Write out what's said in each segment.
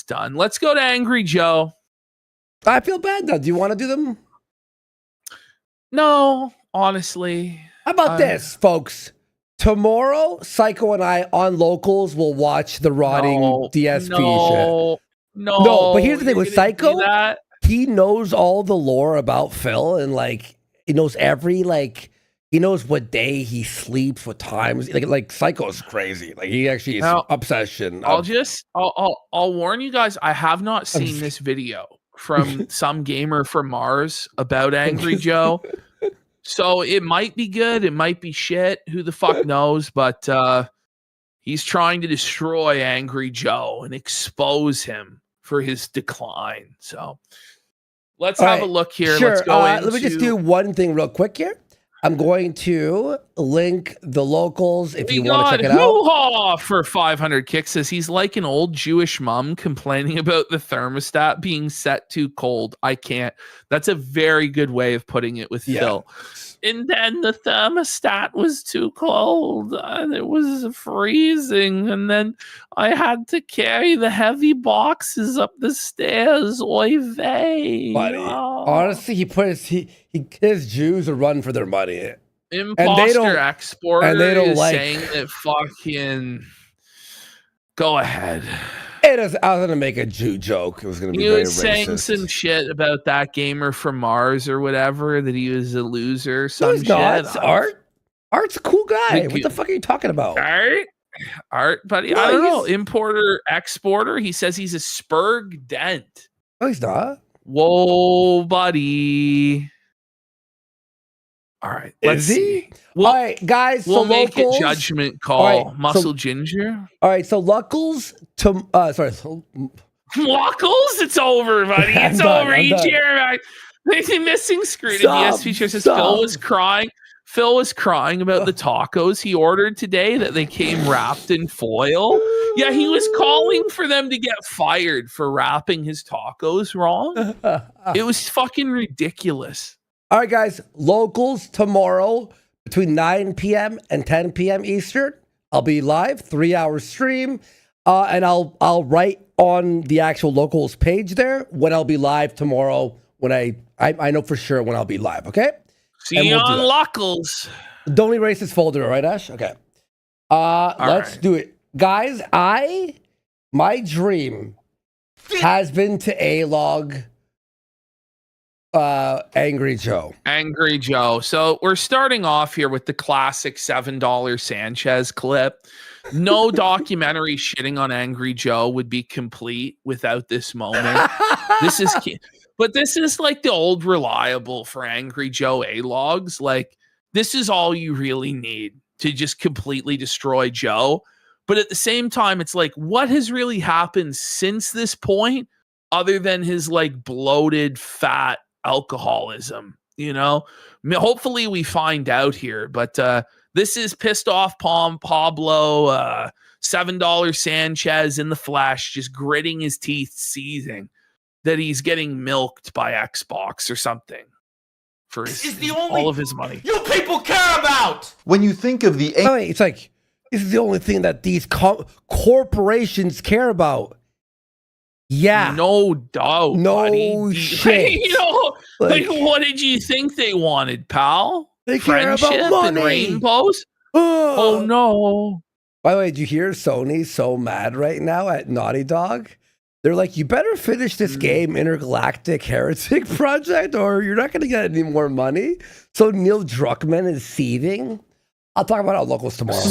done. Let's go to Angry Joe. I feel bad though. Do you want to do them? No, honestly. How about this, folks? Tomorrow, Psycho and I on Locals will watch the rotting DSP shit. No, but here's the thing with Psycho. He knows all the lore about Phil, and like he knows he knows what day he sleeps, what times. Like Psycho's crazy. Like he actually is obsession. I'll warn you guys. I have not seen this video from some gamer from Mars about Angry Joe. So it might be good. It might be shit. Who the fuck knows? But he's trying to destroy Angry Joe and expose him for his decline. So let's have a look here. Sure. Let's go Let me just do one thing real quick here. I'm going to link the Locals if you want to check it out. Hoo-ha for 500 kicks says he's like an old Jewish mom complaining about the thermostat being set too cold. I can't. That's a very good way of putting it with Phil. And then the thermostat was too cold and it was freezing. And then I had to carry the heavy boxes up the stairs. Oy vey. Buddy, honestly, his Jews are running for their money. Imposter exporter and they don't is like saying that fucking go ahead. I was going to make a Jew joke. It was going to be very racist. He was saying some shit about that gamer from Mars or whatever, that he was a loser. No, he's not. It's Art. Art's a cool guy. What the fuck are you talking about? Art, buddy. No, I don't know. Importer, exporter. He says he's a Spurg Dent. No, he's not. Whoa, buddy. All right. Is he? All right, guys. We'll so make Locals, a judgment call. Right, Muscle Ginger. All right. So Locals sorry. Locals? It's over, buddy. It's over. Each year, the missing screen. Yes, feature says Phil was crying. Phil was crying about the tacos he ordered today that they came wrapped in foil. Yeah, he was calling for them to get fired for wrapping his tacos wrong. It was fucking ridiculous. All right, guys, Locals tomorrow between 9 p.m. and 10 p.m. Eastern. I'll be live, 3-hour stream, and I'll write on the actual Locals page there when I'll be live tomorrow. When I know for sure when I'll be live. Okay. See you on Locals. Don't erase this folder, all right, Ash? Okay. Let's do it, guys. My dream has been to A-log. Angry Joe. Angry Joe. So we're starting off here with the classic $7 Sanchez clip. No documentary shitting on Angry Joe would be complete without this moment. This is like the old reliable for Angry Joe A-logs. Like, this is all you really need to just completely destroy Joe. But at the same time, it's like, what has really happened since this point other than his like bloated, fat alcoholism? You know, I mean, hopefully we find out here, but this is pissed off Pablo, $7 Sanchez in the flesh, just gritting his teeth, seething that he's getting milked by Xbox or something for all of his money. You people care about. When you think of the, it's like this is the only thing that these corporations care about. Yeah, no doubt. No buddy. shit. You know, like, what did you think they wanted, pal? They care about money. And rainbows. Oh no! By the way, did you hear Sony's so mad right now at Naughty Dog? They're like, you better finish this game, Intergalactic Heretic Project, or you're not going to get any more money. So Neil Druckmann is seething. I'll talk about it on Locals tomorrow.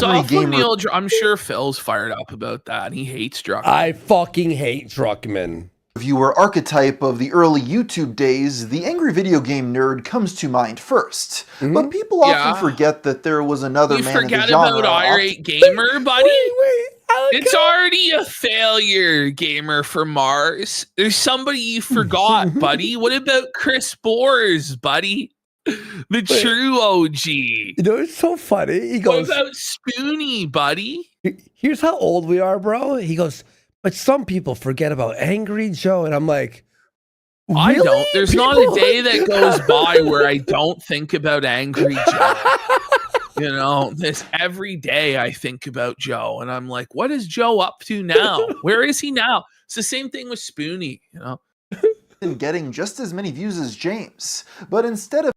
I'm sure Phil's fired up about that. He hates Druckmann. I fucking hate Druckmann. Viewer archetype of the early YouTube days, the angry video game nerd comes to mind first. Mm-hmm. But people often forget that there was another man in the genre. You forget about irate gamer, buddy? Wait. It's already a failure, gamer from Mars. There's somebody you forgot, buddy. What about Chris Boers, buddy? The true OG. You know, it's so funny. He goes, what about Spoonie, buddy? Here's how old we are, bro. He goes, but some people forget about Angry Joe. And I'm like, really? I don't. There's not a day that goes by where I don't think about Angry Joe. You know, this every day I think about Joe and I'm like, what is Joe up to now? Where is he now? It's the same thing with Spoonie, you know? And getting just as many views as James, but instead of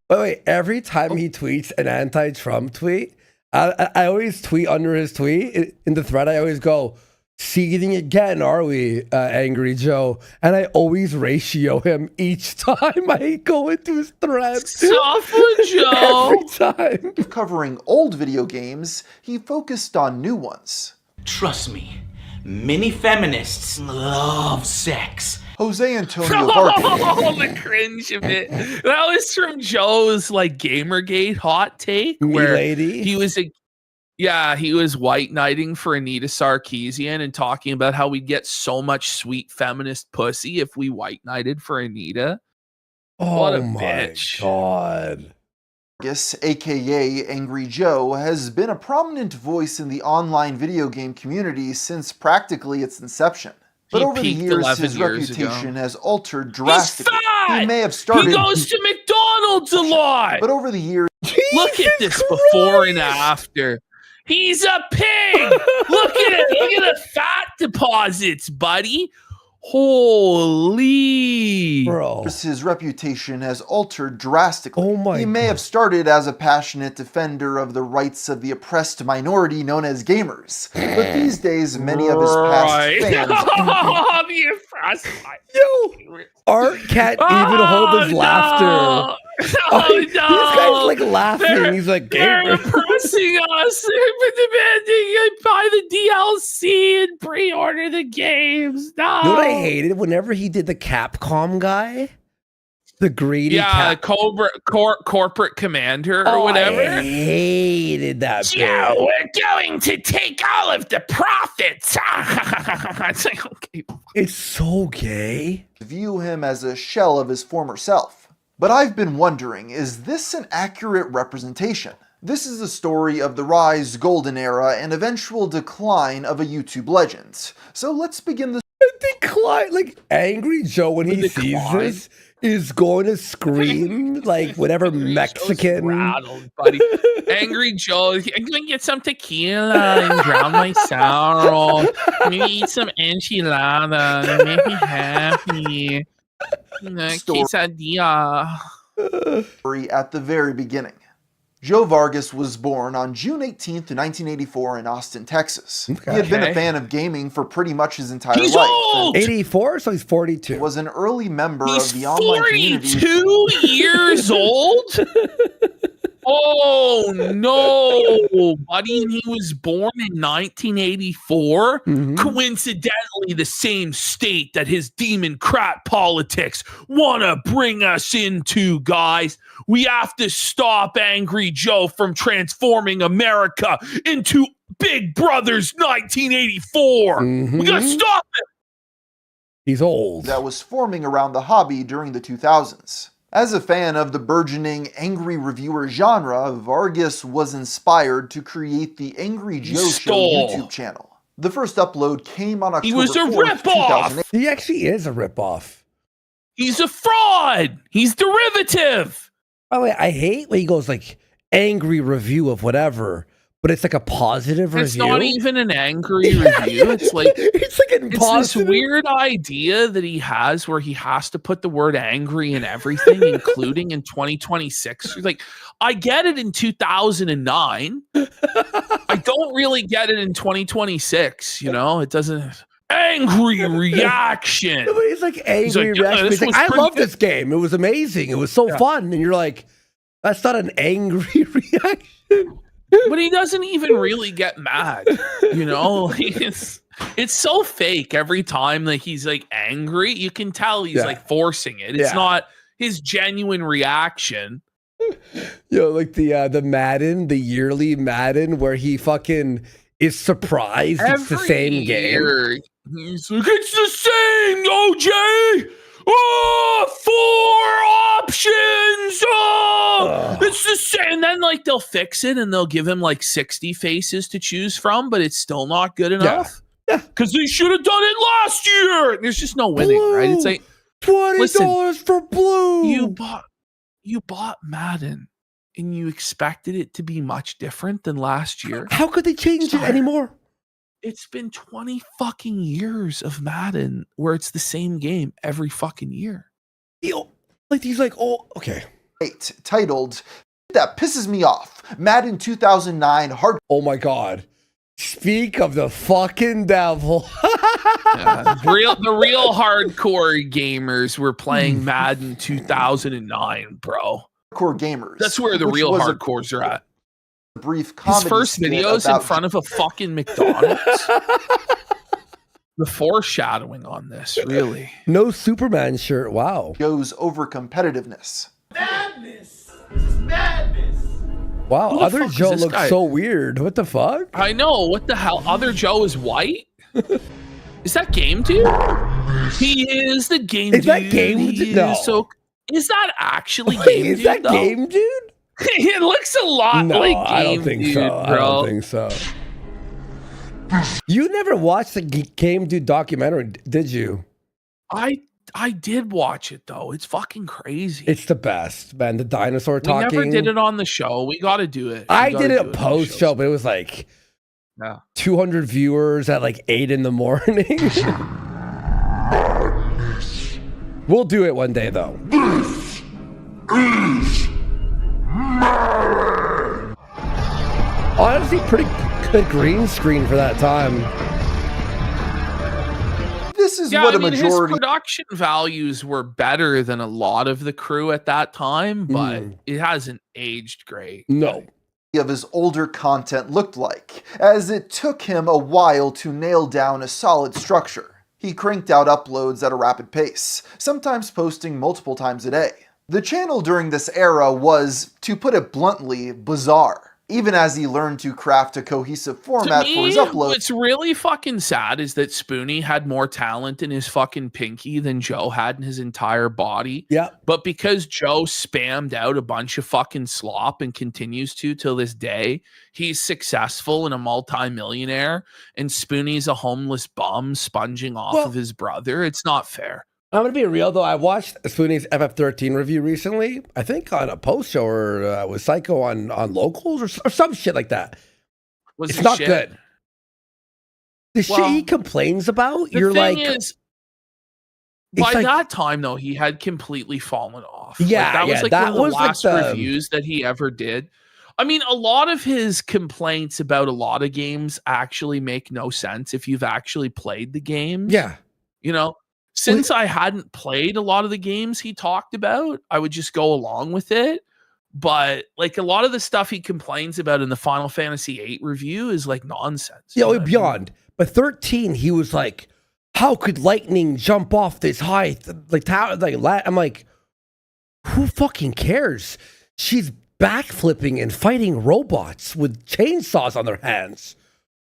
every time he tweets an anti-Trump tweet, I always tweet under his tweet in the thread. I always go, "Seething again, are we, Angry Joe?" And I always ratio him each time I go into his thread. Softwood Joe. Every time. Covering old video games, he focused on new ones. Trust me, many feminists love sex. Jose Antonio Vargas. Oh, the cringe of it. That was from Joe's like Gamergate hot take where he was he was white knighting for Anita Sarkeesian and talking about how we'd get so much sweet feminist pussy if we white knighted for Anita. What a bitch. God. Vargas, aka Angry Joe, has been a prominent voice in the online video game community since practically its inception. But over the years, his reputation has altered drastically. He may have started. He goes to McDonald's a lot. But over the years, look at this before and after. He's a pig. Look at it. Look at the fat deposits, buddy. Holy. Bro. His reputation has altered drastically. Oh my He may have started as a passionate defender of the rights of the oppressed minority known as gamers. But these days, many of his past fans... The oppressed Yo, Art can't even hold his laughter. This guy's like laughing. He's like, they're oppressing us. They're demanding I buy the DLC and pre-order the games. No. You know what I hated? Whenever he did the Capcom guy, the greedy corporate commander or whatever. I hated that. Joe, we're going to take all of the profits. It's like, okay. It's so gay. View him as a shell of his former self. But I've been wondering, is this an accurate representation? This is a story of the rise, golden era, and eventual decline of a YouTube legend. So let's begin the decline. Like, Angry Joe, when he sees this, is going to scream like whatever Mexican. Rattled, buddy. Angry Joe, I'm going to get some tequila and drown my sorrow. Maybe eat some enchilada. Make me happy. Quesadilla. At the very beginning. Joe Vargas was born on June 18th, 1984 in Austin, Texas. Okay. He had been a fan of gaming for pretty much his entire life. Old! 84, so he's 42. He was an early member of the online community. 42 years old? Oh, no, buddy. He was born in 1984. Coincidentally, the same state that his democrat politics want to bring us into, guys. We have to stop Angry Joe from transforming America into Big Brother's 1984. We got to stop him. He's old. That was forming around the hobby during the 2000s. As a fan of the burgeoning angry reviewer genre, Vargas was inspired to create the Angry Joe Show YouTube channel. The first upload came on October 4th, 2008. He actually is a ripoff. He's a fraud. He's derivative. By the way, I hate when he goes like angry review of whatever, but it's like a positive review. It's not even an angry review. It's like it's this weird idea that he has where he has to put the word angry in everything, including in 2026. Like, I get it in 2009. I don't really get it in 2026. You know, it doesn't. Angry reaction. He's like angry reaction. He's like, I love this game. It was amazing. It was so fun. And you're like, that's not an angry reaction. But he doesn't even really get mad, you know. It's so fake every time that he's like angry. You can tell he's like forcing it. It's not his genuine reaction. Yo, like the Madden, the yearly Madden, where he fucking is surprised it's the same game. He's like, it's the same, OJ. Oh, 4 options. Oh, it's the same. And then like they'll fix it and they'll give him like 60 faces to choose from, but it's still not good enough. Yeah. Because they should have done it last year. There's just no winning, right? It's like $20 for blue. You bought Madden and you expected it to be much different than last year. How could they change it anymore? It's been 20 fucking years of Madden where it's the same game every fucking year. He's like, oh, okay. Titled, That Pisses Me Off, Madden 2009 Hard. Oh my God. Speak of the fucking devil. The real hardcore gamers were playing Madden 2009, bro. Hardcore gamers. That's where the real hardcores are at. Brief comedy. His first videos in front of a fucking McDonald's. The foreshadowing on this, really. No Superman shirt. Wow. Joe's over competitiveness. Madness! This is madness! Wow, Other Joe looks so weird. What the fuck? I know. What the hell? Other Joe is white? Is that Game Dude? He is the Game Dude. Is that Game Dude? No. Is that actually Game Dude? Is that Game Dude? It looks a lot like Game I don't think Dude, so. bro. I don't think so. You never watched the Game Dude documentary, did you? I did watch it though. It's fucking crazy. It's the best, man. The dinosaur talking. We never did it on the show. We got to do it. I did it post show, but it was like 200 viewers at like 8 in the morning. We'll do it one day though. This is Honestly, pretty good green screen for that time. This is what a majority. His production values were better than a lot of the crew at that time, but it hasn't aged great. No. Of his older content looked like, as it took him a while to nail down a solid structure. He cranked out uploads at a rapid pace, sometimes posting multiple times a day. The channel during this era was, to put it bluntly, bizarre. Even as he learned to craft a cohesive format for his upload. What's really fucking sad is that Spoonie had more talent in his fucking pinky than Joe had in his entire body. Yeah. But because Joe spammed out a bunch of fucking slop and continues to till this day, he's successful and a multi-millionaire, and Spoonie's a homeless bum sponging off of his brother. It's not fair. I'm going to be real, though. I watched Spoonie's FF13 review recently. I think on a post show or with Psycho on Locals or some shit like that. It's not good. The shit he complains about, you're like... By that time, though, he had completely fallen off. Yeah, that was that one of the last reviews that he ever did. I mean, a lot of his complaints about a lot of games actually make no sense if you've actually played the games. Yeah. You know? Since I hadn't played a lot of the games he talked about, I would just go along with it. But like a lot of the stuff he complains about in the Final Fantasy VIII review is like nonsense. Yeah, beyond. But 13, he was like, how could lightning jump off this height? I'm like, who fucking cares? She's backflipping and fighting robots with chainsaws on their hands.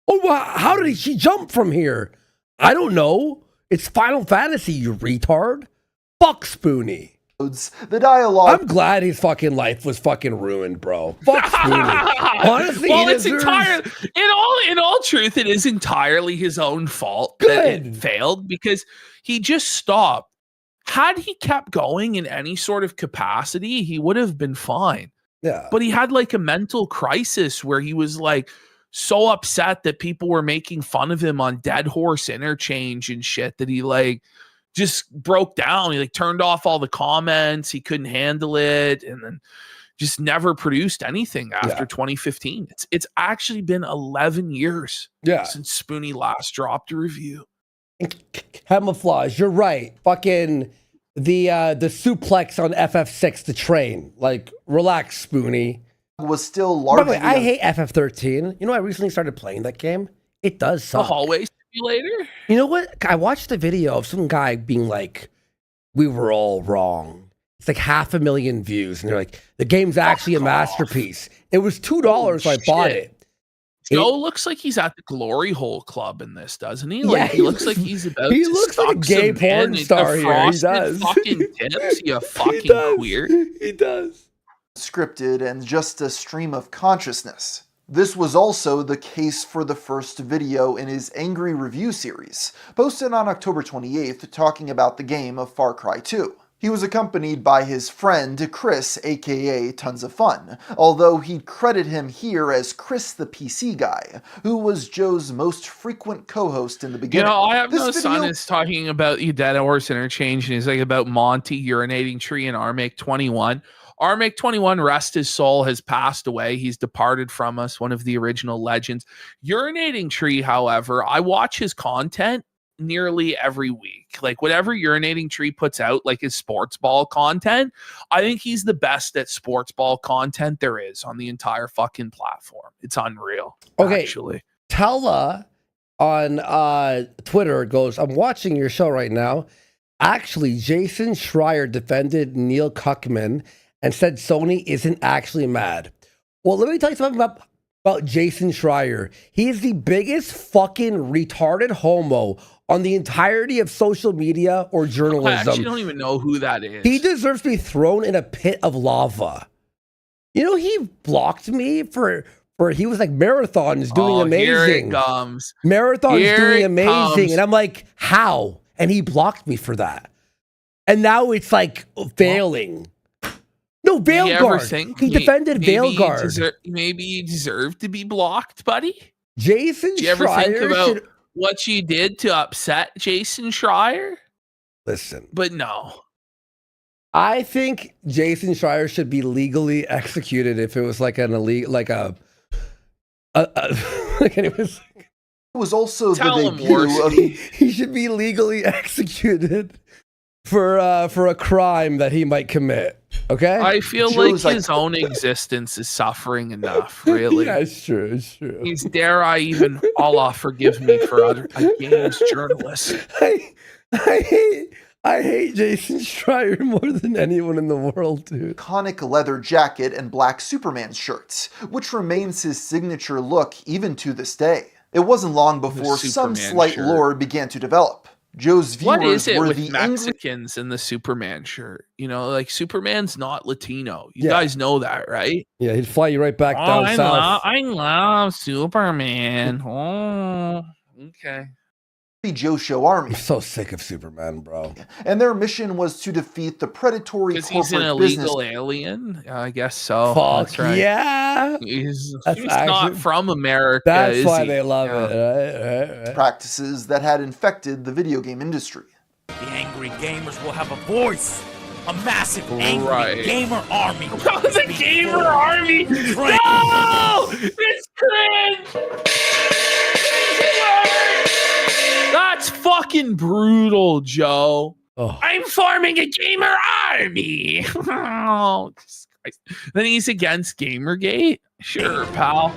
Oh, how did she jump from here? I don't know. It's Final Fantasy, you retard. Fuck Spoonie. The dialogue. I'm glad his fucking life was fucking ruined, bro. Fuck Spoonie. Honestly, well, it's entirely in all truth, it is entirely his own fault that it failed because he just stopped. Had he kept going in any sort of capacity, he would have been fine. Yeah. But he had like a mental crisis where he was like so upset that people were making fun of him on Dead Horse Interchange and shit that he like just broke down. He like turned off all the comments. He couldn't handle it. And then just never produced anything after 2015. It's actually been 11 years since Spoonie last dropped a review. Camouflage, you're right. Fucking the suplex on FF6, the train. Like, relax, Spoonie. Was still largely. By the way, I hate FF13. You know, I recently started playing that game. It does suck. The hallway simulator? You know what? I watched a video of some guy being like, we were all wrong. It's like 500,000 views. And they're like, the game's actually a masterpiece. It was $2, so I bought it. Joe looks like he's at the Glory Hole Club in this, doesn't he? Like, he looks like he's about he looks like a gay porn star here. He does. Fucking tips, you fucking queer. He does. Scripted and just a stream of consciousness. This was also the case for the first video in his Angry Review series, posted on October 28th talking about the game of Far Cry 2. He was accompanied by his friend Chris, aka Tons of Fun, although he'd credit him here as Chris the PC Guy, who was Joe's most frequent co-host in the beginning. You know, I have no son is talking about you dead horse interchange, and he's like about Monty urinating tree and Armake 21. Armake 21, rest his soul, has passed away. He's departed from us, one of the original legends. Urinating Tree, however, I watch his content nearly every week. Like whatever Urinating Tree puts out, like his sports ball content, I think he's the best at sports ball content there is on the entire fucking platform. It's unreal. Okay, actually. Tella on Twitter goes, I'm watching your show right now. Actually, Jason Schreier defended Neil Cuckman and said Sony isn't actually mad. Well, let me tell you something about Jason Schreier. He is the biggest fucking retarded homo on the entirety of social media or journalism. I actually don't even know who that is. He deserves to be thrown in a pit of lava. You know, he blocked me for he was like, Marathon is doing amazing. Here it comes. Marathon is doing amazing. Comes. And I'm like, how? And he blocked me for that. And now it's like failing. No, Veilguard. He defended Veilguard. Maybe you deserve to be blocked, buddy. Jason Schreier. Do you ever think about what you did to upset Jason Schreier? Listen. But no. I think Jason Schreier should be legally executed if it was like an illegal, like a like it was also Tell the debut of he should be legally executed for a crime that he might commit. Okay, I feel like his own existence is suffering enough. Really, yeah, it's true. It's true. He's dare I even Allah forgive me for a games journalist. I hate Jason Schreier more than anyone in the world, dude. Iconic leather jacket and black Superman shirts, which remains his signature look even to this day. It wasn't long before some slight lore began to develop. Joe's viewers what is it were with the Mexicans in the Superman shirt? You know, like Superman's not Latino. You guys know that, right? Yeah, he'd fly you right back down south. I love Superman. Oh, okay. Joe Show army. I'm so sick of Superman, bro. And their mission was to defeat the predatory corporate he's an illegal alien. I guess so. Fuck that's right. Yeah. He's not from America. That's why they love it. Right. Practices that had infected the video game industry. The angry gamers will have a voice. A massive angry gamer army. The gamer army. No! It's cringe. That's fucking brutal, Joe. Oh. I'm forming a gamer army. Oh, Christ. Then he's against Gamergate? Sure, pal.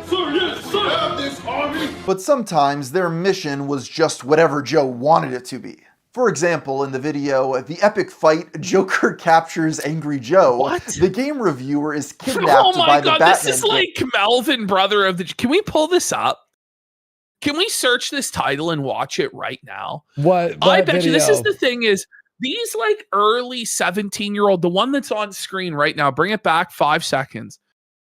Sir, yes, sir. Have this army. But sometimes their mission was just whatever Joe wanted it to be. For example, in the video, The Epic Fight, Joker captures Angry Joe. What? The game reviewer is kidnapped by the Batman. This is like Melvin, brother of the... Can we pull this up? Can we search this title and watch it right now? What I bet video? you this is the thing is these like early 17-year-old, the one that's on screen right now, bring it back 5 seconds.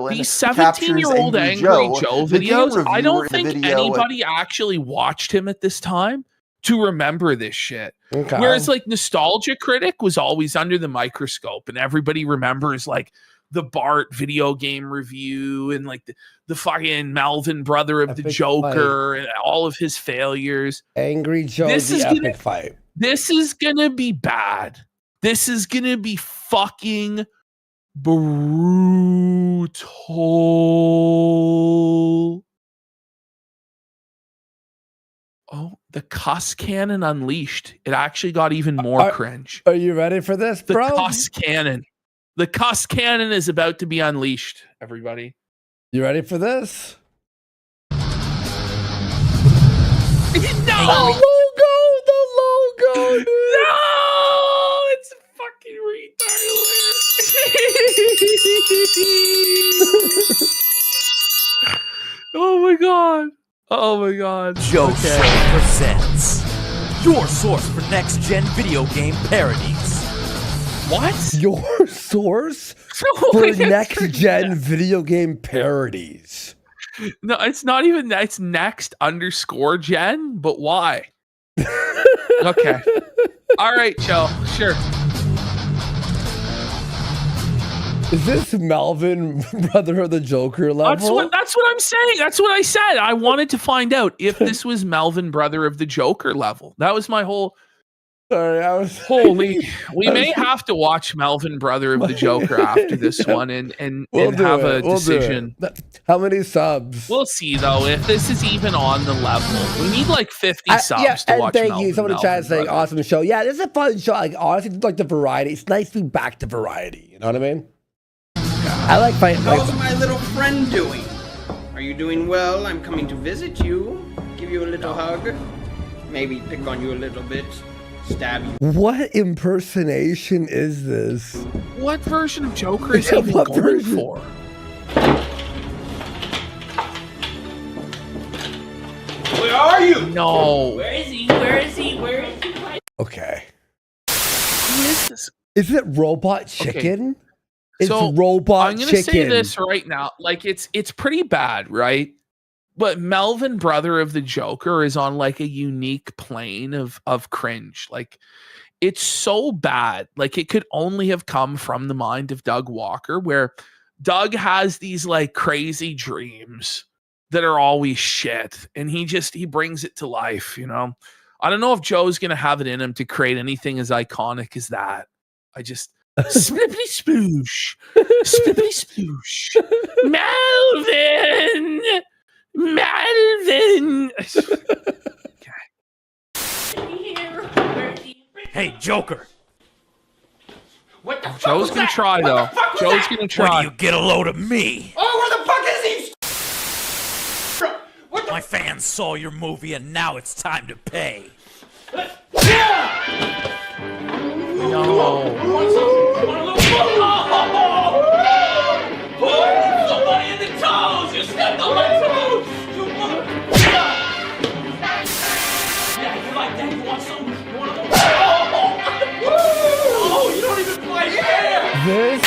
These 17-year-old Angry Joe videos, I don't think anybody actually watched him at this time to remember this shit. Okay. Whereas like Nostalgia Critic was always under the microscope and everybody remembers like the Bart video game review and like the fucking Melvin, brother of the Joker, and all of his failures. Angry Joe, Epic Fight. This is gonna be bad. This is gonna be fucking brutal. Oh, the Cuss Cannon Unleashed. It actually got even more cringe. Are you ready for this, bro? The Cuss Cannon. The Cuss Cannon is about to be unleashed, everybody. You ready for this? No! The logo, dude. No! It's fucking retarded. Oh my god. Oh my god. Joe Show presents your source for next-gen video game parodies. What? Your source for next-gen video game parodies? No, it's not even that. It's next_gen, but why? Okay. All right, Joe. Sure. Is this Melvin, brother of the Joker level? That's what I'm saying. That's what I said. I wanted to find out if this was Melvin, brother of the Joker level. That was my whole. Sorry, we may have to watch Melvin, brother of the Joker after this one and have a decision. How many subs? We'll see though if this is even on the level. We need like 50 subs to watch. Thank you. Someone in chat is saying awesome show. Yeah, this is a fun show. Like honestly, like the variety. It's nice to be back to variety. You know what I mean? I like my. How's my little friend doing? Are you doing well? I'm coming to visit you. Give you a little hug. Maybe pick on you a little bit. Stab you. What impersonation is this? What version of Joker is he going for? Where are you? No. Where is he? Where is he? Where is he? Okay. Who is this? Is it Robot Chicken? Okay. It's so Robot I'm gonna Chicken. say this right now. Like it's pretty bad, right? But Melvin, brother of the Joker, is on like a unique plane of cringe. Like it's so bad. Like it could only have come from the mind of Doug Walker, where Doug has these like crazy dreams that are always shit. And he brings it to life, you know? I don't know if Joe's going to have it in him to create anything as iconic as that. I just... Splippity sploosh. Splippity sploosh. Melvin! Melvin! Okay. Hey, Joker. What the fuck Joe's going to try, though. Joe's going to try. Where do you get a load of me? Oh, where the fuck is he? What the My fans saw your movie and now it's time to pay. No. Somebody in the toes! You stepped on my toes! Yeah, you like that? You want some? You want a Oh, you don't even play fair!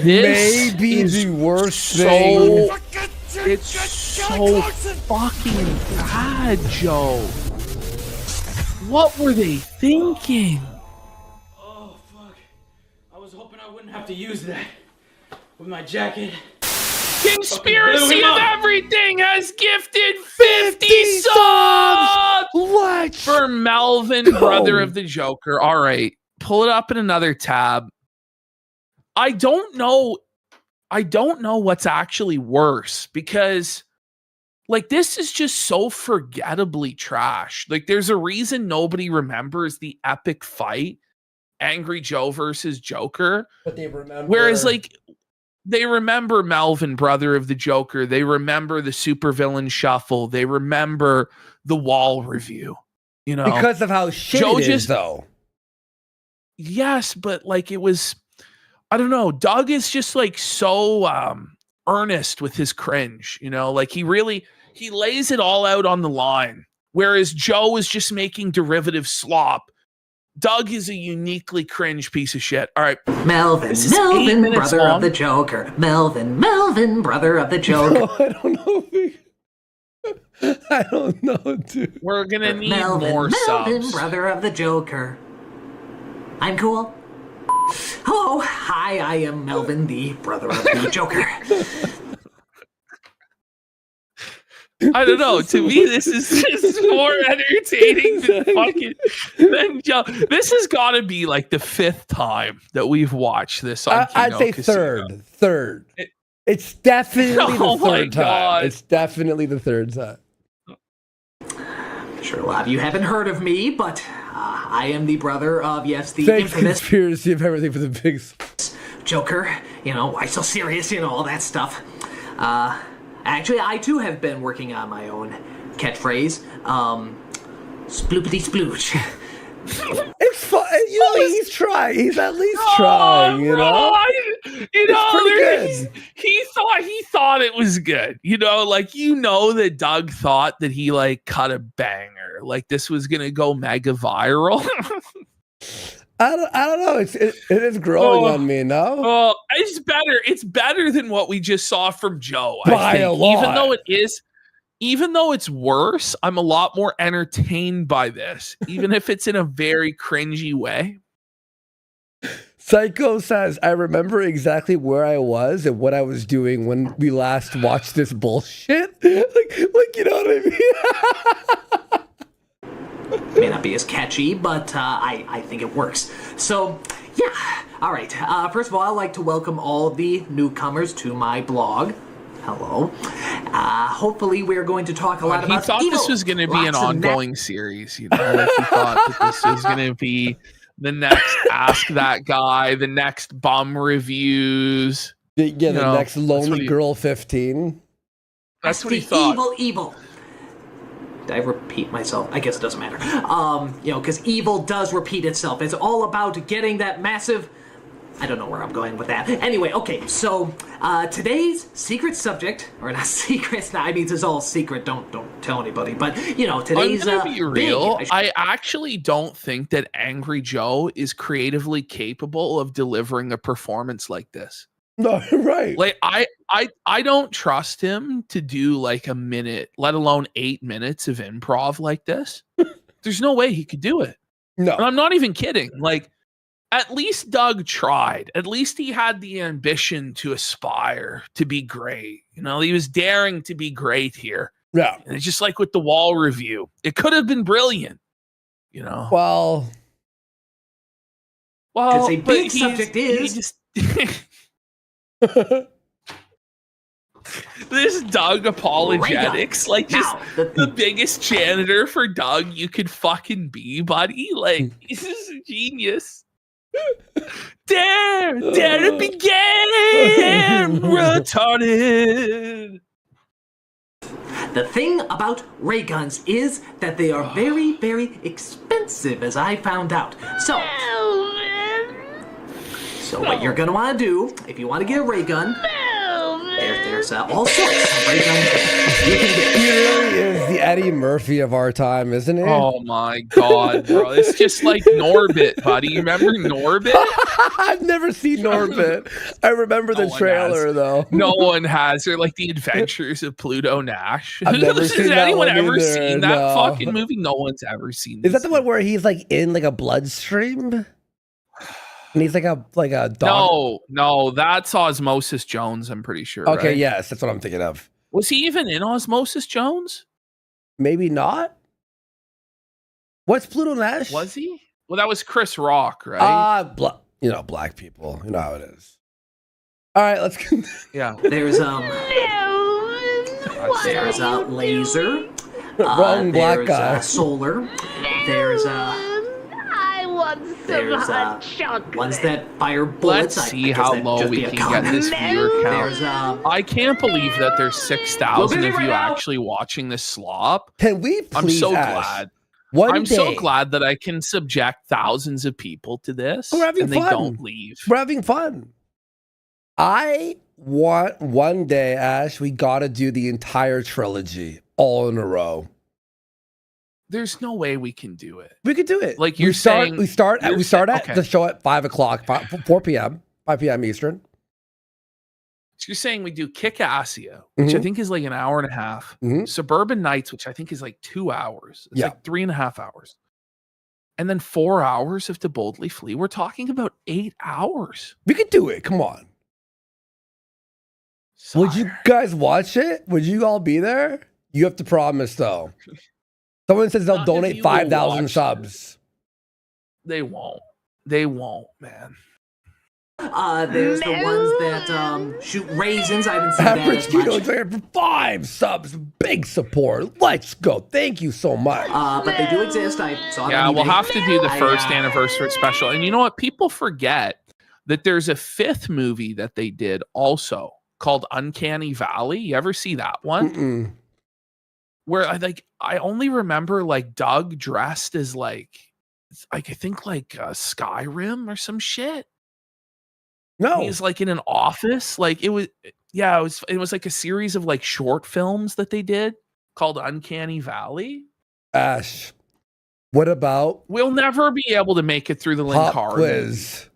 This may be the worst thing. It's so fucking bad, Joe. What were they thinking? Oh, fuck. I was hoping I wouldn't have to use that. With my jacket. Conspiracy of Everything has gifted 50 subs! What? For Melvin, brother of the Joker. All right. Pull it up in another tab. I don't know what's actually worse because like this is just so forgettably trash. Like there's a reason nobody remembers the epic fight, Angry Joe versus Joker. But they remember. Whereas like they remember Melvin, brother of the Joker. They remember the supervillain shuffle. They remember the wall review. You know, because of how shit Joe it is, though. Yes, but like it was. I don't know. Doug is just like so earnest with his cringe, you know, like he lays it all out on the line. Whereas Joe is just making derivative slop. Doug is a uniquely cringe piece of shit. All right. Melvin, brother of the Joker. Melvin, brother of the Joker. No, I don't know. I don't know, dude. We're going to need Melvin, more subs. brother of the Joker. I'm cool. Hello, hi, I am Melvin, the brother of the Joker. I don't know. To me, this is just more entertaining than Joe. This has got to be like the 5th time that we've watched this on Kino I'd say Casino. third. It's definitely the third time. God. It's definitely the third time. Sure, a lot of you haven't heard of me, but I am the brother of, yes, the Thanks, infamous Conspiracy of Everything for the big Joker. You know, why so serious, you know, all that stuff. Actually, I too have been working on my own catchphrase. Sploopity splooch. It's fun. You know, he's trying. He's at least trying, you know? He thought it was good. You know, like, you know that Doug thought that he, like, cut a banger. Like, this was going to go mega viral. I don't know. It is growing on me, no? Oh, it's better. It's better than what we just saw from Joe. By a lot. Even though it's worse, I'm a lot more entertained by this, even if it's in a very cringy way. Psycho says, I remember exactly where I was and what I was doing when we last watched this bullshit. like you know what I mean? May not be as catchy, but I think it works. So, yeah. All right. First of all, I'd like to welcome all the newcomers to my blog. Hello. Hopefully, we're going to talk a lot about evil. He thought this was going to be an ongoing series. You know, like he thought that this was going to be the next Ask That Guy, the next bum reviews. Yeah, the next Lonely Girl 15. That's what he thought. Evil. Did I repeat myself? I guess it doesn't matter. Because evil does repeat itself. It's all about getting that massive... I don't know where I'm going with that. Anyway, okay, so today's secret subject, or not secret, I mean, it's all secret, don't tell anybody, but, today's... I'm gonna be real, I actually don't think that Angry Joe is creatively capable of delivering a performance like this. No, right. Like, I don't trust him to do like a minute, let alone 8 minutes of improv like this. There's no way he could do it. No. And I'm not even kidding, like... At least Doug tried. At least he had the ambition to aspire to be great. You know, he was daring to be great here. Yeah. And it's just like with the wall review. It could have been brilliant, you know. Well, a big subject is... This Doug apologetics, like just the biggest janitor for Doug you could fucking be, buddy. Like, this is a genius. Dare to begin, retarded. The thing about ray guns is that they are very, very expensive, as I found out. So what you're gonna want to do, if you want to get a ray gun, there's all sorts of ray guns you can get. He really is the Eddie Murphy of our time, isn't he? Oh my god, bro. It's just like Norbit, buddy. You remember Norbit? I've never seen Norbit. I remember the trailer, though. No one has. They're like the adventures of Pluto Nash. I've never seen Has anyone ever either. seen that fucking movie? No one's ever seen Is that the one where he's like in like a bloodstream? And he's like a dog. No, that's Osmosis Jones, I'm pretty sure. Okay, right? yes, that's what I'm thinking of. Was he even in Osmosis Jones? Maybe not. What's Pluto Nash? Was he? Well, that was Chris Rock, right? Black people. You know how it is. All right, let's go. Yeah. There's laser. Wrong black guy. Solar. There's ones that fire bullets. Let's see how low we can get this viewer count. I can't believe that there's 6,000 of you actually watching this slop. Can we please I'm so glad. So glad that I can subject thousands of people to this and they don't leave. We're having fun. I want one day, Ash, we got to do the entire trilogy all in a row. There's no way we can do it. We could do it. Like we start at the show at 5 o'clock, 4 p.m., 5 p.m. Eastern. So you're saying we do Kick-Assia, which I think is like an hour and a half. Suburban Nights, which I think is like 2 hours. It's like 3.5 hours. And then 4 hours of To Boldly Flee. We're talking about 8 hours. We could do it. Come on. Sire. Would you guys watch it? Would you all be there? You have to promise, though. Someone says they'll donate 5,000 subs. They won't. They won't, man. There's the ones that shoot raisins. I haven't seen Average that as Kino much. for 5 subs. Big support. Let's go. Thank you so much. But they do exist. I saw Yeah, we'll have to do the first anniversary special. And you know what? People forget that there's a 5th movie that they did also called Uncanny Valley. You ever see that one? Where I only remember like Doug dressed as like I think like Skyrim or some shit. No, he's like in an office. Like it was like a series of like short films that they did called Uncanny Valley. Ash, what about? We'll never be able to make it through the Linkara quiz.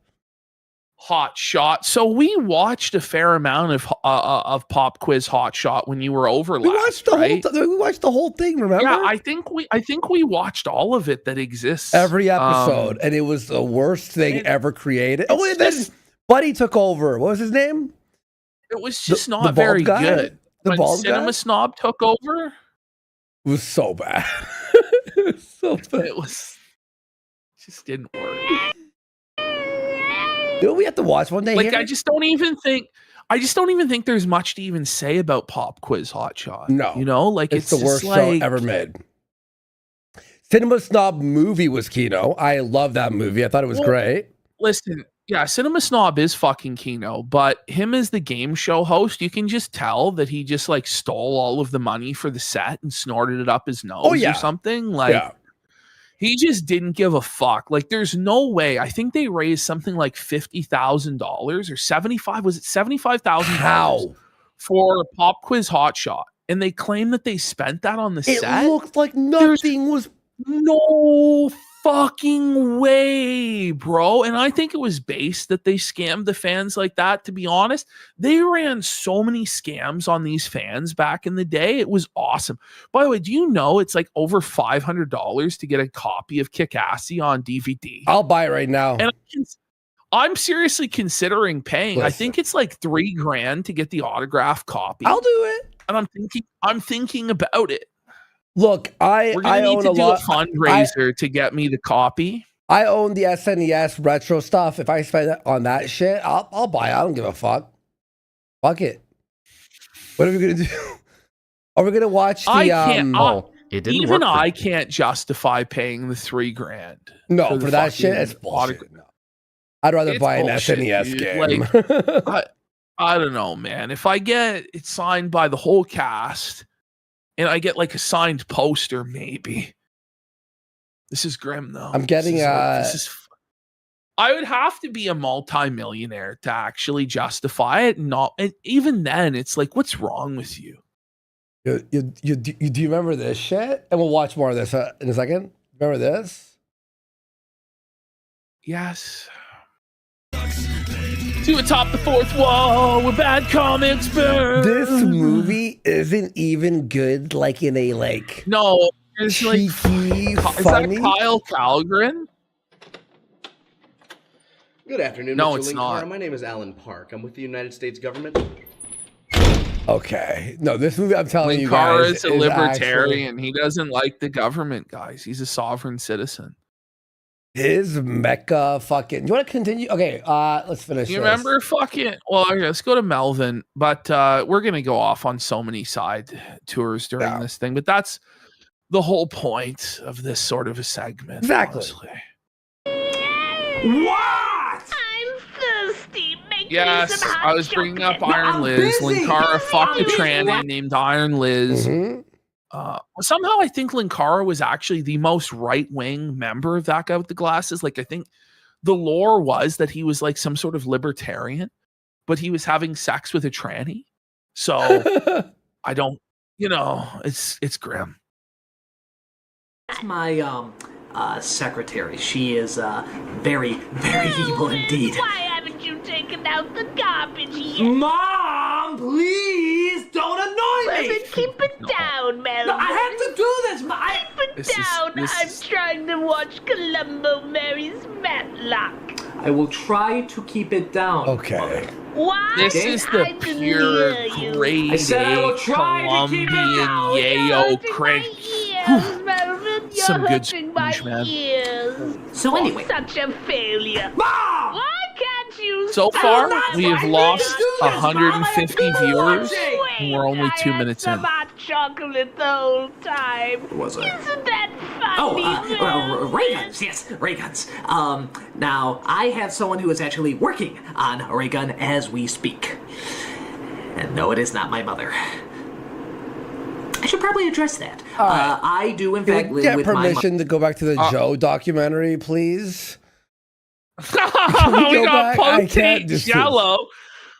Hot Shot. So we watched a fair amount of Pop Quiz Hot Shot when you were over last. We watched the whole thing. Remember? Yeah, I think we watched all of it that exists. Every episode, and it was the worst thing ever created. Oh, and then Buddy took over. What was his name? It was just not very good. The bald Cinema guy? Snob took over. It was so bad. It just didn't work. We have to watch one day. Like, I just don't even think there's much to even say about Pop Quiz Hot Shot. No, you know, like it's the worst show ever made. Cinema Snob movie was Kino. I love that movie. I thought it was great. Listen, yeah, Cinema Snob is fucking Kino, but him as the game show host, you can just tell that he just like stole all of the money for the set and snorted it up his nose or something. Like, he just didn't give a fuck. Like, there's no way. I think they raised something like $50,000 or $75,000 How? For Pop Quiz Hot Shot, and they claim that they spent that on the set. It looked like nothing was. No fucking way, bro. And I think it was based that they scammed the fans like that, to be honest. They ran so many scams on these fans back in the day. It was awesome. By the way, do you know it's like over $500 to get a copy of Kick-Assy on DVD? I'll buy it right now. And I'm seriously considering paying. Listen. I think it's like $3,000 to get the autographed copy. I'll do it. And I'm thinking about it. Look, We're gonna need to do a fundraiser to get me the copy. I own the SNES retro stuff. If I spend it on that shit, I'll buy it. I don't give a fuck. Fuck it. What are we gonna do? Are we gonna watch the? It didn't even work. I can't justify paying the $3,000. No, for that shit, it's bullshit. No. I'd rather buy an SNES game. Like, I don't know, man. If I get it signed by the whole cast. And I get like a signed poster, maybe. This is grim, though. I'm getting I would have to be a multi-millionaire to actually justify it. And even then, it's like, what's wrong with you? Do you remember this shit? And we'll watch more of this in a second. Remember this? Yes. To atop the fourth wall where bad comics burn. This movie isn't even good, like in a like. No, it's cheeky, like funny. Is that Kyle Calgren? Good afternoon, no, Mr. it's Link not. Carr. My name is Alan Park. I'm with the United States government. Okay, no, this movie I'm telling you Carr guys is a libertarian. He doesn't like the government, guys. He's a sovereign citizen. His Mecca fucking. Do you want to continue? Okay, let's finish. You remember fucking? Well, okay, let's go to Melvin. But we're gonna go off on so many side tours during this thing. But that's the whole point of this sort of a segment. Exactly. Honestly. What? I'm thirsty. Yes, I was bringing up Iron Liz. Linkara fucked a tranny named Iron Liz. Mm-hmm. Somehow I think Linkara was actually the most right-wing member of that guy with the glasses. Like, I think the lore was that he was like some sort of libertarian, but he was having sex with a tranny. So I don't, it's grim. That's my secretary. She is very, very evil indeed. Why haven't you taken out the garbage yet? Mom, please don't annoy me. Keep it down, Melvin. No, I have to do this. Keep it down. I'm trying to watch Columbo marries Matlock. I will try to keep it down. Okay. Why? This is the pure grade A Colombian yayo crank. Some good speech, man. So anyway, such a failure. Mom! Why can't you? So far, we have lost 150 viewers, and we're only 2 minutes in. Hot chocolate the whole time. What was it? Isn't that funny? Ray guns. Yes, ray guns. Now I have someone who is actually working on a ray gun as we speak. And no, it is not my mother. I should probably address that. Right. I do, in fact, live get with my permission to go back to the Joe documentary, please. We got potent Jello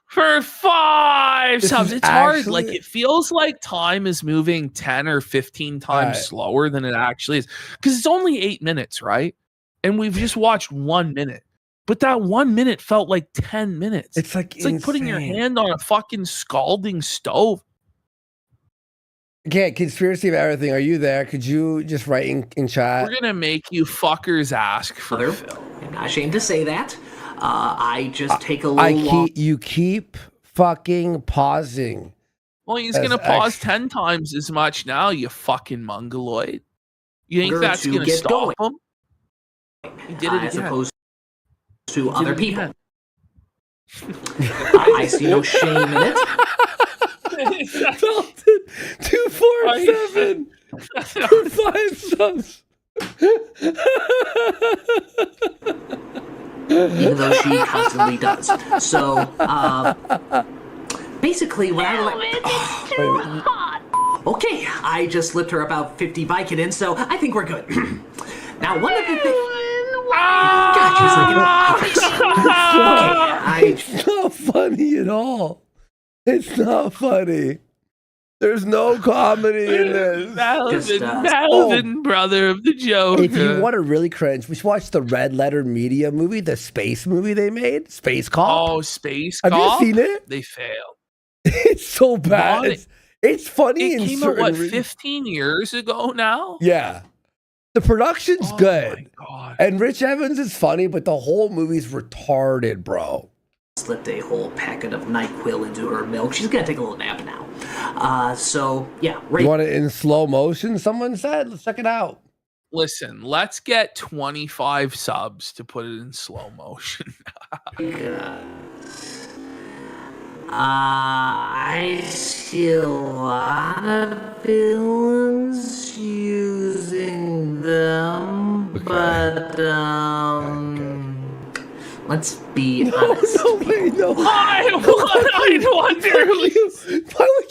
for 5 subs. It's hard. Like, it feels like time is moving 10 or 15 times slower than it actually is. Because it's only 8 minutes, right? And we've just watched 1 minute. But that 1 minute felt like 10 minutes. It's like putting your hand on a fucking scalding stove. Okay, conspiracy of everything. Are you there? Could you just write in chat? We're gonna make you fuckers ask for Phil. I'm not ashamed to say that. I just take a little. You keep fucking pausing. Well, he's gonna pause 10 times as much now. You fucking mongoloid. You think that's gonna stop him? He did it again. As opposed to other people. I see no shame in it. Dalton, 247 for 5 subs. Even though she constantly does. So, basically, when okay, I just slipped her about 50 Vicodin, so I think we're good. Now, one of the things. It's not funny at all. It's not funny. There's no comedy in this. Melvin, brother of the Joker. If you want to really cringe, we should watch the Red Letter Media movie, the space movie they made, Space Cop. Oh, Space Cop. Have you seen it? They failed. It's so bad. It's funny. It came out, 15 years ago now? Yeah. The production's good. My God. And Rich Evans is funny, but the whole movie's retarded, bro. Slipped a whole packet of NyQuil into her milk. She's gonna take a little nap now. So yeah, you want it in slow motion? Someone said. Let's check it out. Listen, let's get 25 subs to put it in slow motion. I see a lot of villains using them, but let's be honest. No. Why would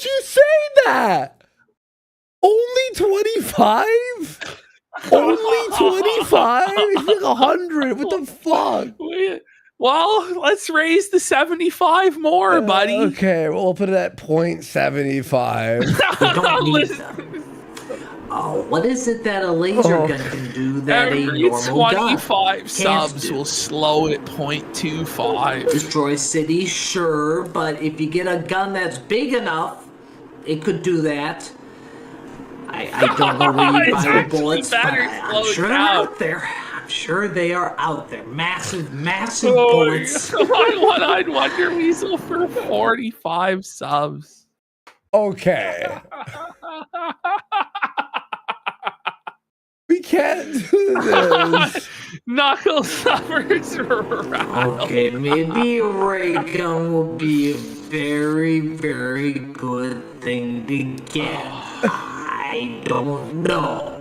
you say that? Only 25? Only 25? It's like 100. What the fuck? Well, let's raise the 75 more, buddy. Okay, well, we'll put it at 0.75. Don't need them. Oh, what is it that a laser gun can do that a normal gun 25 subs will slow it 0.25. Destroy cities, sure, but if you get a gun that's big enough, it could do that. I don't know where you buy the bullets, but I'm sure they're out there. I'm sure they are out there. Massive bullets. One-eyed Wonder Weasel for 45 subs. Okay. We can't do this. Knuckle suffers rattle. Okay, maybe a ray gun will be a very, very good thing to get. I don't know.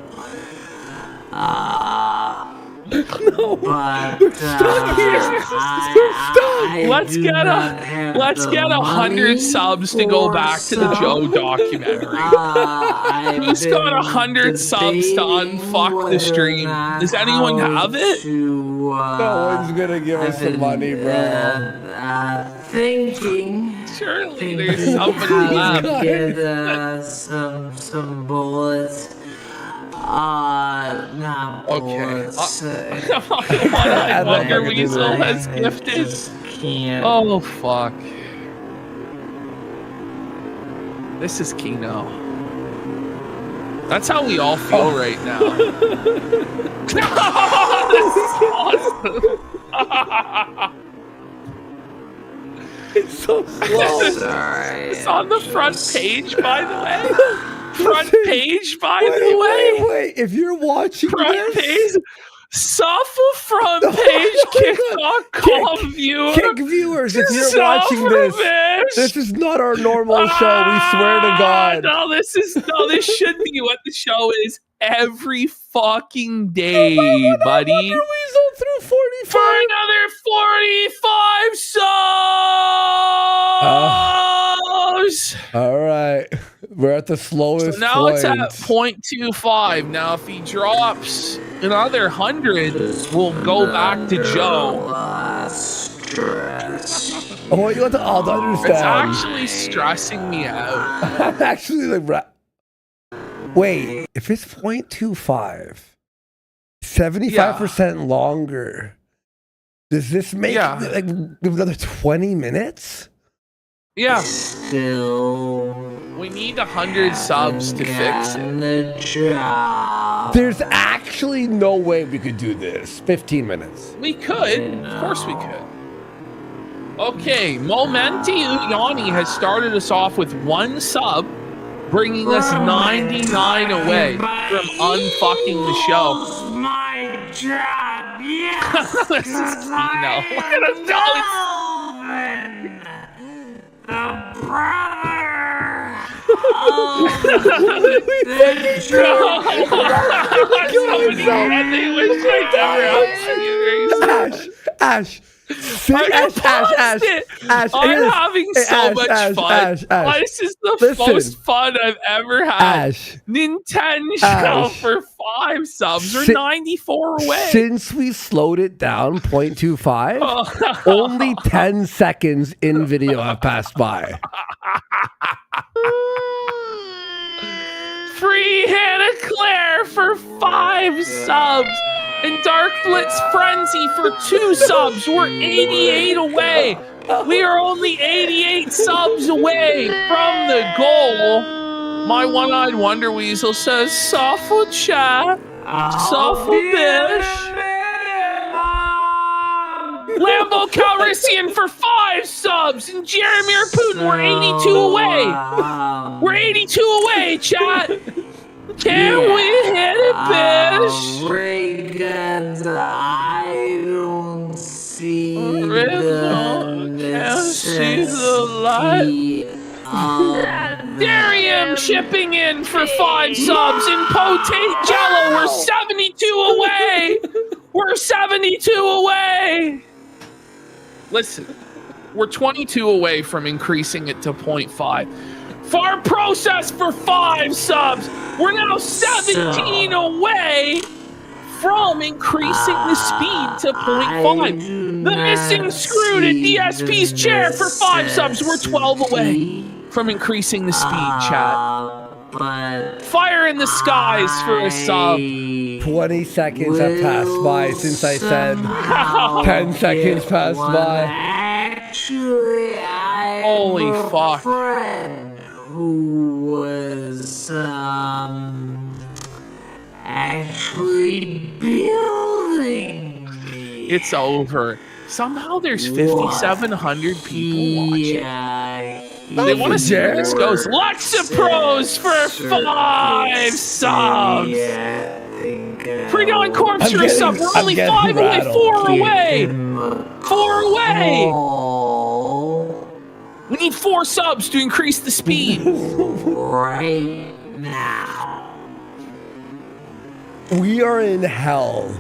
No, but we're stuck here. Let's get 100 subs to go back to the Joe documentary. Who's got 100 subs to unfuck the stream? Does anyone have it? No one's gonna give us some money, bro. Thinking. Surely there's somebody left. Get some bullets. Not bullets. Wonder Weasel has gifted. Oh, fuck. This is Kino. That's how we all feel right now. This is awesome. It's so slow. Sorry. It's on the front page, by the way. Front page, by the way. Wait. If you're watching front this, page, suffer front page, kick.com viewer. Kick viewers, if you're watching this is not our normal show. We swear to God. No, this should be what the show is every fucking day, buddy. Wonder Weasel through 45. For another 45 subs. All right. We're at the slowest So now point. it's at 0.25. Now, if he drops another 100, we'll go back to Joe. I want you to all to understand. It's actually stressing me out. I'm actually like, wait, if it's 0.25, 75% longer. Does this make like another 20 minutes? Yeah. We need 100 subs to fix it. There's actually no way we could do this. 15 minutes. We could. Of course we could. Okay, Momenti Uyani has started us off with 1 sub, bringing us 99 away from unfucking the show. My job, yes. This is Kino. Look at him go. The brother. Ash. I'm having so much fun. This is the most fun I've ever had. Nintendo for 5 subs. We're 94 away. Since we slowed it down 0.25, only 10 seconds in video have passed by. Free Hannah Claire for 5 subs. And Dark Blitz Frenzy for 2 subs. We're 88 away. We are only 88 subs away from the goal. My one-eyed Wonder Weasel says, Sawful chat. Sawful bish. Lambo Calrissian for 5 subs. And Jeremy Putin, we're 82 away. We're 82 away, chat. Can we hit it, bish? Reagan, I don't see the light. Darium chipping in for 5 subs. And Potate Jello, we're 72 away. We're 72 away. Listen, we're 22 away from increasing it to 0.5. Farm Process for 5 subs. We're now 17 away from increasing the speed to 0.5. The Missing Screw to DSP's chair for 5 subs. We're 12 away from increasing the speed, chat. Fire in the Skies for a sub. 20 seconds have passed by since I said 10 seconds passed by. Holy fuck. Who was actually building me. It's over. Somehow there's 5,700 people watching. They want to see where this goes. Lexapros for 5 subs. Pre-Dawn Corpse for a sub. We're only 5 away. 4 away. 4 away. We need 4 subs to increase the speed. Right now. We are in hell.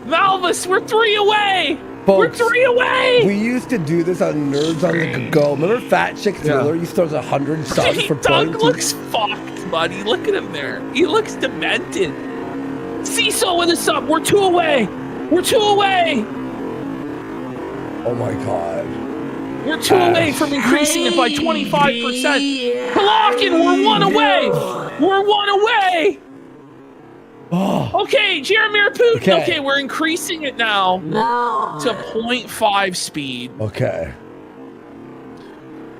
Malvis, we're 3 away. Folks, we're 3 away. We used to do this on Nerds on the Go. Remember Fat Chick Thriller? He throws 100 subs for Doug looks fucked, buddy. Look at him there. He looks demented. Cecil with a sub. We're 2 away. We're 2 away. Oh my god. We're 2 away from increasing it by 25%. Blocking, we're 1 away. We're 1 away. Okay, Jeremy Putin. Okay, we're increasing it now to 0.5 speed. Okay.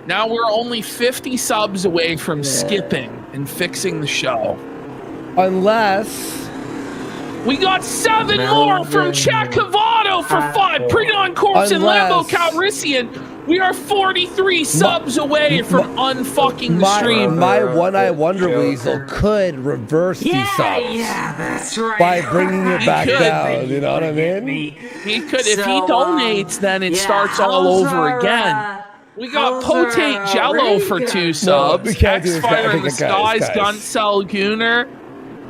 Now we're only 50 subs away from skipping and fixing the show. Unless... We got 7 more from Chad Cavato for 5. Pre-Dawn Corpse and Lambo Calrissian. We are 43 subs away from unfucking the stream. My one-eye Wonder Weasel could reverse these subs. Yeah, that's right. By bringing it back down, you know what I mean? He could. If he donates, then it starts all over again. We got Potate Jello for 2 subs. X-Fire in the Skies, Guncel Gooner.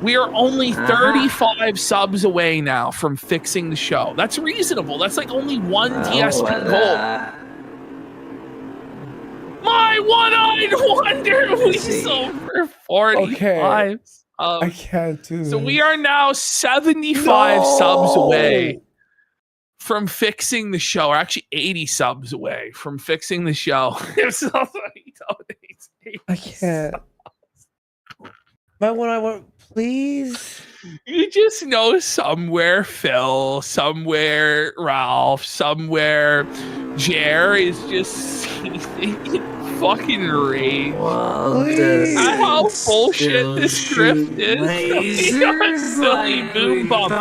We are only 35 subs away now from fixing the show. That's reasonable. That's like only 1 DSP goal. My one-eyed Wonder Weasel for 45 I can't do this. So we are now 75 subs away from fixing the show, or actually 80 subs away from fixing the show. If somebody donates 80 I can't. My one-eyed Please. You just know somewhere Phil, somewhere Ralph, somewhere Jer is just fucking rage. At how bullshit this script is. Silly boom bump.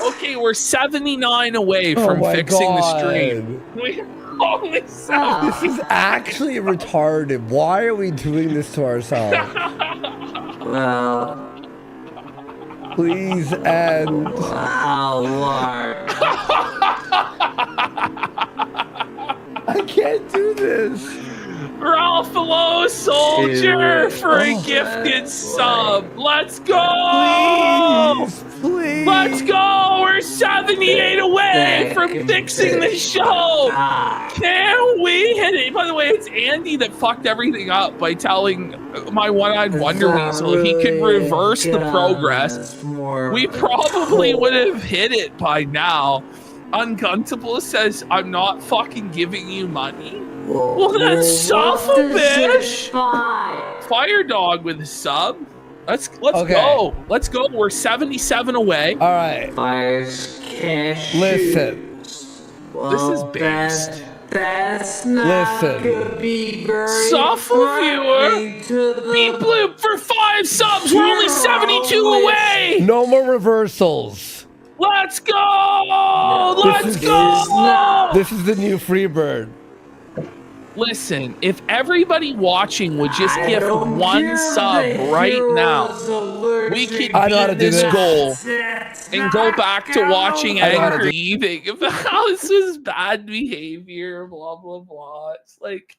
Okay, we're 79 away from fixing the stream. This is actually retarded. Why are we doing this to ourselves? Well, please end. I can't do this. Ralph Lowe Soldier for a gifted sub. Let's go! Please. Let's go! We're 78 away from fixing the show! Can we hit it? By the way, it's Andy that fucked everything up by telling my one-eyed Wonder Weasel he could reverse the progress. We probably would have hit it by now. Unguntable says, I'm not fucking giving you money. Well, that's suffer, bitch. Fire Dog with a sub. Let's go. Let's go. We're 77 away. All right. Listen. This is based. That's not gonna be very Suffer viewer. Beat Bloop for 5 subs. We're only 72 away. No more reversals. Let's go. Let's go. This is the new Freebird. Listen, if everybody watching would just give 1 sub right now, we could beat this goal and go back to watching Angry Eating. How this is bad behavior, blah, blah, blah. It's like,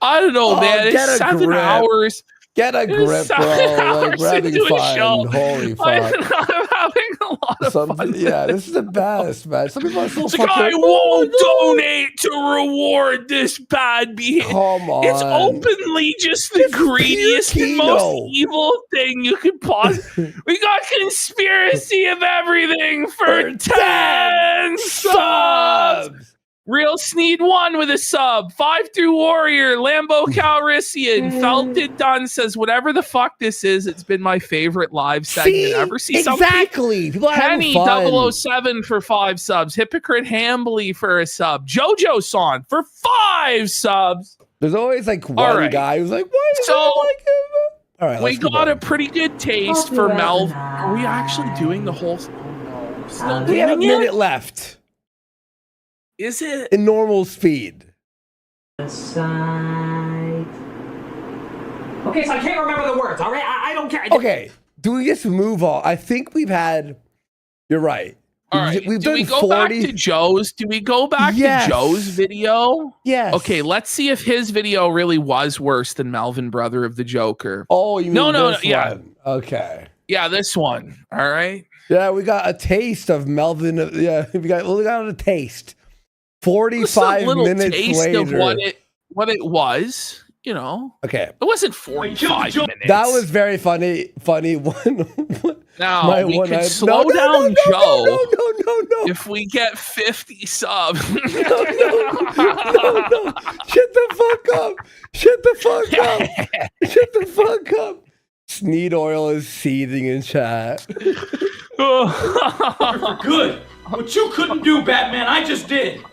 I don't know, man. It's 7 hours. Get a grip, bro. Like, we're having fun. Holy fuck. I'm having a lot of fun. Yeah, this is the best, man. Some people are so fucking... I won't donate to reward this bad behavior. Come on. It's openly just the greediest and most evil thing you could possibly... We got conspiracy of everything for 10 subs. Real Sneed 1 with a sub. 5 through Warrior. Lambo Calrissian. Felt It Done says, whatever the fuck this is, it's been my favorite live segment ever. See exactly. People are Penny fun. 007 for 5 subs. Hypocrite Hambly for a sub. Jojo Son for 5 subs. There's always like one guy who's like, why is I like him? All right, we got a pretty good taste for Mel. Are we actually doing the whole? Oh no, still we have a minute left. Is it in normal speed? Okay, so I can't remember the words. All right, I don't care. Okay, do we just move on? I think we've had. You're right. All right. Do we go back to Joe's? Do we go back to Joe's video? Yes. Okay, let's see if his video really was worse than Melvin Brother of the Joker. Oh, you mean no, yeah. Okay. Yeah, this one. All right. Yeah, we got a taste of Melvin. Yeah, we got a taste. 45 minutes taste later. Of what it was, you know. Okay. It wasn't 45 minutes. That was very funny one. Now, we could slow down Joe. No. If we get 50 subs. No. Shut the fuck up. Shut the fuck up. Sneed Oil is seething in chat. Good. What you couldn't do, Batman, I just did.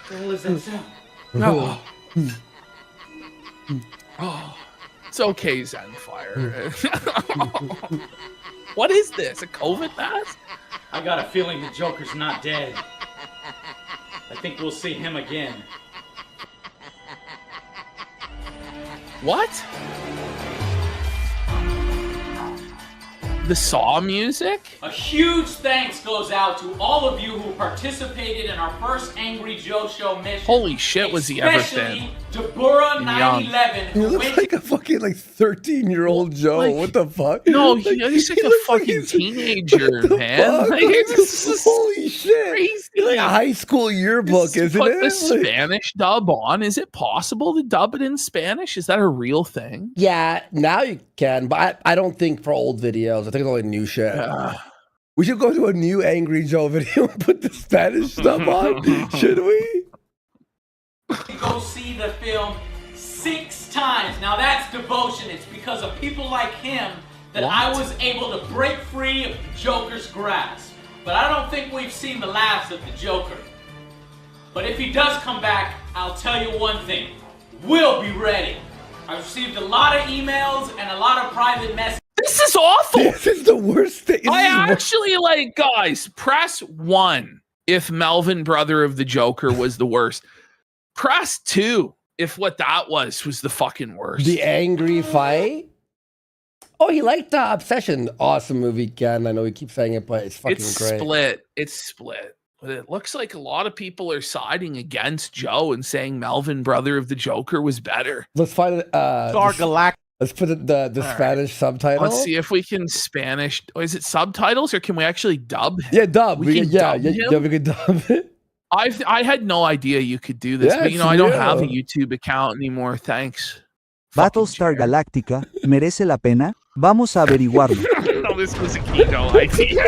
What the hell is that sound? No. Oh, it's okay, Zenfire. What is this? A COVID mask? I got a feeling the Joker's not dead. I think we'll see him again. What? The Saw music? A huge thanks goes out to all of you who participated in our first Angry Joe Show mission. Holy shit, was he ever thin? Deborah 911. He looks like a fucking 13-year-old Joe. Like, what the fuck? No, he's like a fucking teenager, man. Like, holy shit. Crazy. Like a high school yearbook, isn't put it? The Spanish dub on. Is it possible to dub it in Spanish? Is that a real thing? Yeah, now you can, but I don't think for old videos. I think it's only new shit. We should go to a new Angry Joe video and put the Spanish stuff on. Should we? Go see the film 6 times. Now that's devotion. It's because of people like him that I was able to break free of the Joker's grasp. But I don't think we've seen the last of the Joker. But if he does come back, I'll tell you one thing. We'll be ready. I've received a lot of emails and a lot of private messages. This is awful. This is the worst thing. Guys, press 1 if Melvin, brother of the Joker, was the worst. Press 2 if what that was the fucking worst. The angry fight? Oh, he liked the Obsession. Awesome movie, Ken. I know we keep saying it, but it's fucking great. It's split. But it looks like a lot of people are siding against Joe and saying Melvin, brother of the Joker, was better. Let's find it. Let's put the Spanish subtitle. Let's see if we can Spanish. Is it subtitles or can we actually dub him? Yeah, dub. We can dub it. I had no idea you could do this, but I don't have a YouTube account anymore. Thanks. Battlestar Galactica, ¿merece la pena? Vamos a averiguarlo. No, this was a Kino idea.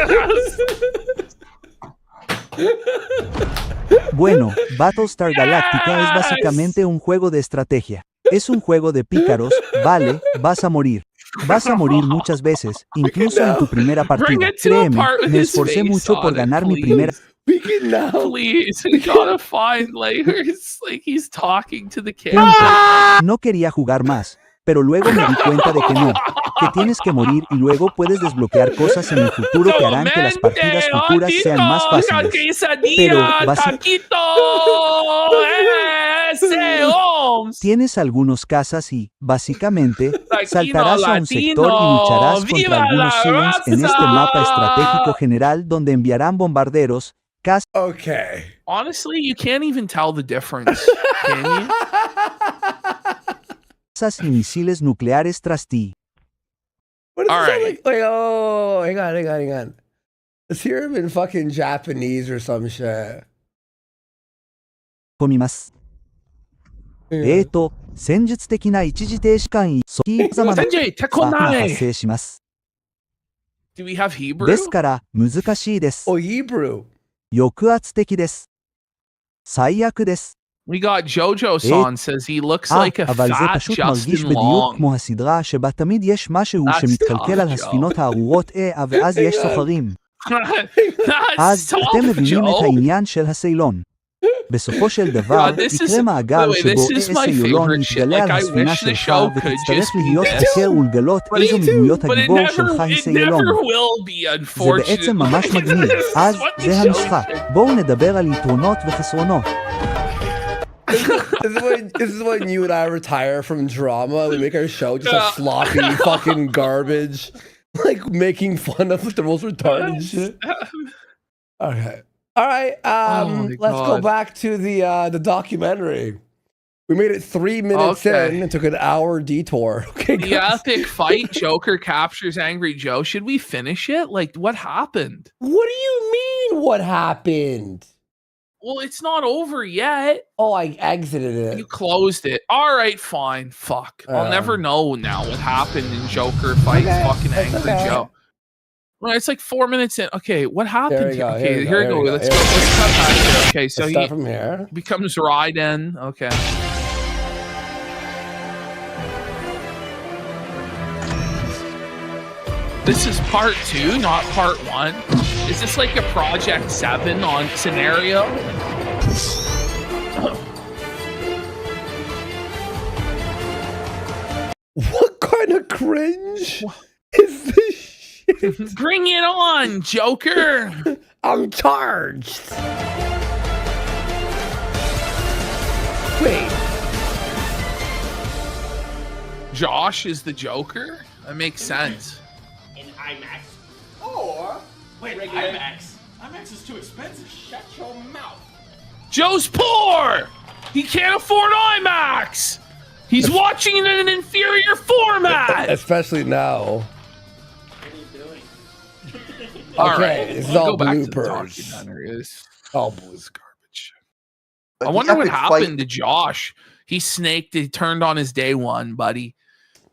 Bueno, Battlestar Galactica es básicamente un juego de estrategia. Es un juego de pícaros, vale, vas a morir. Vas a morir muchas veces, incluso en tu primera partida. Créeme, me esforcé mucho por ganar mi primera. Please, we gotta find it's like he's talking to the camera. No quería jugar más, pero luego me di cuenta de que no, que tienes que morir y luego puedes desbloquear cosas en el futuro que harán que las partidas futuras sean más fáciles. Pero tienes algunos casas y, básicamente, saltarás a un sector y lucharás contra algunos Zooms en este mapa estratégico general donde enviarán bombarderos. Okay. Honestly, you can't even tell the difference, can you? Casas y misiles nucleares tras ti. What does it sound like? Wait, oh, hang on. Let's hear him in fucking Japanese or some shit. 込みます。戦術的な一時停止間位、様々なが発生します。Do we have Hebrew? ですから難しいです。Oh, Hebrew. 抑圧的です。最悪です。We got Jojo-san says he looks like a אבל זה fat פשוט מרגיש Justin בדיוק Long. כמו הסדרה שבה תמיד יש משהו שמתקלקל על הספינות הארורות ואז יש סוחרים. אז אתם מבינים את העניין של הסיילון. בסופו של דבר יקרה מעגל שבו סיילון יתגלה על הספינה שלך ותצטרך להיות חוקר ולגלות איזו מדמויות הגיבור שלך היא סיילון. זה בעצם ממש מגניב. אז זה המשחק. בואו נדבר על יתרונות וחסרונות. This is when you and I retire from drama. We make our show just a sloppy fucking garbage, like making fun of the most retarded shit. Okay, all right. Let's go back to the documentary. We made it 3 minutes in and took an hour detour. Okay, the epic fight. Joker captures Angry Joe. Should we finish it? Like, what happened? What do you mean? What happened? Well, it's not over yet. Oh, I exited it. You closed it. All right, fine. Fuck. I'll never know now what happened in Joker fights fucking Angry Joe. Well, it's like 4 minutes in. Okay, what happened here? Okay, here we go. Let's go. Let's cut back here. Okay, so start from here. Becomes Raiden. Okay. This is part 2, not part 1. Is this like a Project 7 on scenario? What kind of cringe is this shit? Bring it on, Joker! I'm charged. Wait. Josh is the Joker? That makes sense. IMAX. Or regular IMAX. IMAX is too expensive. Shut your mouth. Joe's poor! He can't afford IMAX! He's watching it in an inferior format! Especially now. What are you doing? Okay, this is all bloopers. All blues garbage. I wonder what happened to Josh. He turned on his day one, buddy.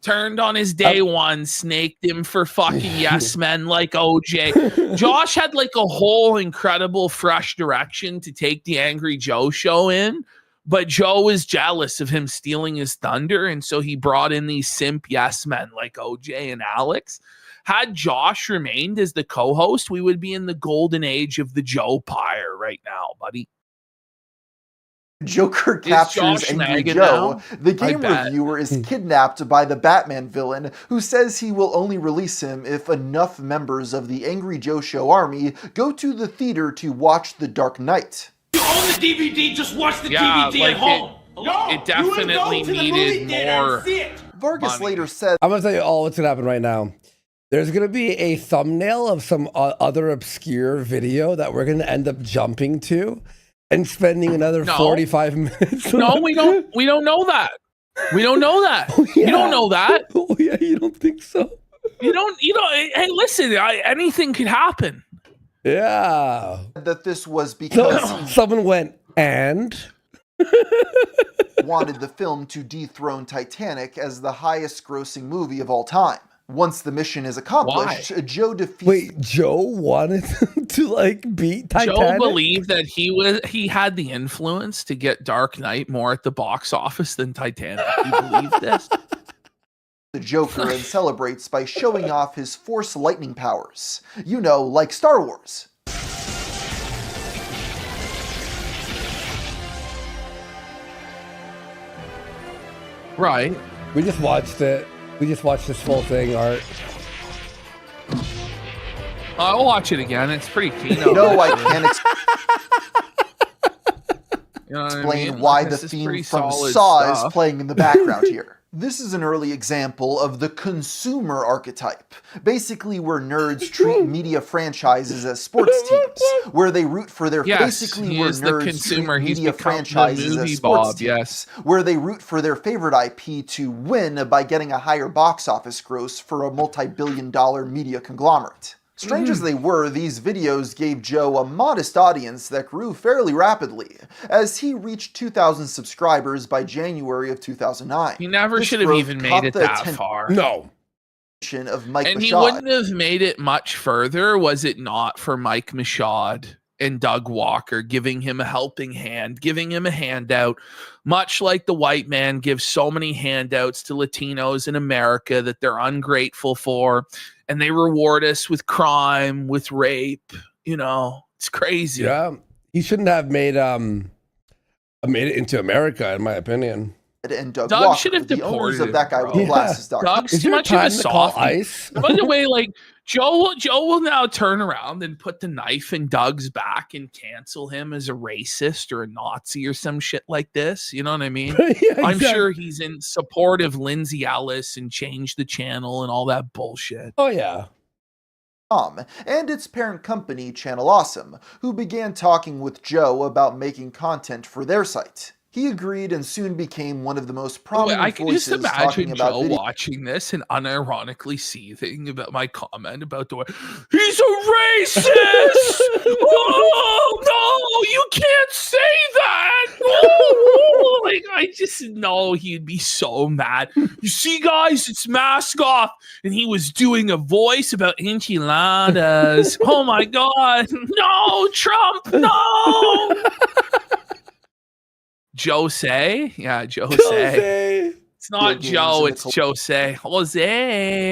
Turned on his day one, snaked him for fucking yes men like OJ. Josh had like a whole incredible fresh direction to take the Angry Joe show in, but Joe was jealous of him stealing his thunder, and so he brought in these simp yes men like OJ and Alex. had Josh remained as the co-host, we would be in the golden age of the Joe Pyre right now, buddy. Joker captures Angry Joe. The game reviewer is kidnapped by the Batman villain, who says he will only release him if enough members of the Angry Joe Show army go to the theater to watch The Dark Knight. You own the DVD, just watch the DVD at home. It definitely needed more. Vargas later said, I'm going to tell you all what's going to happen right now. There's going to be a thumbnail of some other obscure video that we're going to end up jumping to and spending another 45 minutes. No, we don't know that. We don't know that. Oh, yeah. You don't know that. Oh, yeah, you don't think so? You don't, hey, listen, anything could happen. Yeah. That this was because someone went, and wanted the film to dethrone Titanic as the highest grossing movie of all time. Once the mission is accomplished, Joe defeats... Wait, Joe wanted to beat Titanic? Joe believed that he had the influence to get Dark Knight more at the box office than Titanic. He believed this. The Joker and celebrates by showing off his Force lightning powers. You know, like Star Wars. Right. We just watched it. We just watched this whole thing, Art. I'll watch it again. It's pretty Kino. No, I can't explain I mean? Why the theme from Saw is playing in the background here. This is an early example of the consumer archetype. Basically, where nerds treat media franchises as sports teams, where they root for their basically where nerds treat media franchises as sports teams, where they root for their favorite IP to win by getting a higher box office gross for a multi-billion-dollar media conglomerate. Strange as they were, these videos gave Joe a modest audience that grew fairly rapidly, as he reached 2,000 subscribers by January of 2009. He never should have even made it that far. No. Of Mike and Michaud. He wouldn't have made it much further was it not for Mike Michaud and Doug Walker giving him a helping hand, giving him a handout, much like the white man gives so many handouts to Latinos in America that they're ungrateful for, and they reward us with crime, with rape. You know, it's crazy. Yeah, he shouldn't have made it into America, in my opinion. And Doug Walker, should have deported of that guy with the glasses. Doug's too much of a softie. By the way, Joe will now turn around and put the knife in Doug's back and cancel him as a racist or a Nazi or some shit like this. You know what I mean? I'm sure he's in support of Lindsay Ellis and Change the Channel and all that bullshit. Oh, yeah. And its parent company, Channel Awesome, who began talking with Joe about making content for their site. He agreed and soon became one of the most prominent I can just voices imagine Joe video. watching this and unironically seething about my comment about the way he's a racist. Oh no, you can't say that. Oh, I just know he'd be so mad. You see, guys, it's mask off, and he was doing a voice about enchiladas. Oh my god, no, Trump, no. Jose? Yeah, Jose. It's not Joe, it's Jose. Jose.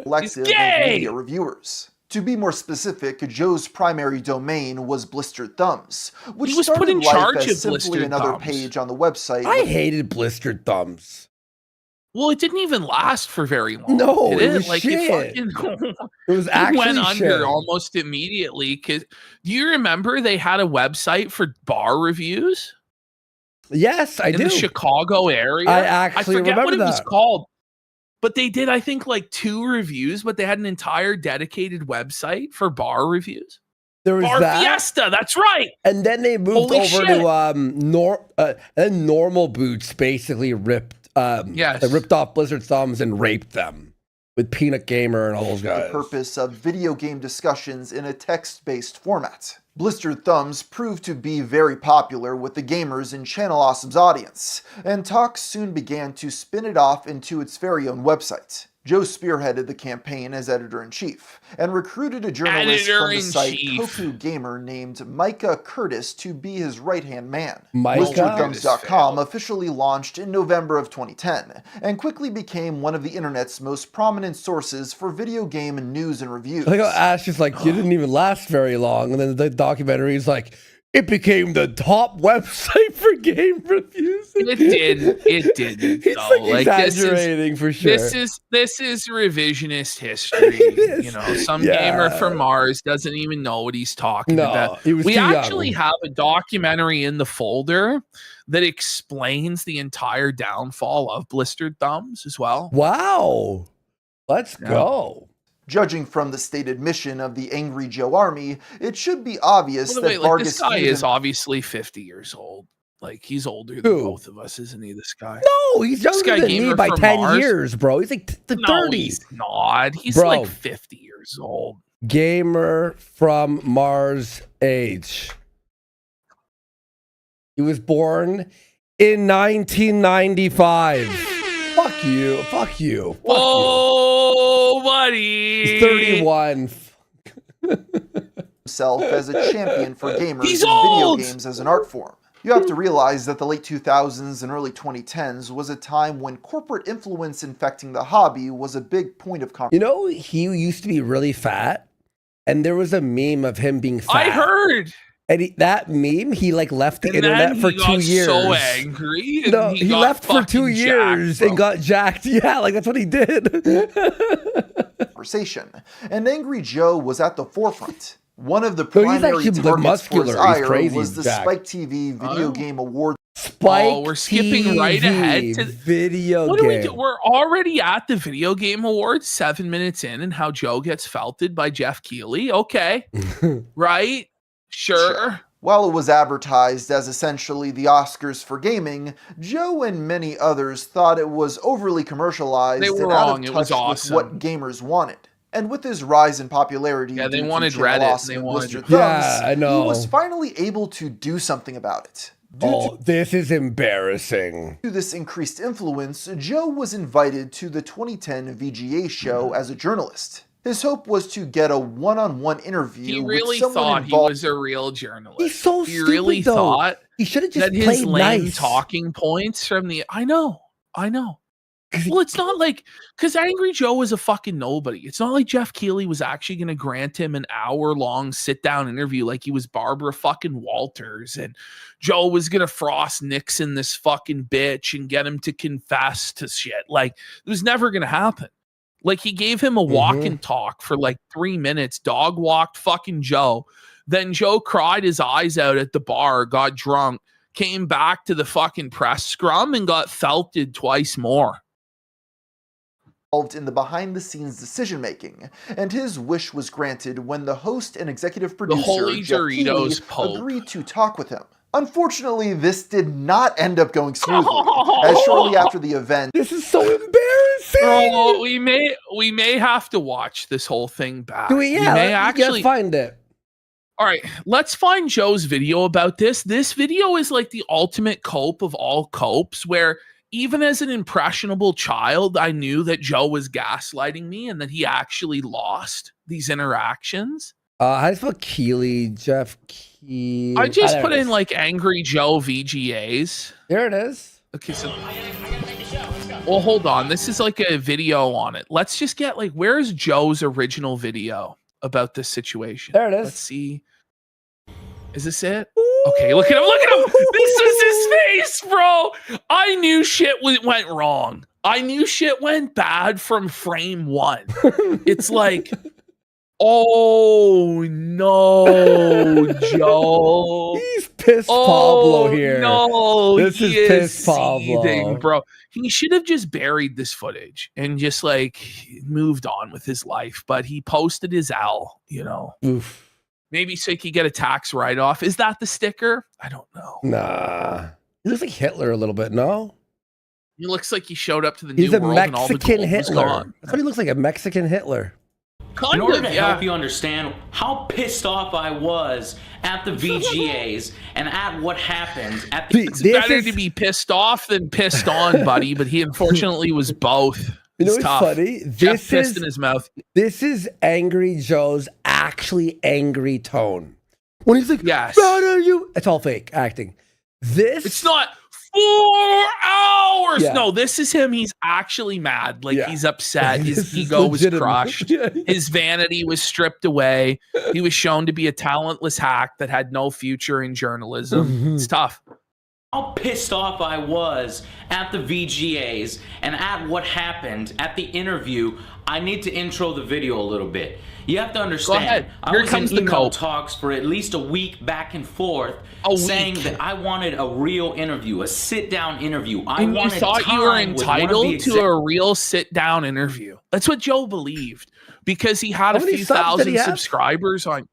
Collective of media reviewers. To be more specific, Joe's primary domain was Blistered Thumbs, which he was started put in life charge as of simply Blistered another Thumbs. page on the website. I hated Blistered Thumbs. Well, it didn't even last for very long. No, did it was shit. It was actually went under shit. almost immediately. Because do you remember they had a website for bar reviews? Yes, I do. In the Chicago area. I forget remember what it was that. called. But they did, I think, 2 reviews, but they had an entire dedicated website for bar reviews. There was Bar that. Fiesta, that's right. And then they moved Holy over shit. to Normal Boots basically ripped off Blizzard Thumbs and raped them with Peanut Gamer and all those guys. The purpose of video game discussions in a text-based format. Blistered Thumbs proved to be very popular with the gamers in Channel Awesome's audience, and talks soon began to spin it off into its very own website. Joe spearheaded the campaign as editor-in-chief and recruited a journalist from the site Koku Gamer named Micah Curtis to be his right-hand man. WizardThumbs.com officially launched in November of 2010 and quickly became one of the internet's most prominent sources for video game news and reviews. I think Ash is like, you didn't even last very long, and then the documentary is like, it became the top website for game reviews. It didn't. He's like exaggerating for sure. This is revisionist history. You know, some gamer from Mars doesn't even know what he's talking about. We actually have a documentary in the folder that explains the entire downfall of Blistered Thumbs as well. Wow. Let's go. Judging from the stated mission of the Angry Joe Army, it should be obvious that Vargas... This guy is obviously 50 years old. Like, he's older than both of us, isn't he, this guy? No, he's younger than me by 10 years, bro. He's like 30. No, he's not. He's like 50 years old. Gamer from Mars age. He was born in 1995. Fuck you. Fuck you. Whoa, buddy. He's 31. Himself as a champion for gamers and video games as an art form. You have to realize that the late 2000s and early 2010s was a time when corporate influence infecting the hobby was a big point of conversation. You know, he used to be really fat, and there was a meme of him being fat. I heard. And that meme, he like left the internet for 2 years. So angry. No, he left for 2 years and got jacked. Yeah, like that's what he did. Conversation, and Angry Joe was at the forefront. One of the primary targets for his ire was the Spike TV Video Game Award. We're skipping right ahead to video what game. Do we do? We're already at the Video Game Awards, 7 minutes in, and how Joe gets felted by Jeff Keighley. Okay, right. Sure. While it was advertised as essentially the Oscars for gaming, Joe and many others thought it was overly commercialized and out of touch with what gamers wanted. And with his rise in popularity, they wanted Reddit. They wanted I know. He was finally able to do something about it. This is embarrassing. Due to this increased influence, Joe was invited to the 2010 VGA show as a journalist. His hope was to get a one-on-one interview with someone involved. He was a real journalist. He's so he stupid, really though. thought he should have just that his played lame nice. talking points from the. I know. Well, it's not like because Angry Joe was a fucking nobody. It's not like Jeff Keighley was actually going to grant him an hour-long sit-down interview like he was Barbara fucking Walters, and Joe was going to Frost Nixon this fucking bitch and get him to confess to shit. Like it was never going to happen. Like he gave him a walk and talk for like 3 minutes, dog walked fucking Joe. Then Joe cried his eyes out at the bar, got drunk, came back to the fucking press scrum and got felted twice more. In the behind-the-scenes decision-making, and his wish was granted when the host and executive producer Jeff Keighley agreed to talk with him. Unfortunately, this did not end up going smoothly, as shortly after the event... This is so embarrassing! Bro, we may have to watch this whole thing back. We may actually find it. All right, let's find Joe's video about this. This video is like the ultimate cope of all copes, where even as an impressionable child, I knew that Joe was gaslighting me and that he actually lost these interactions. How do you spell Keighley? Jeff Keighley. I just put in like Angry Joe VGAs. There it is. Okay, so well, hold on. This is like a video on it. Let's just get like, where's Joe's original video about this situation? There it is. Let's see. Is this it? Okay, look at him. Look at him. This is his face, bro. I knew shit went wrong. I knew shit went bad from frame one. It's like, oh no, Joe. He's pissed Pablo here. No, this is pissed Pablo, seething, bro. He should have just buried this footage and just like moved on with his life. But he posted his L, you know. Oof. Maybe so he could get a tax write-off. Is that the sticker? I don't know. Nah. He looks like Hitler a little bit, no? He looks like he showed up to the New World and all the gold was gone. That's what he looks like, a Mexican Hitler. In order to help you understand how pissed off I was at the VGAs and at what happened at the... It's better to be pissed off than pissed on, buddy, but he unfortunately was both. You know what's funny? Jeff pissed in his mouth. This is Angry Joe's actually angry tone. When he's like, yes. "What are you?" It's all fake acting. It's not 4 hours. Yeah. No, this is him. He's actually mad. Like he's upset. His ego was crushed. His vanity was stripped away. He was shown to be a talentless hack that had no future in journalism. It's tough. How pissed off I was at the VGAs and at what happened at the interview. I need to intro the video a little bit. You have to understand. Go ahead. I was in email talks for at least a week back and forth, saying that I wanted a real interview, a sit-down interview. And you thought you were entitled to a real sit-down interview. That's what Joe believed because he had a few thousand subscribers on.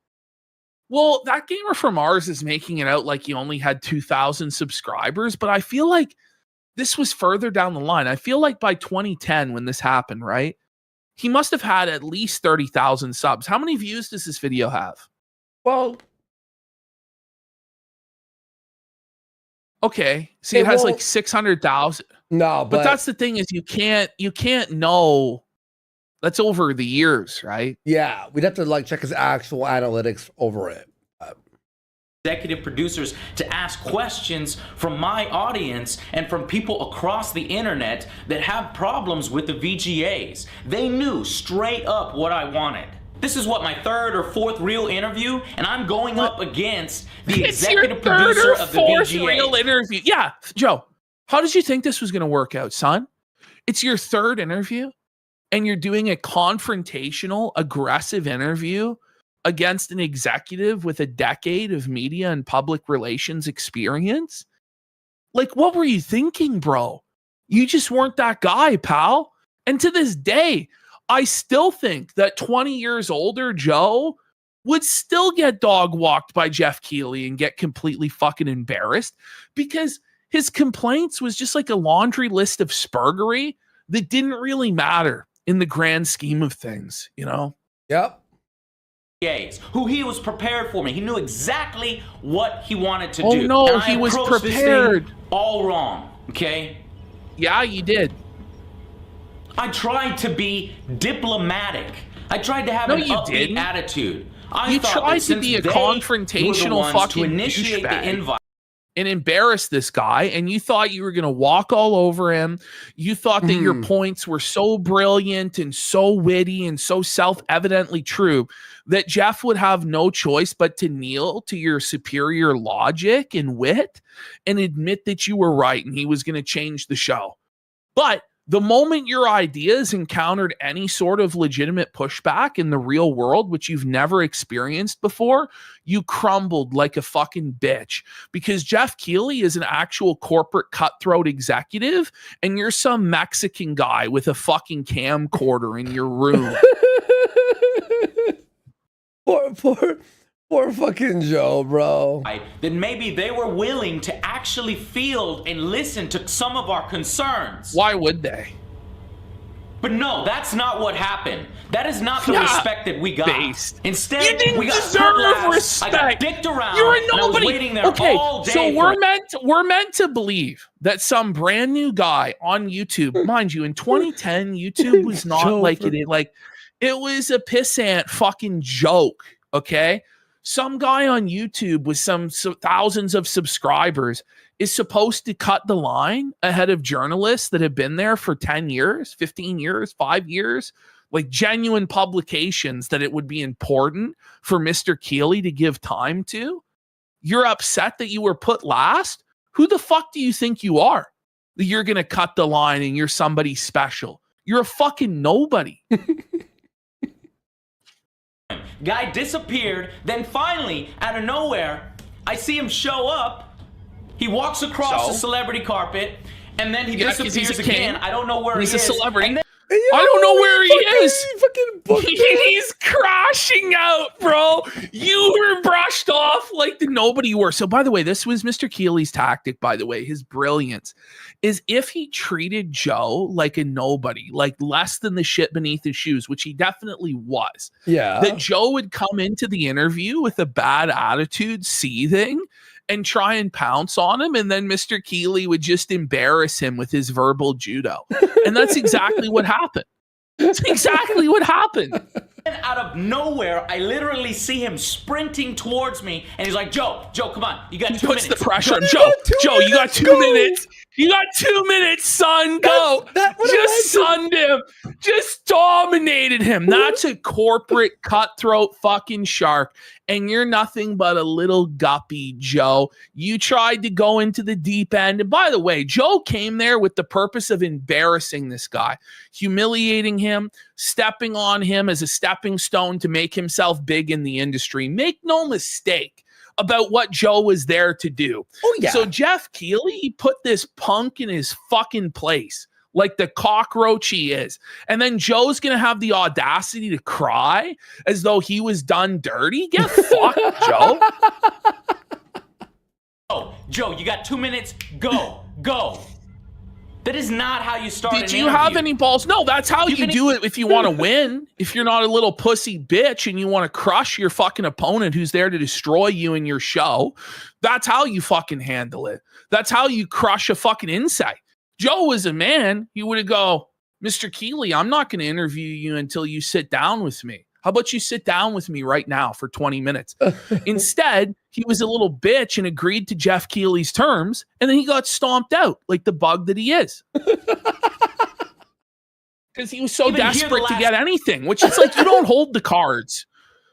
Well, that gamer from Mars is making it out like he only had 2,000 subscribers, but I feel like this was further down the line. I feel like by 2010 when this happened, right? He must have had at least 30,000 subs. How many views does this video have? Well, okay. See, it has like 600,000. No, but that's the thing is you can't know. That's over the years, right? Yeah, we'd have to like check his actual analytics over it. Executive producers to ask questions from my audience and from people across the internet that have problems with the VGAs. They knew straight up what I wanted. This is what, my third or fourth real interview, and I'm going up against the executive producer of the VGAs. Real interview. Yeah, Joe, how did you think this was going to work out, son? It's your third interview, and you're doing a confrontational, aggressive interview against an executive with a decade of media and public relations experience? Like, what were you thinking, bro? You just weren't that guy, pal. And to this day, I still think that 20 years older Joe would still get dog walked by Jeff Keighley and get completely fucking embarrassed because his complaints was just like a laundry list of spurgery that didn't really matter in the grand scheme of things, you know? Yep. Who he was prepared for me. He knew exactly what he wanted to do. Oh no, he was prepared. All wrong, okay? Yeah, you did. I tried to be diplomatic. I tried to have an upbeat attitude. You tried to be a confrontational fucking douchebag and embarrass this guy, and you thought you were going to walk all over him. You thought that your points were so brilliant and so witty and so self-evidently true that Jeff would have no choice but to kneel to your superior logic and wit and admit that you were right and he was going to change the show. But the moment your ideas encountered any sort of legitimate pushback in the real world, which you've never experienced before, you crumbled like a fucking bitch because Jeff Keighley is an actual corporate cutthroat executive and you're some Mexican guy with a fucking camcorder in your room. Poor fucking Joe, bro. Then maybe they were willing to actually field and listen to some of our concerns. Why would they? But no, that's not what happened. That is not the respect that we got. Instead, you didn't we got deserve respect. I got dicked around. You're a nobody. I was waiting there all day so we're meant to believe that some brand new guy on YouTube, mind you, in 2010, YouTube was not like it. Like it was a pissant fucking joke. Okay. Some guy on YouTube with some thousands of subscribers is supposed to cut the line ahead of journalists that have been there for 10 years, 15 years, 5 years, like genuine publications that it would be important for Mr. Keighley to give time to. You're upset that you were put last? Who the fuck do you think you are? That you're going to cut the line and you're somebody special. You're a fucking nobody. Guy disappeared, then finally, out of nowhere, I see him show up. He walks across the celebrity carpet, and then he disappears again. I don't know where he is. He's a celebrity. I don't know where he is. He's crashing out, bro. You were brushed off like the nobody you were. So, by the way, this was Mr. Keighley's tactic, by the way. His brilliance is if he treated Joe like a nobody, like less than the shit beneath his shoes, which he definitely was. Yeah. That Joe would come into the interview with a bad attitude, seething, and try and pounce on him, and then Mr. Keeley would just embarrass him with his verbal judo. And that's exactly what happened. That's exactly what happened. And out of nowhere, I literally see him sprinting towards me, and he's like, Joe, come on, you got 2 minutes. Puts the pressure on Joe. You got 2 minutes. You got 2 minutes, son. Go. Just sunned him. Just dominated him. That's a corporate cutthroat fucking shark. And you're nothing but a little guppy, Joe. You tried to go into the deep end. And by the way, Joe came there with the purpose of embarrassing this guy, humiliating him, stepping on him as a stepping stone to make himself big in the industry. Make no mistake about what Joe was there to do. Oh, yeah. So Jeff Keeley, he put this punk in his fucking place, like the cockroach he is. And then Joe's going to have the audacity to cry as though he was done dirty? Get fucked, Joe. Oh, Joe, you got 2 minutes. Go. That is not how you start Did you have any balls? No, that's how you do it if you want to win. If you're not a little pussy bitch and you want to crush your fucking opponent who's there to destroy you and your show, that's how you fucking handle it. That's how you crush a fucking insight. Joe was a man. He would go, Mr. Keeley, I'm not going to interview you until you sit down with me. How about you sit down with me right now for 20 minutes? Instead, he was a little bitch and agreed to Jeff Keeley's terms, and then he got stomped out like the bug that he is. Because he was so desperate to get anything, which is like, you don't hold the cards.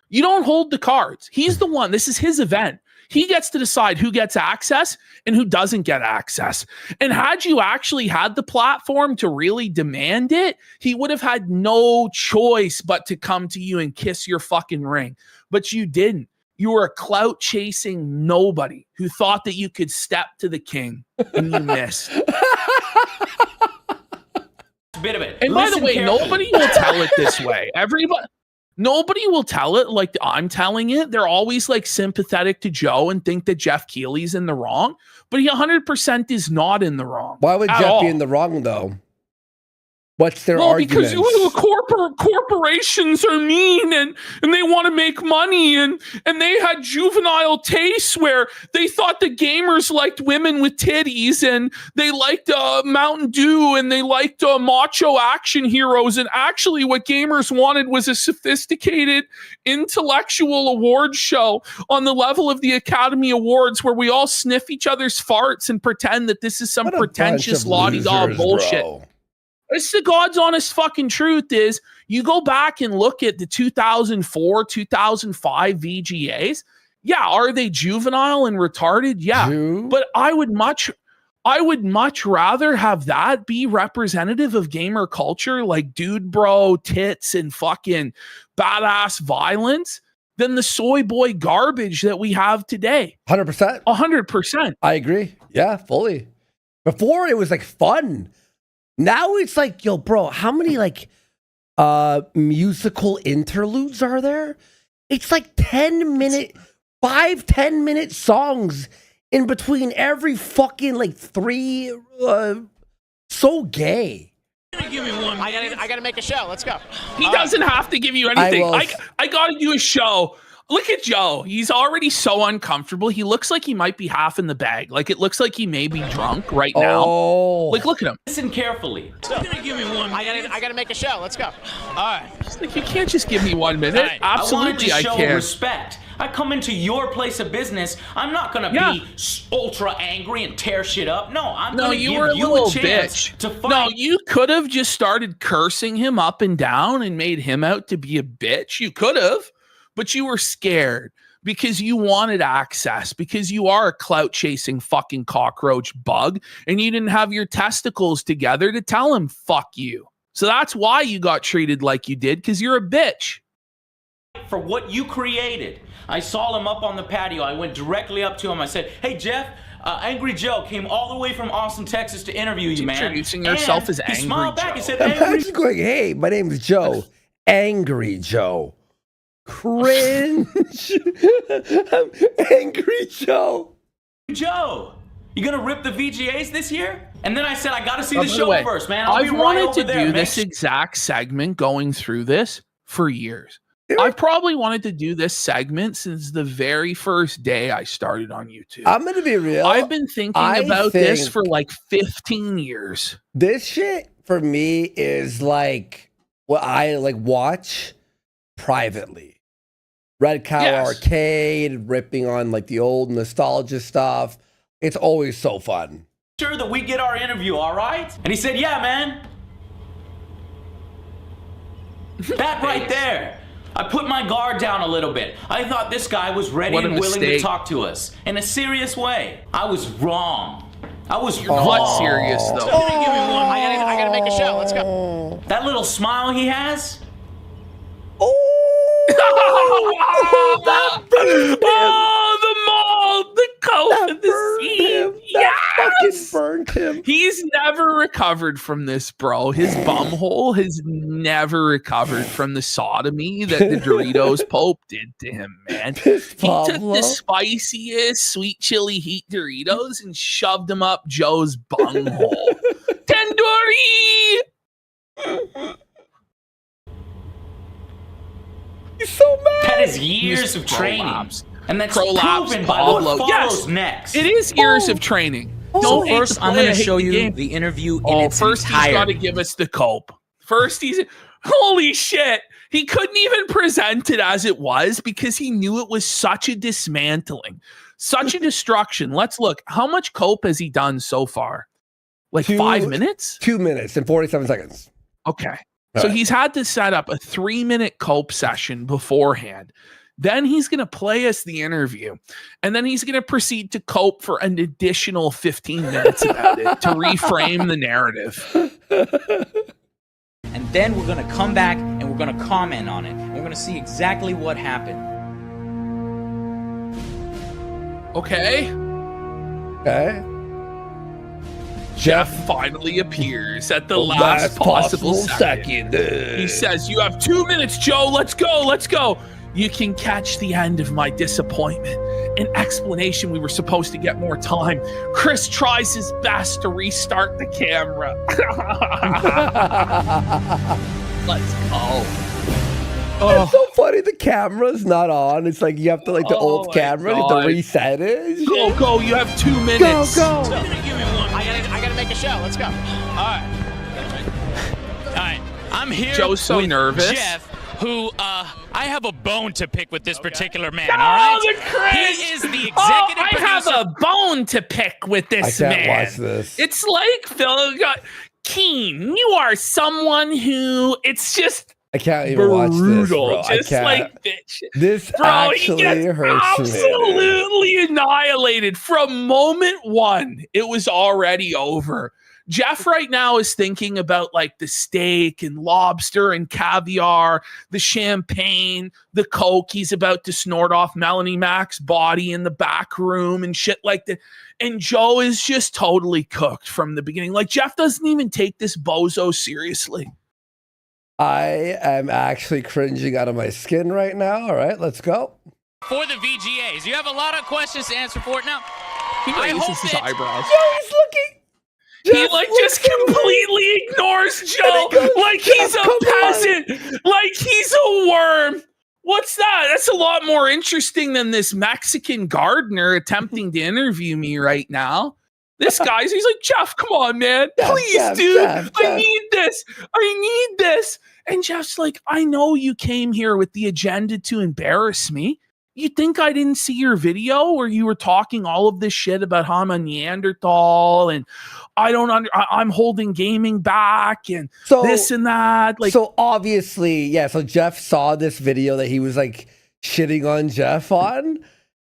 You don't hold the cards. He's the one. This is his event. He gets to decide who gets access and who doesn't get access. And had you actually had the platform to really demand it, he would have had no choice but to come to you and kiss your fucking ring. But you didn't. You were a clout chasing nobody who thought that you could step to the king, and you missed. Bit of it. And by the way, nobody will tell it this way. Nobody will tell it like I'm telling it. They're always like sympathetic to Joe and think that Jeff Keeley's in the wrong, but he 100% is not in the wrong. Why would Jeff be in the wrong though? What's their argument? Because corporations are mean and they want to make money and they had juvenile tastes where they thought the gamers liked women with titties and they liked Mountain Dew and they liked macho action heroes. And actually what gamers wanted was a sophisticated intellectual award show on the level of the Academy Awards where we all sniff each other's farts and pretend that this is some pretentious la-di-da bullshit. Bro. It's the God's honest fucking truth is you go back and look at the 2004, 2005 VGAs. Yeah. Are they juvenile and retarded? Yeah. But I would much rather have that be representative of gamer culture, like dude bro tits and fucking badass violence than the soy boy garbage that we have today. 100%. 100%. I agree. Yeah, fully. Before it was like fun. Now it's like, yo, bro, how many like musical interludes are there? It's like 10-minute songs in between every fucking like three. So gay. Give me one. I gotta make a show. Let's go. He doesn't have to give you anything. I gotta do a show. Look at Joe. He's already so uncomfortable. He looks like he might be half in the bag. Like, it looks like he may be drunk right now. Like, look at him. Listen carefully. Give me one. I gotta make a show. Let's go. All right. Like, you can't just give me 1 minute. Right. Absolutely, I can. Respect. I come into your place of business. I'm not gonna be ultra angry and tear shit up. No, I'm gonna give you a chance to fight. No, you could have just started cursing him up and down and made him out to be a bitch. You could have. But you were scared because you wanted access, because you are a clout chasing fucking cockroach bug and you didn't have your testicles together to tell him, fuck you. So that's why you got treated like you did, because you're a bitch. For what you created. I saw him up on the patio. I went directly up to him. I said, hey, Jeff, Angry Joe came all the way from Austin, Texas to interview you, man. Introducing yourself as Angry Joe. He smiled back and said, Angry going, hey, my name is Joe. Angry Joe. Cringe. I'm Angry Joe. Joe, you gonna rip the VGAs this year? And then I said, I gotta see the show first, man. I've wanted to do this exact segment going through this for years. I've probably wanted to do this segment since the very first day I started on YouTube. I'm going to be real. I've been thinking about this for like 15 years. This shit for me is like what I like watch privately. Red Cow Arcade, ripping on like the old nostalgia stuff. It's always so fun. Sure that we get our interview, all right? And he said, yeah, man. That right there. I put my guard down a little bit. I thought this guy was ready and willing to talk to us in a serious way. I was wrong. I was wrong. Not serious, though. I gotta make a show. Let's go. That little smile he has. The mold, the coat, and the seam. Fucking burned him. He's never recovered from this, bro. His bumhole has never recovered from the sodomy that the Doritos Pope did to him, man. He took the spiciest sweet chili heat Doritos and shoved them up Joe's bunghole. Tandoori! He's so mad. That is years of training. And that's proven by what follows next. It is years of training. So first, I'm going to show you the interview in its first entirety. He's got to give us the cope. First, holy shit. He couldn't even present it as it was because he knew it was such a dismantling, such a destruction. Let's look. How much cope has he done so far? Like 5 minutes? 2 minutes and 47 seconds. Okay. So he's had to set up a 3-minute cope session beforehand. Then he's going to play us the interview. And then he's going to proceed to cope for an additional 15 minutes about it to reframe the narrative. And then we're going to come back and we're going to comment on it. And we're going to see exactly what happened. Okay. Okay. Jeff finally appears at the last possible second. He says, you have 2 minutes, Joe. Let's go. Let's go. You can catch the end of my disappointment. An explanation we were supposed to get more time. Chris tries his best to restart the camera. Let's go. It's so funny. The camera's not on. It's like you have to, like, the old camera. You have to reset it. Go. You have 2 minutes. Go. I gotta make a show. Let's go. All right. I'm here Joe's so with nervous. Jeff, who I have a bone to pick with this particular man. All right, he is the executive producer. I have a bone to pick with this man. I can't watch this. It's like Phil Keen. You are someone who it's just. I can't even watch this, bro. Just like bitch. This bro, actually hurts me. Absolutely annihilated from moment one. It was already over. Jeff right now is thinking about like the steak and lobster and caviar, the champagne, the Coke he's about to snort off Melanie Mac's body in the back room and shit like that. And Joe is just totally cooked from the beginning. Like Jeff doesn't even take this bozo seriously. I am actually cringing out of my skin right now. All right, let's go. For the VGAs, you have a lot of questions to answer for it now. He raises his eyebrows. Yo, he's looking. He like just completely ignores Joe like he's a peasant, like he's a worm. What's that? That's a lot more interesting than this Mexican gardener attempting to interview me right now. This guy's, he's like, Jeff, come on, man. Please, dude. Jeff. I need this. I need this. And Jeff's like, I know you came here with the agenda to embarrass me. You think I didn't see your video where you were talking all of this shit about how I'm a Neanderthal and I'm holding gaming back and this and that. Like, so obviously, yeah. So Jeff saw this video that he was like shitting on Jeff on,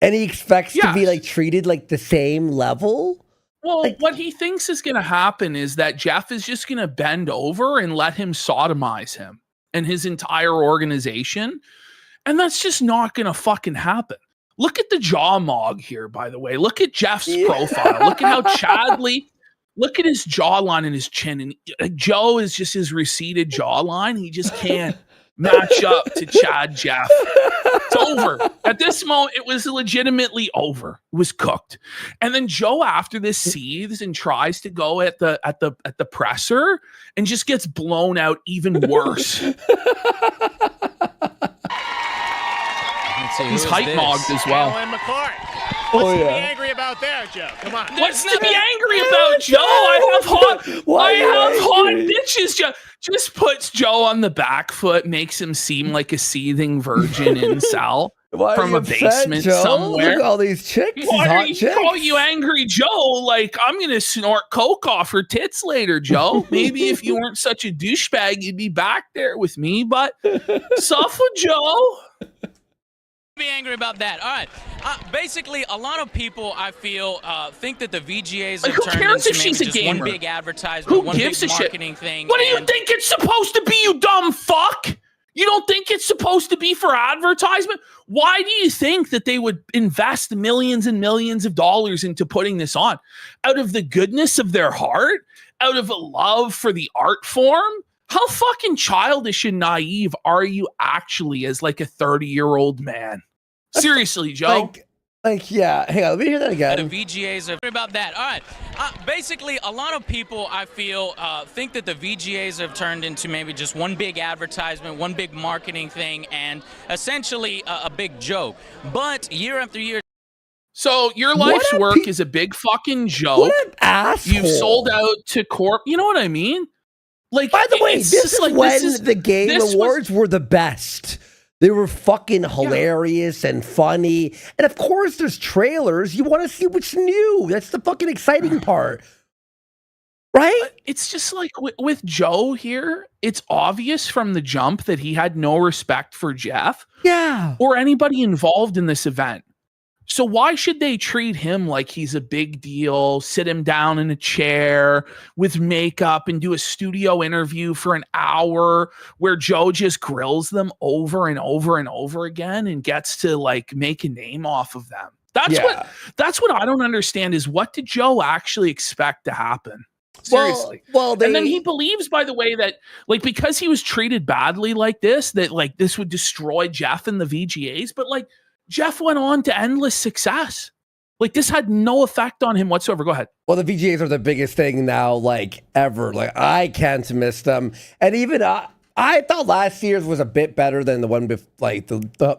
and he expects to be like treated like the same level. Well, like, what he thinks is going to happen is that Jeff is just going to bend over and let him sodomize him and his entire organization. And that's just not going to fucking happen. Look at the jaw mog here, by the way. Look at Jeff's profile. Look at how Chadley, look at his jawline and his chin. And Joe is just his receded jawline. He just can't match up to Chad Jeff. It's over. At this moment, it was legitimately over. It was cooked. And then Joe, after this, seethes and tries to go at the presser and just gets blown out even worse. He's hype mogged as well. What's to be angry about there, Joe? Come on. What's to be angry about, Joe? I have hot bitches, Joe. Just puts Joe on the back foot, makes him seem like a seething virgin incel from a basement somewhere. Look at all these chicks. Call you angry Joe? Like, I'm gonna snort coke off her tits later, Joe. Maybe if you weren't such a douchebag, you'd be back there with me. But suffer, Joe. Be angry about that. All right. Basically, a lot of people, I feel, think that the VGAs have turned into maybe just one big advertisement, one big marketing thing. What do you think it's supposed to be, you dumb fuck? You don't think it's supposed to be for advertisement? Why do you think that they would invest millions and millions of dollars into putting this on? Out of the goodness of their heart? Out of a love for the art form? How fucking childish and naive are you actually as like a 30-year-old man? Seriously, Joe. Yeah. Hang on, let me hear that again. The VGAs are about that. All right. Basically, a lot of people, I feel, think that the VGAs have turned into maybe just one big advertisement, one big marketing thing, and essentially a big joke. But year after year. So your life's work is a big fucking joke. What an asshole. You've sold out to corp. You know what I mean? Like, by the way, this is like, when the Game Awards were the best. They were fucking hilarious and funny. And of course, there's trailers. You want to see what's new. That's the fucking exciting part. Right? It's just like with Joe here, it's obvious from the jump that he had no respect for Jeff. Yeah. Or anybody involved in this event. So why should they treat him like he's a big deal, sit him down in a chair with makeup and do a studio interview for an hour where Joe just grills them over and over and over again and gets to like make a name off of them? That's what I don't understand is what did Joe actually expect to happen? Seriously. And then he believes, by the way, that like because he was treated badly like this, that like this would destroy Jeff and the VGAs, but like Jeff went on to endless success. Like this had no effect on him whatsoever. Go ahead. Well, the VGAs are the biggest thing now, like ever. Like I can't miss them. And even I thought last year's was a bit better than the one like the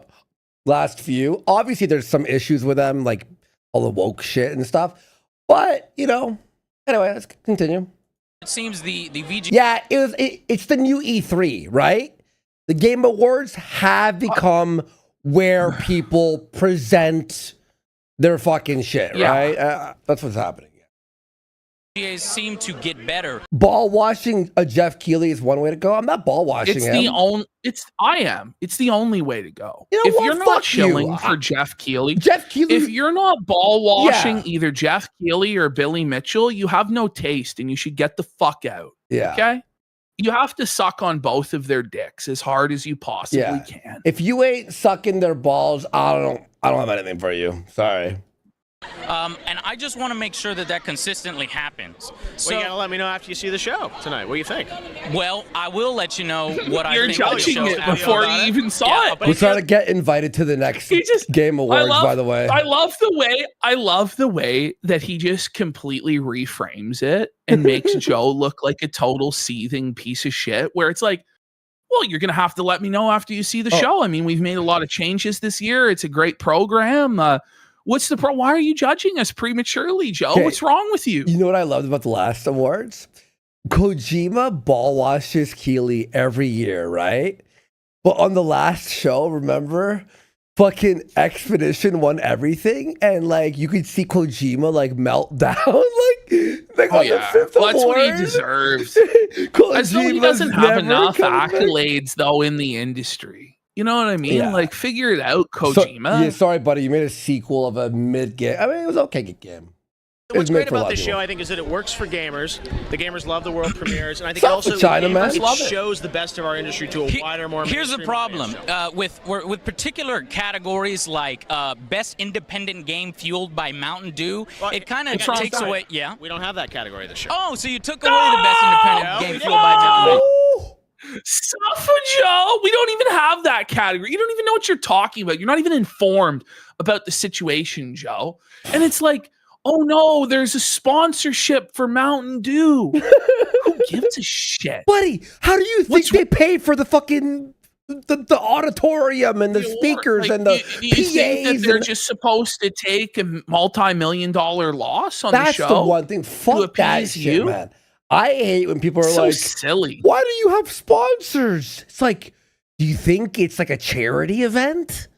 last few. Obviously, there's some issues with them, like all the woke shit and stuff. But you know, anyway, let's continue. It seems the VGA. Yeah, it's the new E3, right? The Game Awards have become where people present their fucking shit, right? That's what's happening. VGAs seem to get better. Ball washing a Jeff Keighley is one way to go. I'm not ball washing him. It's the only way to go. You know if what? you're not chilling for Jeff Keighley, if you're not ball washing either Jeff Keighley or Billy Mitchell, you have no taste and you should get the fuck out. Yeah. Okay? You have to suck on both of their dicks as hard as you possibly can. If you ain't sucking their balls, I don't have anything for you. Sorry. And I just want to make sure that consistently happens. So you gotta let me know after you see the show tonight. What do you think? Well, I will let you know what I think. You're judging it before you even saw it. We're trying to get invited to the next Game Awards, by the way. I love the way that he just completely reframes it and makes Joe look like a total seething piece of shit. Where it's like, well, you're gonna have to let me know after you see the show. I mean, we've made a lot of changes this year. It's a great program. What's the problem? Why are you judging us prematurely, Joe? Okay. What's wrong with you? You know what I loved about the last awards? Kojima ball washes Keighley every year, right? But on the last show, remember? Fucking Expedition won everything, and like you could see Kojima like melt down, like on the fifth award. That's what he deserves. As though he doesn't have enough accolades though in the industry. You know what I mean? Yeah. Like, figure it out, Kojima. Sorry, buddy. You made a sequel of a mid-game. I mean, it was an okay game. What's great about this show, I think, is that it works for gamers. The gamers love the world premieres, and I think it shows the best of our industry to a wider, more. Here's the problem with particular categories like best independent game fueled by Mountain Dew. Well, it kind of takes away. Yeah, we don't have that category this show. Oh, so you took away the best independent game fueled by Mountain Dew. Suffer, Joe. We don't even have that category. You don't even know what you're talking about. You're not even informed about the situation, Joe. And it's like, oh no, there's a sponsorship for Mountain Dew. Who gives a shit? Buddy, how do you think they pay for the fucking the auditorium and the speakers and the do you PAs. Think that they're just supposed to take a multi-million-dollar loss on the show? That's the one thing. Fuck that shit, man. I hate when people are like, silly. Why do you have sponsors? It's like, do you think it's like a charity event?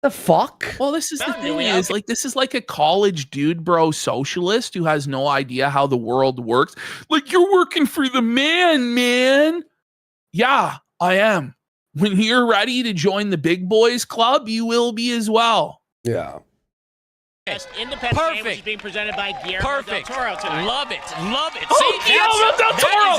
The fuck? Well, this is the thing is, like, this is like a college dude bro socialist who has no idea how the world works. Like, you're working for the man. Yeah, I am. When you're ready to join the big boys club, you will be as well. Yeah. Independent game, which is being presented by Guillermo del Toro tonight. Love it. Oh, Guillermo del Toro!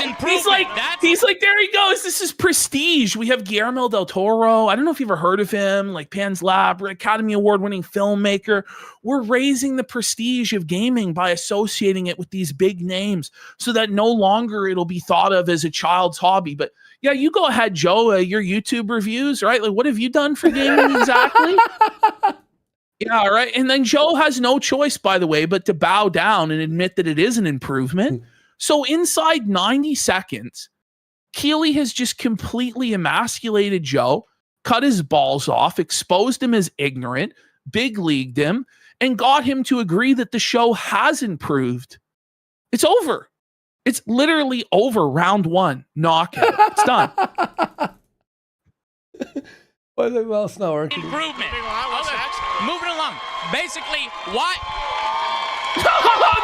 He's like, there he goes. This is prestige. We have Guillermo del Toro. I don't know if you've ever heard of him, like Pan's Lab, Academy Award-winning filmmaker. We're raising the prestige of gaming by associating it with these big names so that no longer it'll be thought of as a child's hobby. But yeah, you go ahead, Joe, your YouTube reviews, right? Like, what have you done for gaming exactly? Yeah, right. And then Joe has no choice, by the way, but to bow down and admit that it is an improvement. So inside 90 seconds, Keeley has just completely emasculated Joe, cut his balls off, exposed him as ignorant, big leagued him, and got him to agree that the show has improved. It's over. It's literally over. Round one. Knockout. It's done. Why is everyone else not working? Improvement. Moving along. Basically, what?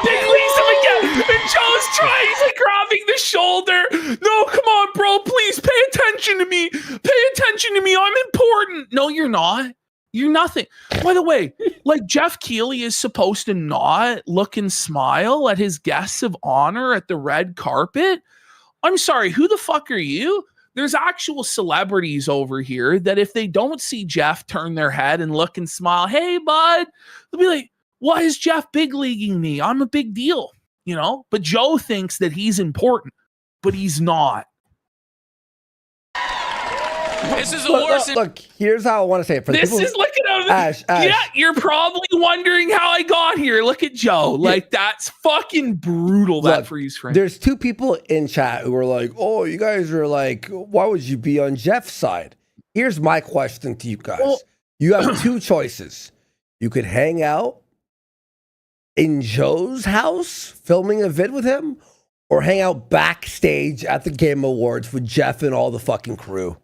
Big leaves him again. And Joe's trying. He's like grabbing the shoulder. No, come on, bro. Please pay attention to me. Pay attention to me. I'm important. No, you're not. You're nothing. By the way, like Jeff Keighley is supposed to not look and smile at his guests of honor at the red carpet. I'm sorry. Who the fuck are you? There's actual celebrities over here that if they don't see Jeff turn their head and look and smile, hey, bud, they'll be like, why is Jeff big leaguing me? I'm a big deal, you know? But Joe thinks that he's important, but he's not. This is the worst. Look, here's how I want to say it. For this people, is like Ash. Yeah, you're probably wondering how I got here. Look at Joe. Like, that's fucking brutal, that freeze frame. There's two people in chat who are like, oh, you guys are like, why would you be on Jeff's side? Here's my question to you guys. Well, you have two choices. You could hang out in Joe's house filming a vid with him, or hang out backstage at the Game Awards with Jeff and all the fucking crew.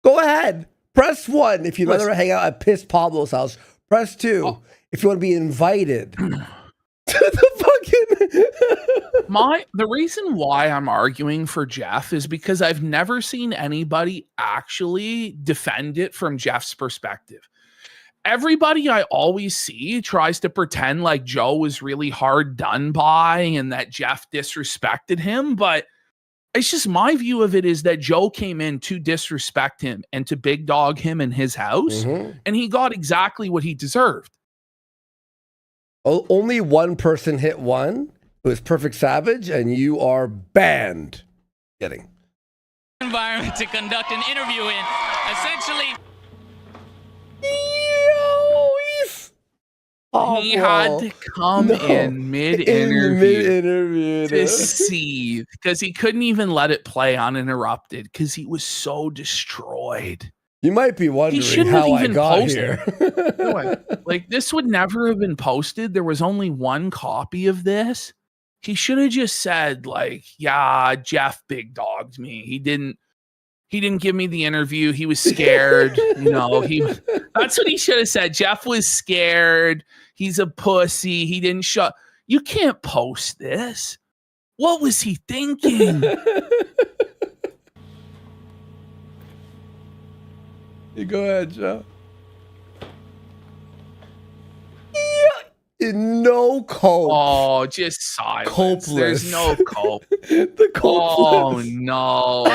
Go ahead. Press 1 if you'd rather hang out at Piss Pablo's house. Press 2 if you want to be invited to the fucking... The reason why I'm arguing for Jeff is because I've never seen anybody actually defend it from Jeff's perspective. Everybody I always see tries to pretend like Joe was really hard done by and that Jeff disrespected him, but it's just my view of it is that Joe came in to disrespect him and to big dog him in his house, and he got exactly what he deserved. Only one person hit one. It was Perfect Savage, and you are banned. Kidding. Environment to conduct an interview in. Essentially, he had to come in mid-interview to see, because he couldn't even let it play uninterrupted because he was so destroyed. You might be wondering how I got here. Like, this would never have been posted. There was only one copy of this. He should have just said, like, yeah, Jeff big dogged me. He didn't give me the interview. He was scared. That's what he should have said. Jeff was scared. He's a pussy. He didn't shut. You can't post this. What was he thinking? You go ahead, Joe. No cope. Oh, just silence. Copeless. There's no cope. The copeless. Oh, no.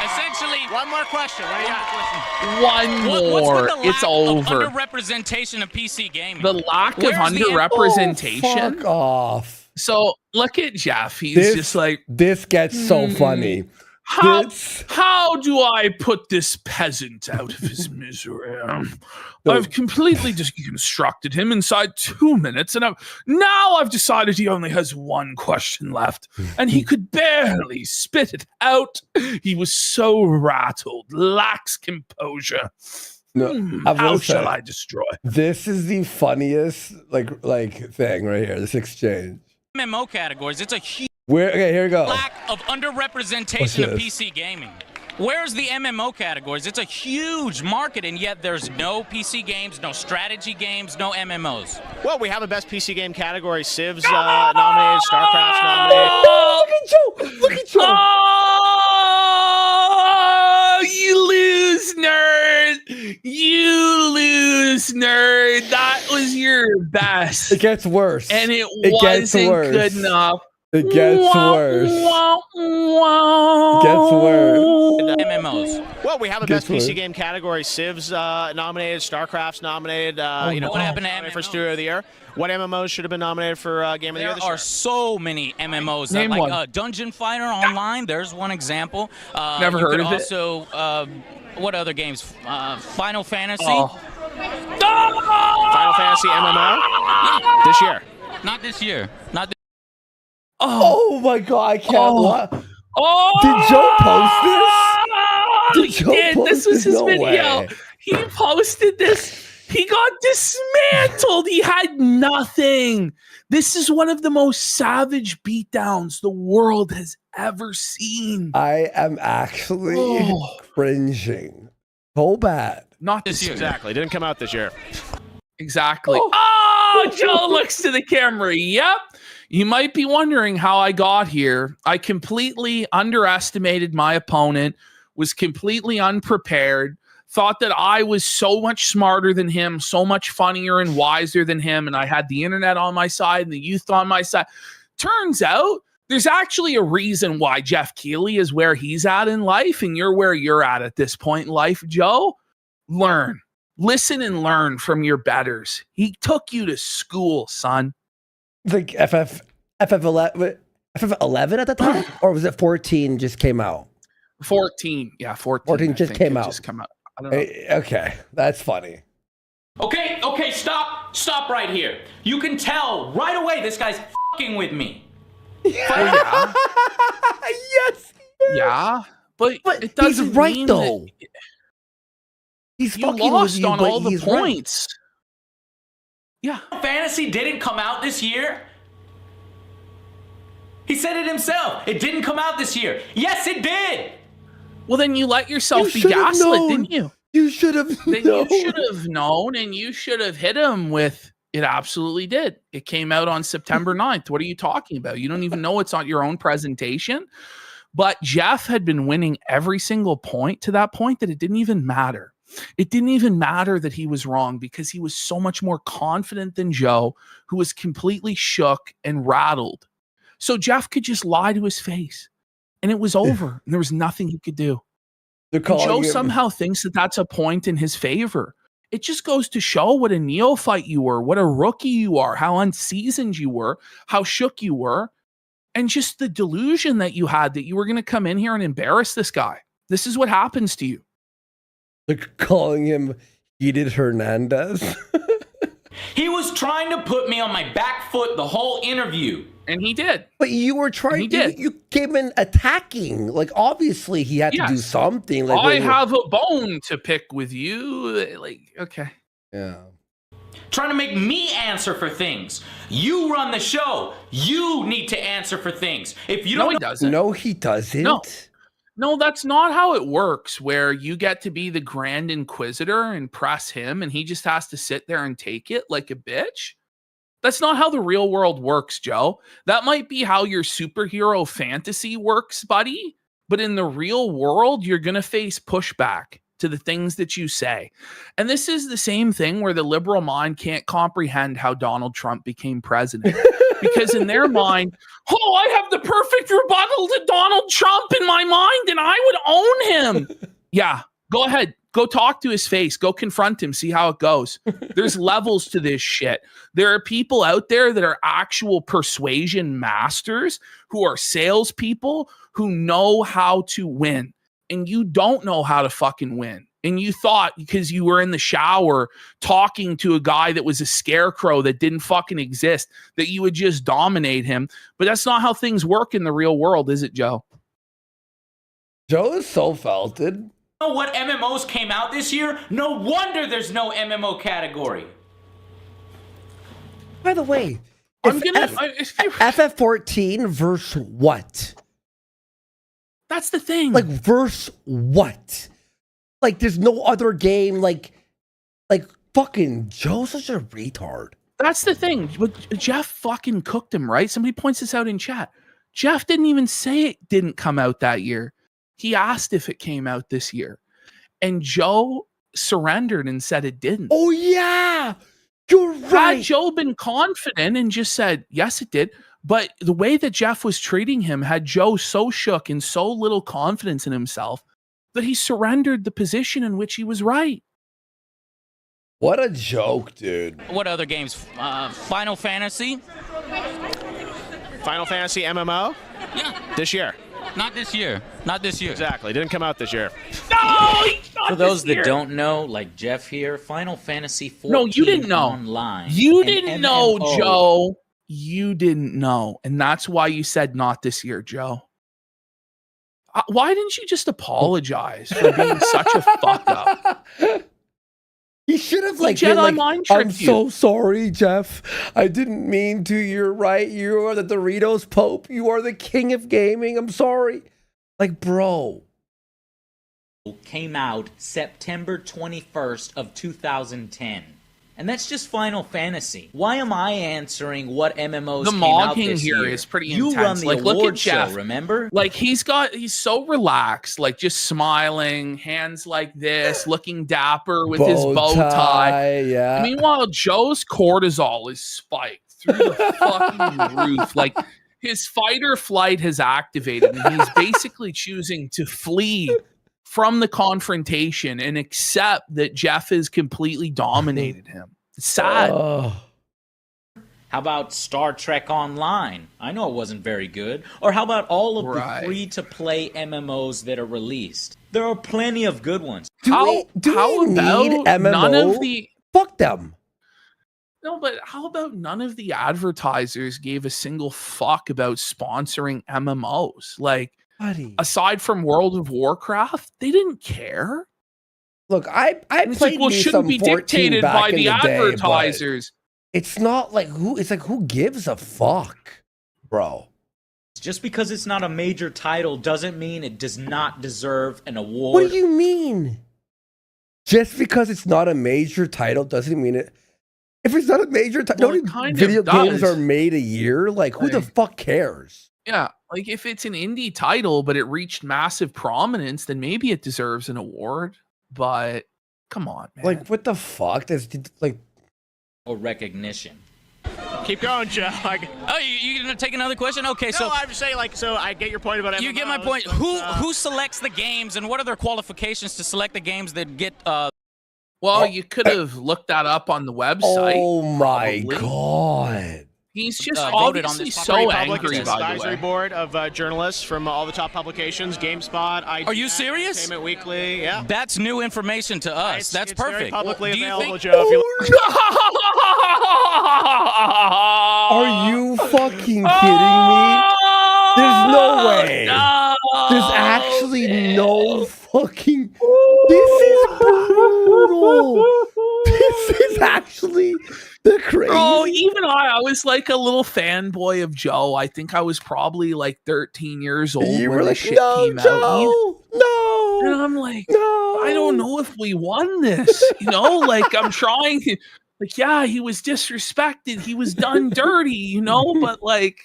Essentially, one more question. One more. It's over. Underrepresentation of PC gaming. The lack of underrepresentation. Fuck off. So look at Jeff. He's just like, this gets so funny. How do I put this peasant out of his misery? I've completely deconstructed him inside 2 minutes, and now I've decided he only has one question left, and he could barely spit it out. He was so rattled, lacks composure. How shall I destroy? This is the funniest like thing right here. This exchange. MMO categories. It's a huge okay, here we go. lack of underrepresentation of PC gaming. Where's the MMO categories? It's a huge market, and yet there's no PC games, no strategy games, no MMOs. Well, we have a best PC game category. Civ's nominated, StarCraft's nominated. Oh, look at Joe! Look at Joe! Oh, you lose, nerd! You lose, nerd! That was your best. It gets worse. And it wasn't good enough. It gets worse. It gets worse. MMOs. Well, we have a best PC game category. Civ's nominated, StarCraft's nominated. What happened to MMOs? For Studio of the Year? What MMOs should have been nominated for Game of the Year? There are so many MMOs. Name one. Dungeon Fighter Online. There's one example. Never heard of it. Also, what other games? Final Fantasy. Final Fantasy MMO this year. Not this year. Not. Oh my God! I can't. What? Oh! Did Joe post this? This was his video. Way. He posted this. He got dismantled. He had nothing. This is one of the most savage beatdowns the world has ever seen. I am actually cringing. So bad. Not this year. Exactly. Didn't come out this year. Exactly. Oh, Joe looks to the camera. Yep. You might be wondering how I got here. I completely underestimated my opponent, was completely unprepared, thought that I was so much smarter than him, so much funnier and wiser than him, and I had the internet on my side and the youth on my side. Turns out there's actually a reason why Jeff Keighley is where he's at in life and you're where you're at this point in life, Joe. Learn. Listen and learn from your betters. He took you to school, son. Like FF11 at the time, or was it 14 just came out? 14, yeah, 14. 14 just came out. Just come out. I don't know. Okay, that's funny. Okay, stop right here. You can tell right away this guy's fucking with me. Yeah. Yes. Yeah, but it doesn't he's right mean though. He's you fucking lost with you, on all the points. Right. Yeah. Fantasy didn't come out this year. He said it himself. It didn't come out this year. Yes, it did. Well, then you let yourself be gaslit, didn't you? You should have known. You should have known, and you should have hit him with, it absolutely did. It came out on September 9th. What are you talking about? You don't even know it's on your own presentation. But Jeff had been winning every single point to that point that it didn't even matter. It didn't even matter that he was wrong because he was so much more confident than Joe, who was completely shook and rattled. So Jeff could just lie to his face and it was over and there was nothing he could do. Joe somehow thinks that that's a point in his favor. It just goes to show what a neophyte you were, what a rookie you are, how unseasoned you were, how shook you were, and just the delusion that you had that you were going to come in here and embarrass this guy. This is what happens to you. Like calling him Edith Hernandez. He was trying to put me on my back foot the whole interview. And he did. But you were trying, you came in attacking. Like, obviously, he had to do something. Like, I have a bone to pick with you. Like, okay. Yeah. Trying to make me answer for things. You run the show. You need to answer for things. If you don't, he doesn't. No, he doesn't. No, that's not how it works, where you get to be the Grand Inquisitor and press him, and he just has to sit there and take it like a bitch. That's not how the real world works, Joe. That might be how your superhero fantasy works, buddy. But in the real world, you're going to face pushback to the things that you say. And this is the same thing where the liberal mind can't comprehend how Donald Trump became president. Because in their mind, I have the perfect rebuttal to Donald Trump in my mind and I would own him. Yeah, go ahead. Go talk to his face. Go confront him. See how it goes. There's levels to this shit. There are people out there that are actual persuasion masters who are salespeople who know how to win, and you don't know how to fucking win. And you thought because you were in the shower talking to a guy that was a scarecrow that didn't fucking exist, that you would just dominate him. But that's not how things work in the real world, is it, Joe? Joe is so felted. You know what MMOs came out this year? No wonder there's no MMO category. By the way, FF14 verse what? That's the thing. Like verse what? Like there's no other game like fucking Joe's such a retard. That's the thing. But Jeff fucking cooked him, right? Somebody points this out in chat. Jeff didn't even say it didn't come out that year. He asked if it came out this year. And Joe surrendered and said it didn't. Oh, yeah. You're right. Had Joe been confident and just said, yes, it did. But the way that Jeff was treating him had Joe so shook and so little confidence in himself that he surrendered the position in which he was right. What a joke, dude. What other games? Final Fantasy? Final Fantasy MMO? Yeah. This year. Not this year. Not this year. Exactly. Didn't come out this year. No! For those that don't know, like Jeff here, Final Fantasy 14 No, you didn't know. Online. You didn't know, Joe. You didn't know. And that's why you said not this year, Joe. Why didn't you just apologize for being such a fuck up? He should have I'm so sorry, Jeff. I didn't mean to. You're right. You are the Doritos Pope. You are the king of gaming. I'm sorry. Like, bro. Came out September 21st of 2010. And that's just Final Fantasy. Why am I answering what MMOs the came out mogging this here year? is pretty you intense. Run the like, award look at show, Jeff. remember? Like, he's so relaxed, like just smiling, hands like this, looking dapper with his bow tie. Yeah. Meanwhile, Joe's cortisol is spiked through the fucking roof. Like, his fight or flight has activated, and he's basically choosing to flee from the confrontation and accept that Jeff has completely dominated him. It's sad. How about Star Trek Online? I know it wasn't very good. Or how about all of the free-to-play MMOs that are released? There are plenty of good ones. How about none of the... Fuck them. No, but how about none of the advertisers gave a single fuck about sponsoring MMOs? Like, aside from World of Warcraft, they didn't care. Look, I played like, shouldn't be dictated by the advertisers. It's not like who gives a fuck, bro? Just because it's not a major title doesn't mean it does not deserve an award. What do you mean? Just because it's not a major title doesn't mean it. If it's not a major title, video games are made a year. Like, who the fuck cares? Yeah, like if it's an indie title, but it reached massive prominence, then maybe it deserves an award. But come on, man. Like, what the fuck? There's like, or recognition. Keep going, Joe. You gonna take another question? Okay, so I'm just saying, so I get your point about MMOs. You get my point. Who selects the games, and what are their qualifications to select the games that get? Well, you could have looked that up on the website. Oh my god. He's just obviously so angry, by the way. Advisory board of journalists from all the top publications, GameSpot, IGN, Are you serious? Entertainment Weekly, yeah. That's new information to us. That's perfect. Very publicly available, Joe. If you Are you fucking kidding me? There's no way. No, There's actually no fucking... This is brutal. This is actually... the crazy. Oh, even I was like a little fanboy of Joe. I think I was probably like 13 years old you when were the like, shit no, came Joe, out. No. And I'm like, no. I don't know if we won this. Like I'm trying to, like, yeah, he was disrespected. He was done dirty, but like.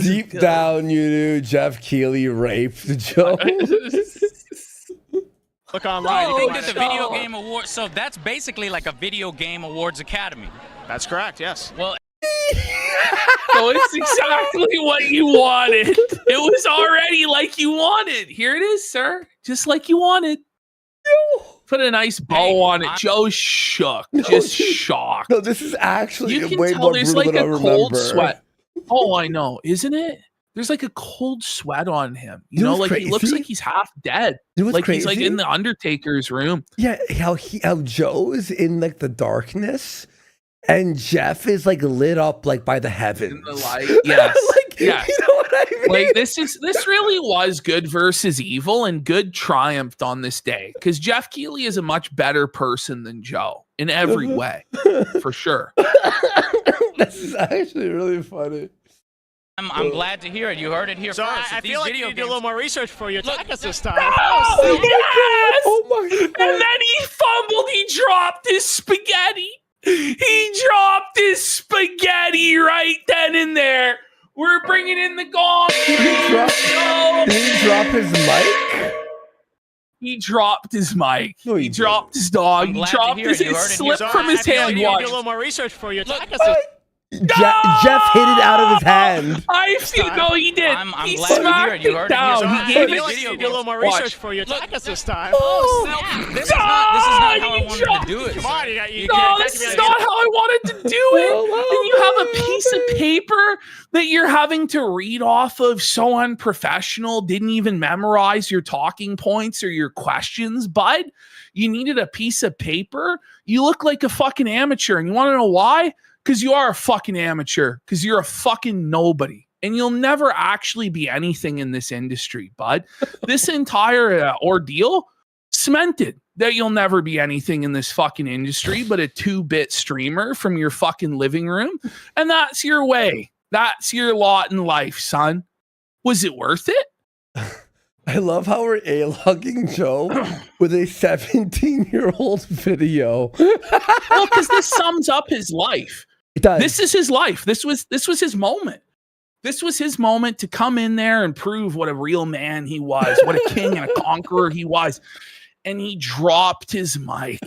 Deep down, you knew Jeff Keighley raped Joe. Look online. I think that the Video Game Awards, so that's basically like a Video Game Awards Academy. That's correct, yes. Well, so it's exactly what you wanted. It was already like you wanted. Here it is, sir. Just like you wanted. Put a nice bow on it. Joe's shook. Just shocked. No, this is actually you can way tell more there's brutal like than a I cold remember. sweat. Oh, I know. Isn't it? there's like a cold sweat on him. You know, like he looks like he's half dead. Like crazy? He's like in the Undertaker's room. Yeah, how Joe is in like the darkness, and Jeff is like lit up like by the heavens. In the light. Yes. Yes. You know what I mean? Like this really was good versus evil, and good triumphed on this day because Jeff Keighley is a much better person than Joe in every way, for sure. This is actually really funny. I'm glad to hear it. You heard it here first. I feel like you need to do a little more research before you attack us this time. Oh, yes! Oh my God. And then he fumbled. He dropped his spaghetti. He dropped his spaghetti right then and there. We're bringing in the gong. Did he drop his mic? He dropped his mic. No, he dropped his dog. He dropped his slip from his hand. I feel like you need to do a little more research before you attack us. Jeff hit it out of his hand. I feel no, he did. I'm he glad to hear smacked it. You heard it down. it. He gave I feel it. like you need to do a little more research before you attack us this time. This is not how I wanted to do it. Come on, No, this is not how I wanted to do it. And you have a piece of paper that you're having to read off of, so unprofessional, didn't even memorize your talking points or your questions, bud. You needed a piece of paper. You look like a fucking amateur, and you want to know why? Because you are a fucking amateur, because you're a fucking nobody, and you'll never actually be anything in this industry, bud. This entire ordeal cemented that you'll never be anything in this fucking industry but a 2-bit streamer from your fucking living room, and that's your way. That's your lot in life, son. Was it worth it? I love how we're A-logging Joe with a 17-year-old video. Well, because this sums up his life. It does. This is his life. This was his moment. This was his moment to come in there and prove what a real man he was, what a king and a conqueror he was. And he dropped his mic.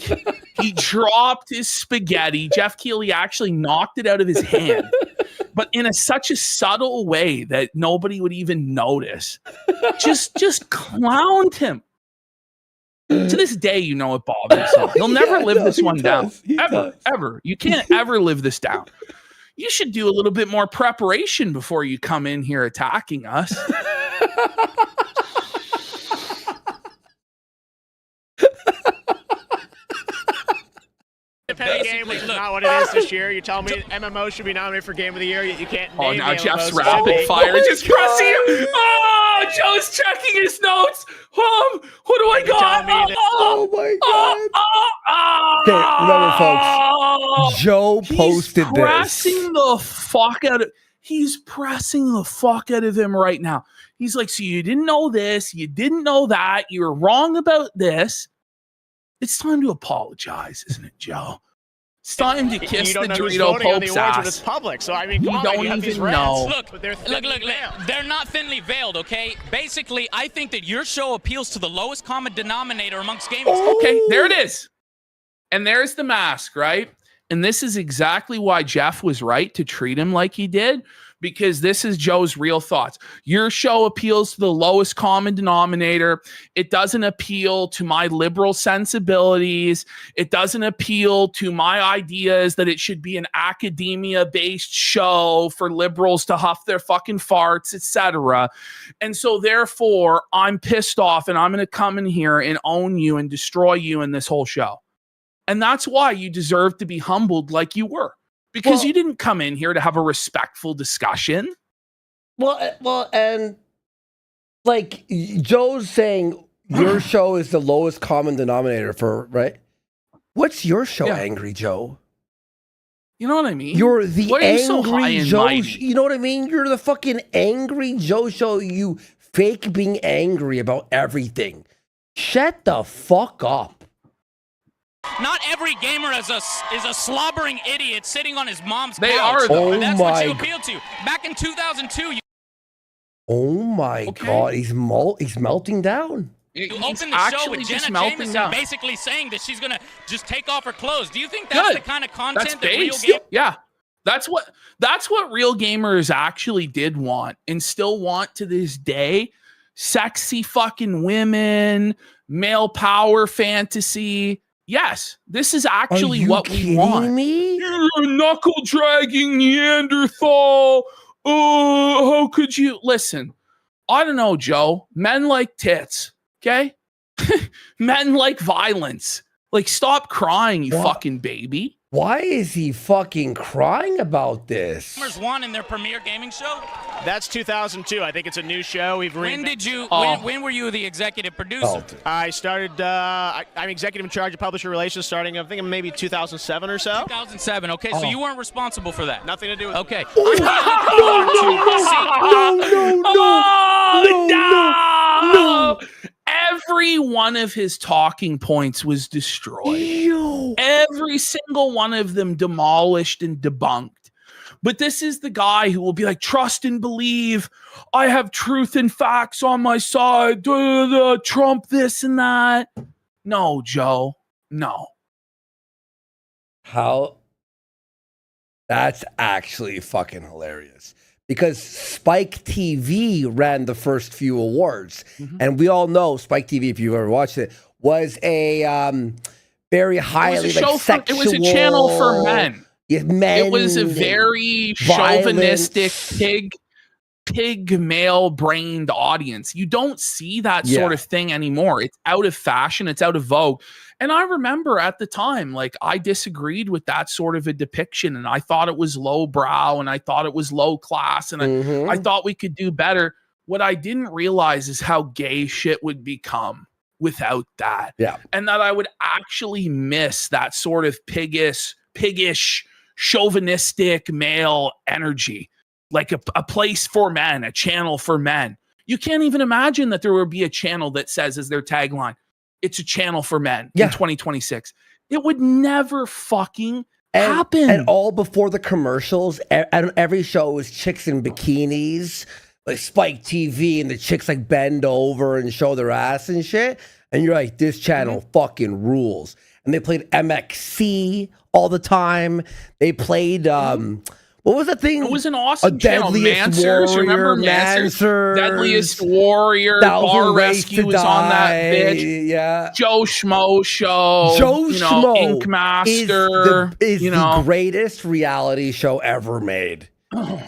He dropped his spaghetti. Jeff Keighley actually knocked it out of his hand, but in such a subtle way that nobody would even notice. Just clowned him. To this day, you know it bothers him. He'll never live this one down. Ever. You can't ever live this down. You should do a little bit more preparation before you come in here attacking us. Independent game, which is not what it is this year. You're telling me MMO should be nominated for Game of the Year. You can't name now Jeff's MMOs rapid fire just pressing him. Oh, Joe's checking his notes. What do I got? Oh my God. Okay, remember, folks, Joe posted He's pressing the fuck out of. He's pressing the fuck out of him right now. He's like, so you didn't know this, you didn't know that, you were wrong about this. It's time to apologize, isn't it, Joe? It's time to kiss the Dorito Pope's ass. It's public, so I mean, you don't even know. Look, they're not thinly veiled, okay? Basically, I think that your show appeals to the lowest common denominator amongst gamers. Okay, there it is. And there's the mask, right? And this is exactly why Jeff was right to treat him like he did, because this is Joe's real thoughts. Your show appeals to the lowest common denominator. It doesn't appeal to my liberal sensibilities. It doesn't appeal to my ideas that it should be an academia-based show for liberals to huff their fucking farts, etc. And so therefore, I'm pissed off, and I'm going to come in here and own you and destroy you in this whole show. And that's why you deserve to be humbled like you were. Because you didn't come in here to have a respectful discussion. Well, and like Joe's saying, your show is the lowest common denominator for, right? What's your show, Angry Joe? You know what I mean? You're the Angry so Joe. You know what I mean? You're the fucking Angry Joe show. You fake being angry about everything. Shut the fuck up. Not every gamer is a slobbering idiot sitting on his mom's couch. They are, though. And that's what you appeal to. Back in 2002, oh my God, he's melting down. You opened the show with Jenna Jameson basically saying that she's gonna just take off her clothes. Do you think that's the kind of content that real gamers? Yeah, that's what real gamers actually did want and still want to this day. Sexy fucking women, male power fantasy. Yes, this is actually what we want. Me? You're a knuckle-dragging Neanderthal. oh, how could you? Listen, I don't know, Joe. Men like tits, okay? Men like violence. Like, stop crying, you fucking baby. Why is he fucking crying about this? Won in their premiere gaming show. That's 2002. I think it's a new show. When were you the executive producer? I started. I'm executive in charge of publisher relations, starting. I think maybe 2007 or so. 2007. Okay, so you weren't responsible for that. Nothing to do with. Okay. No. Every one of his talking points was destroyed. Every single one of them demolished and debunked. But this is the guy who will be like, trust and believe. I have truth and facts on my side. Trump this and that. No, Joe. No. How? That's actually fucking hilarious. Because Spike TV ran the first few awards. And we all know Spike TV, if you've ever watched it, was a very highly sexual. It was a channel for men. Men. It was a very chauvinistic, pig male-brained audience. You don't see that sort of thing anymore. It's out of fashion. It's out of vogue. And I remember at the time, like, I disagreed with that sort of a depiction, and I thought it was lowbrow, and I thought it was low class, and I thought we could do better. What I didn't realize is how gay shit would become without that. Yeah. And that I would actually miss that sort of piggish, chauvinistic male energy. Like a place for men, a channel for men. You can't even imagine that there would be a channel that says as their tagline, it's a channel for men in 2026. It would never fucking happen. And all before the commercials, and every show was chicks in bikinis, like Spike TV, and the chicks like bend over and show their ass and shit. And you're like, this channel fucking rules. And they played MXC all the time. They played, what was that thing? It was an awesome channel. Mansers. Remember Mansers? Deadliest Warrior. Bar Rescue was on that bitch. Yeah. Joe Schmo Show. Joe Schmo. Ink Master. Is the greatest reality show ever made.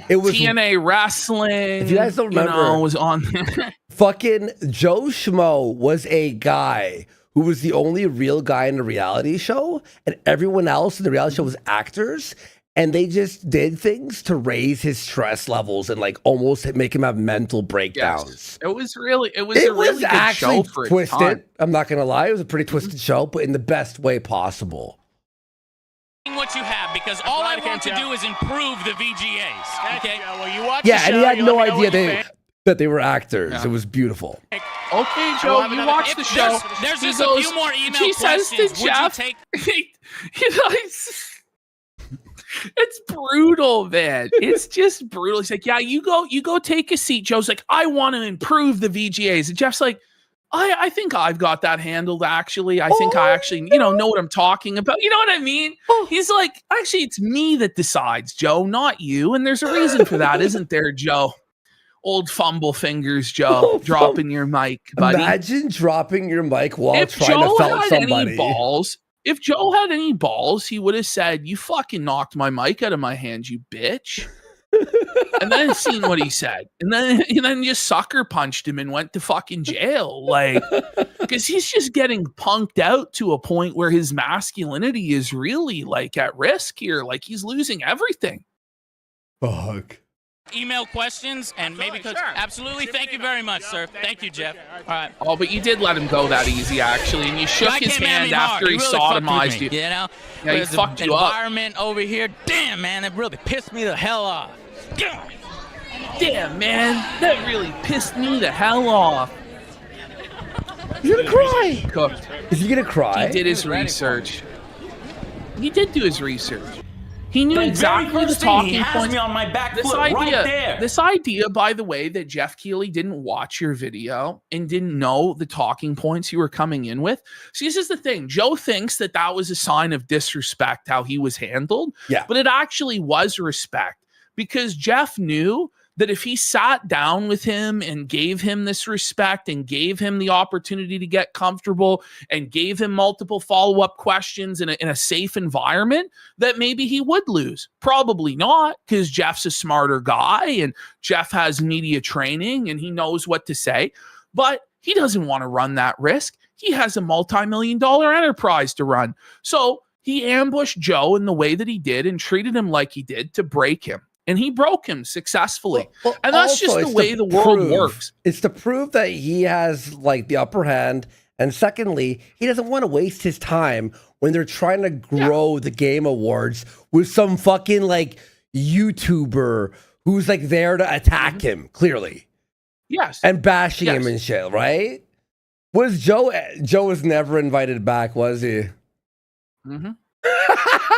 It was TNA Wrestling. If you guys don't remember, was on there. Fucking Joe Schmo was a guy who was the only real guy in the reality show, and everyone else in the reality show was actors. And they just did things to raise his stress levels and like almost make him have mental breakdowns. Yes. It was a really good actually show for twisted. its time. I'm not gonna lie, it was a pretty twisted show, but in the best way possible. What you have, because all I want to do is improve the VGAs. Okay. Well, you watch Yeah, and he had no idea that they were actors. Yeah. It was beautiful. Okay, Joe, you watch the show. There's just a few more email questions. Would you take? It's brutal, man. It's just brutal. He's like, yeah, you go take a seat. Joe's like, I want to improve the VGAs. And Jeff's like, I think I've got that handled, actually. I think I actually, know what I'm talking about. You know what I mean? He's like, actually, it's me that decides, Joe, not you. And there's a reason for that, isn't there, Joe? Old fumble fingers, Joe, dropping your mic, buddy. Imagine dropping your mic while trying to felt somebody. If Joe had any balls, he would have said, you fucking knocked my mic out of my hand, you bitch. And then seen what he said. And then just sucker punched him and went to fucking jail. Like, because he's just getting punked out to a point where his masculinity is really like at risk here. Like he's losing everything. Fuck. Email questions and maybe absolutely. Thank you very much, sir. Thank you, Jeff. All right. Oh, but you did let him go that easy, actually, and you shook his hand after he really sodomized you. You know, yeah, he fucked you up. Environment over here, damn man, it really pissed me the hell off. Damn man, that really pissed me the hell off. He's gonna cry. Cooked. Is he gonna cry? He did his research. He did do his research. He knew exactly the talking points. Me on my back foot right there. This idea, by the way, that Jeff Keighley didn't watch your video and didn't know the talking points you were coming in with. See, this is the thing. Joe thinks that was a sign of disrespect, how he was handled. Yeah. But it actually was respect, because Jeff knew that if he sat down with him and gave him this respect and gave him the opportunity to get comfortable and gave him multiple follow-up questions in a safe environment, that maybe he would lose. Probably not, because Jeff's a smarter guy and Jeff has media training and he knows what to say, but he doesn't want to run that risk. He has a multi-million-dollar enterprise to run. So he ambushed Joe in the way that he did and treated him like he did to break him. And he broke him successfully. Well, and that's just the way the world works. It's to prove that he has like the upper hand. And secondly, he doesn't want to waste his time when they're trying to grow the Game Awards with some fucking like YouTuber who's like there to attack him, clearly. Yes. And bashing him and shit, right? Was Joe was never invited back, was he? Mm-hmm.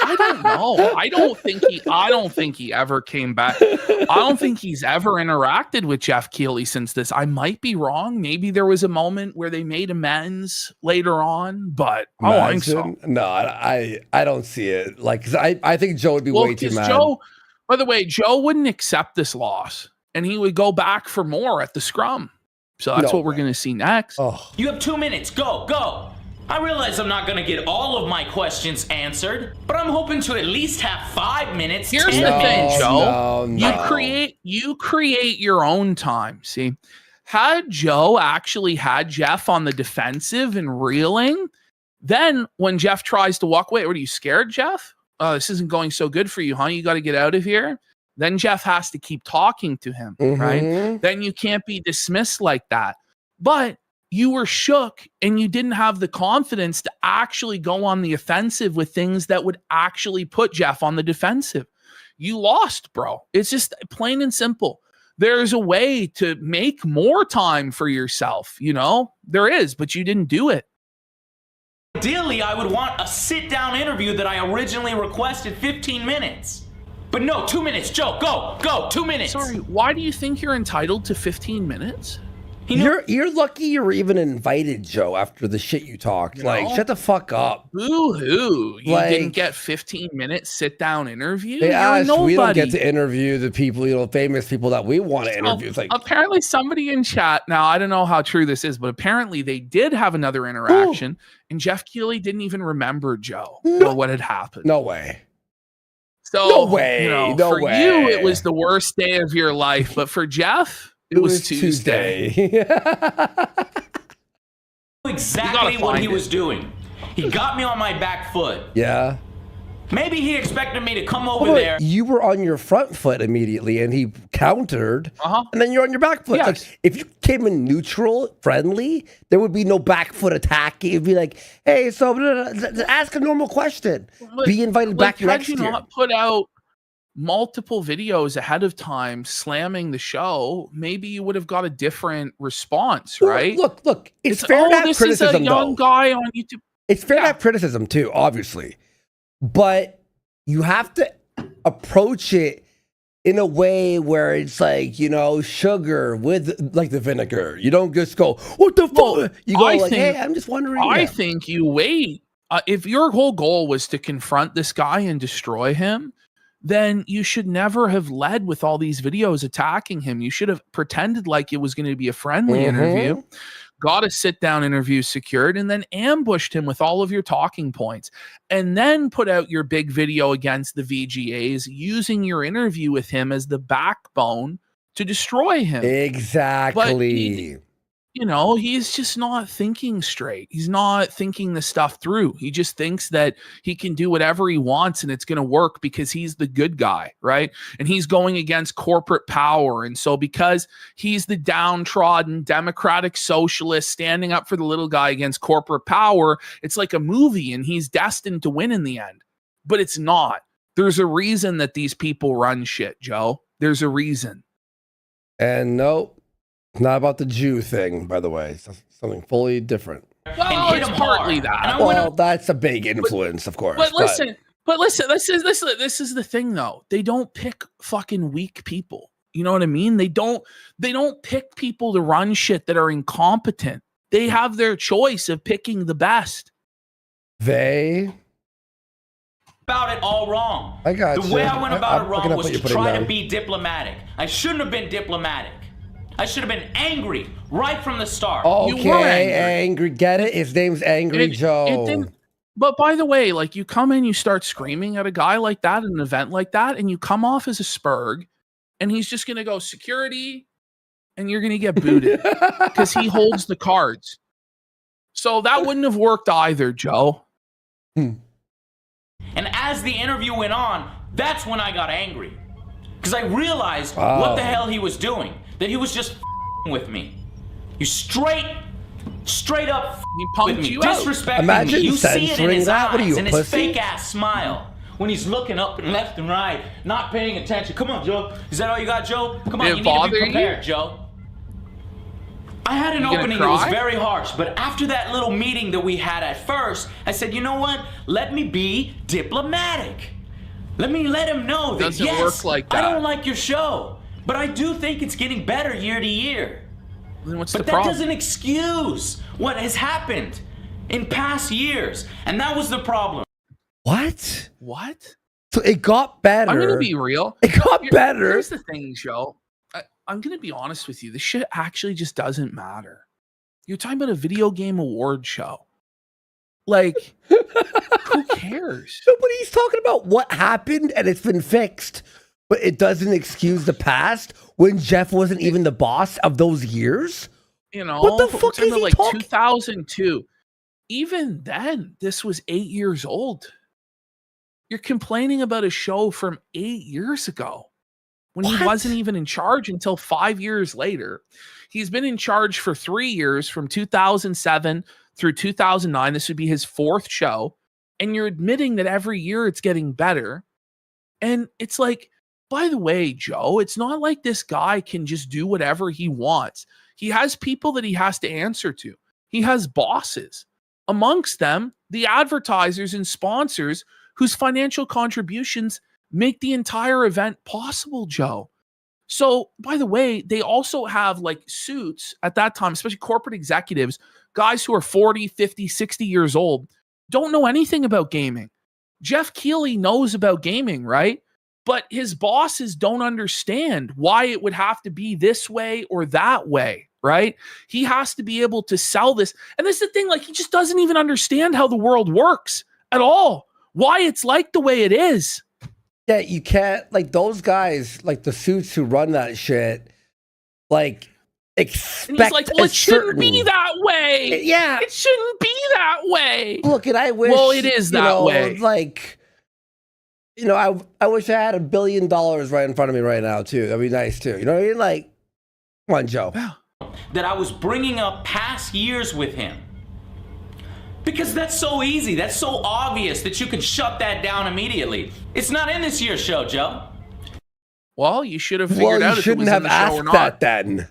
I don't know. I don't think he ever came back. I don't think he's ever interacted with Jeff Keighley since this. I might be wrong. Maybe there was a moment where they made amends later on, but I don't think so. No, I don't see it. Like, 'cause I think Joe would be way too mad. By the way, Joe wouldn't accept this loss, and he would go back for more at the scrum. So that's what we're going to see next. Oh. You have 2 minutes. Go. I realize I'm not going to get all of my questions answered, but I'm hoping to at least have 5 minutes. Here's the thing, Joe. You create your own time. See, had Joe actually had Jeff on the defensive and reeling, then when Jeff tries to walk away, what are you scared, Jeff? This isn't going so good for you, huh? You got to get out of here. Then Jeff has to keep talking to him, right? Then you can't be dismissed like that. But you were shook and you didn't have the confidence to actually go on the offensive with things that would actually put Jeff on the defensive. You lost, bro. It's just plain and simple. There's a way to make more time for yourself, you know? There is, but you didn't do it. Ideally, I would want a sit-down interview that I originally requested 15 minutes. But no, 2 minutes, Joe, go, 2 minutes. Sorry, why do you think you're entitled to 15 minutes? You're lucky you were even invited, Joe, after the shit you talked. Like, shut the fuck up. Boo-hoo. You didn't get 15-minute sit-down interview? We don't get to interview the people, you know, famous people that we want to interview. It's like, apparently somebody in chat, now I don't know how true this is, but apparently they did have another interaction, and Jeff Keighley didn't even remember Joe or what had happened. No way. So, no way. You know, no for way. you, it was the worst day of your life, but for Jeff, it was Tuesday. Exactly what he was doing. He got me on my back foot. Yeah. Maybe he expected me to come over there. You were on your front foot immediately, and he countered, and then you're on your back foot. Yes. Like, if you came in neutral, friendly, there would be no back foot attack. It'd be like, hey, so ask a normal question. Be invited back next year. Had you not put out multiple videos ahead of time slamming the show, maybe you would have got a different response, right? Look, it's fair to have criticism, this is a young guy on YouTube. It's fair to have criticism too, obviously. But you have to approach it in a way where it's like, you know, sugar with like the vinegar. You don't just go, what the fuck? You go hey, I'm just wondering. I think you wait. If your whole goal was to confront this guy and destroy him, then you should never have led with all these videos attacking him. You should have pretended like it was going to be a friendly interview, got a sit-down interview secured, and then ambushed him with all of your talking points, and then put out your big video against the VGAs, using your interview with him as the backbone to destroy him. Exactly. But you know, he's just not thinking straight. He's not thinking the stuff through. He just thinks that he can do whatever he wants and it's going to work because he's the good guy, right? And he's going against corporate power. And so because he's the downtrodden democratic socialist standing up for the little guy against corporate power, it's like a movie and he's destined to win in the end. But it's not. There's a reason that these people run shit, Joe. There's a reason. And no, not about the Jew thing, by the way. It's something fully different. Well, it's partly that. Well, that's a big influence, of course. But listen, this is the thing, though. They don't pick fucking weak people. You know what I mean? They don't pick people to run shit that are incompetent. They have their choice of picking the best. about it all wrong. I got The way I went about it wrong was to try to be diplomatic. I shouldn't have been diplomatic. I should have been angry right from the start. Okay, angry. Get it? His name's Angry Joe. But by the way, like you come in, you start screaming at a guy like that at an event like that, and you come off as a spurg, and he's just going to go security, and you're going to get booted because he holds the cards. So that wouldn't have worked either, Joe. And as the interview went on, that's when I got angry. Because I realized what the hell he was doing. That he was just with me. You straight up with me, disrespecting me. You see it in his eyes, in his fake-ass smile. When he's looking up and left and right, not paying attention. Come on, Joe. Is that all you got, Joe? Come on, you need to be prepared, Joe. I had an opening that was very harsh, but after that little meeting that we had at first, I said, you know what? Let me be diplomatic. Let him know that, yes, I don't like your show, but I do think it's getting better year to year. Then what's the problem? But that doesn't excuse what has happened in past years, and that was the problem. What? What? So it got better. I'm going to be real. It got better. Here's the thing, Joe. I'm going to be honest with you. This shit actually just doesn't matter. You're talking about a video game award show. Like, who cares? No, but he's talking about what happened and it's been fixed. But it doesn't excuse the past when Jeff wasn't even the boss of those years. You know, what the fuck is he like talking? 2002. Even then, this was 8 years old. You're complaining about a show from 8 years ago. When he wasn't even in charge until 5 years later. He's been in charge for 3 years, from 2007 through 2009. This would be his fourth show. And you're admitting that every year it's getting better. And it's like, by the way, Joe, it's not like this guy can just do whatever he wants. He has people that he has to answer to. He has bosses. Amongst them, the advertisers and sponsors whose financial contributions make the entire event possible, Joe. So, by the way, they also have like suits at that time, especially corporate executives, guys who are 40, 50, 60 years old, don't know anything about gaming. Jeff Keighley knows about gaming, right? But his bosses don't understand why it would have to be this way or that way, right? He has to be able to sell this. And this is the thing, like, he just doesn't even understand how the world works at all. Why it's like the way it is. Yeah, you can't, like, those guys, like the suits who run that shit, like, expect. And he's like, well, it shouldn't be that way. Yeah. It shouldn't be that way. Look, and I wish. Well, it is that way. Like, you know, I wish I had $1 billion right in front of me right now, too. That'd be nice, too. You know what I mean? Like, come on, Joe. That I was bringing up past years with him. Because that's so easy. That's so obvious that you can shut that down immediately. It's not in this year's show, Joe. Well, you should have figured out if it was in the show or not. That then.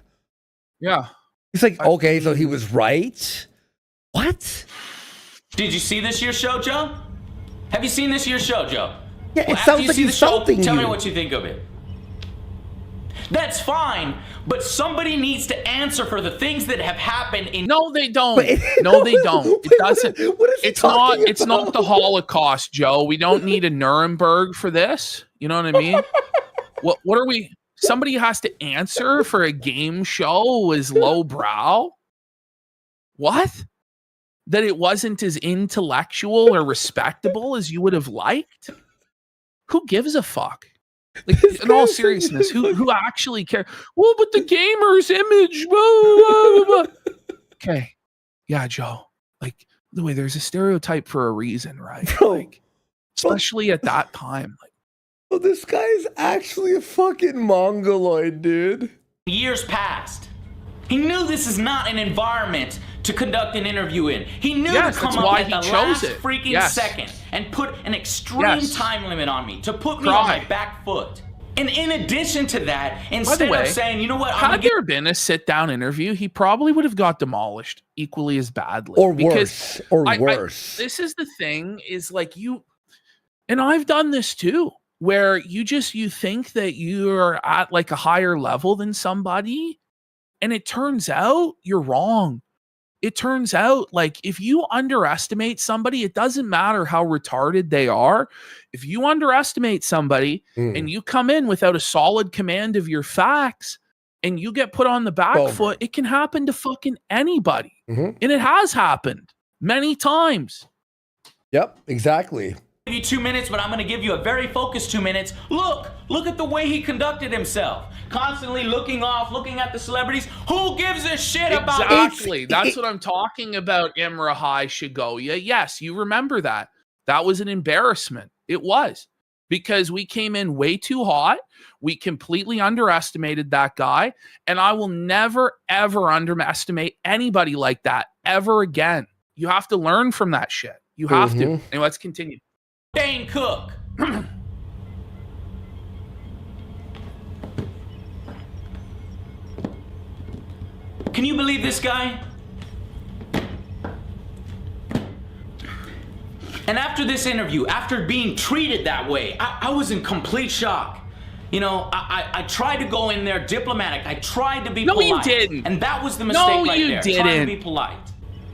Yeah. He's like, okay, so he was right? What? Did you see this year's show, Joe? Have you seen this year's show, Joe? Yeah, it sounds like insulting you. Tell me what you think of it. That's fine, but somebody needs to answer for the things that have happened in. No, they don't. No, they don't. It doesn't. It's not the Holocaust, Joe. We don't need a Nuremberg for this. You know what I mean? What are we? Somebody has to answer for a game show as lowbrow. What? That it wasn't as intellectual or respectable as you would have liked? Who gives a fuck? Like, in all seriousness, who actually cares? Well, but the gamer's image. Blah, blah, blah, blah. Okay. Yeah, Joe. Like, the way there's a stereotype for a reason, right? Like, especially at that time. Like, well, this guy's actually a fucking mongoloid, dude. Years past. He knew this is not an environment to conduct an interview in. He knew to come up at the last freaking second and put an extreme time limit on me, to put me on my back foot. And in addition to that, instead of saying, you know what, had there been a sit-down interview, he probably would have got demolished equally as badly. Or worse. Worse. This is the thing, is like you, and I've done this too, where you think that you're at like a higher level than somebody, and it turns out you're wrong. it turns out, like, if you underestimate somebody, it doesn't matter how retarded they are. If you underestimate somebody and you come in without a solid command of your facts and you get put on the back foot, it can happen to fucking anybody. And it has happened many times. Yep, exactly. Give you 2 minutes, but I'm going to give you a very focused 2 minutes. Look at the way he conducted himself. Constantly looking off, looking at the celebrities. Who gives a shit about Exactly. That's what I'm talking about, Imra High Shigoya. Yes, you remember that. That was an embarrassment. It was. Because we came in way too hot. We completely underestimated that guy. And I will never, ever underestimate anybody like that ever again. You have to learn from that shit. You have to. And let's continue. Dane Cook. Can you believe this guy? And after this interview, after being treated that way, I was in complete shock. You know, I tried to go in there diplomatic. I tried to be polite. No, you didn't. And that was the mistake right there. Trying to be polite.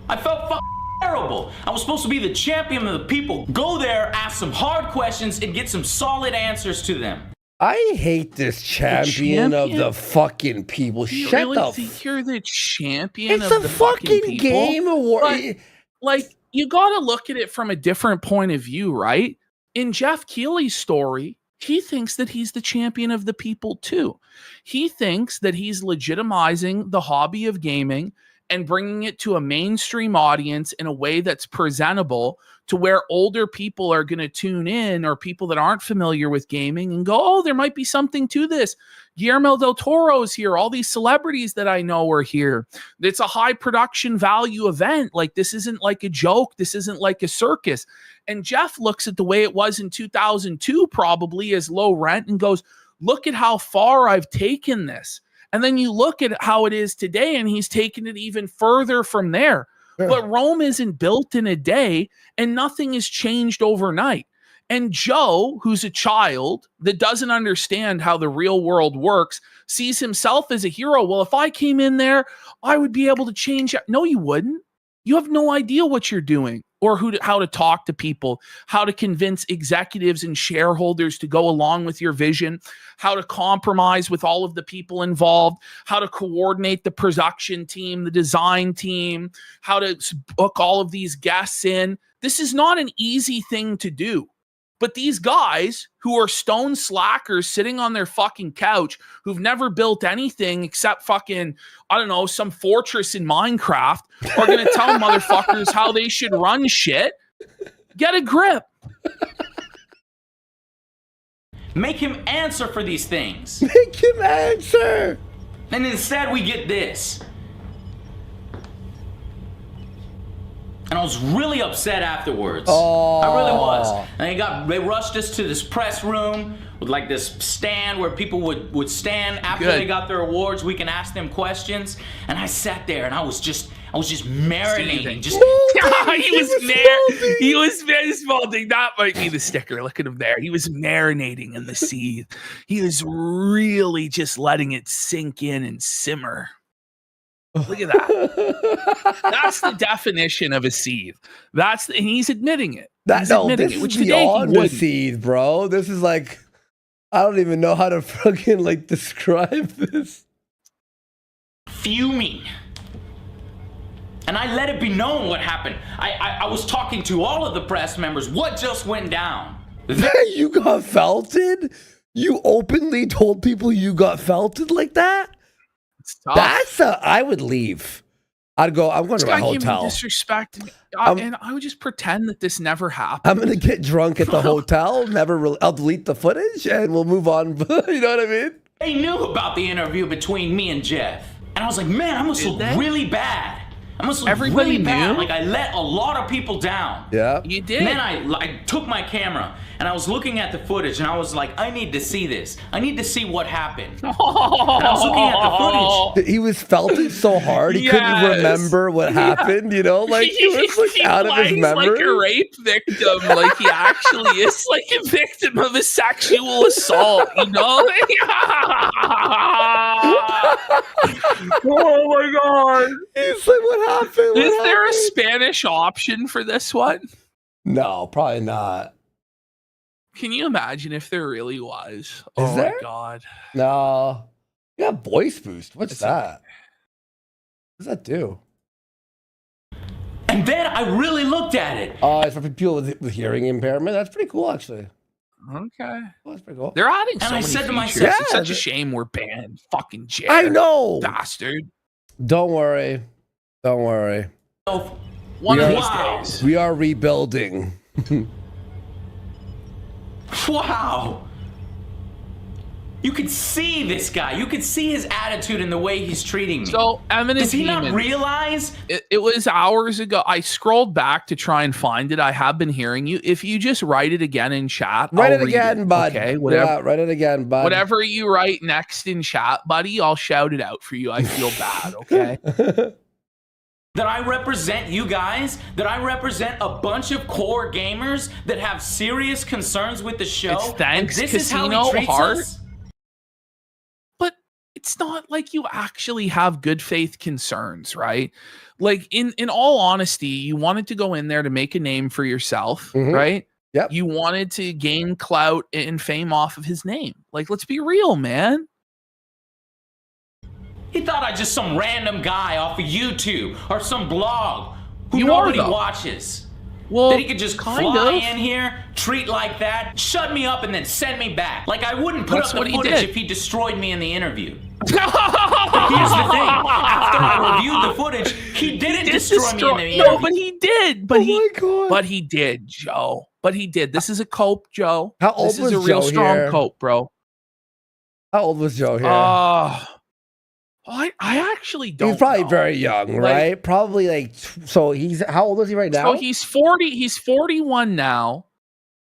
I felt terrible. I was supposed to be the champion of the people. Go there, ask some hard questions, and get some solid answers to them. I hate this champion of the fucking people. You Shut really the think you're the champion It's of a the fucking fucking people? game award. But, like, you got to look at it from a different point of view, right? In Jeff Keighley's story, he thinks that he's the champion of the people too. He thinks that he's legitimizing the hobby of gaming and bringing it to a mainstream audience in a way that's presentable to where older people are going to tune in, or people that aren't familiar with gaming, and go, oh, there might be something to this. Guillermo del Toro's here. All these celebrities that I know are here. It's a high production value event. Like, this isn't like a joke. This isn't like a circus. And Jeff looks at the way it was in 2002, probably as low rent, and goes, look at how far I've taken this. And then you look at how it is today, and he's taken it even further from there. Yeah. But Rome isn't built in a day, and nothing has changed overnight. And Joe, who's a child that doesn't understand how the real world works, sees himself as a hero. Well, if I came in there, I would be able to change it. No, you wouldn't. You have no idea what you're doing, or how to talk to people, how to convince executives and shareholders to go along with your vision, how to compromise with all of the people involved, how to coordinate the production team, the design team, how to book all of these guests in. This is not an easy thing to do. But these guys who are stone slackers sitting on their fucking couch, who've never built anything except fucking, I don't know, some fortress in Minecraft, are going to tell motherfuckers how they should run shit. Get a grip. Make him answer for these things. Make him answer. And instead we get this. And I was really upset afterwards. Oh. I really was. And they rushed us to this press room with like this stand where people would stand after they got their awards. We can ask them questions. And I sat there and I was just marinating. He was spalding. That might be the sticker. Look at him there. He was marinating in the seethe. He was really just letting it sink in and simmer. Look at that. That's the definition of a seethe. And he's admitting it. This is beyond the seethe, bro. This is like, I don't even know how to fucking like describe this. Fuming. And I let it be known what happened. I was talking to all of the press members. What just went down? You got felted? You openly told people you got felted like that? I would leave. I'd go, I'm going to my hotel. Disrespect. And I would just pretend that this never happened. I'm going to get drunk at the hotel. I'll delete the footage and we'll move on. You know what I mean? They knew about the interview between me and Jeff. And I was like, man, I must look really bad. I must look really bad. Like I let a lot of people down. Yeah. You did. And then I took my camera and I was looking at the footage and I was like, I need to see this. I need to see what happened. And I was looking at the footage. He was felted so hard he couldn't remember what happened, you know? Like he was like out of his memory. Like a rape victim. Like he actually is like a victim of a sexual assault, you know? Oh my god! He's like, what happened? Is there a Spanish option for this one? No, probably not. Can you imagine if there really was? Is there? My god! No. Yeah, voice boost. What's that? What does that do? And then I really looked at it. Oh, it's for people with hearing impairment. That's pretty cool, actually. Okay. Well, that's pretty cool. They're adding so And I many said to features. myself, It's such a shame we're banned. Fucking Jared. I know. Bastard. Don't worry. Don't worry. One of these days. We are rebuilding. Wow. You could see this guy. You could see his attitude and the way he's treating me. So, Eminent Does he Demon, not realize? It was hours ago. I scrolled back to try and find it. I have been hearing you. If you just write it again in chat, Write I'll it read again, bud. Okay, whatever. Yeah, write it again, bud. Whatever you write next in chat, buddy, I'll shout it out for you. I feel bad, okay? That I represent you guys? That I represent a bunch of core gamers that have serious concerns with the show? It's thanks, and this is how Casino he treats Heart. us? It's not like you actually have good faith concerns, right? Like in all honesty, you wanted to go in there to make a name for yourself, right? Yep. You wanted to gain clout and fame off of his name. Like, let's be real, man. He thought I just some random guy off of YouTube or some blog who You nobody are, though. watches. Well, that he could just kind fly of. in here, treat like that, shut me up, and then send me back. Like I wouldn't put That's up what the he footage did. if he destroyed me in the interview. Here's the thing. After I reviewed the footage, he didn't destroy me in the interview. No, but he did. But my God. But he did, Joe. But he did. This is a cope, Joe. How old this was is a real Joe strong here? cope, bro. How old was Joe here? I actually don't. He's probably know. very young, Like- right? Probably like, so he's, how old is he right now? So he's 40. He's 41 now.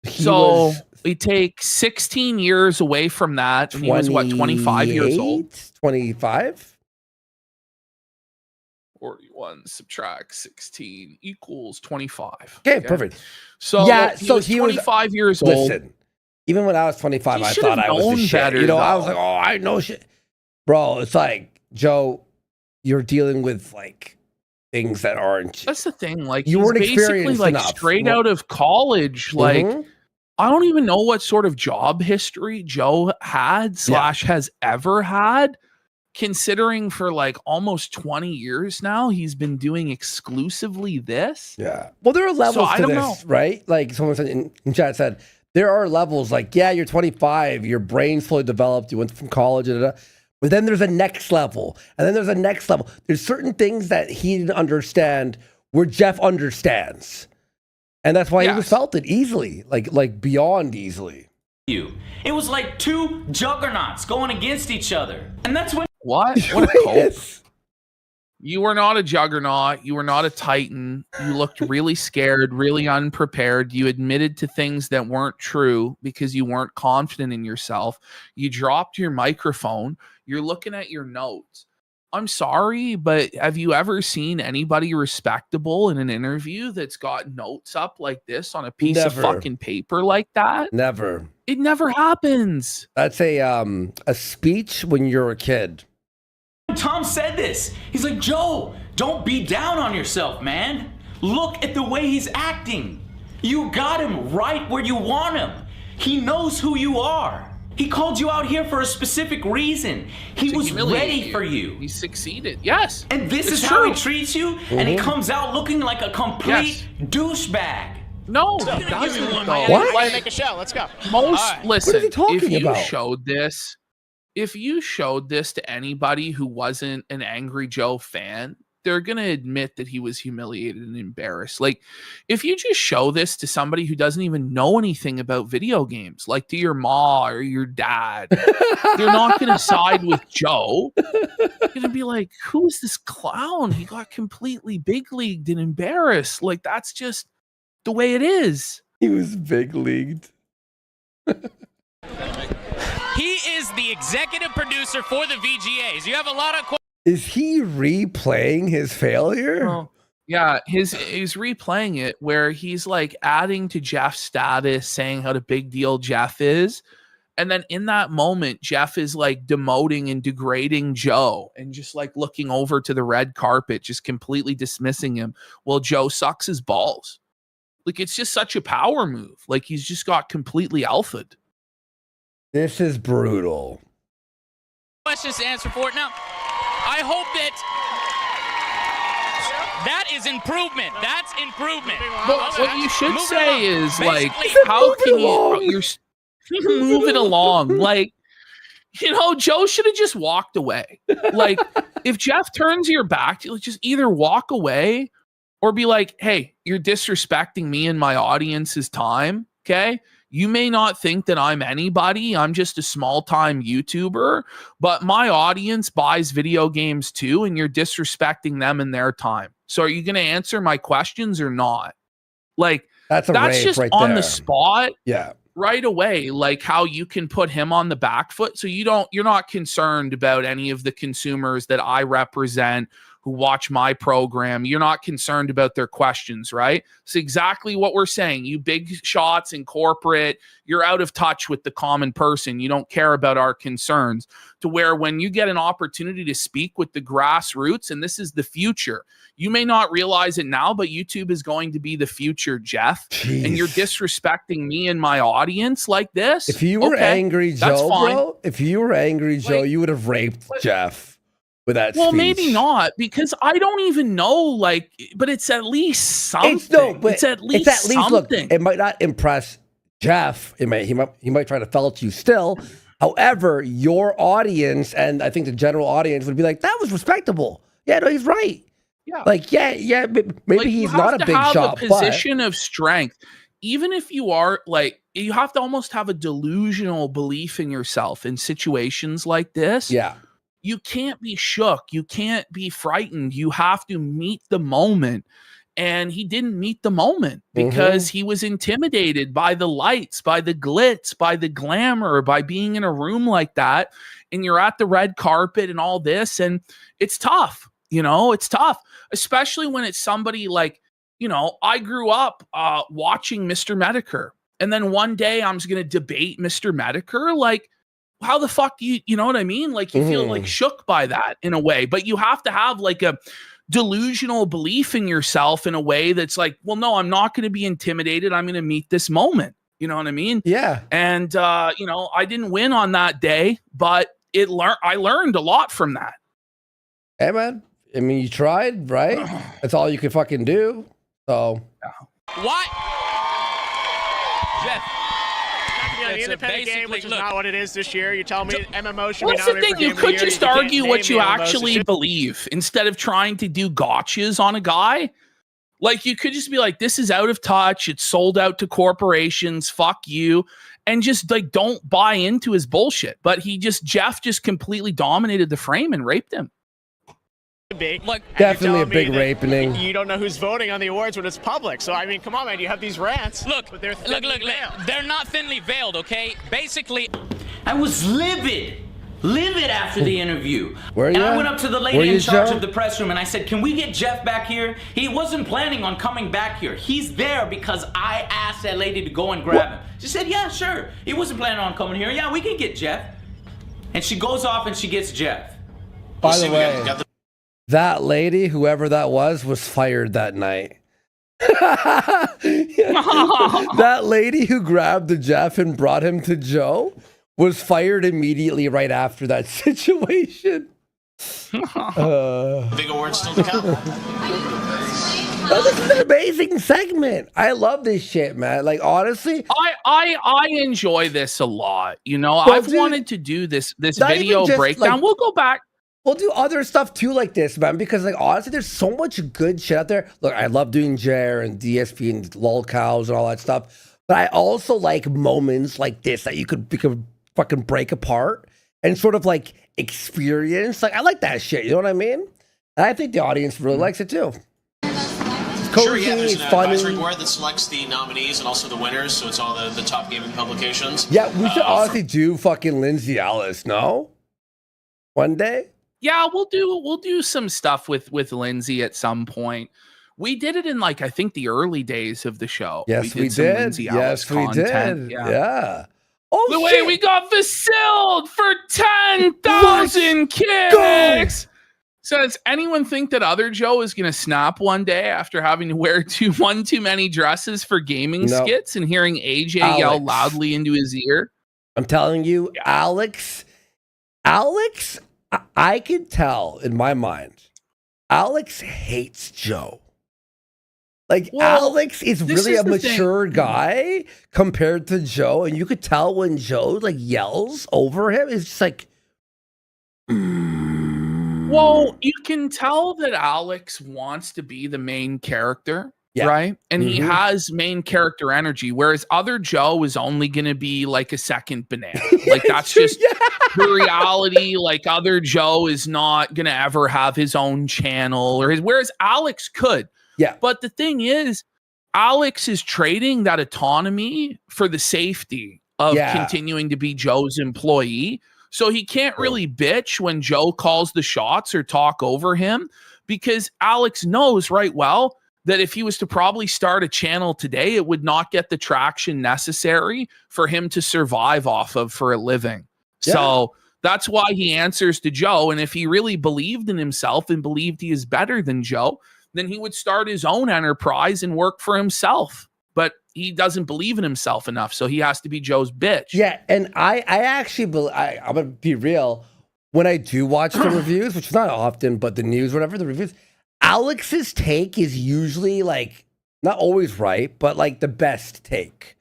He So was we take 16 years away from that. And he was what, 25 years old? 25? 41 subtract 16 equals 25. Okay, perfect. So Yeah, he so was he was- 25 years old. Listen, even when I was 25, He I should thought have I was the known shit. better, You know, I was though. like, oh, I know shit. Bro, it's like, Joe, you're dealing with like things that aren't. That's the thing. Like You he's weren't basically experienced like enough. straight out of college. Like Mhm. I don't even know what sort of job history Joe had / has ever had. Considering for like almost 20 years now, he's been doing exclusively this. Yeah. Well, there are levels I to don't this, know. right? Like someone said in chat said, there are levels. Like, yeah, you're 25, your brain's fully developed, you went from college, but then there's a next level, and then there's a next level. There's certain things that he didn't understand where Jeff understands, and that's why he was felt it easily, like beyond easily. It was like two juggernauts going against each other, and that's when. What? What a cope. You were not a juggernaut. You were not a titan. You looked really scared, really unprepared. You admitted to things that weren't true because you weren't confident in yourself. You dropped your microphone. You're looking at your notes. I'm sorry, but have you ever seen anybody respectable in an interview that's got notes up like this on a piece of Never. fucking paper like that? Never. It never happens. That's a speech when you're a kid. Tom said this. He's like, Joe, don't be down on yourself, man. Look at the way he's acting. You got him right where you want him. He knows who you are. He called you out here for a specific reason. He To was humiliate ready for you. He succeeded. Yes. And this It's is how he true. treats you? And he comes out looking like a complete douchebag. No, So, he give me doesn't. one, though. man. What? Like, Make a show. Let's go. most All right. listen, What is he talking if you about? showed this, if you showed this to anybody who wasn't an Angry Joe fan, they're gonna admit that he was humiliated and embarrassed. Like, if you just show this to somebody who doesn't even know anything about video games, like to your ma or your dad, they're not gonna side with Joe. They're gonna be like, who's this clown? He got completely big leagued and embarrassed. Like, that's just the way it is. He was big leagued. He is the executive producer for the VGAs. You have a lot of Is he replaying his failure? Well, yeah, he's replaying it where he's like adding to Jeff's status, saying how the big deal Jeff is. And then in that moment, Jeff is like demoting and degrading Joe and just like looking over to the red carpet, just completely dismissing him while Joe sucks his balls. Like, it's just such a power move. Like, he's just got completely alphaed. This is brutal. Questions to answer for it. Now, I hope that is improvement. That's improvement. But what you should say is, like, how can you're moving along? Like, you know, Joe should have just walked away. Like, if Jeff turns your back, you'll just either walk away or be like, hey, you're disrespecting me and my audience's time, okay? You may not think that I'm anybody. I'm just a small-time YouTuber, but my audience buys video games too, and you're disrespecting them and their time. So are you going to answer my questions or not? Like, that's just right on the spot. Yeah. Right away, like how you can put him on the back foot. So you're not concerned about any of the consumers that I represent who watch my program. You're not concerned about their questions, right? It's exactly what we're saying. You big shots in corporate, you're out of touch with the common person. You don't care about our concerns, to where when you get an opportunity to speak with the grassroots, and this is the future, you may not realize it now, but YouTube is going to be the future, Jeff. Jeez. And you're disrespecting me and my audience like this. If you were Angry Joe, bro, if you were Angry Joe, you would have raped Jeff. With that speech. Maybe not, because I don't even know, like, but it's at least something. It's at least something. Look, it might not impress Jeff. He might try to felch you still. However, your audience, and I think the general audience, would be like, that was respectable. Yeah, no, he's right. Yeah. Like, yeah, maybe like, he's not a big shot. A position of strength. Even if you are, like, you have to almost have a delusional belief in yourself in situations like this. Yeah. You can't be shook. You can't be frightened. You have to meet the moment. And he didn't meet the moment because he was intimidated by the lights, by the glitz, by the glamour, by being in a room like that. And you're at the red carpet and all this. And it's tough. You know, it's tough, especially when it's somebody like, you know, I grew up watching Mr. Medicare. And then one day I'm just going to debate Mr. Medicare. Like, how the fuck do you know what I mean? Like, you feel like shook by that in a way, but you have to have like a delusional belief in yourself in a way that's like, well, no, I'm not going to be intimidated. I'm going to meet this moment. You know what I mean? Yeah. And, you know, I didn't win on that day, but I learned a lot from that. Hey, man. I mean, you tried, right? That's all you can fucking do. So. What? Jeff. The independent game, which is not what it is this year. You're telling me MMO should be nominated for Game of the Year. What's the thing? You could just argue what you actually believe instead of trying to do gotchas on a guy. Like, you could just be like, this is out of touch. It's sold out to corporations. Fuck you. And just like, don't buy into his bullshit. But Jeff just completely dominated the frame and raped him. Look, definitely a big raping. You don't know who's voting on the awards when it's public. So, I mean, come on, man. You have these rants. Look, but they're they're not thinly veiled, okay? Basically, I was livid after the interview. And I went up to the lady in charge of the press room and I said, can we get Jeff back here? He wasn't planning on coming back here. He's there because I asked that lady to go and grab him. She said, yeah, sure. He wasn't planning on coming here. Yeah, we can get Jeff. And she goes off and she gets Jeff. By the way, that lady, whoever that was fired that night. That lady who grabbed the Jeff and brought him to Joe was fired immediately right after that situation. Big awards still to come. Oh, this is an amazing segment. I love this shit, man. Like, honestly, I enjoy this a lot. You know, I've wanted to do this video breakdown. Like, we'll go back. We'll do other stuff too like this, man, because like honestly, there's so much good shit out there. Look, I love doing Jer and DSP and Lolcows and all that stuff, but I also like moments like this that you could fucking break apart and sort of like experience. Like, I like that shit, you know what I mean? And I think the audience really likes it too. It's cozy, there's it's an funny. advisory board that selects the nominees and also the winners, so it's all the top gaming publications. Yeah, we should honestly do fucking Lindsay Ellis, no? One day? Yeah, we'll do some stuff with Lindsay at some point. We did it in like, I think the early days of the show. Yes, we did. Yes, we did. Yeah. the way we got faciled for 10,000 kicks. So does anyone think that other Joe is going to snap one day after having to wear one too many dresses for gaming skits and hearing AJ yell loudly into his ear? I'm telling you, Alex, I can tell in my mind, Alex hates Joe. Like, Alex is really a mature guy compared to Joe, and you could tell when Joe like yells over him, it's just like, Well, you can tell that Alex wants to be the main character, right? And he has main character energy, whereas other Joe is only going to be like a second banana. Like, that's just the reality. Like, other Joe is not going to ever have his own channel, whereas Alex could. Yeah. But the thing is, Alex is trading that autonomy for the safety of continuing to be Joe's employee. So he can't really bitch when Joe calls the shots or talk over him, because Alex knows right well that if he was to probably start a channel today, it would not get the traction necessary for him to survive off of for a living. Yeah. So that's why he answers to Joe. And if he really believed in himself and believed he is better than Joe, then he would start his own enterprise and work for himself. But he doesn't believe in himself enough, so he has to be Joe's bitch. Yeah, and I actually believe, I'm going to be real, when I do watch the reviews, which is not often, but the news, whatever, the reviews, Alex's take is usually like, not always right, but like the best take.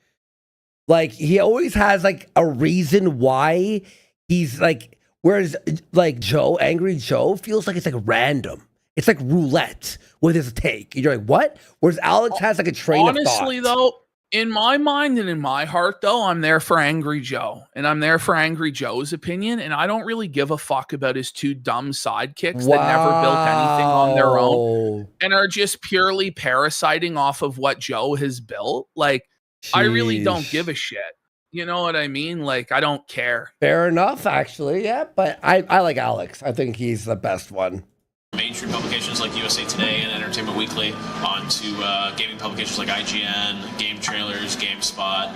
Like, he always has like a reason why he's like, whereas like Joe, Angry Joe, feels like it's like random. It's like roulette with his take. You're like, what? Whereas Alex has like a train of thought. Honestly, though, in my mind and in my heart, though, I'm there for Angry Joe. And I'm there for Angry Joe's opinion. And I don't really give a fuck about his two dumb sidekicks that never built anything on their own and are just purely parasiting off of what Joe has built. Like, I really don't give a shit. You know what I mean? Like, I don't care. Fair enough, actually. Yeah, but I like Alex. I think he's the best one. Mainstream publications like USA Today and Entertainment Weekly onto gaming publications like IGN, Game Trailers, GameSpot,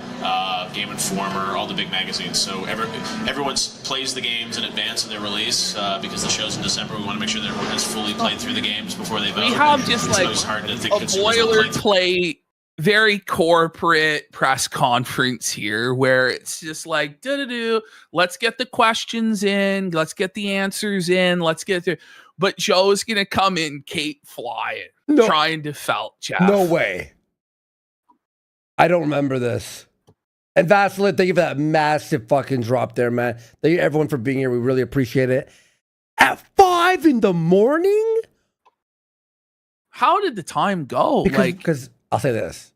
Game Informer, all the big magazines. So everyone plays the games in advance of their release because the show's in December. We want to make sure that everyone has fully played through the games before they vote. We have just like a boilerplate, very corporate press conference here where it's just like, let's get the questions in, let's get the answers in, let's get there. But Joe's going to come in Kate flying, trying to felt Jeff. No way. I don't remember this. And Vaseline, thank you for that massive fucking drop there, man. Thank you everyone for being here. We really appreciate it. At 5 a.m? How did the time go? Because I'll say this.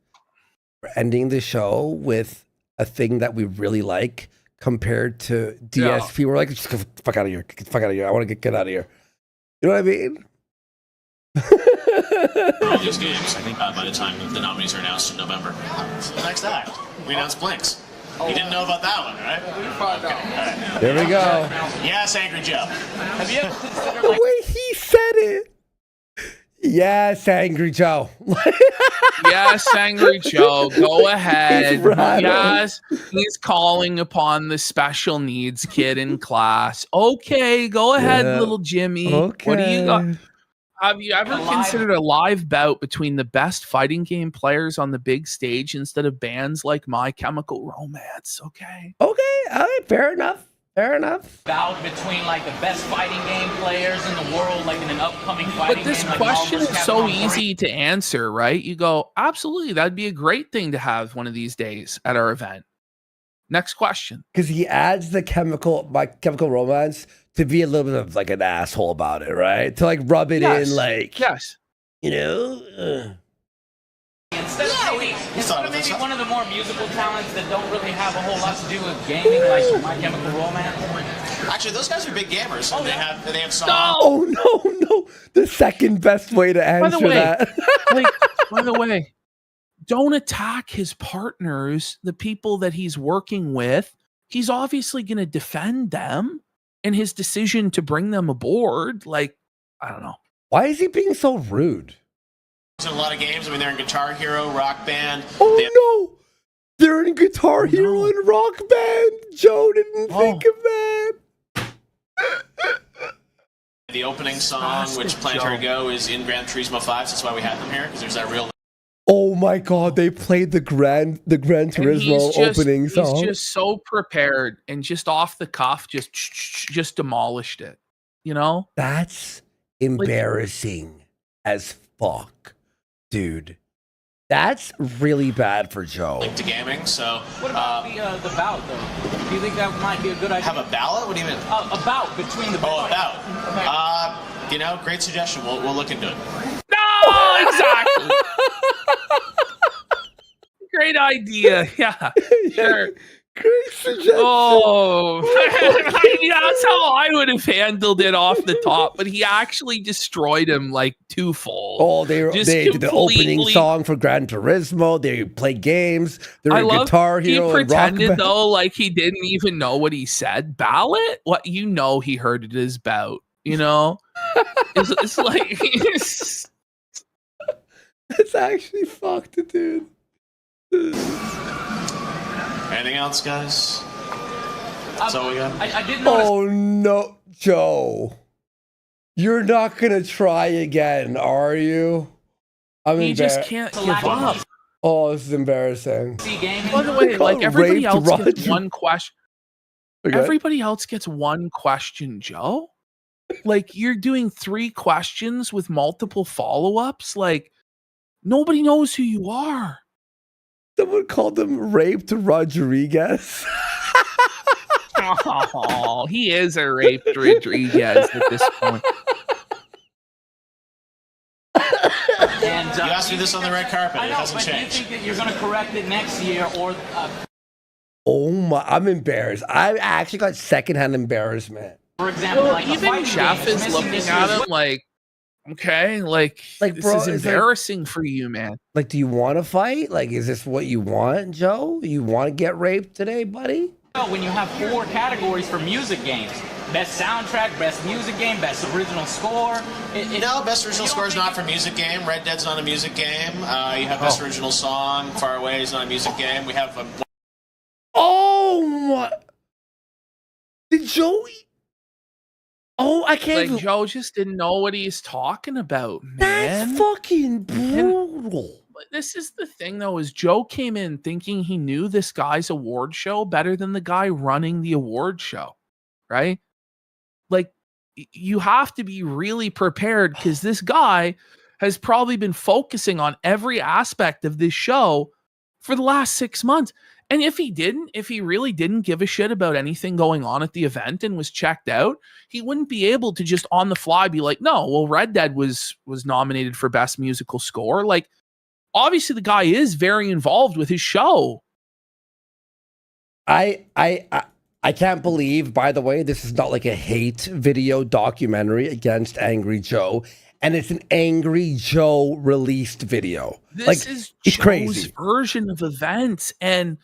We're ending the show with a thing that we really like compared to DSP. Yeah. We're like, just get the fuck out of here. Get the fuck out of here. I want to get out of here. You know what I mean? All these games, I think by the time the nominees are announced in November. So the next act, we announce Blinks. You didn't know about that one, right? Okay. There we go. Yes, Angry Joe. Have you ever considered the way he said it? Yes, Angry Joe. Yes, Angry Joe. Go ahead. Yes, he's calling upon the special needs kid in class. Okay, go ahead, little Jimmy. Okay. What do you got? Have you ever considered a live bout between the best fighting game players on the big stage instead of bands like My Chemical Romance? Okay. Okay. All right. Fair enough. Fair enough. Bout between like the best fighting game players in the world, like in an upcoming fighting game. But this game, question is so easy to answer, right? You go, absolutely, that'd be a great thing to have one of these days at our event. Next question. Because he adds My Chemical Romance to be a little bit of like an asshole about it, right? To like rub it in, like, you know. Instead of maybe one of the more musical talents that don't really have a whole lot to do with gaming, like My Chemical Romance. Actually, those guys are big gamers. They have songs. No. The second best way to answer that. By the way, don't attack his partners, the people that he's working with. He's obviously going to defend them and his decision to bring them aboard. Like, I don't know. Why is he being so rude? In a lot of games. I mean, they're in Guitar Hero, Rock Band. No. They're in Guitar Hero and Rock Band. Joe didn't think of that. The opening song, which Planetary Go, is in Gran Turismo 5. So that's why we had them here, because there's that real. Oh my God! They played the Gran Turismo opening song. He's just so prepared and just off the cuff, just demolished it. You know, that's embarrassing as fuck, dude. That's really bad for Joe. Linked to gaming, so. What about the bout, though? Do you think that might be a good idea? Have a ballot? What do you mean? A bout between the. Oh, a bout. Great suggestion. We'll look into it. No, exactly. Great idea. Yeah, sure. Great suggestion. Oh, that's how I would have handled it off the top. But he actually destroyed him like twofold. Oh, they did the opening song for Gran Turismo. They play games. They're in Guitar Hero. He pretended though, like he didn't even know what he said. Ballot? What he heard it as bout. You know, it's like it's actually fucked, dude. Anything else, guys? That's all we got. I did notice. Oh no, Joe! You're not gonna try again, are you? He just can't give up. Oh, this is embarrassing. By the way, like everybody else gets one question. Everybody else gets one question, Joe. Like you're doing 3 questions with multiple follow-ups. Like nobody knows who you are. Someone called him Raped Rodriguez. Oh, he is a Raped Rodriguez at this point. And you asked me this on the red carpet. I know, it hasn't but changed. Do you think that you're going to correct it next year, or? Oh my! I'm embarrassed. I actually got secondhand embarrassment. For example, like even Jeff is looking at him like, okay, like this bro, is embarrassing for you, man. Like, do you want to fight? Like, is this what you want, Joe? You want to get raped today, buddy? When you have 4 categories for music games: best soundtrack, best music game, best original score. No, best original score is not for music game. Red Dead's not a music game. You have best original song. Far Away is not a music game. We have. Oh my! Did Joey? Oh, I can't. Like Joe just didn't know what he's talking about, man. That's fucking brutal. But this is the thing, though, is Joe came in thinking he knew this guy's award show better than the guy running the award show, right? Like, you have to be really prepared because this guy has probably been focusing on every aspect of this show for the last 6 months. And if he really didn't give a shit about anything going on at the event and was checked out, he wouldn't be able to just on the fly be like, no, well, Red Dead was nominated for best musical score. Like, obviously the guy is very involved with his show. I can't believe, by the way, this is not like a hate video documentary against Angry Joe. And it's an Angry Joe released video. This is Joe's crazy version of events. And,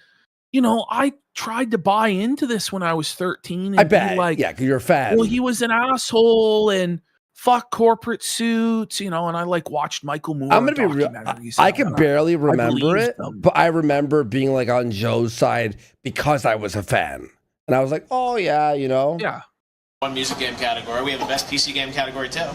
you know, I tried to buy into this when I was 13. And I bet. Like, yeah, because you're a fan. Well, he was an asshole and fuck corporate suits, you know, and I like watched Michael Moore. I'm going to be real. I can barely remember it, but I remember being like on Joe's side because I was a fan. And I was like, oh, yeah, you know. Yeah. One music game category. We have a best PC game category, too.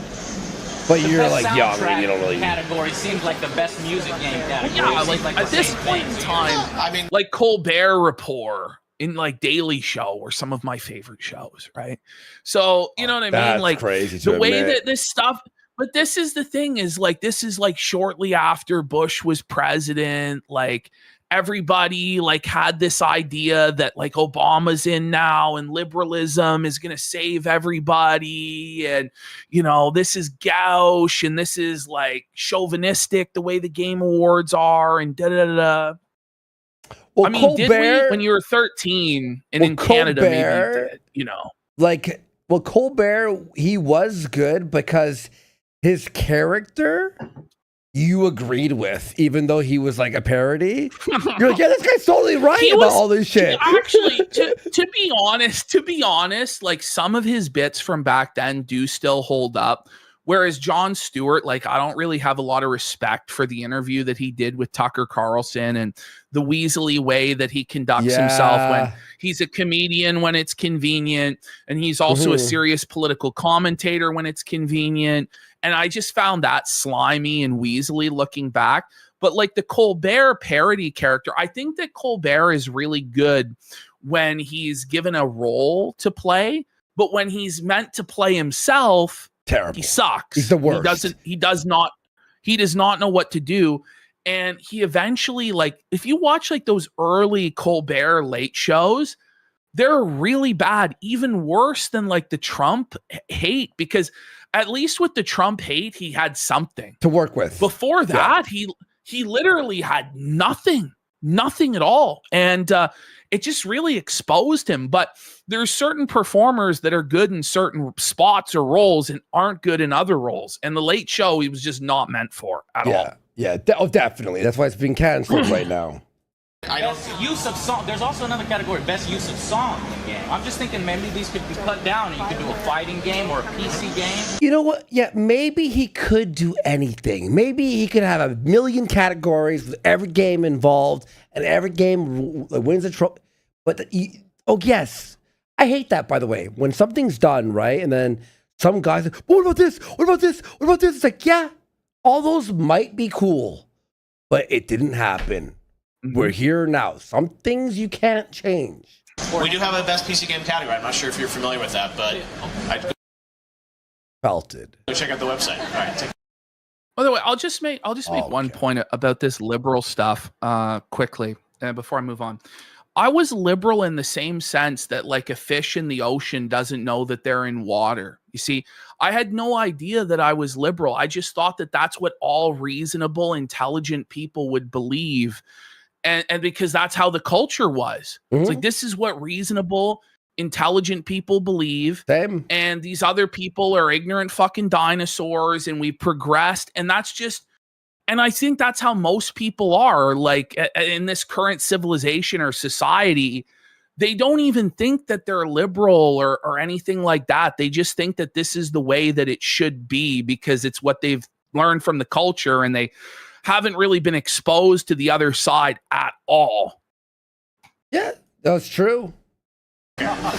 But you're like young and you don't really. Category seems like the best music game category. Yeah, like at this point in time, I mean, like Colbert Report in like Daily Show or some of my favorite shows, right? So you know what I mean? That's like crazy the way that this stuff. But this is the thing: is like this is like shortly after Bush was president, like. Everybody like had this idea that like Obama's in now and liberalism is going to save everybody. And, you know, this is gauche and this is like chauvinistic the way the Game Awards are and da-da-da-da. Well, I mean, Colbert, did we when you were 13 and in Canada, maybe you did, you know? Like, well, Colbert, he was good because his character... you agreed with, even though he was like a parody. You're like, yeah, this guy's totally right about all this shit. Actually, to be honest, like some of his bits from back then do still hold up. Whereas Jon Stewart, like, I don't really have a lot of respect for the interview that he did with Tucker Carlson and the Weasley way that he conducts himself when he's a comedian when it's convenient. And he's also a serious political commentator when it's convenient. And I just found that slimy and Weasley looking back. But like the Colbert parody character, I think that Colbert is really good when he's given a role to play. But when he's meant to play himself, terrible. He sucks. He's the worst. He does not know what to do. And he eventually, like, if you watch like those early Colbert late shows, they're really bad, even worse than like the Trump hate, because at least with the Trump hate, he had something to work with. Before that, he literally had nothing at all. And it just really exposed him. But there's certain performers that are good in certain spots or roles and aren't good in other roles. And the Late Show, he was just not meant for at all. Yeah, definitely. That's why it's being canceled right now. Best use of song. There's also another category, best use of song in the game. I'm just thinking maybe these could be cut down and you could do a fighting game or a PC game. You know what? Yeah, maybe he could do anything. Maybe he could have a million categories with every game involved and every game wins a trophy. But, yes. I hate that, by the way. When something's done, right? And then some guys, what about this? What about this? What about this? It's like, yeah, all those might be cool, but it didn't happen. We're here now. Some things you can't change. We do have a best PC game category. I'm not sure if you're familiar with that, but I'd Felted. go check out the website. All right. By the way, I'll just make one point about this liberal stuff quickly before I move on. I was liberal in the same sense that like a fish in the ocean doesn't know that they're in water. You see, I had no idea that I was liberal. I just thought that that's what all reasonable, intelligent people would believe. And because that's how the culture was. It's like, this is what reasonable, intelligent people believe. Same. And these other people are ignorant fucking dinosaurs and we've progressed. And that's just, and I think that's how most people are, like in this current civilization or society. They don't even think that they're liberal or anything like that. They just think that this is the way that it should be because it's what they've learned from the culture and they haven't really been exposed to the other side at all. Yeah, that's true.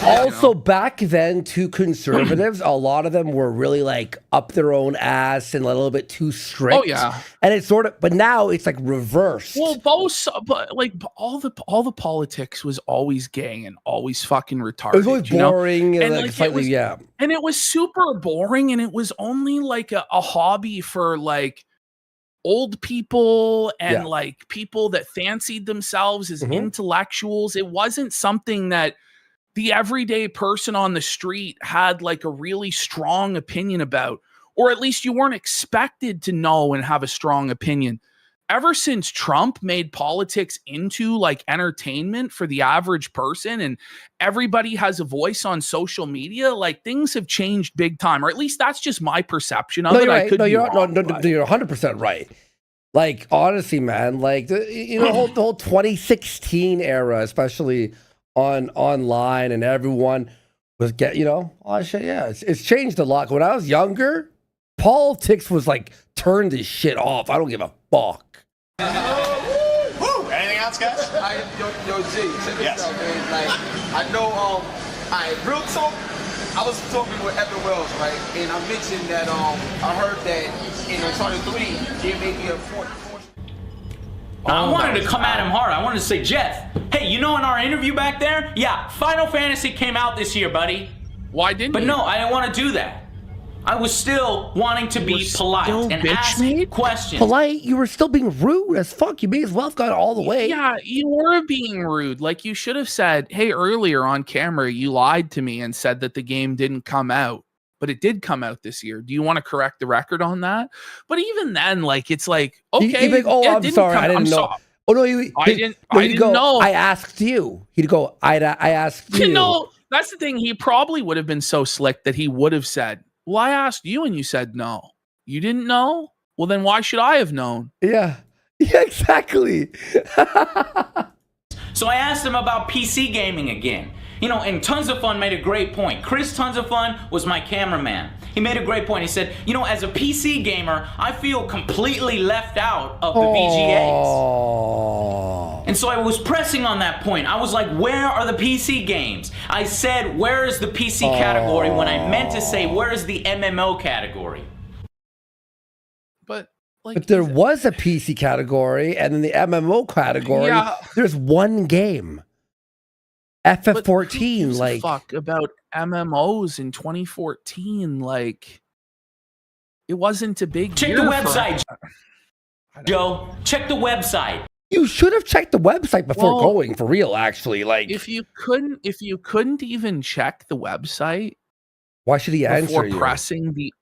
Also, back then, to conservatives, a lot of them were really like up their own ass and a little bit too strict. Oh yeah, and it's sort of, but now it's like reversed. Well, both, but like all the politics was always gay and always fucking retarded. It was always boring and like slightly, and it was super boring, and it was only like a hobby for like old people and like people that fancied themselves as intellectuals. It wasn't something that the everyday person on the street had like a really strong opinion about, or at least you weren't expected to know and have a strong opinion. Ever since Trump made politics into like entertainment for the average person and everybody has a voice on social media, like things have changed big time, or at least that's just my perception of it. Right. You're 100% right. Like, honestly, man, like, the whole 2016 era, especially online, and everyone was oh shit, yeah, it's changed a lot. When I was younger, politics was like, turn this shit off. I don't give a fuck. Anything else, guys? Yo, G, check this out, man. Like, I know, real talk, I was talking with Evan Wells, right? And I mentioned that, I heard that in Uncharted 3, there may be a portion. I wanted to come at him hard. I wanted to say, Jeff, hey, in our interview back there, yeah, Final Fantasy came out this year, buddy. Why didn't you? But no, I didn't want to do that. I was still wanting to be polite and ask questions. Polite? You were still being rude as fuck. You may as well have gone all the way. Yeah, you were being rude. Like, you should have said, hey, earlier on camera, you lied to me and said that the game didn't come out. But it did come out this year. Do you want to correct the record on that? But even then, like, it's like, okay. He'd be like, I'm sorry, I didn't know. Sorry. Oh, no, I didn't know. I asked you. He'd go, I asked you. No, that's the thing. He probably would have been so slick that he would have said, well, I asked you and you said no. You didn't know? Well, then why should I have known? Yeah, exactly. So I asked him about PC gaming again. You know, and Tons of Fun made a great point. Chris Tons of Fun was my cameraman. He made a great point. He said, you know, as a PC gamer, I feel completely left out of the VGAs. And so I was pressing on that point. I was like, where are the PC games? I said, where is the PC category when I meant to say, where is the MMO category? But there was a PC category, and in the MMO category, there's one game. FF14, like fuck about MMOs in 2014. Like, it wasn't a big check year the website, Joe. Check the website. You should have checked the website before going, for real. Actually, like, if you couldn't even check the website, why should he answer before pressing the?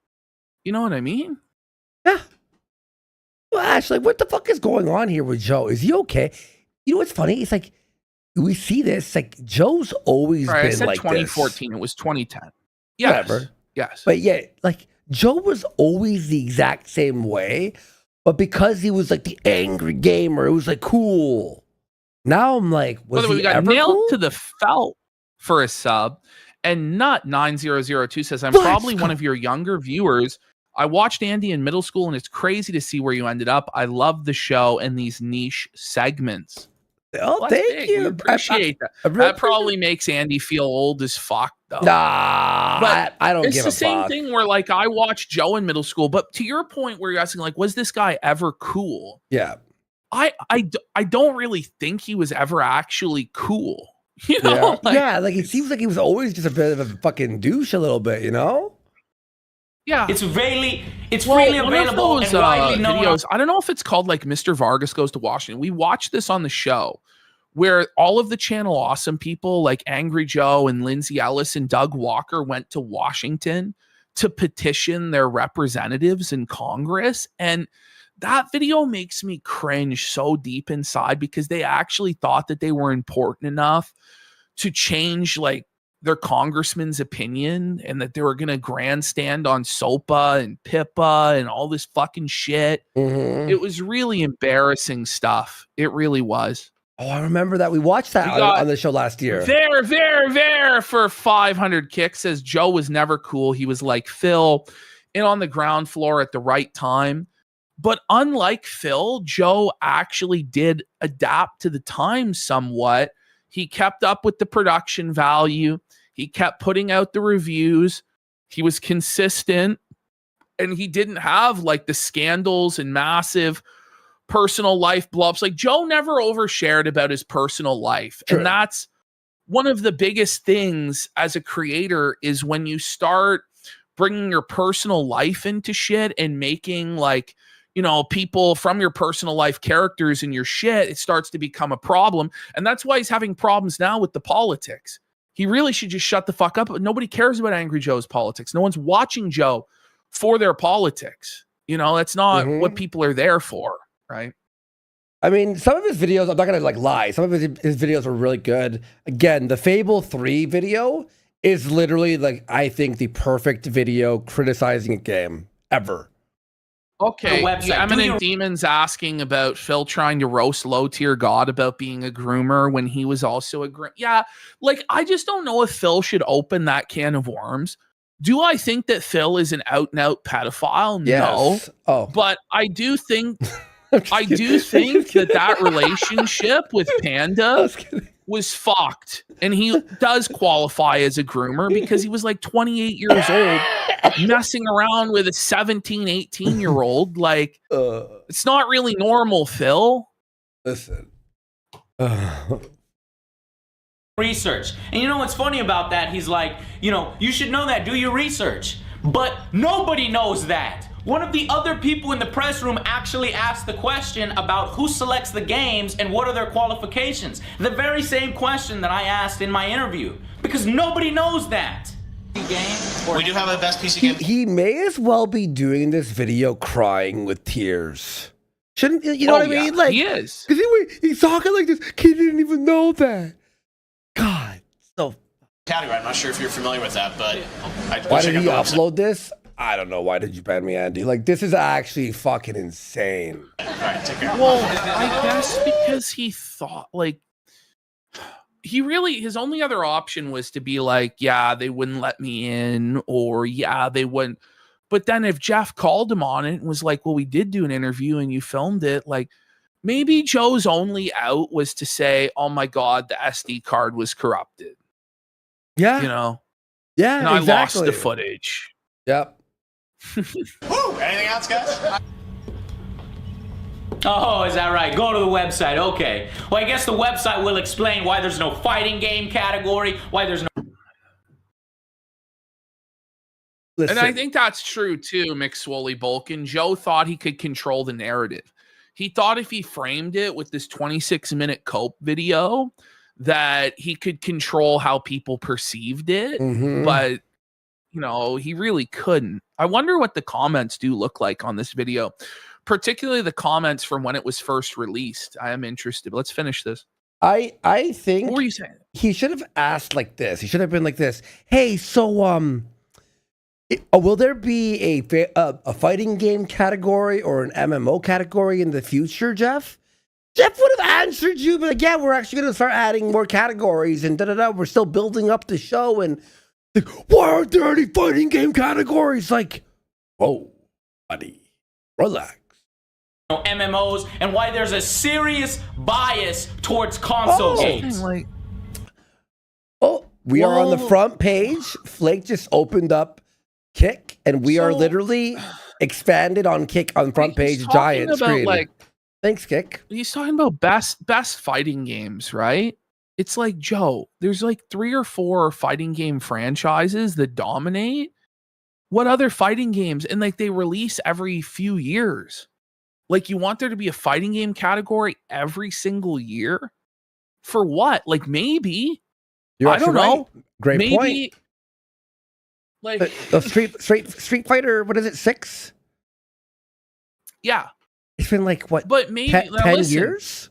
You know what I mean? Yeah. Well, actually, what the fuck is going on here with Joe? Is he okay? You know what's funny? It's like, we see this, like, Joe's always been I said like 2014. This. It was 2010. Yes. Whatever. Yes. But yeah, like, Joe was always the exact same way, but because he was like the angry gamer, it was like cool. Now I'm like, was he we got ever nailed cool? to the felt for a sub, and Nut 9002 says, I'm probably one of your younger viewers. I watched Andy in middle school, and it's crazy to see where you ended up. I love the show and these niche segments. Oh, thank you. We appreciate that. That probably makes Andy feel old as fuck, though. Nah, but I don't give a fuck. It's the same thing where, like, I watched Joe in middle school, but to your point where you're asking, like, was this guy ever cool? Yeah. I don't really think he was ever actually cool. You know? Yeah. Like, it seems like he was always just a bit of a fucking douche a little bit, you know? Yeah, it's freely available and widely known. Videos. I don't know if it's called like Mr. Vargas Goes to Washington. We watched this on the show where all of the Channel Awesome people like Angry Joe and Lindsay Ellis and Doug Walker went to Washington to petition their representatives in Congress. And that video makes me cringe so deep inside because they actually thought that they were important enough to change like their congressman's opinion and that they were going to grandstand on SOPA and PIPA and all this fucking shit. Mm-hmm. It was really embarrassing stuff. It really was. Oh, I remember that. We watched that on the show last year. There for 500 kicks says Joe was never cool. He was like Phil and on the ground floor at the right time. But unlike Phil, Joe actually did adapt to the times somewhat. He kept up with the production value. He kept putting out the reviews. He was consistent. And he didn't have like the scandals and massive personal life blow-ups. Like Joe never overshared about his personal life. True. And that's one of the biggest things as a creator is when you start bringing your personal life into shit and making like, you know, people from your personal life characters in your shit, it starts to become a problem. And that's why he's having problems now with the politics. He really should just shut the fuck up. Nobody cares about Angry Joe's politics. No one's watching Joe for their politics. You know, that's not what people are there for, right? I mean, some of his videos, I'm not going to like lie. Some of his videos are really good. Again, the Fable 3 video is literally like, I think the perfect video criticizing a game ever. Okay, Eminent Demon's asking about Phil trying to roast Low Tier God about being a groomer when he was also a groomer. Yeah, like, I just don't know if Phil should open that can of worms. Do I think that Phil is an out-and-out pedophile? Yes. No. Oh. But I do think that relationship with Panda was fucked. And he does qualify as a groomer because he was like 28 years old messing around with a 17, 18-year-old. Like, it's not really normal, Phil. Listen. Research. And you know what's funny about that? He's like, you know, you should know that. Do your research. But nobody knows that. One of the other people in the press room actually asked the question about who selects the games and what are their qualifications. The very same question that I asked in my interview. Because nobody knows that. We do have a best PC game. He may as well be doing this video crying with tears. Shouldn't, you know what I mean? Like, he is. Because he's talking like this. Kid didn't even know that. God. So. Category. I'm not sure if you're familiar with that, but why did he upload this? I don't know. Why did you ban me, Andy? Like, this is actually fucking insane. All right, take care. Well, I guess because he thought, like, his only other option was to be like, yeah, they wouldn't let me in, or yeah, they wouldn't. But then if Jeff called him on it and was like, well, we did do an interview and you filmed it, like maybe Joe's only out was to say, oh my God, the SD card was corrupted. Yeah. You know? Yeah, and exactly. I lost the footage. Yep. Anything else, guys? Oh, is that right? Go to the website. Okay. Well, I guess the website will explain why there's no fighting game category, why there's no... Listen. And I think that's true too, McSwoley Bulkin. Joe thought he could control the narrative. He thought if he framed it with this 26-minute Cope video that he could control how people perceived it. But, you know, he really couldn't. I wonder what the comments do look like on this video, particularly the comments from when it was first released. I am interested. Let's finish this. I think what were you saying? He should have asked like this. He should have been like this. Hey, so will there be a fighting game category or an MMO category in the future, Jeff? Jeff would have answered you, but like, yeah, we're actually going to start adding more categories and da-da-da. We're still building up the show. And like, why aren't there any fighting game categories? Like, whoa, buddy, relax. MMOs, and why there's a serious bias towards console games. We are on the front page. Flake just opened up Kick, and we are literally expanded on Kick on front page, giant screen. Like, thanks, Kick. He's talking about best fighting games, right? It's like, Joe, there's like 3 or 4 fighting game franchises that dominate. What other fighting games? And like they release every few years. Like, you want there to be a fighting game category every single year? For what? Like, maybe. I don't know. Great maybe, point. Like the Street Fighter, what is it, 6? Yeah. It's been like, what, but maybe 10 years?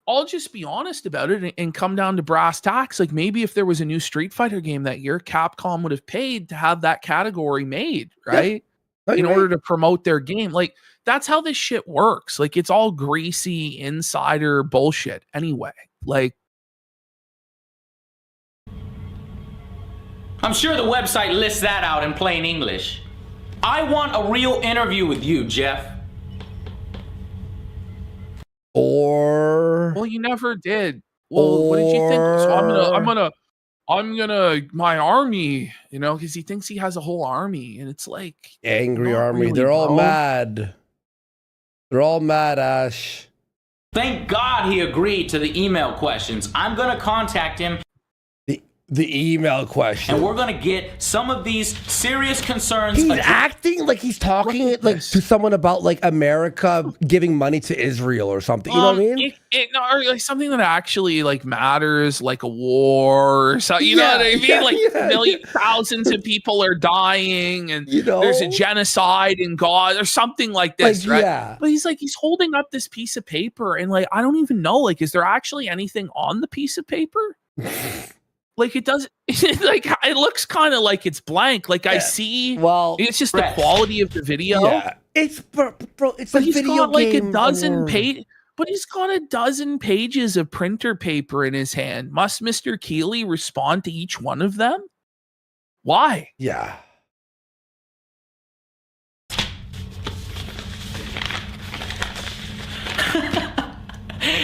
I'll just be honest about it and come down to brass tacks. Like, maybe if there was a new Street Fighter game that year, Capcom would have paid to have that category made, right? Yeah. In order to promote their game. Like, that's how this shit works. Like, it's all greasy insider bullshit anyway. Like, I'm sure the website lists that out in plain English. I want a real interview with you, Jeff. Or... Well, you never did. Well, what did you think? So I'm gonna, my army, you know, because he thinks he has a whole army, and it's like... Angry army. Really, they're all mad. They're all mad, Ash. Thank God he agreed to the email questions. I'm gonna contact him. The email question. And we're going to get some of these serious concerns. He's acting like he's talking like to someone about like America giving money to Israel or something. You know what I mean? Or like something that actually like matters, like a war or something. You know what I mean? Thousands of people are dying and there's a genocide in God or something like this, right? Yeah. But he's holding up this piece of paper and like, I don't even know, like, is there actually anything on the piece of paper? Like, it doesn't, like, it looks kind of like it's blank. Like, I see, it's just the quality of the video. Yeah. It's, bro, it's a video got like game. a dozen pages, but he's got a dozen pages of printer paper in his hand. Must Mr. Keeley respond to each one of them? Why? Yeah.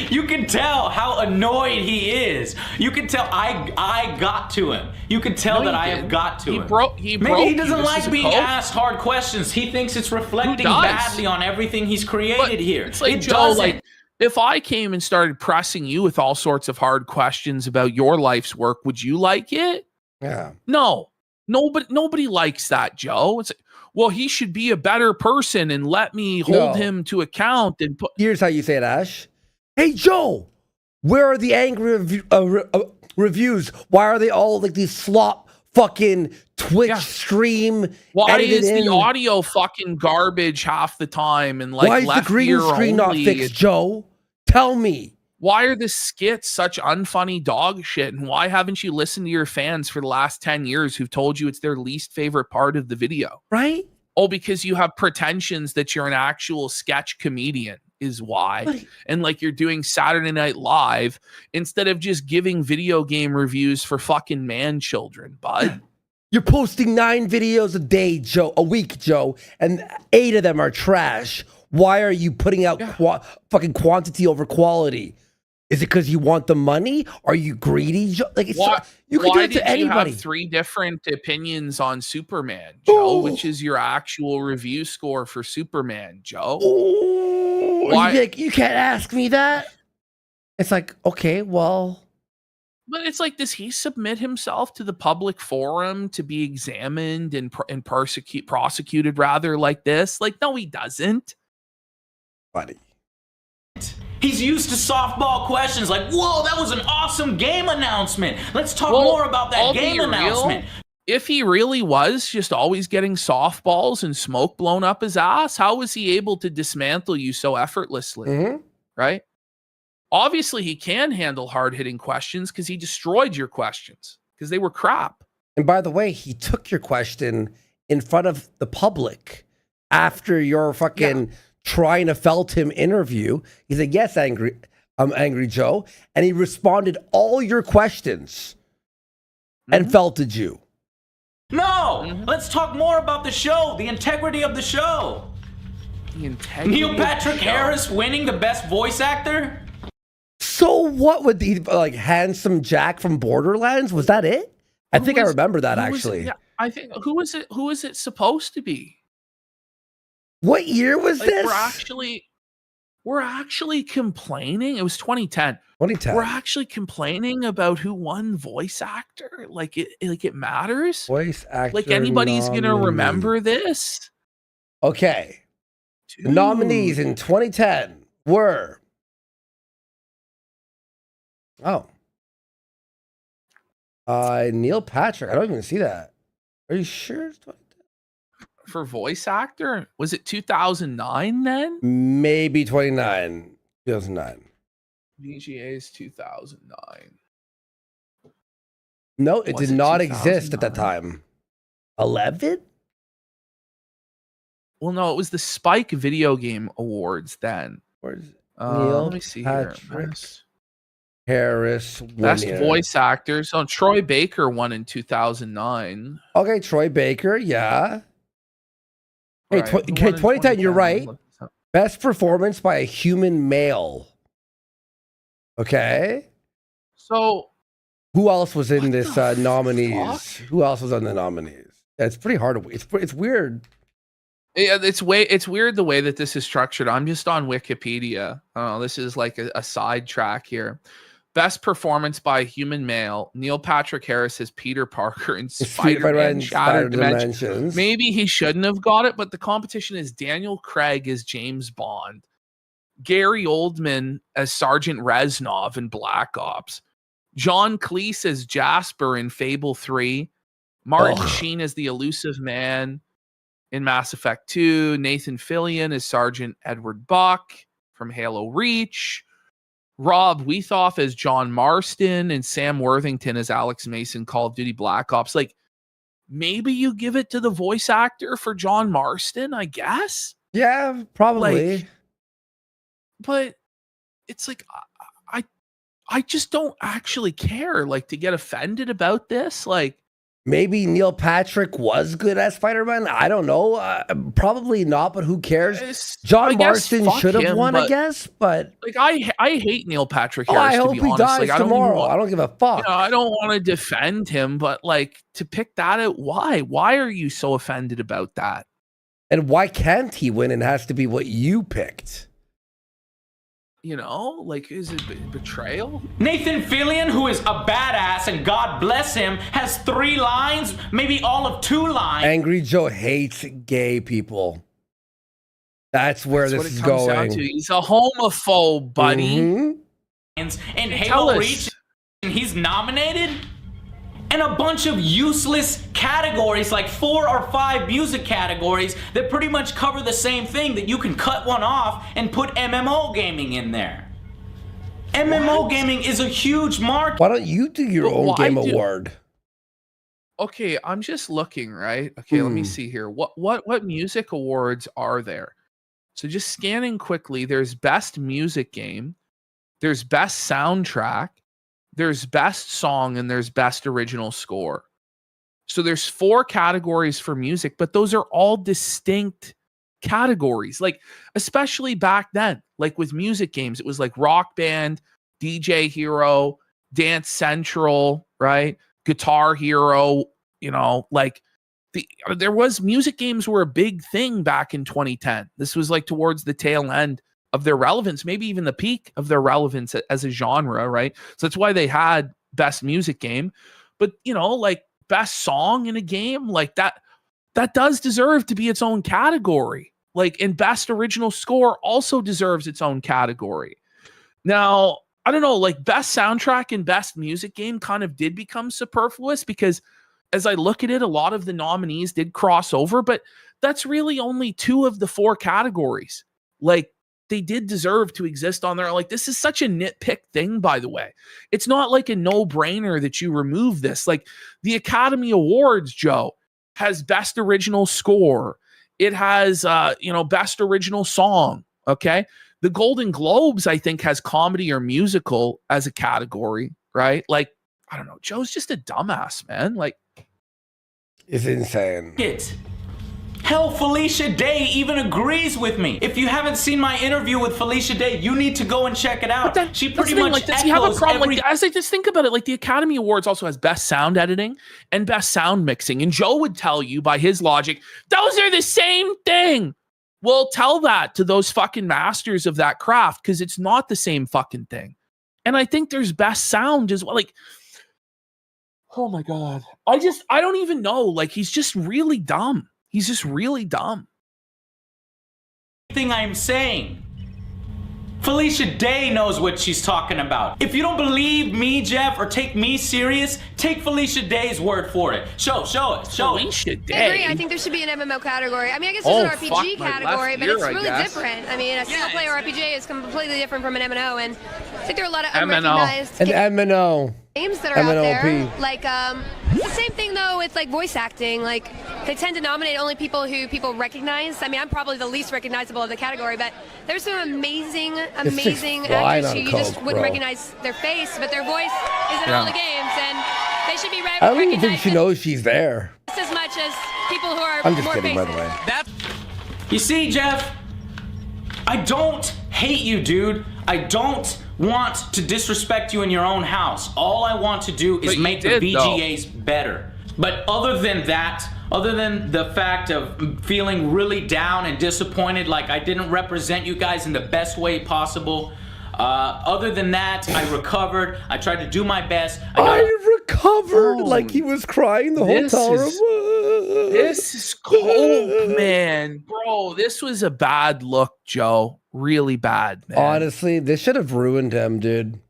You can tell how annoyed he is. You can tell I got to him. You can tell that I have got to him. Maybe he doesn't like being asked hard questions. He thinks it's reflecting badly on everything he's created here. It's like, Joe, like, if I came and started pressing you with all sorts of hard questions about your life's work, would you like it? Yeah. No. Nobody likes that, Joe. It's like, well, he should be a better person and let me hold him to account and put. Here's how you say it, Ash. Hey, Joe, where are the angry reviews? Why are they all like these slop fucking Twitch stream? Why is the audio fucking garbage half the time? And like, why is the green screen not fixed, Joe? Tell me. Why are the skits such unfunny dog shit? And why haven't you listened to your fans for the last 10 years who've told you it's their least favorite part of the video? Right? Oh, because you have pretensions that you're an actual sketch comedian. is why. And like you're doing Saturday Night Live instead of just giving video game reviews for fucking man children, bud. You're posting 9 videos a day, Joe, a week, Joe, and 8 of them are trash. Why are you putting out fucking quantity over quality? Is it because you want the money? Are you greedy? Like it's you can do it to anybody. You have 3 different opinions on Superman, Joe? Which is your actual review score for Superman, Joe? You can't ask me that. It's like, okay, well, but it's like, does he submit himself to the public forum to be examined and prosecuted rather like this? Like, no, he doesn't. Buddy. He's used to softball questions like, whoa, that was an awesome game announcement. Let's talk more about that game announcement. If he really was just always getting softballs and smoke blown up his ass, how was he able to dismantle you so effortlessly? Right? Obviously, he can handle hard-hitting questions because he destroyed your questions because they were crap. And by the way, he took your question in front of the public after your fucking trying to felt him interview. He said, yes, Angry Joe. And he responded all your questions and felted you. No, let's talk more about the show, the integrity of the show. Neil Patrick Harris winning the best voice actor? So what would the handsome Jack from Borderlands? Was that it? I think I remember that actually. I think who was it? Who was it supposed to be? What year was this? We're actually complaining. It was 2010. 2010. We're actually complaining about who won voice actor. Like it matters. Voice actor. Like anybody's gonna remember this. Okay. The nominees in 2010 were. Neil Patrick. I don't even see that. Are you sure it's 2010? For voice actor? Was it 2009 then? Maybe 2009. VGA's 2009. No, it did not exist at that time. 11? Well, no, it was the Spike Video Game Awards then. Where's Neil let me see Patrick Harris. Best voice actors. Oh, Troy Baker won in 2009. Okay, Troy Baker, yeah. Hey, 2010, you're right. Best performance by a human male. Okay. So, who else was in this nominees? Who else was on the nominees? Yeah, it's pretty hard to. It's weird. Yeah, it's weird the way that this is structured. I'm just on Wikipedia. This is like a side track here. Best performance by a human male. Neil Patrick Harris as Peter Parker in Spider-Man Shattered Dimensions. Maybe he shouldn't have got it, but the competition is Daniel Craig as James Bond, Gary Oldman as Sergeant Reznov in Black Ops, John Cleese as Jasper in Fable 3, Martin Sheen as the Elusive Man in Mass Effect 2, Nathan Fillion as Sergeant Edward Buck from Halo Reach, Rob Weathoff as John Marston, and Sam Worthington as Alex Mason, Call of Duty Black Ops. Like, maybe you give it to the voice actor for John Marston, I guess. Yeah, probably. But it's like, I just don't actually care, like, to get offended about this. Like, maybe Neil Patrick was good at Spider-Man. I don't know. Probably not, but who cares? John Marston should have won, I guess. But like, I hate Neil Patrick Harris. I hope to be honest. He dies like, tomorrow. I don't give a fuck. I don't want to defend him, but like, to pick that out, why? Why are you so offended about that? And why can't he win? And has to be what you picked. Like, is it betrayal? Nathan Fillion, who is a badass and God bless him, has 3 lines, maybe all of 2 lines. Angry Joe hates gay people. That's where this is going. He's a homophobe, buddy. In Halo Reach, and he's nominated? And a bunch of useless categories, like 4 or 5 music categories that pretty much cover the same thing, that you can cut one off and put MMO gaming in there. MMO gaming is a huge market. Why don't you do your own game award? Okay, I'm just looking, right? Okay, let me see here. What music awards are there? So just scanning quickly, there's best music game, there's best soundtrack, there's best song, and there's best original score. So there's 4 categories for music, but those are all distinct categories. Like, especially back then, like with music games, it was like Rock Band, DJ Hero, Dance Central, right? Guitar Hero, you know, like there was music games were a big thing back in 2010. This was like towards the tail end of their relevance, maybe even the peak of their relevance as a genre, right? So that's why they had best music game. But, you know, like best song in a game, like that does deserve to be its own category. Like, and best original score also deserves its own category. Now, I don't know, like best soundtrack and best music game kind of did become superfluous because as I look at it, a lot of the nominees did cross over, but that's really only 2 of the 4 categories. Like, they did deserve to exist on there. Like, this is such a nitpick thing, by the way. It's not like a no-brainer that you remove this. Like, the Academy Awards, Joe, has best original score. It has, best original song, okay? The Golden Globes, I think, has comedy or musical as a category, right? Like, I don't know. Joe's just a dumbass, man. Like, it's insane. Hell, Felicia Day even agrees with me. If you haven't seen my interview with Felicia Day, you need to go and check it out. She pretty much like, does he have a problem? Like, as I just think about it, like the Academy Awards also has best sound editing and best sound mixing. And Joe would tell you by his logic, those are the same thing. Well, tell that to those fucking masters of that craft because it's not the same fucking thing. And I think there's best sound as well. Like, oh my God. I don't even know. Like, he's just really dumb. He's just really dumb. Thing I'm saying. Felicia Day knows what she's talking about. If you don't believe me, Jeff, or take me serious, take Felicia Day's word for it. Show it. Felicia Day. I agree. I think there should be an MMO category. I mean, I guess there's an RPG category, but it's really different. I mean, a single-player RPG is completely different from an MMO, and I think there are a lot of unrecognized games that are out there. Like, it's the same thing though with like voice acting. Like, they tend to nominate only people who people recognize. I mean, I'm probably the least recognizable of the category, but there's some amazing actors who you just wouldn't recognize their face, but their voice is in all the games, and they should be recognized. I don't even think she knows she's there. Just as much as people who are I'm just more kidding, basic. by the way. You see, Jeff, I don't hate you, dude. I don't want to disrespect you in your own house. All I want to do is make the VGAs better. But other than that, other than the fact of feeling really down and disappointed, like I didn't represent you guys in the best way possible, other than that, I recovered. I tried to do my best. I recovered like he was crying the whole time. This is cold, man. Bro, this was a bad look, Joe. Really bad, man. Honestly, this should have ruined him, dude.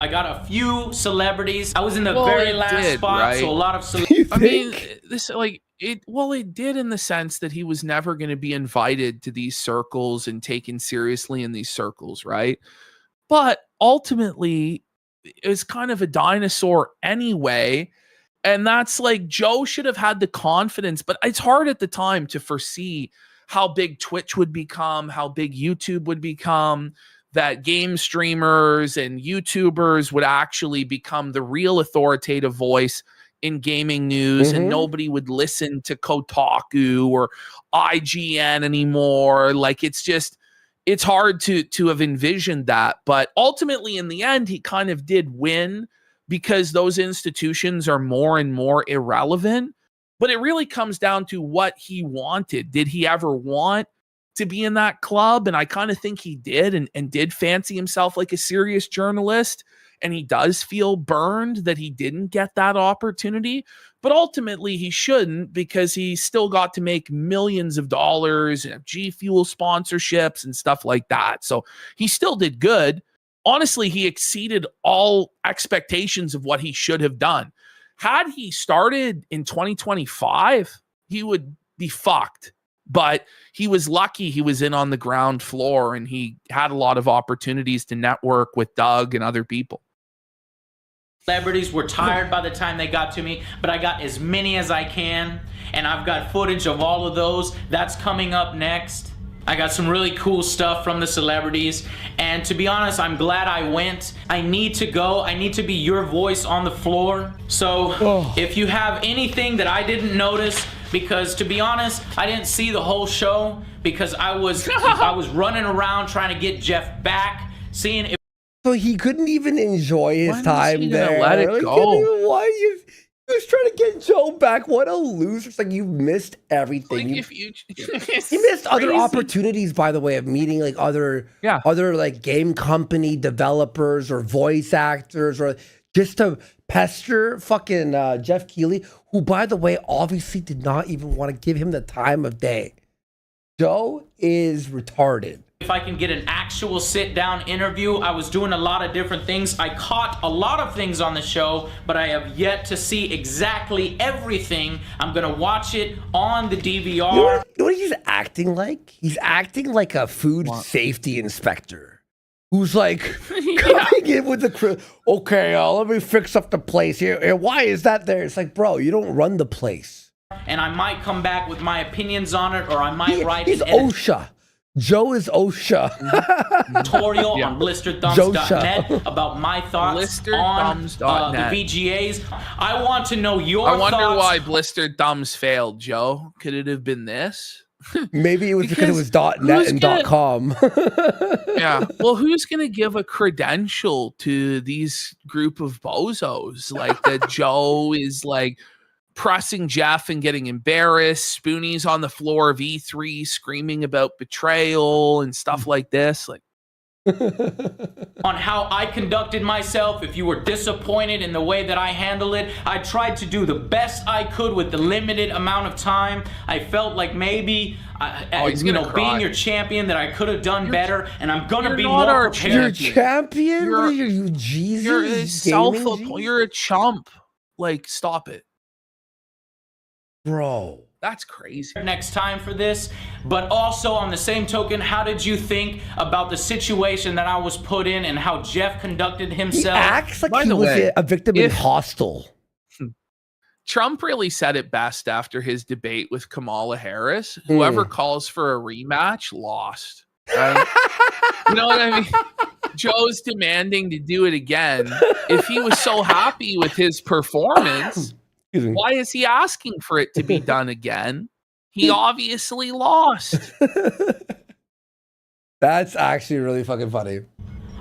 I got a few celebrities. I was in the very last spot, right? so a lot of celebrities. I mean, this it did in the sense that he was never going to be invited to these circles and taken seriously in these circles, right? But ultimately, it was kind of a dinosaur anyway. And that's like, Joe should have had the confidence, but it's hard at the time to foresee how big Twitch would become, how big YouTube would become, that game streamers and YouTubers would actually become the real authoritative voice in gaming news, and nobody would listen to Kotaku or IGN anymore. Like, it's hard to have envisioned that. But ultimately, in the end, he kind of did win because those institutions are more and more irrelevant. But it really comes down to what he wanted. Did he ever want to be in that club? And I kind of think he did, and did fancy himself like a serious journalist. And he does feel burned that he didn't get that opportunity. But ultimately, he shouldn't, because he still got to make millions of dollars and G Fuel sponsorships and stuff like that. So he still did good. Honestly, he exceeded all expectations of what he should have done. Had he started in 2025, he would be fucked. But he was lucky he was in on the ground floor, and he had a lot of opportunities to network with Doug and other people. Celebrities were tired by the time they got to me, but I got as many as I can, and I've got footage of all of those. That's coming up next. I got some really cool stuff from the celebrities, and to be honest, I'm glad I went. I need to go. I need to be your voice on the floor. So if you have anything that I didn't notice, because to be honest, I didn't see the whole show because I was running around trying to get Jeff back, seeing if. So he couldn't even enjoy his time there. Let it go. He was trying to get Joe back. What a loser. It's like you missed everything. Like you missed other opportunities, by the way, of meeting like other like game company developers or voice actors, or just to pester fucking Jeff Keighley, who, by the way, obviously did not even want to give him the time of day. Joe is retarded. If I can get an actual sit-down interview. I was doing a lot of different things. I caught a lot of things on the show, but I have yet to see exactly everything. I'm gonna watch it on the DVR. You know what he's acting like? He's acting like a food safety inspector who's like coming in with the okay, let me fix up the place here. Why is that there? It's like, bro, you don't run the place. And I might come back with my opinions on it, or I might write he's OSHA. Joe is OSHA. Tutorial on blisterthumbs.net about my thoughts on the VGAs. I want to know your thoughts. I wonder why Blistered Thumbs failed, Joe. Could it have been this? Maybe it was because it was .net and .com. Yeah. Well, who's going to give a credential to these group of bozos? Like that Joe is like pressing Jeff and getting embarrassed. Spoonie's on the floor of E3 screaming about betrayal and stuff like this. Like on how I conducted myself. If you were disappointed in the way that I handled it, I tried to do the best I could with the limited amount of time. I felt like maybe being your champion that I could have done better, and I'm gonna be more prepared. Your champion? What are you, Jesus? You're a chump. Like, stop it. Bro, that's crazy. Next time for this, but also on the same token, how did you think about the situation that I was put in and how Jeff conducted himself? He acts like he was a victim in Hostel. Trump really said it best after his debate with Kamala Harris. Whoever calls for a rematch lost. Right? You know what I mean? Joe's demanding to do it again. If he was so happy with his performance, why is he asking for it to be done again? He obviously lost. That's actually really fucking funny.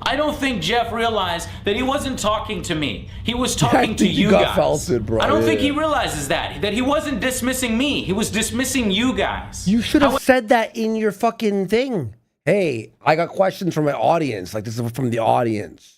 I don't think Jeff realized that he wasn't talking to me. He was talking to you guys. Felted, bro. I don't think he realizes that he wasn't dismissing me. He was dismissing you guys. You should have said that in your fucking thing. Hey, I got questions from my audience. Like, this is from the audience.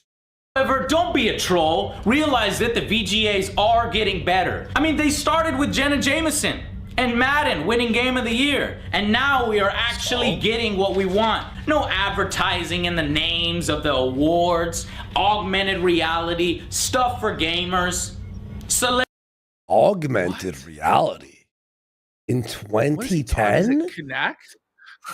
However, don't be a troll. Realize that the VGAs are getting better. I mean, they started with Jenna Jameson and Madden winning Game of the Year. And now we are actually getting what we want. No advertising in the names of the awards, augmented reality, stuff for gamers. Augmented reality? In 2010? Does it connect?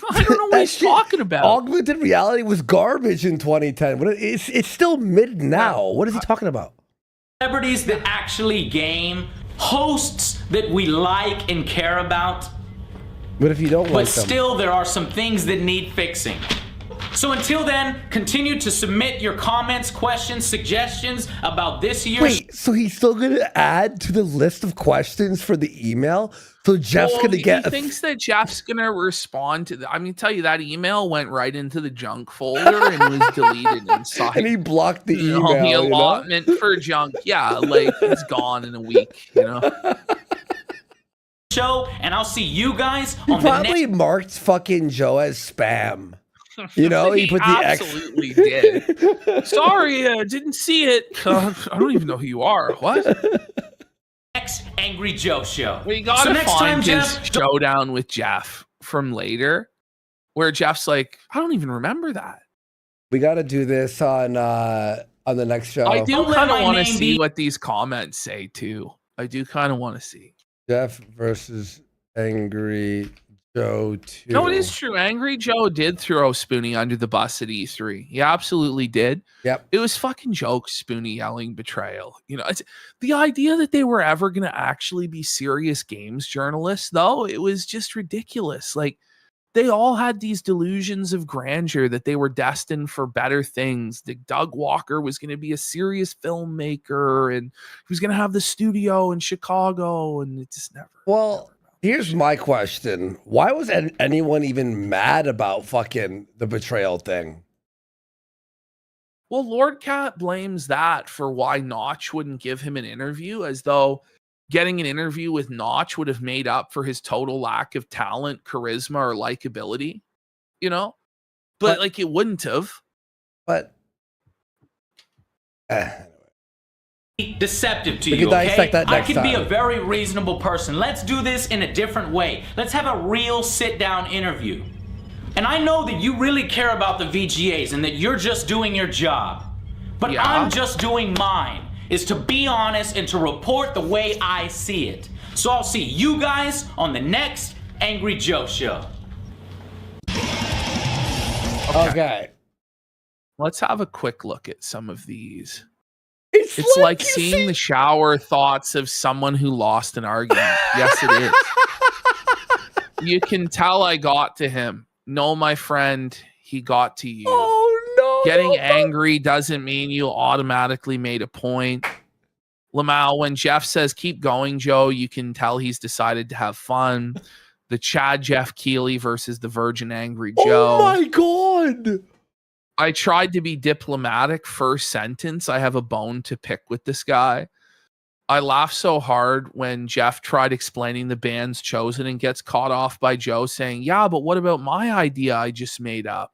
I don't know what he's talking about. Augmented reality was garbage in 2010. But it's still mid now. What is he talking about? Celebrities that actually game, hosts that we like and care about. But if you don't like them? But still, there are some things that need fixing. So until then, continue to submit your comments, questions, suggestions about this year's... Wait, so he's still going to add to the list of questions for the email? So Jeff's going to get... He thinks that Jeff's going to respond to that. I mean, tell you, that email went right into the junk folder and was deleted inside. And he blocked the email, the allotment for junk. Yeah, like, it's gone in a week, you know? Show, and I'll see you guys on the next... He probably marked fucking Joe as spam. You know, he put the absolutely did. Sorry, didn't see it. I don't even know who you are. What? Next Angry Joe show. We gotta find his showdown with Jeff from later, where Jeff's like, I don't even remember that. We got to do this on the next show. I do kind of want to see what these comments say too. I do kind of want to see Jeff versus Angry Joe 2. No, it is true. Angry Joe did throw Spoonie under the bus at E3. He absolutely did. Yep. It was fucking jokes, Spoonie yelling betrayal. You know, it's the idea that they were ever going to actually be serious games journalists, though, it was just ridiculous. Like, They all had these delusions of grandeur that they were destined for better things. That Doug Walker was going to be a serious filmmaker and he was going to have the studio in Chicago, and it just never. Well, here's my question. Why was anyone even mad about fucking the betrayal thing? Well, Lord Cat blames that for why Notch wouldn't give him an interview, as though getting an interview with Notch would have made up for his total lack of talent, charisma, or likability, you know? But like, it wouldn't have. But deceptive to you, okay? I can be a very reasonable person. Let's do this in a different way. Let's have a real sit-down interview. And I know that you really care about the VGAs and that you're just doing your job. But I'm just doing mine, is to be honest and to report the way I see it. So I'll see you guys on the next Angry Joe show. Okay. Let's have a quick look at some of these. It's like seeing the shower thoughts of someone who lost an argument. Yes, it is. You can tell I got to him. No, my friend, he got to you. Oh, no. Getting angry doesn't mean you automatically made a point. Lolcow, when Jeff says, keep going, Joe, you can tell he's decided to have fun. The Chad Jeff Keeley versus the Virgin Angry Joe. Oh, my God. I tried to be diplomatic first sentence. I have a bone to pick with this guy. I laughed so hard when Jeff tried explaining the bands chosen and gets caught off by Joe saying, yeah, but what about my idea I just made up?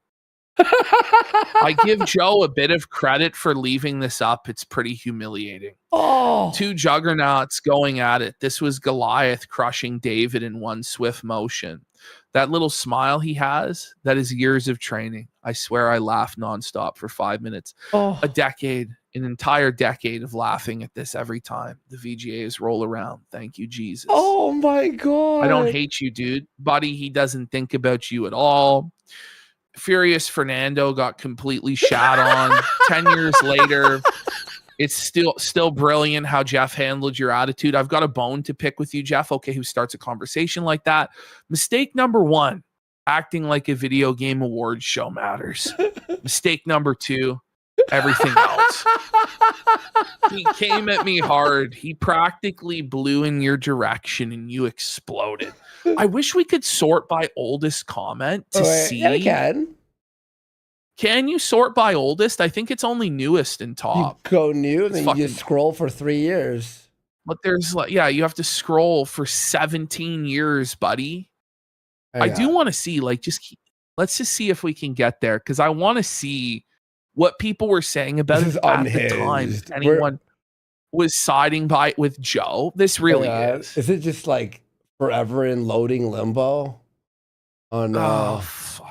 I give Joe a bit of credit for leaving this up. It's pretty humiliating. Oh. Two juggernauts going at it. This was Goliath crushing David in one swift motion. That little smile he has, that is years of training. I swear I laughed nonstop for 5 minutes. Oh. A decade, an entire decade of laughing at this every time the VGAs roll around. Thank you, Jesus. Oh, my God. I don't hate you, dude. Buddy, he doesn't think about you at all. Furious Fernando got completely shat on. 10 years later, it's still brilliant how Jeff handled your attitude. I've got a bone to pick with you, Jeff. Okay, who starts a conversation like that? Mistake number 1, acting like a video game awards show matters. Mistake number 2, everything else. He came at me hard. He practically blew in your direction and you exploded. I wish we could sort by oldest comment to see. Yeah, we can. Can you sort by oldest? I think it's only newest and top. You go new, and then you just scroll for 3 years. But there's like, yeah, you have to scroll for 17 years, buddy. I do want to see, like, let's just see if we can get there, because I want to see what people were saying about it at the time. Anyone was siding with Joe. This really is. Is it just like forever in loading limbo? Oh no. Oh fuck.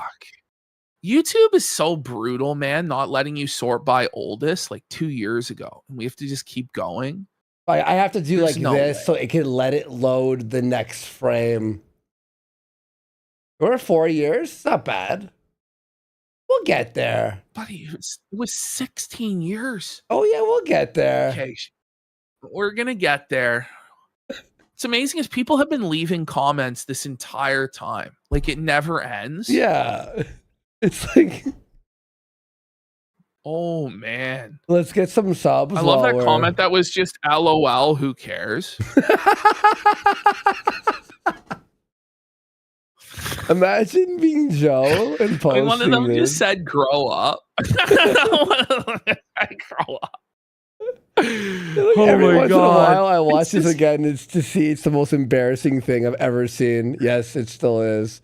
YouTube is so brutal, man, not letting you sort by oldest like 2 years ago. And we have to just keep going. I have to do this so it can let it load the next frame. We're 4 years. It's not bad. We'll get there. Buddy, it was 16 years. Oh yeah, we'll get there. Okay. We're gonna get there. It's amazing as people have been leaving comments this entire time. Like, it never ends. Yeah. It's like, oh man. Let's get some subs. I love that comment that was just LOL, who cares? Imagine being Joe and posting one of them just said grow up. I grow up. Every once in a while I watch this again. It's to see it's the most embarrassing thing I've ever seen. Yes, it still is.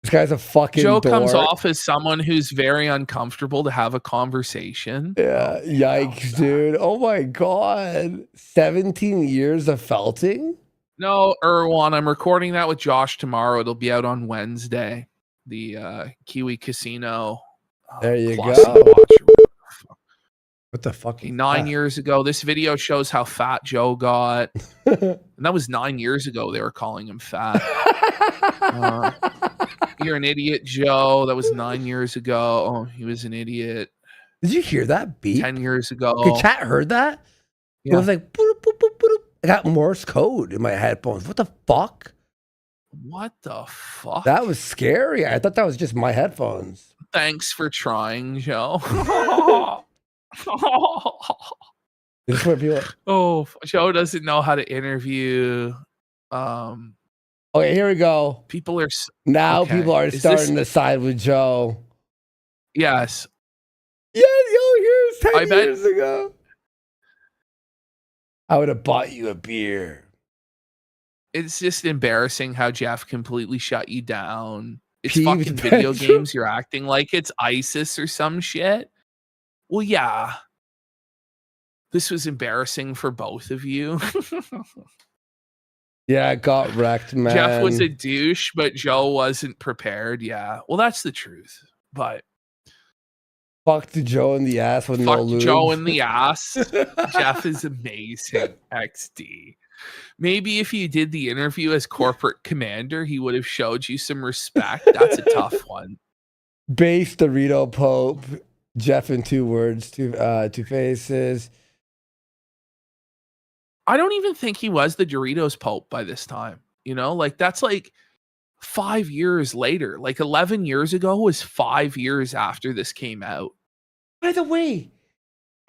This guy's a fucking Joe dork. comes off as someone who's very uncomfortable to have a conversation. Yeah, yikes, dude. Oh my God. 17 years of felting? No, Erwan, I'm recording that with Josh tomorrow. It'll be out on Wednesday. The Kiwi Casino. There you go. What the fuck? 9 years ago. This video shows how fat Joe got. And that was 9 years ago. They were calling him fat. You're an idiot, Joe. That was 9 years ago. Oh, he was an idiot. Did you hear that beep? 10 years ago. Okay, chat heard that? Yeah. It was like, boop, boop, boop, boop. I got Morse code in my headphones. What the fuck? What the fuck? That was scary. I thought that was just my headphones. Thanks for trying, Joe. This is what people... Oh, Joe doesn't know how to interview. Okay, here we go. People are people are starting to side with Joe. Yes. Yeah, yo, here's 10 years ago. I would have bought you a beer. It's just embarrassing how Jeff completely shut you down. It's fucking video games. You're acting like it's ISIS or some shit. Well, yeah. This was embarrassing for both of you. Yeah, I got wrecked, man. Jeff was a douche, but Joe wasn't prepared. Yeah. Well, that's the truth. But fucked Joe in the ass with no lube. Joe in the ass. Jeff is amazing. XD. Maybe if you did the interview as corporate commander, he would have showed you some respect. That's a tough one. Base Dorito Pope. Jeff in 2 words, two faces. I don't even think he was the Doritos Pope by this time. You know, like that's like 5 years later. Like 11 years ago was 5 years after this came out. By the way,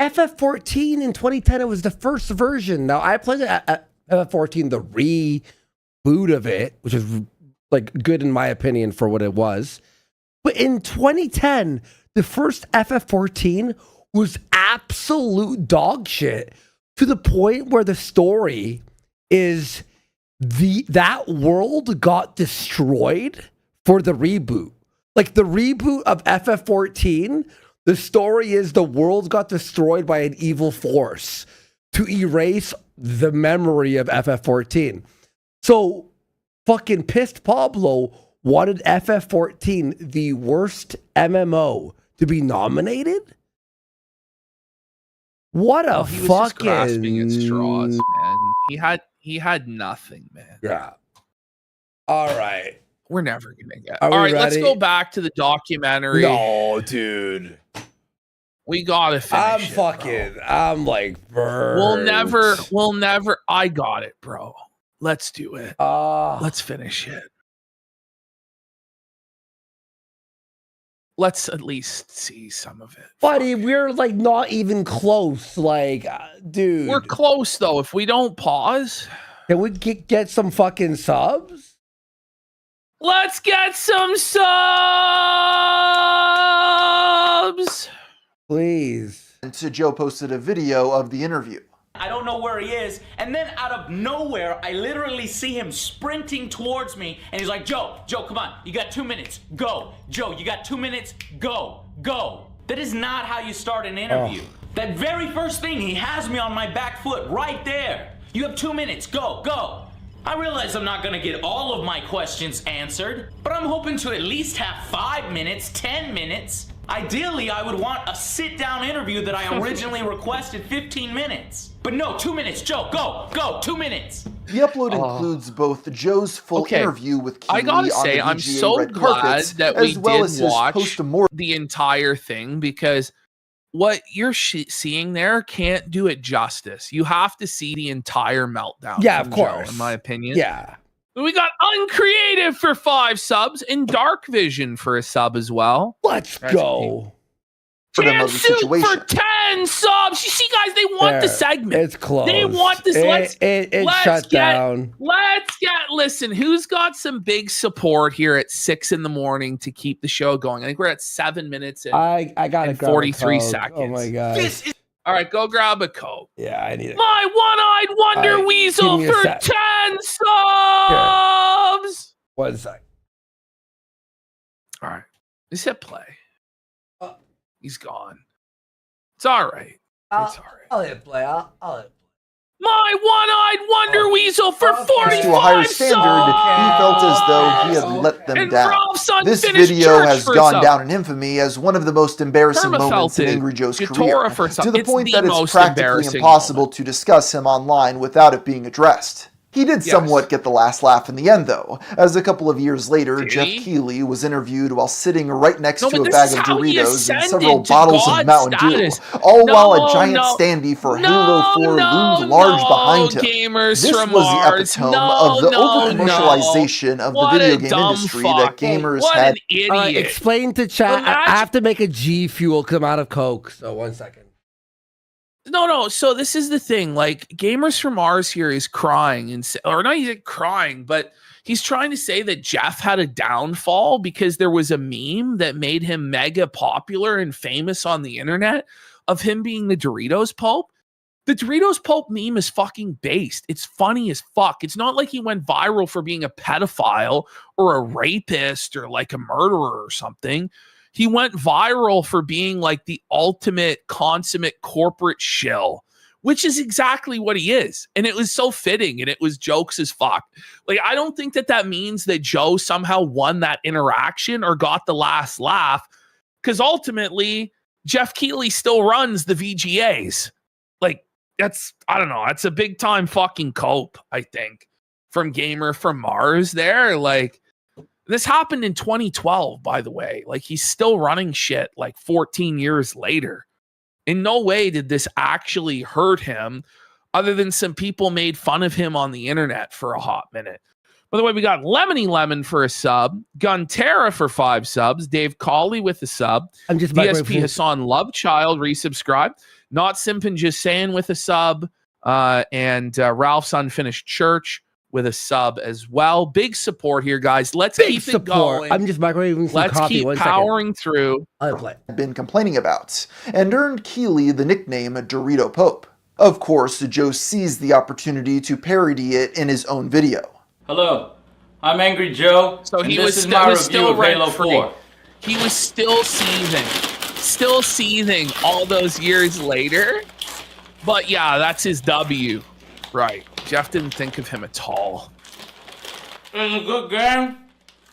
FF14 in 2010, it was the first version. Now, I played FF14, the reboot of it, which is like good in my opinion for what it was. But in 2010, the first FF14 was absolute dog shit. To the point where the story is that world got destroyed for the reboot. Like the reboot of FF14, the story is the world got destroyed by an evil force to erase the memory of FF14. So fucking pissed Pablo wanted FF14, the worst MMO, to be nominated? What a he was fucking just grasping at straws, man. He had nothing, man. Yeah. All right. We're never gonna get. All right, let's go back to the documentary. No, dude. We gotta finish. I'm like burnt. We'll never. I got it, bro. Let's do it. Let's finish it. Let's at least see some of it. Buddy, we're like not even close. Like, dude. We're close though. If we don't pause. Can we get some fucking subs? Let's get some subs. Please. And so Joe posted a video of the interview. I don't know where he is, and then out of nowhere, I literally see him sprinting towards me, and he's like, Joe, come on, you got 2 minutes, go. Joe, you got 2 minutes, go. That is not how you start an interview. That very first thing, he has me on my back foot right there. You have 2 minutes, go. I realize I'm not gonna get all of my questions answered, but I'm hoping to at least have 5 minutes, 10 minutes. Ideally, I would want a sit-down interview that I originally requested 15 minutes. But no, 2 minutes, Joe, go, 2 minutes. The upload includes both Joe's full interview with Kino. I gotta say, I'm so glad that we did watch the entire thing, because what you're seeing there can't do it justice. You have to see the entire meltdown. Yeah, of course. Joe, in my opinion. Yeah. We got Uncreative for 5 subs and Dark Vision for a sub as well. Let's go. Jan Soup for 10 subs. You see, guys, they want the segment. It's close. They want this. It shut down. Listen, who's got some big support here at 6 a.m. to keep the show going? I think we're at 7 minutes and I got and 43 seconds. Oh my god. All right, go grab a Coke. Yeah, I need it. My one-eyed wonder weasel for 10 subs. 1 sec. All right. He said play. He's gone. It's all right. It's all right. I'll hit play. I'll hit play. My one-eyed wonder weasel for 45 to a higher standard, he felt as though he had let them down. This video has gone down in infamy as one of the most embarrassing moments in Angry Joe's career, to the point that it's practically impossible to discuss him online without it being addressed. He did somewhat get the last laugh in the end, though, as a couple of years later, Jeff Keighley was interviewed while sitting right next to a bag of Doritos and several bottles of Mountain Dew, all while a giant standee for Halo 4 loomed large behind him. This was the epitome of the over-commercialization of the video game industry that gamers had. Explain to chat. I have to make a G Fuel come out of Coke, so 1 second. No. So this is the thing. Like, Gamers from Mars here is crying, or not even crying, but he's trying to say that Jeff had a downfall because there was a meme that made him mega popular and famous on the internet of him being the Doritos Pope. The Doritos Pope meme is fucking based. It's funny as fuck. It's not like he went viral for being a pedophile or a rapist or like a murderer or something. He went viral for being like the ultimate consummate corporate shill, which is exactly what he is. And it was so fitting, and it was jokes as fuck. Like, I don't think that means that Joe somehow won that interaction or got the last laugh, because ultimately Jeff Keighley still runs the VGAs. Like, I don't know, that's a big time fucking cope, I think, from Gamer from Mars there. Like, this happened in 2012, by the way. Like, he's still running shit like 14 years later. In no way did this actually hurt him, other than some people made fun of him on the internet for a hot minute. By the way, we got Lemony Lemon for a sub, Gunterra for 5 subs, Dave Colley with a sub, DSP Hassan Lovechild resubscribed, Not Simpin Just Saying with a sub, and Ralph's Unfinished Church with a sub as well. Big support here, guys. Let's keep it going. I'm just microwaving some coffee. Let's keep powering through. I've been complaining about, and earned Keighley the nickname Dorito Pope. Of course, Joe seized the opportunity to parody it in his own video. Hello, I'm Angry Joe, so and this is my review of Halo 4. He was still seething all those years later. But yeah, that's his W. Right. Jeff didn't think of him at all. It's a good game,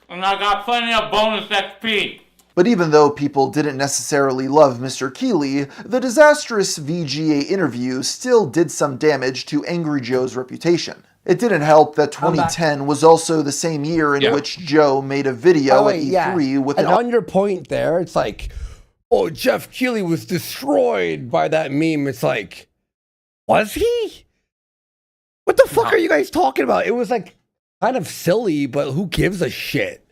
and I got plenty of bonus XP. But even though people didn't necessarily love Mr. Keighley, the disastrous VGA interview still did some damage to Angry Joe's reputation. It didn't help that 2010 was also the same year in which Joe made a video at E3 with and on your point there, it's like, oh, Jeff Keighley was destroyed by that meme. It's like, was he? What the fuck are you guys talking about? It was like kind of silly, but who gives a shit?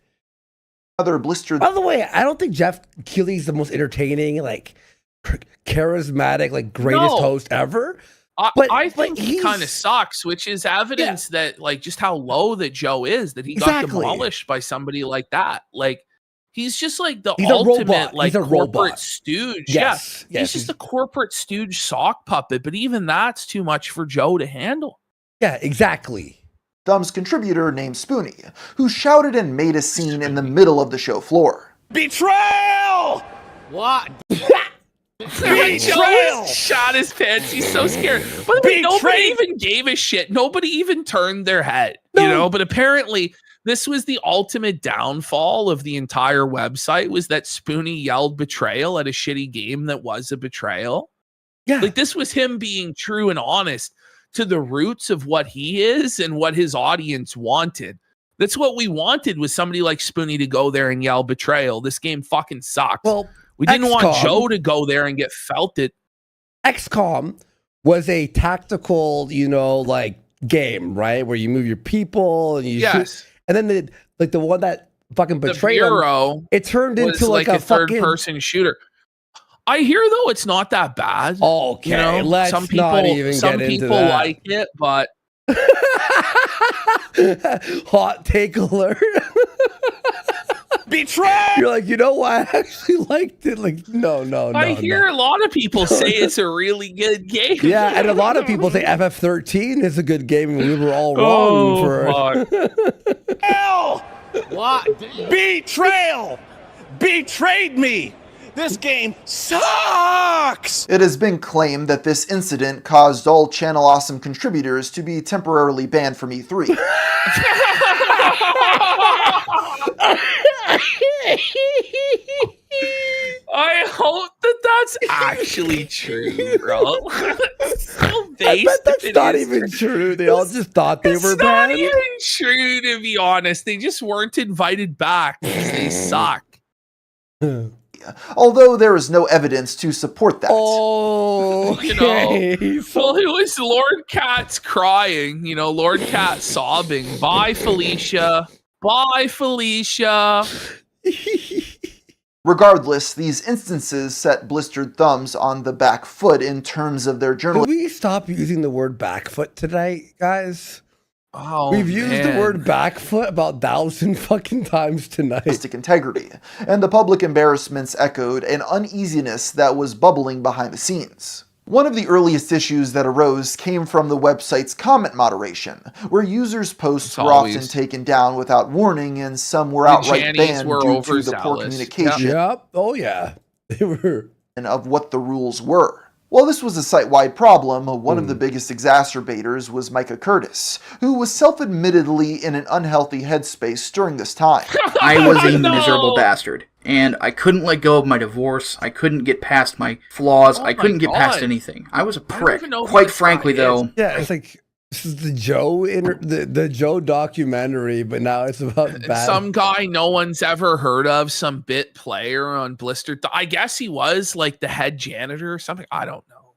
Other blister. By the way, I don't think Jeff Keighley's the most entertaining, like charismatic, like greatest host ever. I think he kind of sucks, which is evidence that like just how low that Joe is, that he got demolished by somebody like that. Like, he's just like the ultimate like corporate stooge. Yes. He's just a corporate stooge sock puppet, but even that's too much for Joe to handle. Yeah, exactly. Thumb's contributor named Spoonie, who shouted and made a scene in the middle of the show floor. Betrayal! What? Joe shot his pants. He's so scared. But nobody even gave a shit. Nobody even turned their head, you know? But apparently this was the ultimate downfall of the entire website, was that Spoonie yelled betrayal at a shitty game that was a betrayal. Yeah. Like, this was him being true and honest to the roots of what he is and what his audience wanted. That's what we wanted, was somebody like Spoonie to go there and yell betrayal. This game fucking sucks. Well, we didn't want Joe to go there and get felted. XCOM was a tactical, like game, right? Where you move your people and you shoot. And then the one that fucking betrayed him, it turned into like a third-person shooter. I hear though it's not that bad. Okay, let's not even get into that. Like it, but hot take alert. Betray! You're like, you know what? I actually liked it. Like, no. I hear a lot of people say it's a really good game. Yeah, and a lot of people say FF13 is a good game, and we were all wrong for it. Hell! What? Betrayal! Betrayed me! This game sucks! It has been claimed that this incident caused all Channel Awesome contributors to be temporarily banned from E3. I hope that that's actually true, bro. So face. I bet that's not even true. They all just thought they were bad. It's not even true, to be honest. They just weren't invited back because they suck. Although there is no evidence to support that. Oh, okay. You know, well, it was Lord Cat's crying, you know, Lord Cat sobbing. Bye, Felicia. Bye, Felicia. Regardless, these instances set Blistered Thumbs on the back foot in terms of their journalism. Can we stop using the word back foot tonight, guys? Oh, we've used the word back foot about 1,000 fucking times tonight. Integrity, and the public embarrassments echoed an uneasiness that was bubbling behind the scenes. One of the earliest issues that arose came from the website's comment moderation, where users' posts were often taken down without warning, and some were outright banned due to the poor communication. Yep. Oh yeah, they were. And of what the rules were. While this was a site-wide problem, one of the biggest exacerbators was Micah Curtis, who was self-admittedly in an unhealthy headspace during this time. I was a miserable bastard, and I couldn't let go of my divorce. I couldn't get past my flaws. I couldn't get past anything. I was a prick. Quite frankly, though. Yeah, it's like this is the Joe the Joe documentary, but now it's about bad. Some guy no one's ever heard of, some bit player on Blistered. I guess he was like the head janitor or something. I don't know.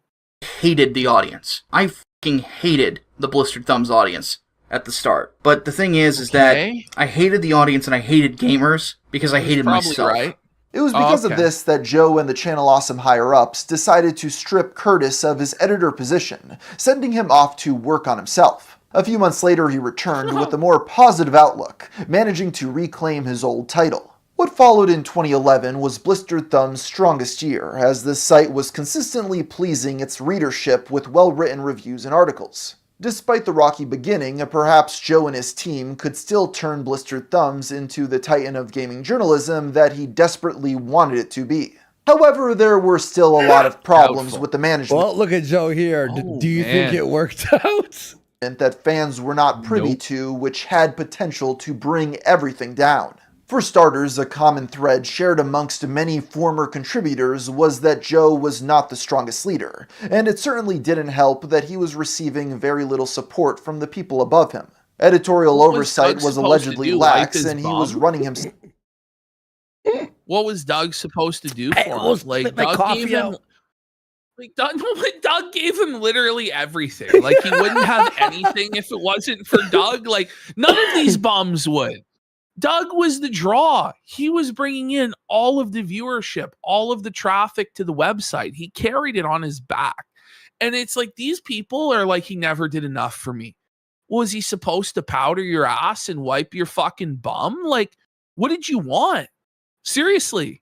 Hated the audience. I fucking hated the Blistered Thumbs audience at the start. But the thing is that I hated the audience and I hated gamers because I hated myself. Right. It was because of this that Joe and the Channel Awesome higher-ups decided to strip Curtis of his editor position, sending him off to work on himself. A few months later, he returned with a more positive outlook, managing to reclaim his old title. What followed in 2011 was Blistered Thumb's strongest year, as the site was consistently pleasing its readership with well-written reviews and articles. Despite the rocky beginning, perhaps Joe and his team could still turn Blistered Thumbs into the titan of gaming journalism that he desperately wanted it to be. However, there were still a lot of problems with the management. Well, look at Joe here. Do you think it worked out? That fans were not privy to, which had potential to bring everything down. For starters, a common thread shared amongst many former contributors was that Joe was not the strongest leader, and it certainly didn't help that he was receiving very little support from the people above him. Editorial oversight was allegedly lax, and he was running himself. What was Doug supposed to do for him? Like Doug gave him literally everything. Like he wouldn't have anything if it wasn't for Doug. Like none of these bums would. Doug was the draw. He was bringing in all of the viewership, all of the traffic to the website. He carried it on his back. And it's like, these people are like, he never did enough for me. Was he supposed to powder your ass and wipe your fucking bum? Like, what did you want? Seriously.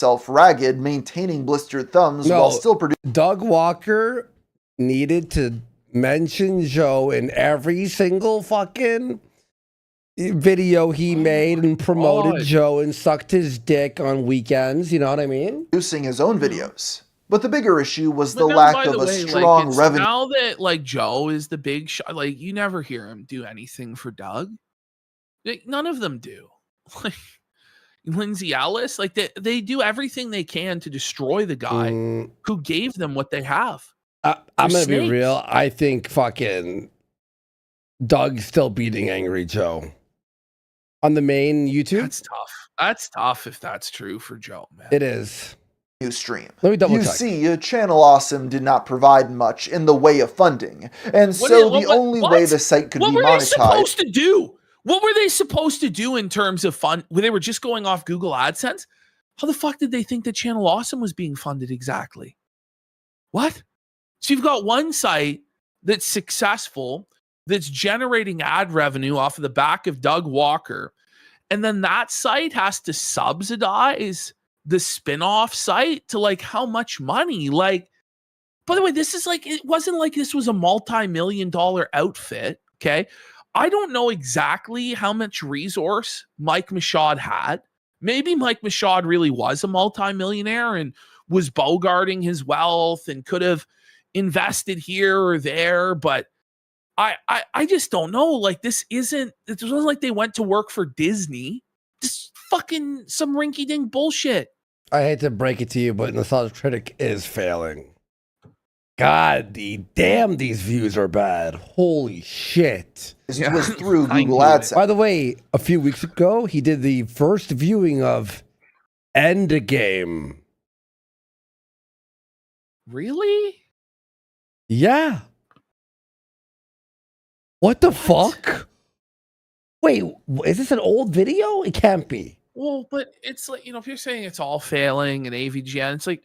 Self-ragged, maintaining Blistered Thumbs while still producing. Doug Walker needed to mention Joe in every single fucking video he made and promoted Joe and sucked his dick on weekends, you know what I mean? Producing his own videos. But the bigger issue was the lack of a strong revenue. Now that like Joe is the big shot, like you never hear him do anything for Doug. Like, none of them do. Like Lindsay Ellis, like they do everything they can to destroy the guy who gave them what they have. I'm gonna be real. I think fucking Doug's still beating Angry Joe on the main YouTube. That's tough. That's tough if that's true for Joe, man. It is. New stream. Let me double check. You see, Channel Awesome did not provide much in the way of funding, and so the only way the site could be monetized. What were they supposed to do? What were they supposed to do in terms of fund? When they were just going off Google AdSense? How the fuck did they think that Channel Awesome was being funded exactly? What? So you've got one site that's successful, that's generating ad revenue off of the back of Doug Walker, and then that site has to subsidize the spin-off site to like how much money? Like, by the way, this is like, it wasn't like this was a multi-million-dollar outfit, okay? I don't know exactly how much resource Mike Michaud had. Maybe Mike Michaud really was a multimillionaire and was bogarting his wealth and could have invested here or there, but I just don't know. Like, it wasn't like they went to work for Disney. Just fucking some rinky-dink bullshit. I hate to break it to you, but Nostalgia Critic is failing. God damn, these views are bad. Holy shit. This was through Google AdSense. By the way, a few weeks ago, he did the first viewing of Endgame. Really? Yeah. What the fuck? Wait, is this an old video? It can't be. Well, but it's like, if you're saying it's all failing and AVGN, it's like,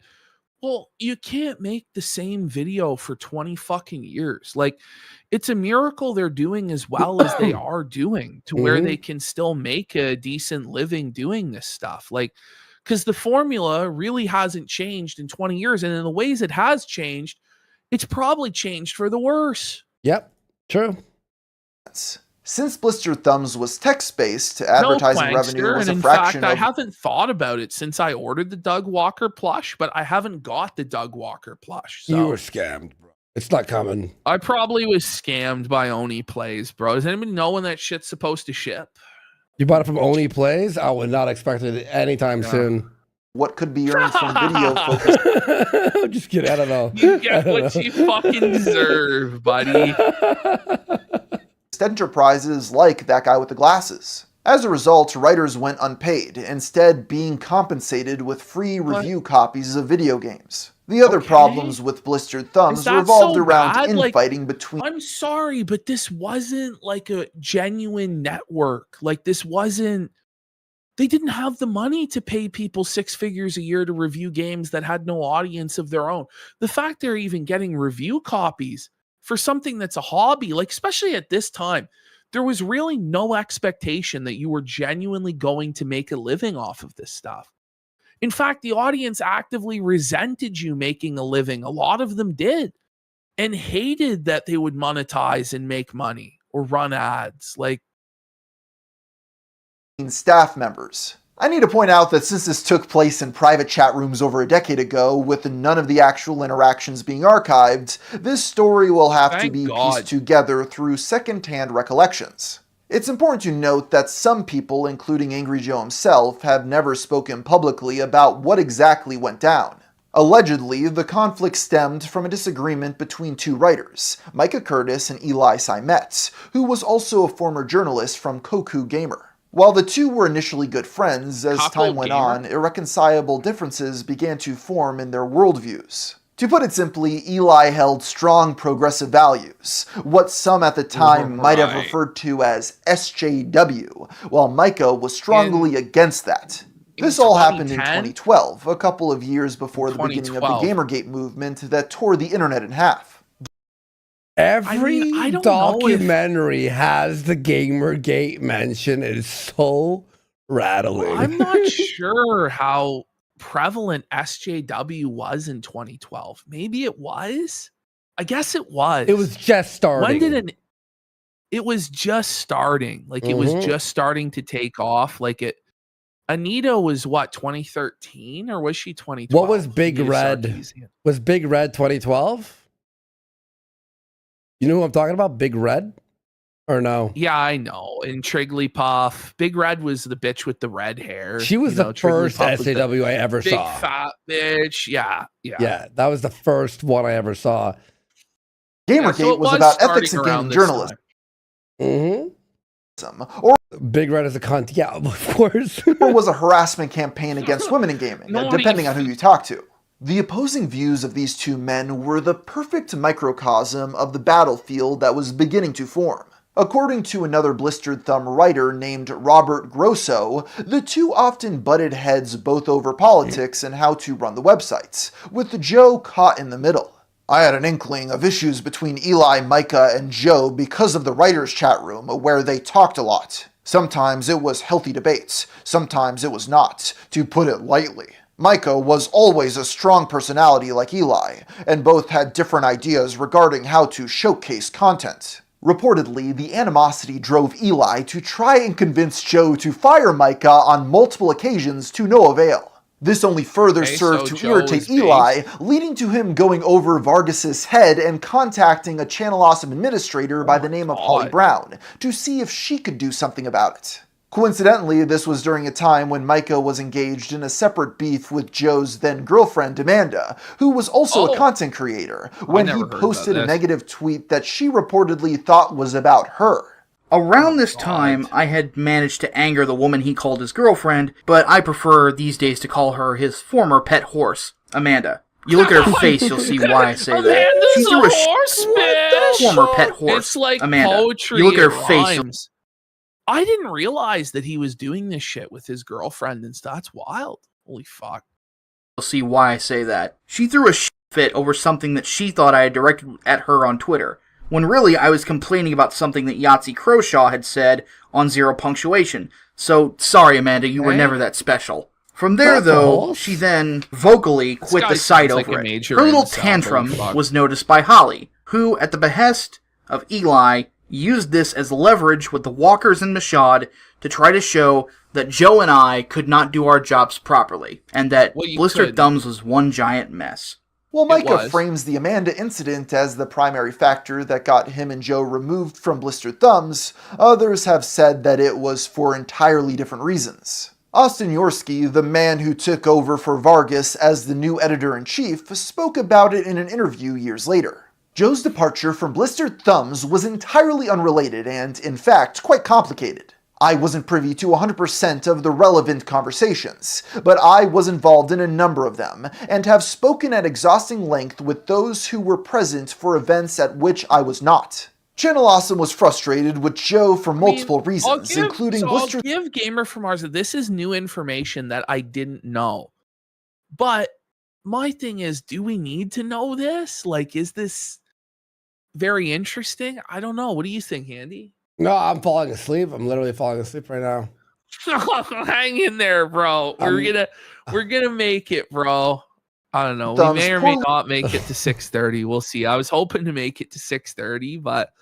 well, you can't make the same video for 20 fucking years. Like, it's a miracle they're doing as well as they are doing to where they can still make a decent living doing this stuff. Like, because the formula really hasn't changed in 20 years. And in the ways it has changed, it's probably changed for the worse. Yep, true. Since Blistered Thumbs was text-based, advertising revenue was a fraction of... I haven't thought about it since I ordered the Doug Walker plush, but I haven't got the Doug Walker plush. So. You were scammed, bro. It's not coming. I probably was scammed by Oni Plays, bro. Does anybody know when that shit's supposed to ship? You bought it from Oni Plays? I would not expect it anytime soon. What could be earned from video focus? I'm just kidding. I don't know. You get what you fucking deserve, buddy. Enterprises like that guy with the glasses. As a result, writers went unpaid, instead being compensated with free review copies of video games. The other problems with Blistered Thumbs revolved around infighting between... I'm sorry, but this wasn't like a genuine network. Like, this wasn't... They didn't have the money to pay people 6 figures a year to review games that had no audience of their own. The fact they're even getting review copies for something that's a hobby, like especially at this time, there was really no expectation that you were genuinely going to make a living off of this stuff. In fact, the audience actively resented you making a living. A lot of them did, and hated that they would monetize and make money or run ads. Like, staff members. I need to point out that since this took place in private chat rooms over a decade ago, with none of the actual interactions being archived, this story will have to be pieced together through second-hand recollections. It's important to note that some people, including Angry Joe himself, have never spoken publicly about what exactly went down. Allegedly, the conflict stemmed from a disagreement between two writers, Micah Curtis and Eli Simet, who was also a former journalist from Koku Gamer. While the two were initially good friends, as time went on, irreconcilable differences began to form in their worldviews. To put it simply, Eli held strong progressive values, what some at the time might have referred to as SJW, while Micah was strongly against that. This all happened in 2012, a couple of years before the beginning of the Gamergate movement that tore the internet in half. Every documentary has the Gamergate mention. It is so rattling. I'm not sure how prevalent SJW was in 2012. Maybe it was. I guess it was. It was just starting. It was just starting. Like, it was just starting to take off. Like, Anita was what, 2013 or was she 2012? What was Big Red? Was Big Red 2012? You know who I'm talking about? Big Red? Or no? Yeah, I know. And Trigglypuff. Big Red was the bitch with the red hair. She was the first SAW I ever saw. Big fat bitch. Yeah. Yeah, that was the first one I ever saw. Gamergate was about ethics in gaming journalism. Or Big Red is a cunt. Yeah, of course. Or was a harassment campaign against women in gaming, depending on who you talk to. The opposing views of these two men were the perfect microcosm of the battlefield that was beginning to form. According to another Blistered Thumb writer named Robert Grosso, the two often butted heads both over politics and how to run the websites, with Joe caught in the middle. I had an inkling of issues between Eli, Micah, and Joe because of the writers' chat room, where they talked a lot. Sometimes it was healthy debates, sometimes it was not, to put it lightly. Micah was always a strong personality like Eli, and both had different ideas regarding how to showcase content. Reportedly, the animosity drove Eli to try and convince Joe to fire Micah on multiple occasions to no avail. This only further served to irritate Eli, leading to him going over Vargas's head and contacting a Channel Awesome administrator by the name of Holly Brown to see if she could do something about it. Coincidentally, this was during a time when Micah was engaged in a separate beef with Joe's then-girlfriend Amanda, who was also a content creator, when he posted a negative tweet that she reportedly thought was about her. Around this time, I had managed to anger the woman he called his girlfriend, but I prefer these days to call her his former pet horse, Amanda. You look at her face, you'll see why I say that. She's a horse, man. Former pet horse. It's like Amanda. poetry. You look at her face. I didn't realize that he was doing this shit with his girlfriend and stuff. That's wild. Holy fuck. You'll see why I say that. She threw a fit over something that she thought I had directed at her on Twitter, when really I was complaining about something that Yahtzee Croshaw had said on Zero Punctuation. So, sorry Amanda, you were never that special. From there, though, she then vocally quit the site over it. Her little tantrum was noticed by Holly, who, at the behest of Eli, used this as leverage with the Walkers and Mashad to try to show that Joe and I could not do our jobs properly, and that Blistered Thumbs was one giant mess. While Micah frames the Amanda incident as the primary factor that got him and Joe removed from Blistered Thumbs, others have said that it was for entirely different reasons. Austin Yorsky, the man who took over for Vargas as the new editor-in-chief, spoke about it in an interview years later. Joe's departure from Blistered Thumbs was entirely unrelated and, in fact, quite complicated. I wasn't privy to 100% of the relevant conversations, but I was involved in a number of them, and have spoken at exhausting length with those who were present for events at which I was not. Channel Awesome was frustrated with Joe for multiple reasons, including Blistered... I'll give Gamer from Mars, this is new information that I didn't know. But my thing is, do we need to know this? Like, is this very interesting? I don't know. What do you think, Andy? No, I'm falling asleep. I'm literally falling asleep right now. Hang in there, bro. We're gonna make it, bro. I don't know. We may or may not make it to 6:30. We'll see. I was hoping to make it to 6:30, but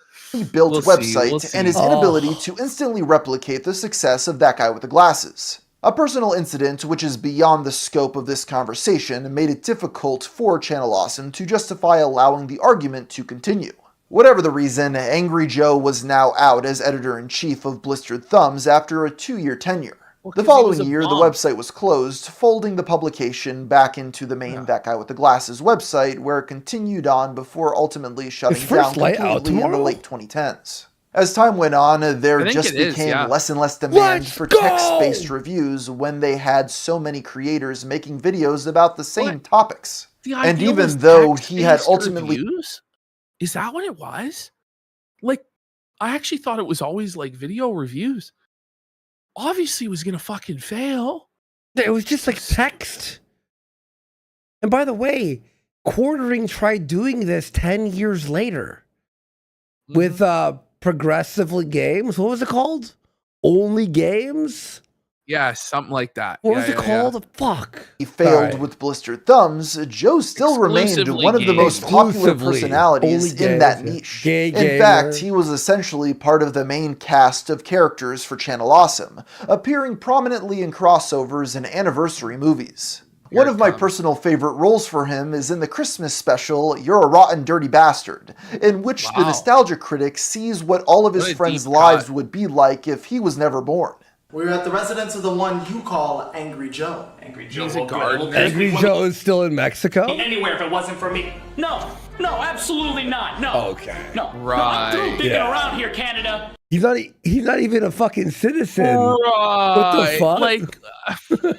built website and his inability to instantly replicate the success of That Guy with the Glasses. A personal incident which is beyond the scope of this conversation made it difficult for Channel Awesome to justify allowing the argument to continue. Whatever the reason, Angry Joe was now out as editor-in-chief of Blistered Thumbs after a 2-year tenure. The following year, the website was closed, folding the publication back into the main That Guy with the Glasses website, where it continued on before ultimately shutting down completely in the late 2010s. As time went on, there just became less and less demand for text-based reviews when they had so many creators making videos about the same topics. And even though he had ultimately... Reviews? Is that what it was? Like, I actually thought it was always like video reviews. Obviously, it was going to fucking fail. It was just like text. And by the way, Quartering tried doing this 10 years later with Progressively Games. What was it called? Only Games? Yeah, something like that. What was it called? Fuck. He failed with Blistered Thumbs. Joe still remained one of the most popular personalities in that niche. In fact, he was essentially part of the main cast of characters for Channel Awesome, appearing prominently in crossovers and anniversary movies. One of my personal favorite roles for him is in the Christmas special, You're a Rotten Dirty Bastard, in which the nostalgia critic sees what all of his friends' lives would be like if he was never born. We're at the residence of the one you call Angry Joe. Angry Joe. He's a gardener. Angry Joe is still in Mexico? Anywhere if it wasn't for me. No, absolutely not. No. Okay. No. Right. No, I'm through digging around here, Canada. He's not even a fucking citizen. Right. What the fuck? Like,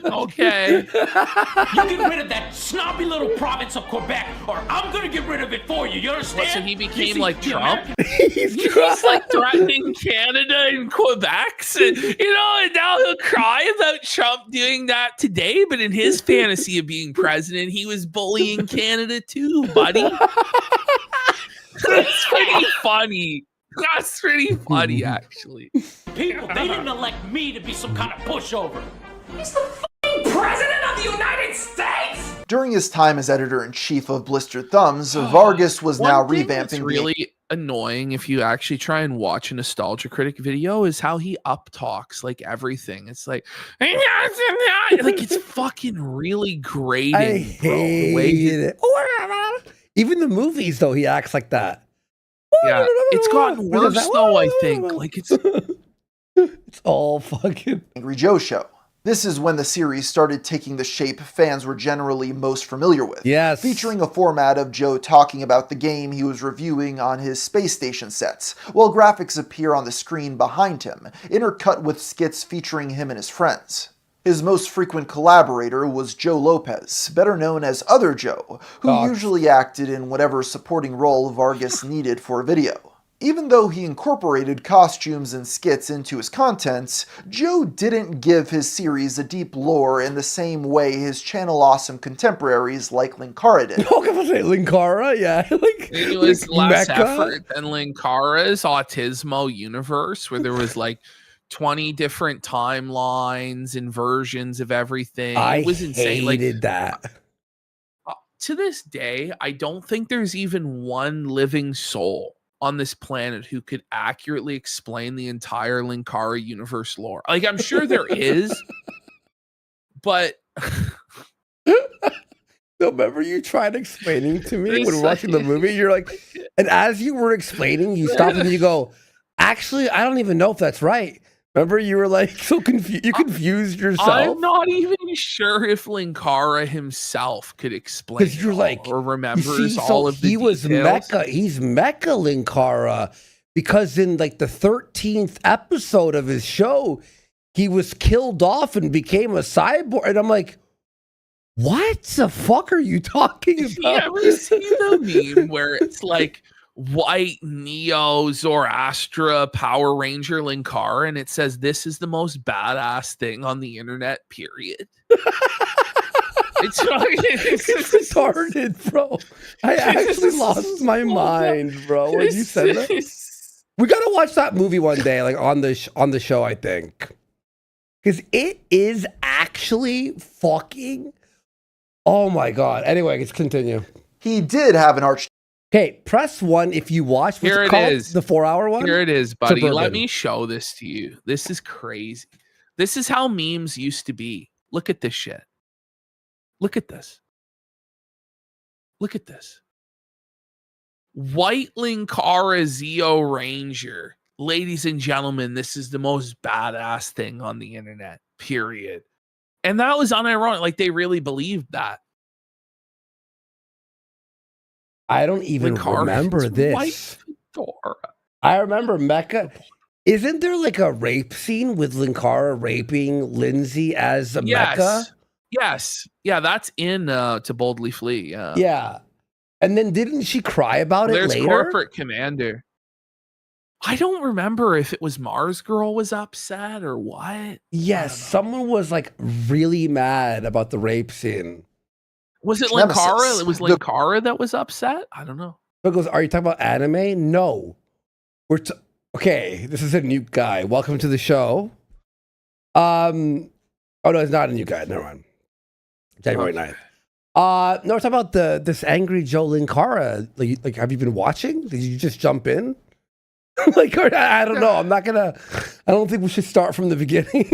okay. You get rid of that snobby little province of Quebec, or I'm gonna get rid of it for you. You understand? So he became like Trump? He's like threatening Canada and Quebec. And now he'll cry about Trump doing that today, but in his fantasy of being president, he was bullying Canada too, buddy. That's pretty funny. That's pretty funny, actually. People, they didn't elect me to be some kind of pushover. He's the fucking president of the United States! During his time as editor-in-chief of Blistered Thumbs, Vargas was now revamping... What's really annoying if you actually try and watch a Nostalgia Critic video is how he up-talks, like, everything. It's like it's fucking really grating, I hate it. Even the movies, though, he acts like that. Yeah, it's gotten worse though. I think like it's It's all fucking Angry Joe Show. This is when the series started taking the shape fans were generally most familiar with. Yes. Featuring a format of Joe talking about the game he was reviewing on his space station sets, while graphics appear on the screen behind him, intercut with skits featuring him and his friends. His most frequent collaborator was Joe Lopez, better known as Other Joe, who usually acted in whatever supporting role Vargas needed for a video. Even though he incorporated costumes and skits into his content, Joe didn't give his series a deep lore in the same way his channel awesome contemporaries like Linkara did. Oh, can I say Linkara? Yeah. It was less effort than Linkara's Autismo universe, where there was like 20 different timelines and versions of everything. It was insane. Hated that. To this day, I don't think there's even one living soul on this planet who could accurately explain the entire Linkara universe lore. Like, I'm sure there is, but no, remember you tried explaining to me when watching the movie, you're like, and as you were explaining, you stop and you go, actually, I don't even know if that's right. Remember, you were like so confused. You confused yourself. I'm not even sure if Linkara himself could explain it you're like, or remembers all of the details. He's Mecha Linkara because in like the 13th episode of his show, he was killed off and became a cyborg. And I'm like, what the fuck are you talking about? You ever see the meme where it's like white Neo Zoroastra Power Ranger Linkara, and it says this is the most badass thing on the internet, period. It's retarded, bro. I actually lost my mind, bro, when you said that. We gotta watch that movie one day, like on the show, I think, because it is actually fucking. Oh my god. Anyway, let's continue. He did have an arch. Okay, press 1 if you watch. Here it is. The 4-hour one? Here it is, buddy. Suburban. Let me show this to you. This is crazy. This is how memes used to be. Look at this shit. Look at this. Look at this. White Linkara Zeo Ranger. Ladies and gentlemen, this is the most badass thing on the internet, period. And that was unironic. Like, they really believed that. I don't even remember this. I remember Mecha. Isn't there like a rape scene with Linkara raping Lindsay as a Mecha? Yes. Yeah, that's in To Boldly Flee. Yeah. Yeah. And then didn't she cry about it later? There's Corporate Commander. I don't remember if it was Mars Girl was upset or what. Yes, someone was like really mad about the rape scene. Was it Linkara? It was Linkara that was upset? I don't know. Because are you talking about anime? No. Okay, this is a new guy. Welcome to the show. Oh no, it's not a new guy. Never mind. January 9th. No, we're talking about this Angry Joe Linkara. Like, have you been watching? Did you just jump in? Like, I don't know. I don't think we should start from the beginning.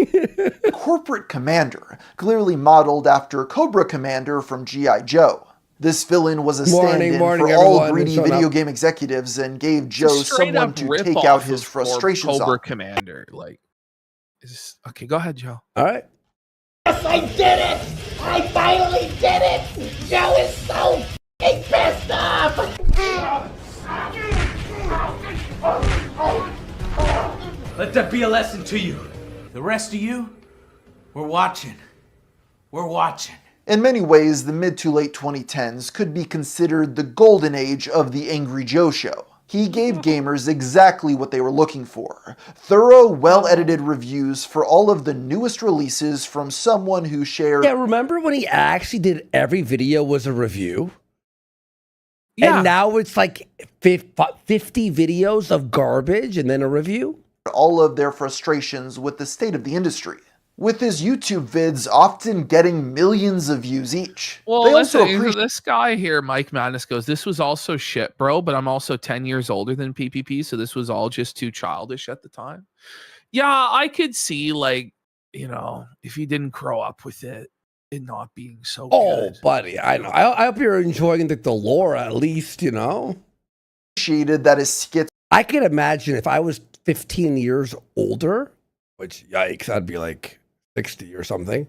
Corporate Commander, clearly modeled after Cobra Commander from G.I. Joe. This villain was a stand-in for all greedy video game executives and gave Joe someone to take out his frustrations Cobra on. Commander, like, okay, go ahead, Joe. All right. Yes, I did it! I finally did it! Joe is so f***ing pissed off! Let that be a lesson to you. The rest of you, we're watching. We're watching. In many ways, the mid to late 2010s could be considered the golden age of the Angry Joe Show. He gave gamers exactly what they were looking for. Thorough, well-edited reviews for all of the newest releases from someone who shared... Yeah, remember when he actually did every video was a review? Yeah. And now it's like 50 videos of garbage and then a review? All of their frustrations with the state of the industry, with his YouTube vids often getting millions of views each. Well, this guy here, Mike Madness, goes, this was also shit, bro, but I'm also 10 years older than PPP, so this was all just too childish at the time. Yeah, I could see, like, you know, if you didn't grow up with it not being so good. Oh, buddy, I know. I hope you're enjoying the lore at least, you know? Appreciated that his skits... I could imagine if I was 15 years older which yikes, I'd be like 60 or something.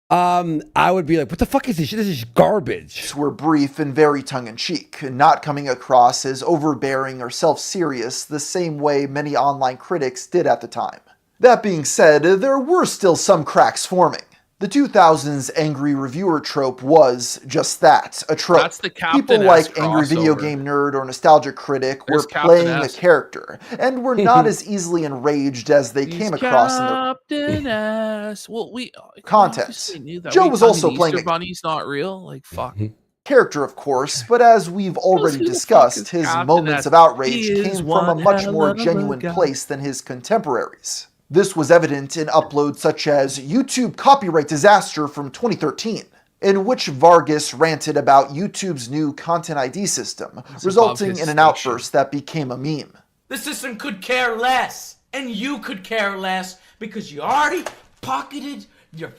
I would be like, what the fuck is this shit? This is garbage. Were brief and very tongue-in-cheek, not coming across as overbearing or self-serious the same way many online critics did at the time. That being said, there were still some cracks forming. The 2000s angry reviewer trope was just that, a trope. That's the Captain People S like angry video crossover. game nerd or nostalgia critic There's were Captain playing S. a character, and were not as easily enraged as they came across in the Captain S. Well, we content. obviously knew that. Joe Wait, was tell me also the playing Easter a Bunny's not real. Like fuck. character, of course, but as we've already Who the fuck discussed, is his Captain moments S? of outrage He is came from a one much hell more of a genuine guy. place than his contemporaries. This was evident in uploads such as YouTube Copyright Disaster from 2013, in which Vargas ranted about YouTube's new Content ID system, resulting in an outburst that became a meme. The system could care less, and you could care less, because you already pocketed your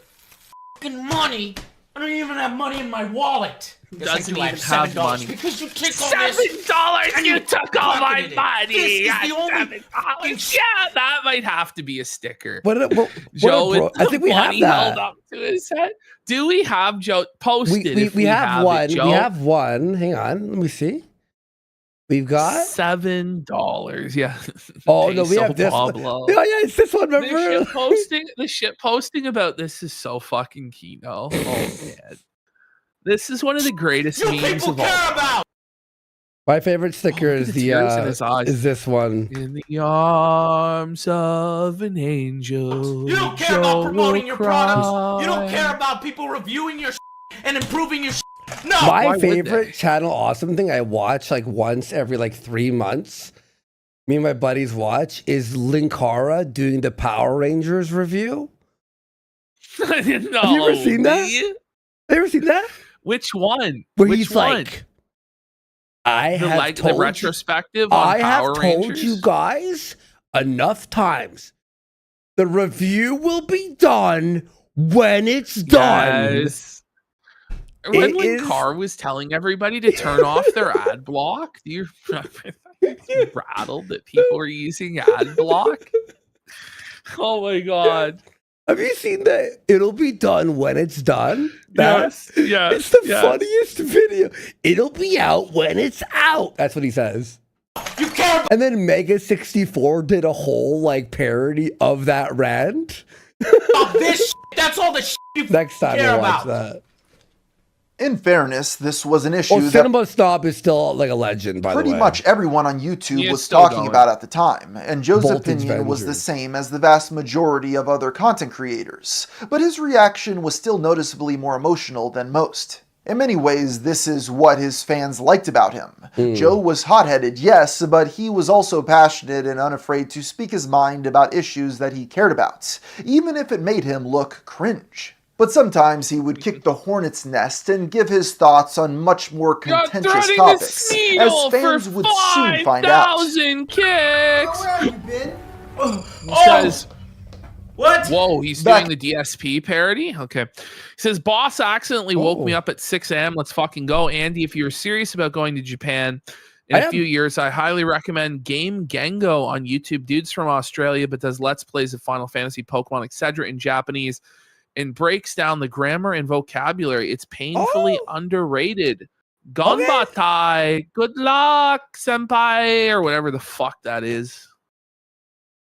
fucking money. I don't even have money in my wallet. Yes, I Doesn't do. I have even have $7 money. because you took all this. $7. and You took all my pocketed it. money. This is the only $7. Yeah, that might have to be a sticker. What Joe, with I think we have money that. held up to his head. Do we have Joe? Post it. If We have one. it, Joe. We have one. Hang on. Let me see. We've got $7. Yeah. Oh no, we have this one. Pablo. Yeah, it's this one. Remember? The shit posting about this is so fucking Kino. Oh man. This is one of the greatest memes of all. My favorite sticker is the tears in his eyes. is this one. In the arms of an angel. You don't care about promoting your products. You don't care about people reviewing your and improving your No. My favorite channel awesome thing I watch like once every like 3 months. Me and my buddies watch is Linkara doing the Power Rangers review. No, have you ever seen that? Have you ever seen that? Which one? Where Which he's one? like, I have told the retrospective you, on I have Power told Rangers? you guys enough times. The review will be done when it's done. Yes. When Linkar was telling everybody to turn off their ad block, do you rattled that people are using ad block? Oh my god. Have you seen that? It'll be done when it's done. Yes. It's the funniest video. It'll be out when it's out. That's what he says. You care. And then Mega 64 did a whole like parody of that rant. This that's all the you Next time care we'll watch about. that. In fairness, this was an issue that Cinema Snob is still like a legend, by the way. pretty much everyone on YouTube He is was still talking going. about at the time, and Joe's Voltage opinion was the Vengers. same as the vast majority of other content creators, but his reaction was still noticeably more emotional than most. In many ways, this is what his fans liked about him. Joe was hot-headed, yes, but he was also passionate and unafraid to speak his mind about issues that he cared about, even if it made him look cringe. But sometimes he would kick the hornet's nest and give his thoughts on much more contentious topics, as fans would soon find out. 5,000 kicks. Where have you been? He says, What? whoa, he's doing the DSP parody? Okay. He says, boss accidentally woke me up at 6 a.m. Let's fucking go. Andy, if you're serious about going to Japan in a few years, I highly recommend Game Gengo on YouTube. Dude's from Australia, but does Let's Plays of Final Fantasy, Pokemon, etc. in Japanese and breaks down the grammar and vocabulary. It's painfully underrated. Gonbatai. Good luck, senpai, or whatever the fuck that is.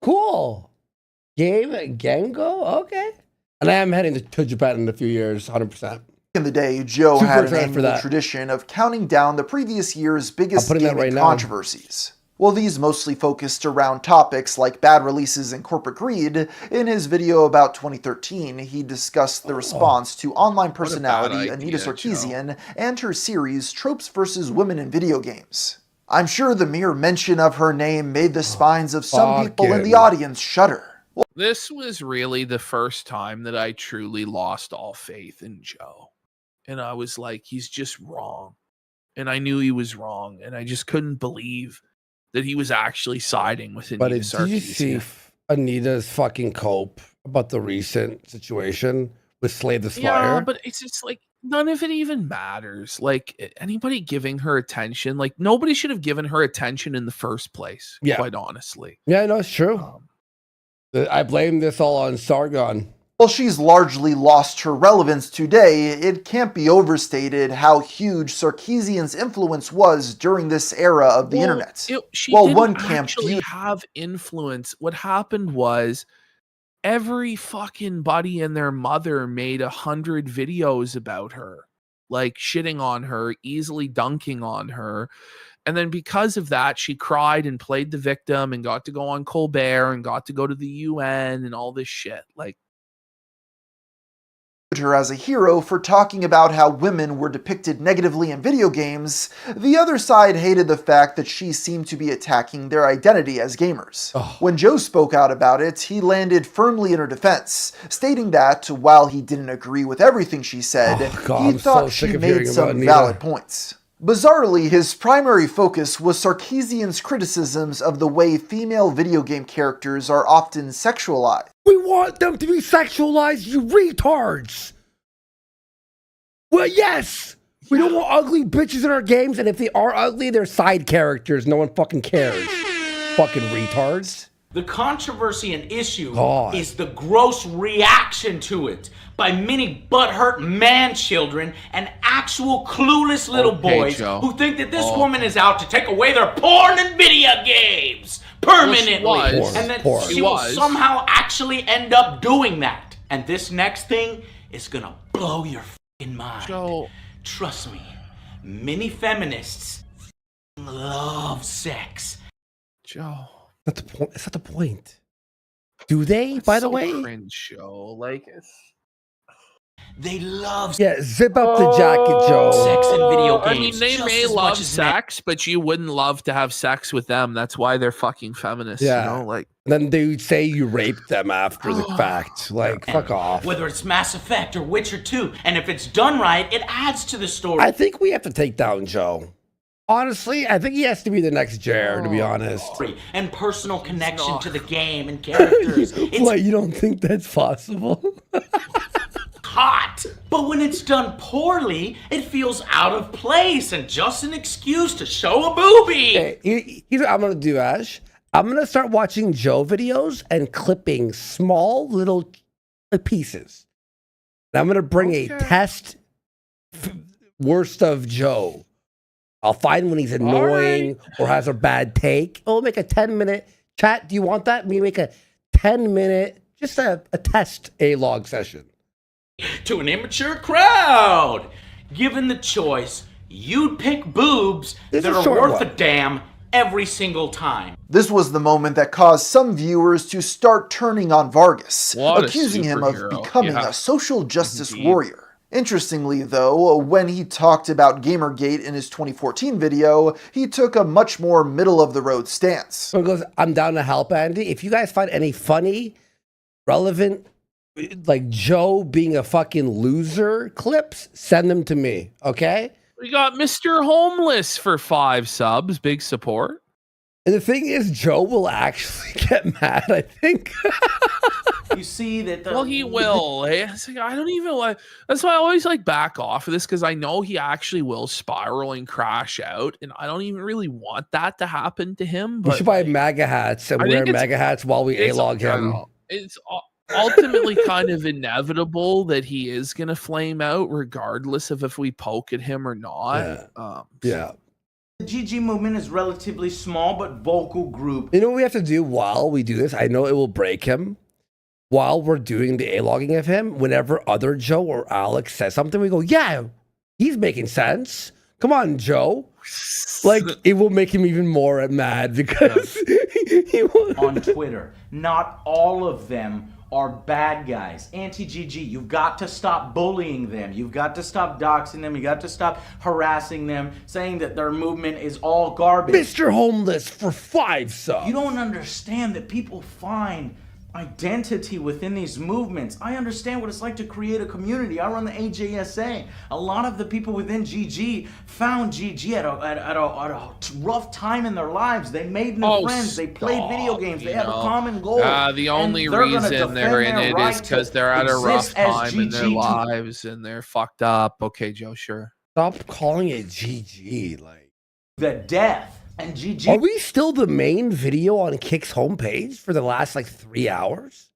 Cool. Game Gengo? Okay. And I am heading to Japan in a few years, 100%. In the day, Joe Super had an excited for annual that. tradition of counting down the previous year's biggest putting that gaming right now. controversies. While these mostly focused around topics like bad releases and corporate greed, in his video about 2013, he discussed the response to online personality Anita Sarkeesian and her series Tropes vs. Women in Video Games. I'm sure the mere mention of her name made the spines of some people in the audience shudder. This was really the first time that I truly lost all faith in Joe. And I was like, he's just wrong. And I knew he was wrong. And I just couldn't believe that he was actually siding with Anita Sarkeesian. But did you see Anita's fucking cope about the recent situation with Slay the Spire? Yeah, but it's just like, none of it even matters. Like, anybody giving her attention, like, nobody should have given her attention in the first place, quite honestly. Yeah, no, it's true. I blame this all on Sargon. While she's largely lost her relevance today, it can't be overstated how huge Sarkeesian's influence was during this era of the internet. She didn't actually have influence. What happened was every fucking buddy and their mother made 100 videos about her, like shitting on her, easily dunking on her. And then because of that, she cried and played the victim and got to go on Colbert and got to go to the UN and all this shit. Like, her as a hero for talking about how women were depicted negatively in video games, the other side hated the fact that she seemed to be attacking their identity as gamers. When Joe spoke out about it, he landed firmly in her defense, stating that, while he didn't agree with everything she said, he thought she made some valid points. Bizarrely, his primary focus was Sarkeesian's criticisms of the way female video game characters are often sexualized. We want them to be sexualized, you retards! Well, yes! We don't want ugly bitches in our games, and if they are ugly, they're side characters. No one fucking cares. Fucking retards. The controversy and issue is the gross reaction to it by many butthurt man-children and actual clueless little boys who think that this woman is out to take away their porn and video games permanently, and that she will somehow actually end up doing that. And this next thing is gonna blow your fucking mind. Trust me, many feminists love sex. Joe. That's not the point. Do they, by the way? Cringe show. Like, they love zip up the jacket, Joe. Sex and video games. I mean, they may love sex, but you wouldn't love to have sex with them. That's why they're fucking feminists. Yeah. You know, like, then they would say you raped them after the fact. Like, fuck off. Whether it's Mass Effect or Witcher 2, and if it's done right, it adds to the story. I think we have to take down Joe. Honestly, I think he has to be the next Jared, to be honest. And personal connection to the game and characters. What, you don't think that's possible? Hot. But when it's done poorly, it feels out of place and just an excuse to show a boobie. Okay, here's what I'm going to do, Ash. I'm going to start watching Joe videos and clipping small little pieces. And I'm going to bring a test worst of Joe. I'll find when he's annoying or has a bad take. We'll make a 10-minute chat. Do you want that? We make a 10-minute, just a test A-log session. To an immature crowd. Given the choice, you'd pick boobs that are worth a damn every single time. This was the moment that caused some viewers to start turning on Vargas, accusing him of becoming a social justice warrior. Interestingly, though, when he talked about Gamergate in his 2014 video, he took a much more middle-of-the-road stance. So he goes, I'm down to help, Andy. If you guys find any funny, relevant, like Joe being a fucking loser clips, send them to me, okay? We got Mr. Homeless for 5 subs. Big support. And the thing is, Joe will actually get mad, I think. You see that well, he will. It's like, I don't even like. That's why I always like back off of this, because I know he actually will spiral and crash out, and I don't even really want that to happen to him. But we should buy MAGA hats and wear MAGA hats while we A-log him. It's ultimately kind of inevitable that he is going to flame out, regardless of if we poke at him or not. Yeah. The GG movement is relatively small but vocal group. You know what we have to do while we do this? I know it will break him. While we're doing the A-logging of him, whenever other Joe or Alex says something, we go, yeah, he's making sense. Come on, Joe. Like, it will make him even more mad because he will. On Twitter, not all of them are bad guys. Anti-GG, you've got to stop bullying them. You've got to stop doxing them. You got to stop harassing them, saying that their movement is all garbage. Mr. Homeless for 5 subs. You don't understand that people find identity within these movements. I understand what it's like to create a community. I run the AJSA. A lot of the people within GG found GG at a rough time in their lives. They made new friends. They played video games. They had a common goal. The only reason they're in it is because they're at a rough time in their lives and they're fucked up. Okay, Joe, sure. Stop calling it GG. Like the death And GG. Are we still the main video on Kick's homepage for the last like 3 hours?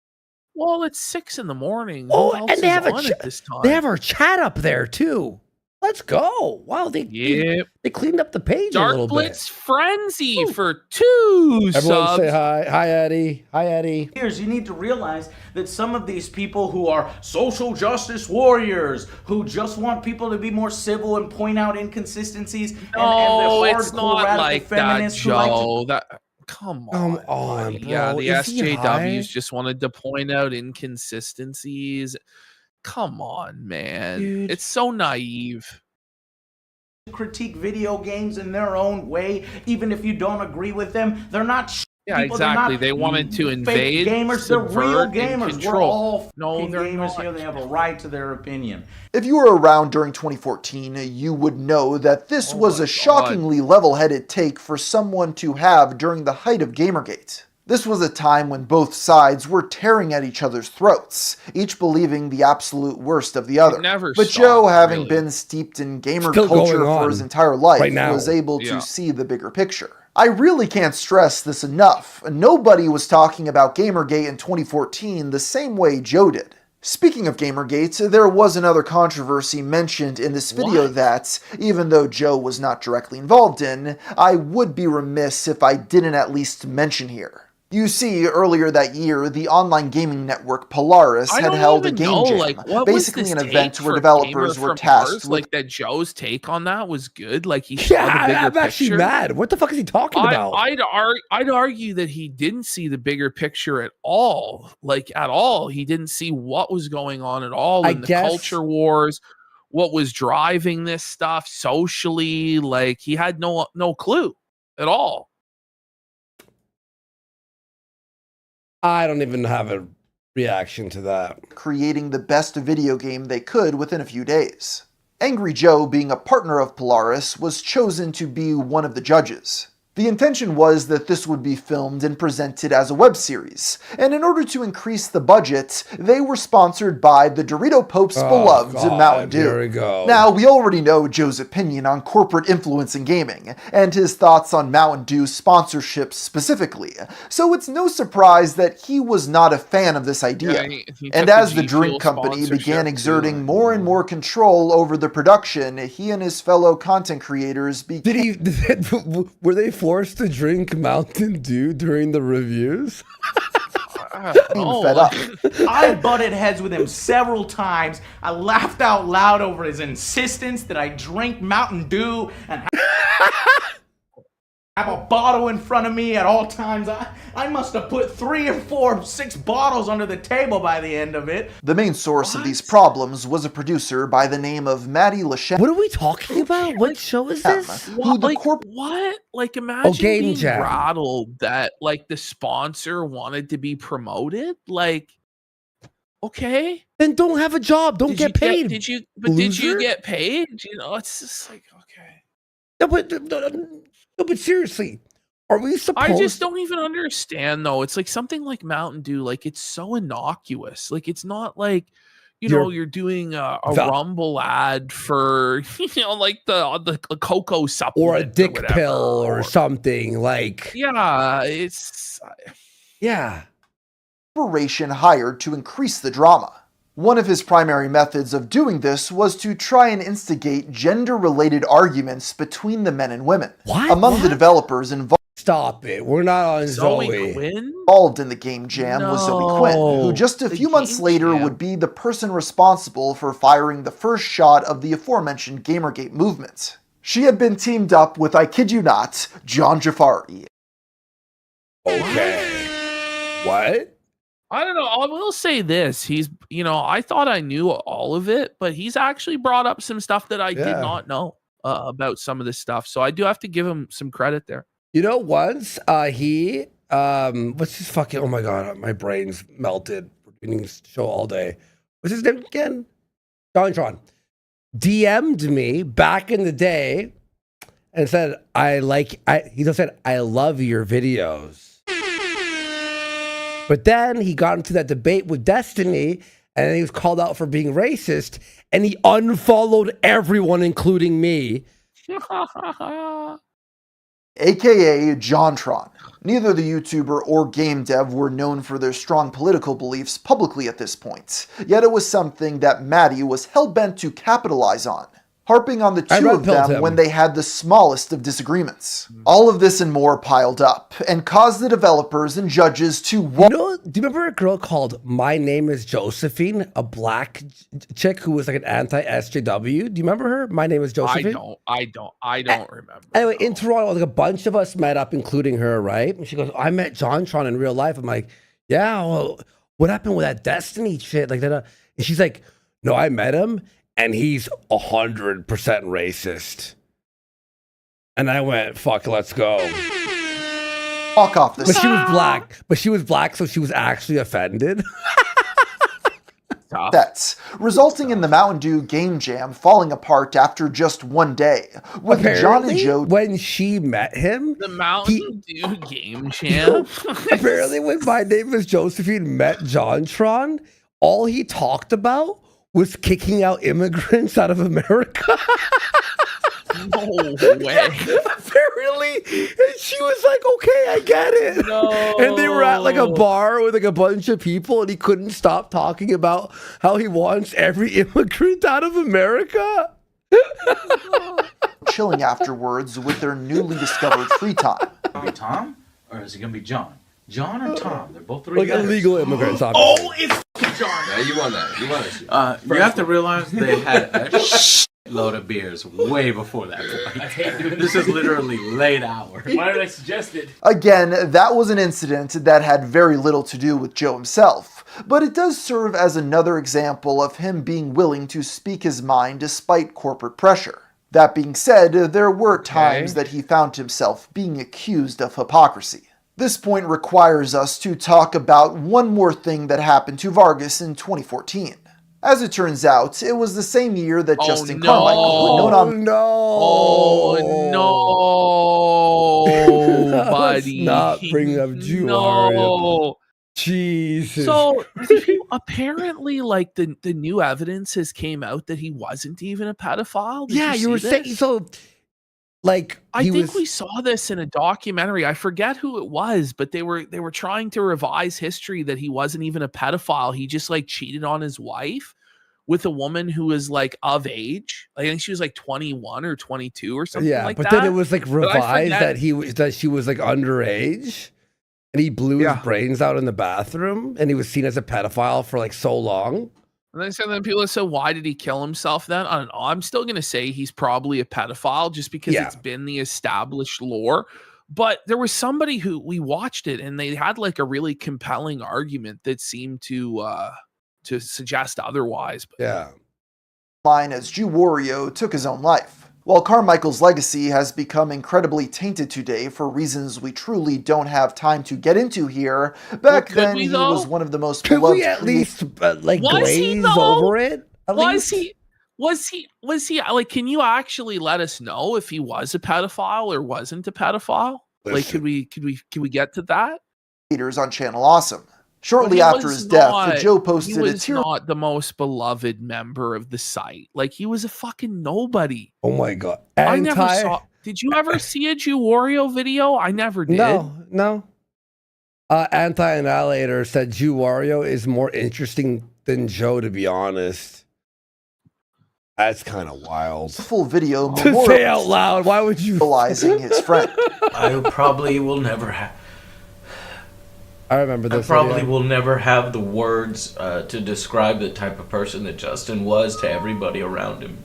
Well, it's 6 in the morning. Oh, Who else and they is have on at this time? They have our chat up there too. Let's go. Wow, they cleaned up the page a little bit. Dark Blitz Frenzy for 2 Everyone subs. say hi. Hi, Eddie. Hi, Eddie. You need to realize that some of these people who are social justice warriors, who just want people to be more civil and point out inconsistencies, and the hardcore it's not radical like that, feminists who Joe. like Come on, bro. Yeah, the SJWs just wanted to point out inconsistencies. Come on, man. Dude. It's so naive. critique video games in their own way, even if you don't agree with them. They're not Yeah, people, exactly. they're They not wanted to fake invade, gamers. They're real subvert, and gamers. We're control. all No, fucking they're gamers not. here. They have a right to their opinion. If you were around during 2014, you would know that this was a shockingly level-headed take for someone to have during the height of Gamergate. This was a time when both sides were tearing at each other's throats, each believing the absolute worst of the other. But Joe, having been steeped in gamer culture for his entire life, was able to see the bigger picture. I really can't stress this enough. Nobody was talking about Gamergate in 2014 the same way Joe did. Speaking of Gamergate, there was another controversy mentioned in this video that, even though Joe was not directly involved in, I would be remiss if I didn't at least mention here. You see, earlier that year, the online gaming network Polaris had held a game jam, basically an event where developers were tasked with... Like, that Joe's take on that was good? Like, he saw the bigger picture? I'm actually mad. What the fuck is he talking about? I'd argue that he didn't see the bigger picture at all. Like, at all. He didn't see what was going on at all in the culture wars, what was driving this stuff socially. Like, he had no clue at all. I don't even have a reaction to that. Creating the best video game they could within a few days. Angry Joe, being a partner of Polaris, was chosen to be one of the judges. The intention was that this would be filmed and presented as a web series, and in order to increase the budget, they were sponsored by the Dorito Pope's beloved Mountain Dew. Here we go. Now, we already know Joe's opinion on corporate influence in gaming, and his thoughts on Mountain Dew sponsorships specifically, so it's no surprise that he was not a fan of this idea. And as the drink company began exerting more and more control over the production, he and his fellow content creators were they forced to drink Mountain Dew during the reviews? Fed up. I butted heads with him several times. I laughed out loud over his insistence that I drink Mountain Dew and have a bottle in front of me at all times. I must have put 3 or 4, 6 bottles under the table by the end of it. The main source of these problems was a producer by the name of Maddie Lachette. What are we talking about? What show is this? What? Like, imagine being rattled that, like, the sponsor wanted to be promoted? Like, okay. Then don't have a job. Don't get paid. Did you get paid? You know, it's just like, okay. No, but seriously, are we supposed... I just don't even understand, though. It's like something like Mountain Dew, like, it's so innocuous. Like, it's not like, you're doing a Rumble ad for, like the cocoa supplement. Or a dick pill or something, like... Yeah, it's... Yeah. Corporation hired to increase the drama. One of his primary methods of doing this was to try and instigate gender-related arguments between the men and women. Among the developers involved... Stop it. We're not on Zoe. Involved in the game jam was Zoe Quinn, who just a few months later would be the person responsible for firing the first shot of the aforementioned Gamergate movement. She had been teamed up with, I kid you not, John Jafari. Okay. What? I don't know. I will say this. He's, I thought I knew all of it, but he's actually brought up some stuff that I did not know about some of this stuff. So I do have to give him some credit there. Once he, what's his fucking, oh my God, my brain's melted. We're doing this show all day. What's his name again? Tron. DM'd me back in the day and said, he just said, I love your videos. But then he got into that debate with Destiny, and then he was called out for being racist, and he unfollowed everyone, including me. aka JonTron. Neither the YouTuber or game dev were known for their strong political beliefs publicly at this point, yet it was something that Maddie was hell-bent to capitalize on, harping on the two of them when they had the smallest of disagreements. All of this and more piled up, and caused the developers and judges to... do you remember a girl called My Name is Josephine? A black chick who was like an anti-SJW? Do you remember her? My Name is Josephine? I don't remember. Anyway, in Toronto, like a bunch of us met up, including her, right? And she goes, I met JonTron in real life. I'm like, yeah, well, what happened with that Destiny shit? Like that. And she's like, no, I met him. And he's 100% racist. And I went, fuck, let's go. Walk off the But she was black. But she was black, so she was actually offended. Sets, resulting in the Mountain Dew Game Jam falling apart after just one day. With Apparently, John and Joe, when she met him, the Mountain Dew Game Jam. Apparently, when My Name is Josephine met JonTron, all he talked about was kicking out immigrants out of America. No way. Apparently, and she was like, okay, I get it. No. And they were at like a bar with like a bunch of people, and he couldn't stop talking about how he wants every immigrant out of America. Chilling afterwards with their newly discovered free time. Be Tom, or is it gonna be John? John or Tom? They're both like illegal immigrants. Obviously. Oh, it's John. Yeah, you won that. You won it. You have to realize they had a load of beers way before that point. I hate doing This is literally late hour. Why did I suggest it? Again, that was an incident that had very little to do with Joe himself, but it does serve as another example of him being willing to speak his mind despite corporate pressure. That being said, there were times that he found himself being accused of hypocrisy. This point requires us to talk about one more thing that happened to Vargas in 2014. As it turns out, it was the same year that Justin Carmichael, buddy. Let's not bring up Juario. Jesus. So apparently, like the new evidence has came out that he wasn't even a pedophile. Did you were saying so. Like I think we saw this in a documentary. I forget who it was, but they were trying to revise history that he wasn't even a pedophile. He just like cheated on his wife with a woman who was like of age. I think she was like 21 or 22 or something like that. Yeah, but then it was like revised that she was like underage, and he blew his brains out in the bathroom, and he was seen as a pedophile for like so long. And then people said, why did he kill himself then? I don't know. I'm still going to say he's probably a pedophile just because it's been the established lore. But there was somebody who we watched it and they had like a really compelling argument that seemed to suggest otherwise. Yeah. Line as Juario took his own life. While Carmichael's legacy has become incredibly tainted today for reasons we truly don't have time to get into here, back then he was one of the most beloved. Could we at least like glaze over it? Was he like? Can you actually let us know if he was a pedophile or wasn't a pedophile? Listen. Like, can we get to that? Leaders on Channel Awesome. Shortly after his death, Joe posted he was not the most beloved member of the site. Like, he was a fucking nobody. Oh my god! I never saw. Did you ever see a Juario video? I never did. No. Anti-Annihilator said Juario is more interesting than Joe, to be honest. That's kind of wild. Full video to say out loud. Why would you memorializing his friend? I probably will never have. I remember this. I probably will never have the words to describe the type of person that Justin was to everybody around him.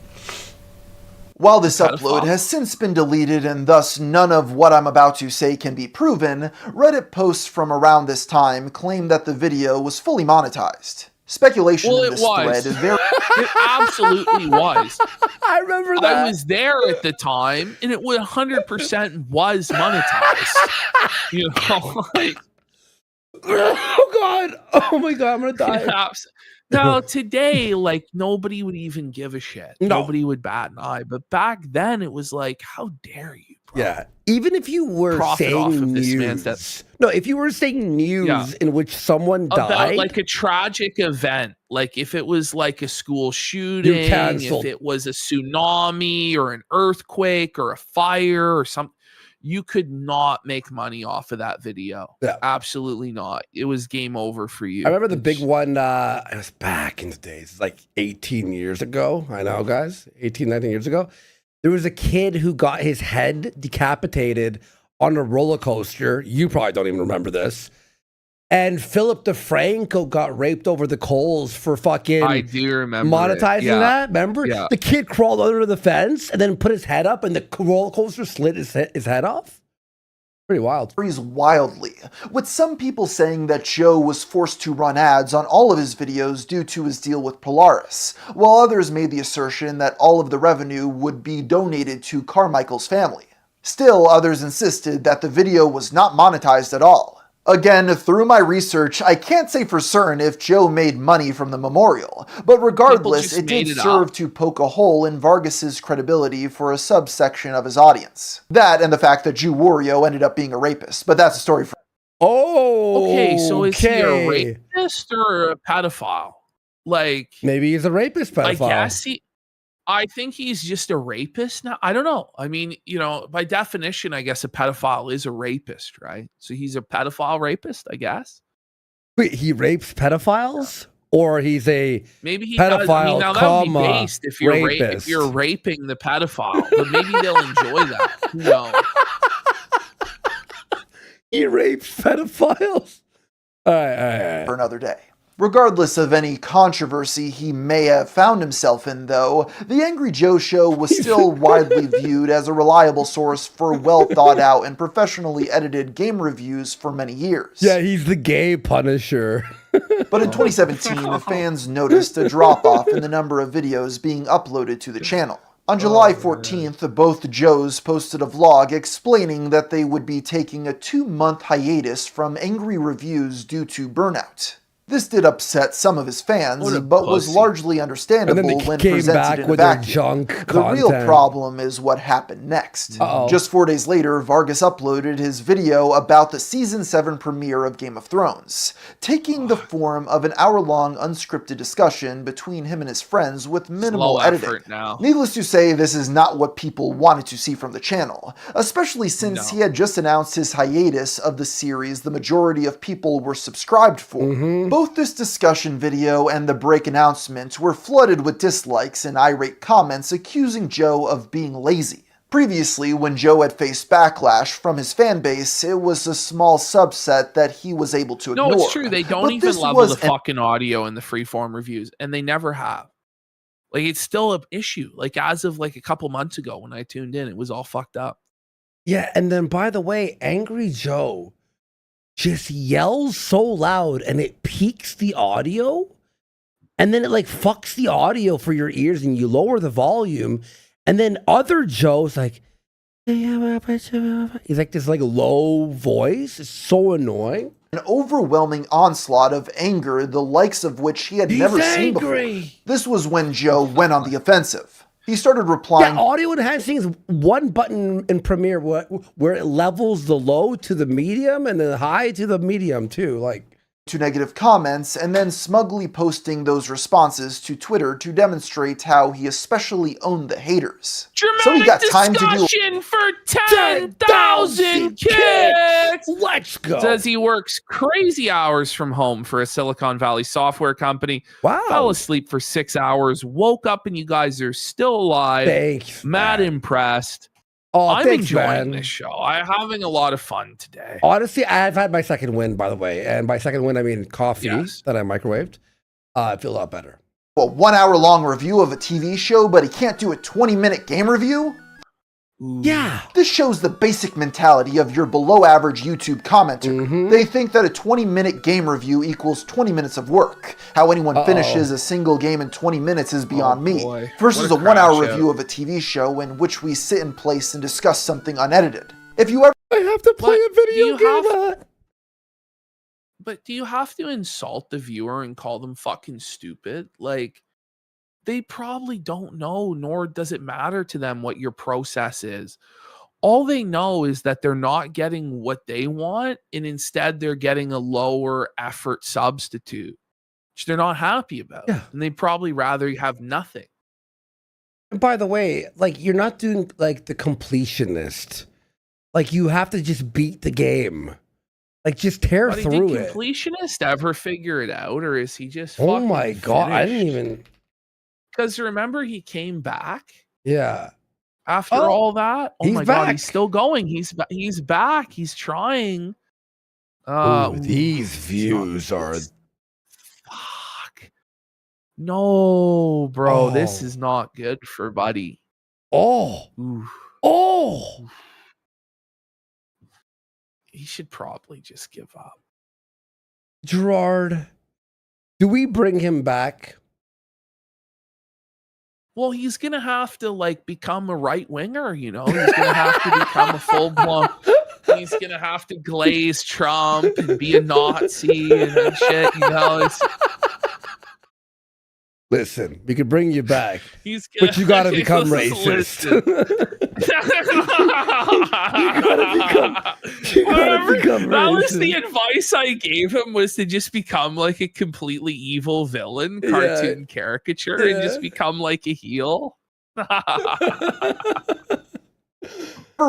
While this upload has since been deleted and thus none of what I'm about to say can be proven, Reddit posts from around this time claim that the video was fully monetized. Speculation in this thread is very... It absolutely was. I remember that. I was there at the time, and it 100% was monetized. You know, like... Oh god! Oh my god! I'm gonna die. Now today, like nobody would even give a shit. Nobody would bat an eye. But back then, it was like, how dare you? Bro? Yeah. Even if you were saying news, if you were saying news in which someone died, about like a tragic event, like if it was like a school shooting, if it was a tsunami or an earthquake or a fire or something. you could not make money off of that video. Yeah. Absolutely not. It was game over for you. I remember the big one, it was back in the days, like 18 years ago. I know, guys, 18, 19 years ago. There was a kid who got his head decapitated on a roller coaster. You probably don't even remember this. And Philip DeFranco got raped over the coals for fucking I do remember monetizing that. Remember? Yeah. The kid crawled under the fence and then put his head up and the roller coaster slid his head off. Pretty wild. Wildly, with some people saying that Joe was forced to run ads on all of his videos due to his deal with Polaris, while others made the assertion that all of the revenue would be donated to Carmichael's family. Still, others insisted that the video was not monetized at all. Again, through my research, I can't say for certain if Joe made money from the memorial, but regardless, it did serve to poke a hole in Vargas's credibility for a subsection of his audience. That and the fact that Jew Wario ended up being a rapist, but that's a story for... Okay, so is he a rapist or a pedophile? Like... Maybe he's a rapist pedophile. I think he's just a rapist now. I don't know. I mean, by definition, I guess a pedophile is a rapist, right? So he's a pedophile rapist, I guess. Wait, he rapes pedophiles? Or he's a maybe he pedophile, does. I mean, now that would be based if you're raping the pedophile, but maybe they'll enjoy that. Who knows? He rapes pedophiles? All right. For another day. Regardless of any controversy he may have found himself in, though, The Angry Joe Show was still widely viewed as a reliable source for well-thought-out and professionally edited game reviews for many years. Yeah, he's the gay Punisher. But in 2017, fans noticed a drop-off in the number of videos being uploaded to the channel. On July 14th, both Joes posted a vlog explaining that they would be taking a 2-month hiatus from angry reviews due to burnout. This did upset some of his fans, but was largely understandable when presented in a vacuum. The real problem is what happened next. Just 4 days later, Vargas uploaded his video about the Season 7 premiere of Game of Thrones, taking the form of an hour-long unscripted discussion between him and his friends with minimal editing. Needless to say, this is not what people wanted to see from the channel, especially since he had just announced his hiatus of the series the majority of people were subscribed for. Both this discussion video and the break announcement were flooded with dislikes and irate comments accusing Joe of being lazy. Previously, when Joe had faced backlash from his fan base, it was a small subset that he was able to ignore. No, it's true. They don't even level the fucking audio in the freeform reviews, and they never have. Like, it's still an issue. Like, as of like a couple months ago when I tuned in, it was all fucked up. Yeah, and then, by the way, Angry Joe just yells so loud and it peaks the audio, and then it like fucks the audio for your ears and you lower the volume, and then other Joe's like, he's like this like low voice. It's so annoying. An overwhelming onslaught of anger, the likes of which he had never seen before. This was when Joe went on the offensive. He started replying. Yeah, audio enhancing is one button in Premiere where it levels the low to the medium and the high to the medium too. Like, to negative comments, and then smugly posting those responses to Twitter to demonstrate how he especially owned the haters. Dramatic so he got time to do for 10,000 kicks. Let's go. Says he works crazy hours from home for a Silicon Valley software company. Wow. Fell asleep for 6 hours, woke up and you guys are still alive. Thanks, mad impressed. Oh, I'm thanks, enjoying man. this show. I'm having a lot of fun today. Honestly, I've had my second win, by the way. And by second win, I mean coffee that I microwaved. I feel a lot better. A 1 hour long review of a TV show, but he can't do a 20-minute game review? Yeah. This shows the basic mentality of your below average YouTube commenter. They think that a 20-minute game review equals 20 minutes of work. How anyone finishes a single game in 20 minutes is beyond me. Versus a 1 hour review of a TV show in which we sit in place and discuss something unedited. If you ever I have to play a video game. But do you have to insult the viewer and call them fucking stupid? Like, they probably don't know, nor does it matter to them what your process is. All they know is that they're not getting what they want, and instead they're getting a lower effort substitute, which they're not happy about. Yeah. And they'd probably rather have nothing. And by the way, like, you're not doing like the completionist Like, you have to just beat the game. Like, just tear through it. Did completionist ever figure it out, or is he just Oh my God, finished? I didn't even... Because remember, he came back? Yeah. After all that? Oh my God, he's back. still going. He's back. He's trying. These views are... Fuck. No, bro. This is not good for Buddy. He should probably just give up. Gerard, do we bring him back? Well, he's going to have to, like, become a right winger, you know? He's going to have to become a full-blown... He's going to have to glaze Trump and be a Nazi and shit, you know? Listen, we could bring you back, but you got to become racist. You gotta become that racist. was the advice I gave him, was to just become like a completely evil villain, cartoon caricature, and just become like a heel. Ever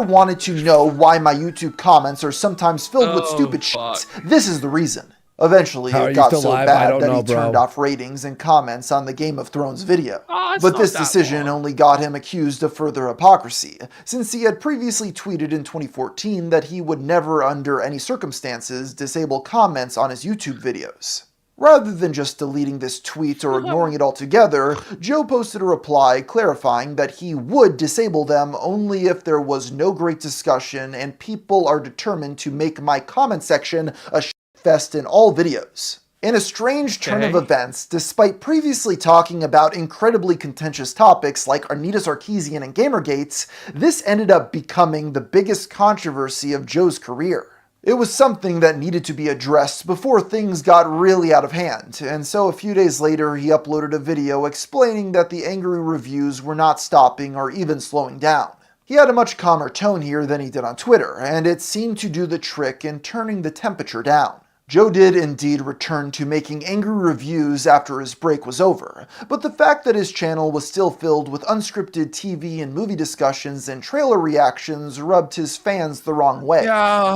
wanted to know why my YouTube comments are sometimes filled with stupid shit? This is the reason. Eventually, it got so bad that he turned off ratings and comments on the Game of Thrones video. But this decision only got him accused of further hypocrisy, since he had previously tweeted in 2014 that he would never, under any circumstances, disable comments on his YouTube videos. Rather than just deleting this tweet or ignoring it altogether, Joe posted a reply clarifying that he would disable them only if there was no great discussion and people are determined to make my comment section a fest in all videos. In a strange turn of events, despite previously talking about incredibly contentious topics like Arnita Sarkeesian and Gamergates, this ended up becoming the biggest controversy of Joe's career. It was something that needed to be addressed before things got really out of hand, and so a few days later he uploaded a video explaining that the angry reviews were not stopping or even slowing down. He had a much calmer tone here than he did on Twitter, and it seemed to do the trick in turning the temperature down. Joe did indeed return to making angry reviews after his break was over, but the fact that his channel was still filled with unscripted TV and movie discussions and trailer reactions rubbed his fans the wrong way.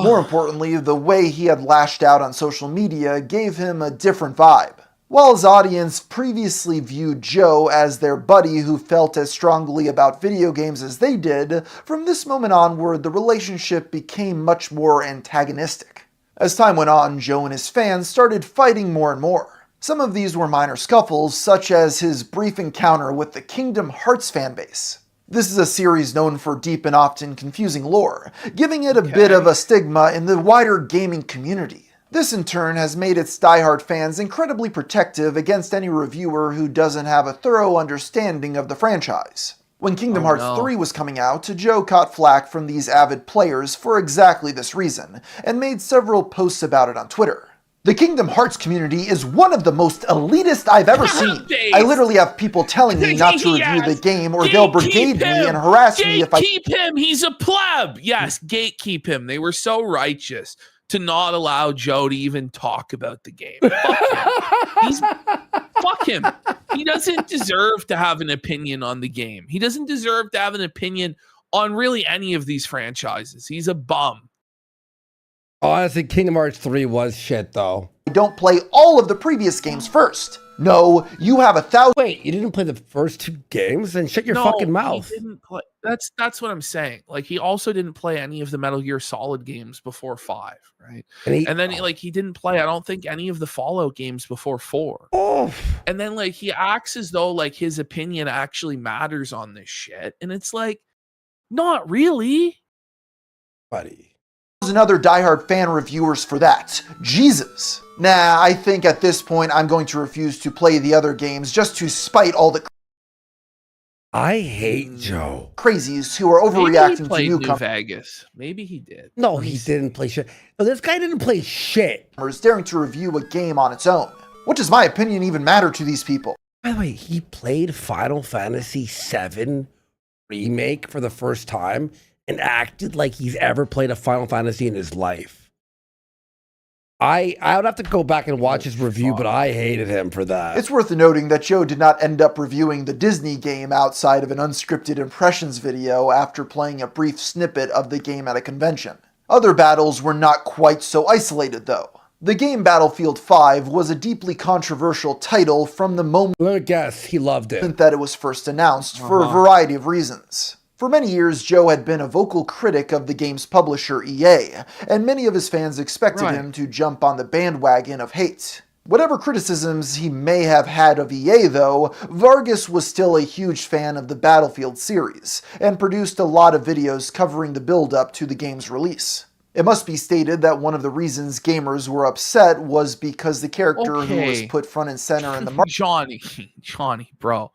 More importantly, the way he had lashed out on social media gave him a different vibe. While his audience previously viewed Joe as their buddy who felt as strongly about video games as they did, from this moment onward the relationship became much more antagonistic. As time went on, Joe and his fans started fighting more and more. Some of these were minor scuffles, such as his brief encounter with the Kingdom Hearts fanbase. This is a series known for deep and often confusing lore, giving it a bit of a stigma in the wider gaming community. This in turn has made its diehard fans incredibly protective against any reviewer who doesn't have a thorough understanding of the franchise. When Kingdom Hearts 3 was coming out, Joe caught flack from these avid players for exactly this reason, and made several posts about it on Twitter. The Kingdom Hearts community is one of the most elitist I've ever seen. I literally have people telling me not to review the game or they'll brigade me and harass me if I... Gatekeep him! He's a pleb! Yes, gatekeep him. They were so righteous to not allow Joe to even talk about the game. Fuck him. He doesn't deserve to have an opinion on the game. He doesn't deserve to have an opinion on really any of these franchises. He's a bum. Honestly, Kingdom Hearts 3 was shit, though. Don't play all of the previous games first. No, you have 1,000... Wait, you didn't play the first 2 games? Then shut your fucking mouth. He didn't play. That's what I'm saying. Like, he also didn't play any of the Metal Gear Solid games before 5, right? And then he didn't play, I don't think, any of the Fallout games before 4. And then, like, he acts as though, like, his opinion actually matters on this shit. And it's like, not really. Buddy. And other diehard fan reviewers for that. Jesus. Nah, I think at this point I'm going to refuse to play the other games just to spite all the... I hate Joe. Crazies who are overreacting to New Vegas. Maybe he did. No, he didn't play shit. No, this guy didn't play shit. Daring to review a game on its own. What does my opinion even matter to these people? By the way, he played Final Fantasy VII Remake for the first time and acted like he's ever played a Final Fantasy in his life. I would have to go back and watch his review, but I hated him for that. It's worth noting that Joe did not end up reviewing the Disney game outside of an unscripted impressions video after playing a brief snippet of the game at a convention. Other battles were not quite so isolated, though. The game Battlefield 5 was a deeply controversial title from the moment Let me guess, he loved it. that it was first announced for a variety of reasons. For many years, Joe had been a vocal critic of the game's publisher EA, and many of his fans expected him to jump on the bandwagon of hate. Whatever criticisms he may have had of EA, though, Vargas was still a huge fan of the Battlefield series, and produced a lot of videos covering the build-up to the game's release. It must be stated that one of the reasons gamers were upset was because the character who was put front and center in the Johnny, bro.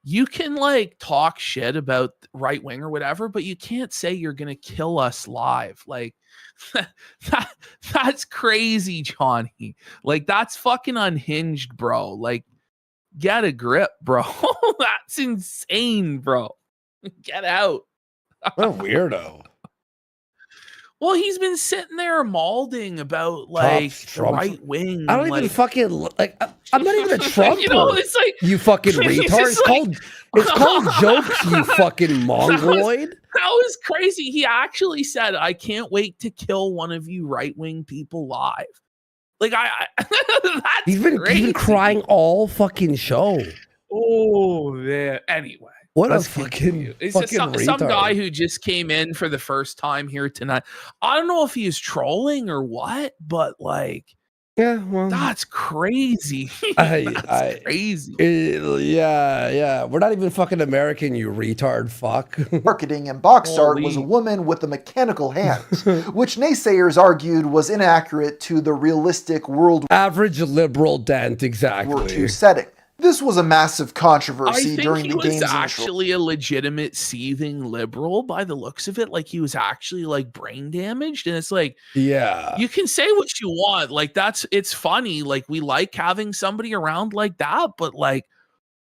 You can like talk shit about right wing or whatever, but you can't say you're gonna kill us live. Like that's crazy, Johnny. Like that's fucking unhinged, bro. Like get a grip, bro. That's insane, bro. Get out. What a weirdo. Well, he's been sitting there maulding about like right wing. I don't even fucking like. I'm not even a Trumper. You know, it's like you fucking retard. It's called jokes. You fucking mongoloid. That was crazy. He actually said, "I can't wait to kill one of you right wing people live." Like that's he's been crying all fucking show. Oh man. Anyway. What a fucking It's just some guy who just came in for the first time here tonight. I don't know if he's trolling or what, but like, yeah, well, that's crazy. That's crazy. Yeah. We're not even fucking American, you retard fuck. Marketing and box art was a woman with a mechanical hand, which naysayers argued was inaccurate to the realistic World average liberal dent, exactly. War II setting. This was a massive controversy during the game's he was actually a legitimate seething liberal by the looks of it. Like he was actually like brain damaged, and it's like, yeah, you can say what you want. Like it's funny. Like we like having somebody around like that, but like,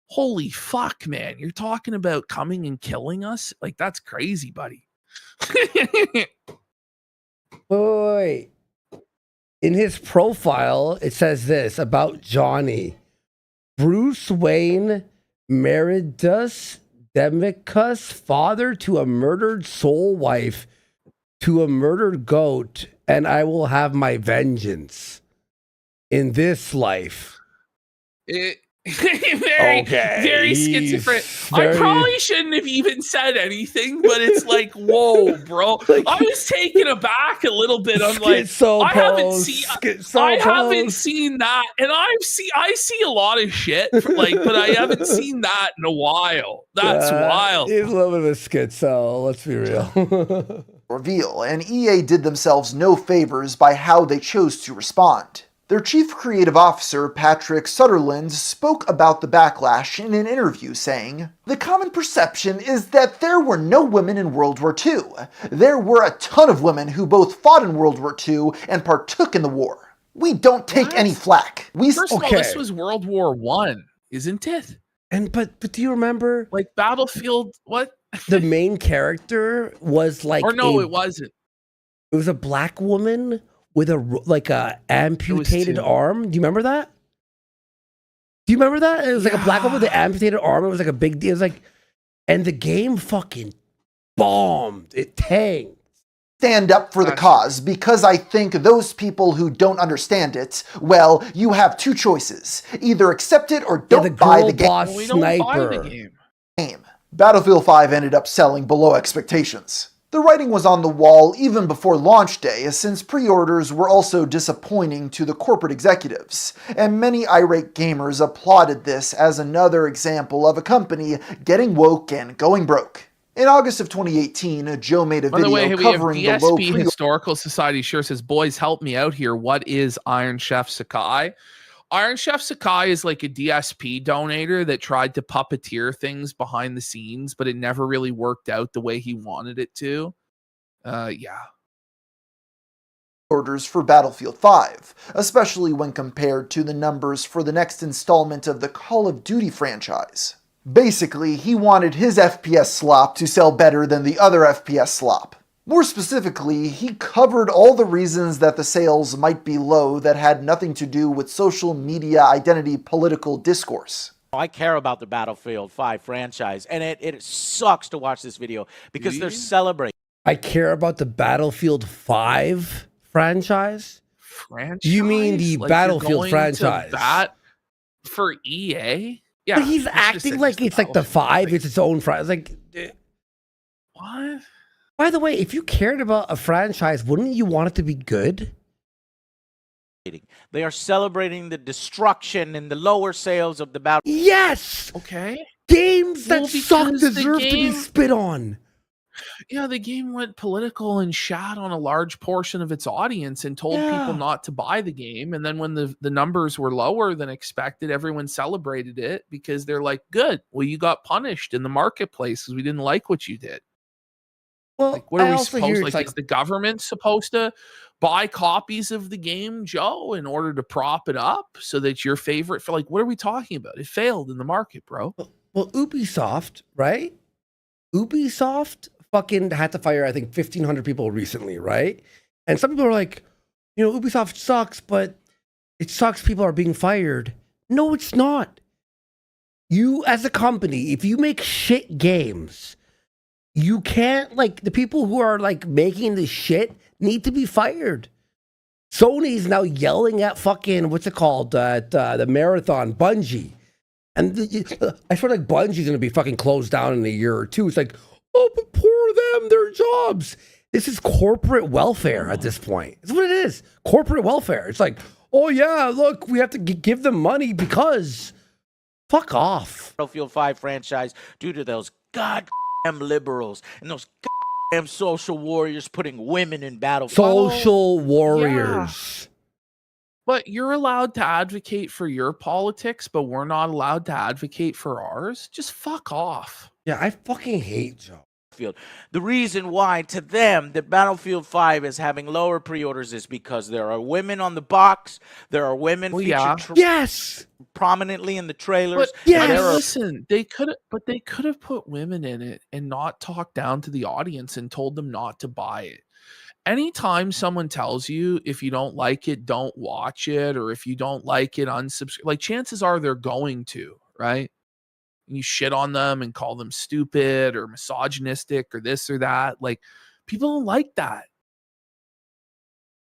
holy fuck, man, you're talking about coming and killing us? Like that's crazy, buddy. Wait. In his profile, it says this about Johnny. Bruce Wayne Meridus Demicus, father to a murdered soul wife, to a murdered goat, and I will have my vengeance in this life. Very schizophrenic. I probably shouldn't have even said anything, but it's like, whoa, bro. I was taken aback a little bit. I'm like, I haven't seen that, and I see a lot of shit, but I haven't seen that in a while. That's wild. He's a little bit of a schizo. Let's be real. Reveal, and EA did themselves no favors by how they chose to respond. Their chief creative officer, Patrick Sutherland, spoke about the backlash in an interview saying, "The common perception is that there were no women in World War II. There were a ton of women who both fought in World War II and partook in the war. We don't take any flack. First of all, this was World War I, isn't it? But do you remember? Like Battlefield, what? The main character was like... Or no, it wasn't. It was a black woman with a amputated arm. Do you remember that? It was like a black woman with an amputated arm. It was like a big deal. It was like, and the game fucking bombed. It tanked. Stand up for the cause, because I think those people who don't understand it, well, you have two choices. Either accept it or don't buy the game. Boss sniper. Battlefield 5 ended up selling below expectations. The writing was on the wall even before launch day, since pre-orders were also disappointing to the corporate executives, and many irate gamers applauded this as another example of a company getting woke and going broke. In August of 2018, Joe made a video covering the low DSP Historical Society sure says, "Boys, help me out here. What is Iron Chef Sakai?" Iron Chef Sakai is like a DSP donator that tried to puppeteer things behind the scenes, but it never really worked out the way he wanted it to. Yeah. Orders for Battlefield 5, especially when compared to the numbers for the next installment of the Call of Duty franchise. Basically, he wanted his FPS slop to sell better than the other FPS slop. More specifically, he covered all the reasons that the sales might be low that had nothing to do with social media identity political discourse. I care about the Battlefield 5 franchise, and it sucks to watch this video because they're celebrating. I care about the Battlefield 5 franchise? You mean the Battlefield franchise? For EA? Yeah. But he's acting like it's like the 5, it's its own franchise. Like, what? By the way, if you cared about a franchise, wouldn't you want it to be good? They are celebrating the destruction and the lower sales of the battle. Yes! Okay. Games that suck deserve to be spit on. Yeah, the game went political and shat on a large portion of its audience and told people not to buy the game. And then when the numbers were lower than expected, everyone celebrated it because they're like, good, well, you got punished in the marketplace because we didn't like what you did. Well, like, what are we supposed like is the government supposed to buy copies of the game, Joe, in order to prop it up so that your favorite for like what are we talking about? It failed in the market, bro. Well, Ubisoft, right? Ubisoft fucking had to fire, I think, 1,500 people recently, right? And some people are like, you know, Ubisoft sucks, but it sucks people are being fired. No, it's not. You, as a company, if you make shit games, you can't, like, the people who are, like, making this shit need to be fired. Sony's now yelling at fucking, what's it called, the Marathon, Bungie. And I feel like Bungie's going to be fucking closed down in a year or two. It's like, oh, but poor them, their jobs. This is corporate welfare at this point. It's what it is. Corporate welfare. It's like, oh, yeah, look, we have to give them money because fuck off. Battlefield 5 franchise due to those goddamn liberals and those goddamn social warriors putting women in Battlefield. Social warriors. Yeah. But you're allowed to advocate for your politics, but we're not allowed to advocate for ours? Just fuck off. Yeah, I fucking hate Joe. The reason why to them that Battlefield 5 is having lower pre-orders is because there are women on the box, there are women featured yes, prominently in the trailers. But listen, they could have put women in it and not talked down to the audience and told them not to buy it. Anytime someone tells you if you don't like it, don't watch it, or if you don't like it, unsubscribe, like chances are they're going to, right? You shit on them and call them stupid or misogynistic or this or that. Like, people don't like that.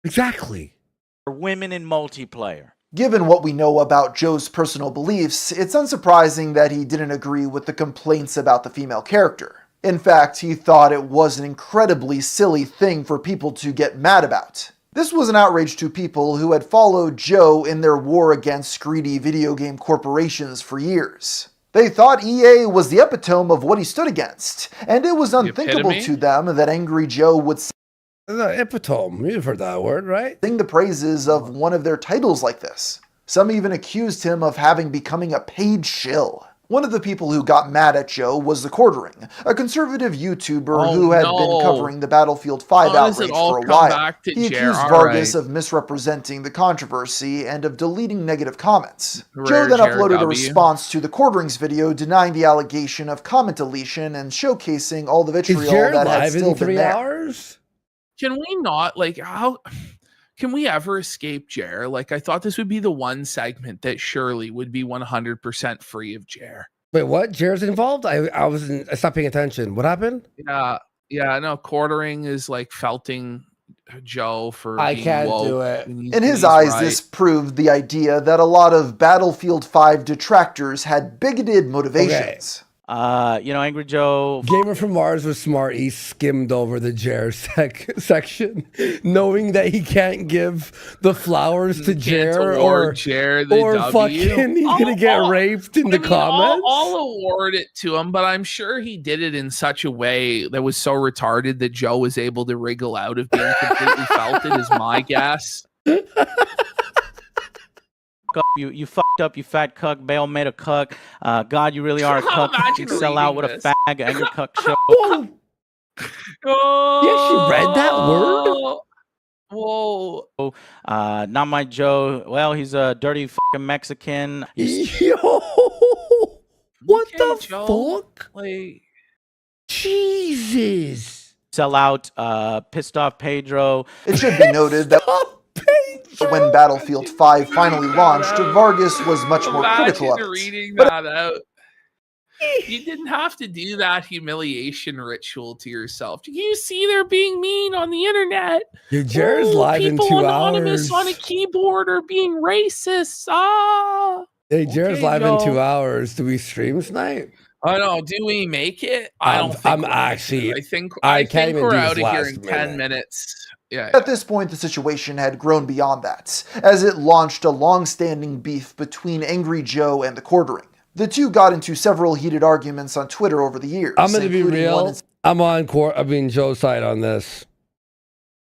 Exactly. For women in multiplayer. Given what we know about Joe's personal beliefs, it's unsurprising that he didn't agree with the complaints about the female character. In fact, he thought it was an incredibly silly thing for people to get mad about. This was an outrage to people who had followed Joe in their war against greedy video game corporations for years. They thought EA was the epitome of what he stood against, and it was unthinkable to them that Angry Joe would the epitome, you've heard that word, right? Sing the praises of one of their titles like this. Some even accused him of having becoming a paid shill. One of the people who got mad at Joe was The Quartering, a conservative YouTuber who had been covering the Battlefield 5 outrage for a while. He accused Vargas of misrepresenting the controversy and of deleting negative comments. Joe then uploaded a response to The Quartering's video denying the allegation of comment deletion and showcasing all the vitriol that had still been there. Hours? Can we not, like, how... Can we ever escape Jer? Like, I thought this would be the one segment that surely would be 100% free of Jer. Wait, what? Jer's involved? I stopped paying attention. What happened? Yeah, no, Quartering is like felting Joe for I being can't woke do it. In his eyes, this proved the idea that a lot of Battlefield 5 detractors had bigoted motivations. You know, Angry Joe... Gamer from Mars was smart. He skimmed over the Jer section, knowing that he can't give the flowers to Jer or fucking he's going to get raped in the comments. I'll award it to him, but I'm sure he did it in such a way that was so retarded that Joe was able to wriggle out of being completely felted, is my guess. You fucked up, you fat cuck. Bale made a cuck. God, you really are a cuck. You sell out with a fag. Angry cuck show. Yeah, she read that word. Whoa. Not my Joe. Well, he's a dirty fucking Mexican. Yo, what the fuck? Like, Jesus. sell out, pissed off Pedro. It should be noted that when Battlefield 5 finally launched, Vargas was much more critical of it. Reading that out. You didn't have to do that humiliation ritual to yourself. You see, they're being mean on the internet. Your Jared's live in 2 hours. People anonymous on a keyboard are being racist. Hey, Jared's live in 2 hours. Do we stream tonight? I know. Do we make it? I don't think I'm actually. I think can't even we're do out this of here last in minute. 10 minutes. Yeah. At this point, the situation had grown beyond that, as it launched a long-standing beef between Angry Joe and the Quartering. The two got into several heated arguments on Twitter over the years. I'm going to be real. I'm on Joe's side on this.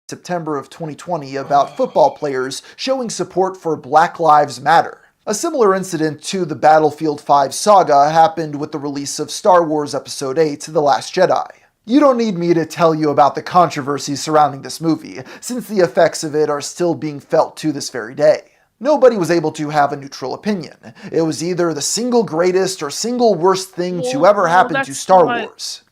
September of 2020 about football players showing support for Black Lives Matter. A similar incident to the Battlefield 5 saga happened with the release of Star Wars Episode 8, The Last Jedi. You don't need me to tell you about the controversy surrounding this movie, since the effects of it are still being felt to this very day. Nobody was able to have a neutral opinion. It was either the single greatest or single worst thing to ever happen to Star Wars.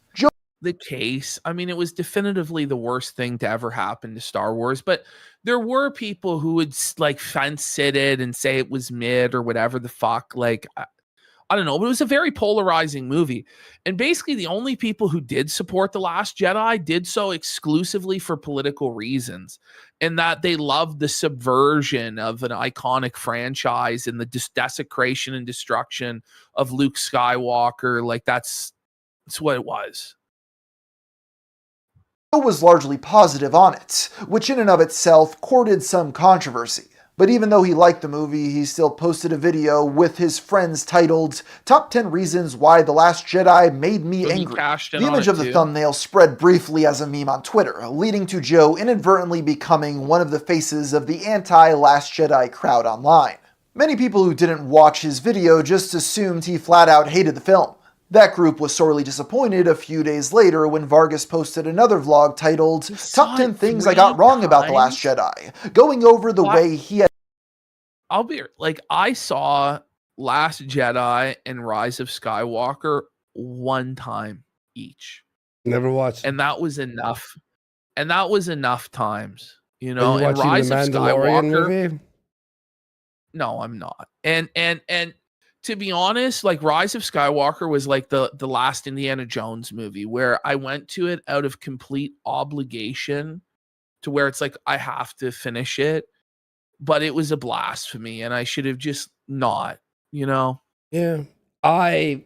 The case. I mean, it was definitively the worst thing to ever happen to Star Wars, but there were people who would like fence sit it and say it was mid or whatever the fuck. Like, I don't know, but it was a very polarizing movie. And basically the only people who did support The Last Jedi did so exclusively for political reasons, and that they loved the subversion of an iconic franchise and the desecration and destruction of Luke Skywalker. Like, that's what it was. Joe was largely positive on it, which in and of itself courted some controversy. But even though he liked the movie, he still posted a video with his friends titled, Top 10 Reasons Why The Last Jedi Made Me Angry. The image of the thumbnail spread briefly as a meme on Twitter, leading to Joe inadvertently becoming one of the faces of the anti-Last Jedi crowd online. Many people who didn't watch his video just assumed he flat out hated the film. That group was sorely disappointed a few days later when Vargas posted another vlog titled, Top 10 Things I Got Wrong About The Last Jedi, going over the way he had... I'll be like, I saw Last Jedi and Rise of Skywalker one time each. Never watched. And that was enough. And that was enough times, you know. Are you watching Rise the Mandalorian movie? No, I'm not. And to be honest, like Rise of Skywalker was like the last Indiana Jones movie where I went to it out of complete obligation, to where it's like I have to finish it. But it was a blast for me, and I should have just not, you know? Yeah. I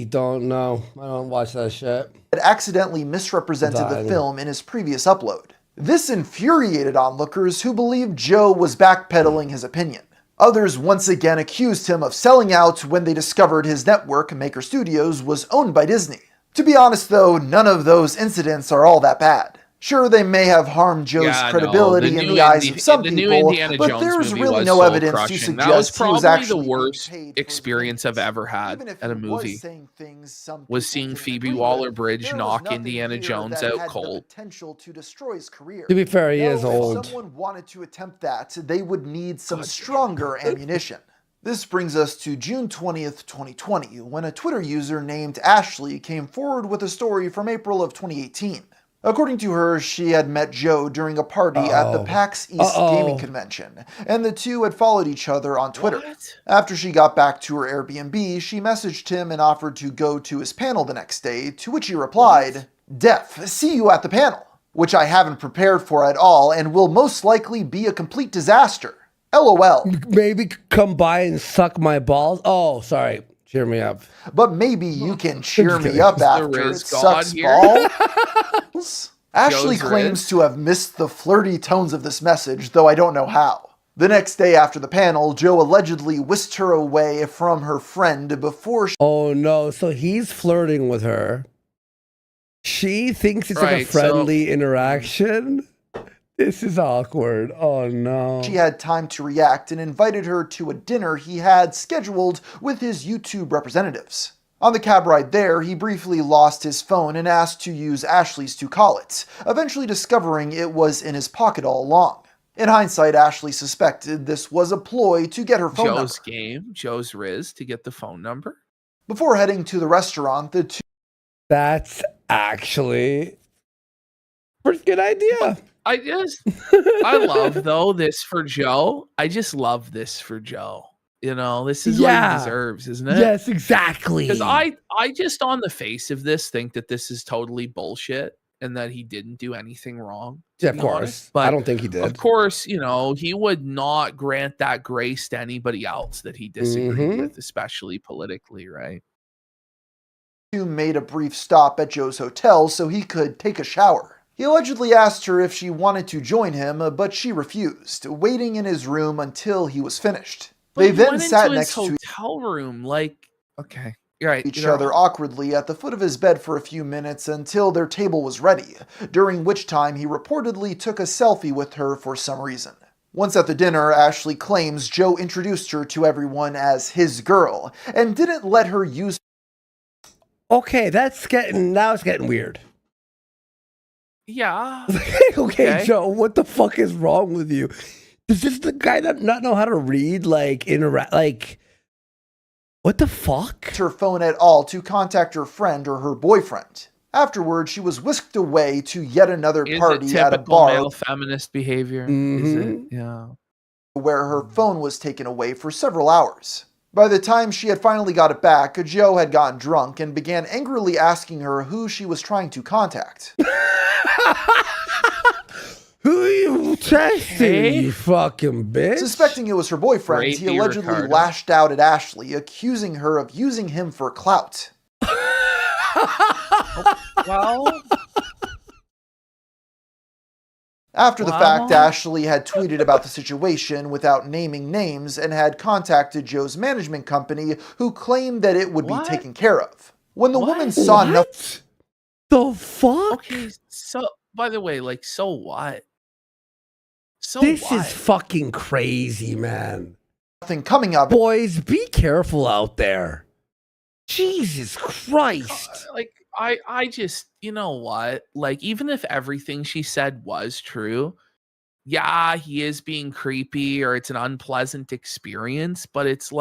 don't know. I don't watch that shit. Had accidentally misrepresented the film in his previous upload. This infuriated onlookers who believed Joe was backpedaling his opinion. Others once again accused him of selling out when they discovered his network, Maker Studios, was owned by Disney. To be honest though, none of those incidents are all that bad. Sure, they may have harmed Joe's credibility in the eyes of some people, but there's really no evidence to suggest he was actually the worst experience I've ever had at a movie. Was seeing Phoebe Waller-Bridge knock Indiana Jones out cold. To be fair, he is old. If someone wanted to attempt that, they would need some stronger ammunition. This brings us to June 20th, 2020, when a Twitter user named Ashley came forward with a story from April of 2018. According to her, she had met Joe during a party at the PAX East gaming convention, and the two had followed each other on Twitter. After she got back to her Airbnb, she messaged him and offered to go to his panel the next day, to which he replied, Def, see you at the panel, which I haven't prepared for at all and will most likely be a complete disaster. LOL. Maybe come by and suck my balls? Oh, sorry. Cheer me up. But maybe you can cheer me up after it sucks balls. Ashley claims to have missed the flirty tones of this message, though I don't know how. The next day after the panel, Joe allegedly whisked her away from her friend before she... Oh no, so he's flirting with her. She thinks it's like a friendly interaction? This is awkward. Oh no. She had time to react and invited her to a dinner he had scheduled with his YouTube representatives. On the cab ride there, he briefly lost his phone and asked to use Ashley's to call it, eventually discovering it was in his pocket all along. In hindsight, Ashley suspected this was a ploy to get her phone number. Joe's Riz to get the phone number. Before heading to the restaurant, the two... That's actually, pretty good idea. I love though this for Joe. I just love this for Joe. You know, this is what he deserves, isn't it? Yes, exactly. Because I just on the face of this think that this is totally bullshit and that he didn't do anything wrong. Yeah, of course. Honest. But I don't think he did. Of course, you know, he would not grant that grace to anybody else that he disagreed with, especially politically, right? Made a brief stop at Joe's hotel so he could take a shower. He allegedly asked her if she wanted to join him, but she refused, waiting in his room until he was finished. They then sat next to his hotel room, like, okay, you're right, each other awkwardly at the foot of his bed for a few minutes until their table was ready, during which time he reportedly took a selfie with her for some reason. Once at the dinner, Ashley claims Joe introduced her to everyone as his girl, and didn't let her use. Okay, now it's getting weird. Yeah. Okay, Joe, what the fuck is wrong with you? Does this the guy not know how to read, what the fuck? Her phone at all to contact her friend or her boyfriend. Afterwards, she was whisked away to yet another party at a bar. Male feminist behavior, is it? Yeah. Where her phone was taken away for several hours. By the time she had finally got it back, Joe had gotten drunk and began angrily asking her who she was trying to contact. Who are you texting, you fucking bitch? Suspecting it was her boyfriend, he allegedly lashed out at Ashley, accusing her of using him for clout. Well... After the fact, Ashley had tweeted about the situation without naming names and had contacted Joe's management company, who claimed that it would be taken care of. When the woman saw nothing... The fuck? Okay, so, by the way, so what? This is fucking crazy, man. Nothing coming up. Boys, be careful out there. Jesus Christ. I just, you know what? Even if everything she said was true, yeah, he is being creepy or it's an unpleasant experience, but it's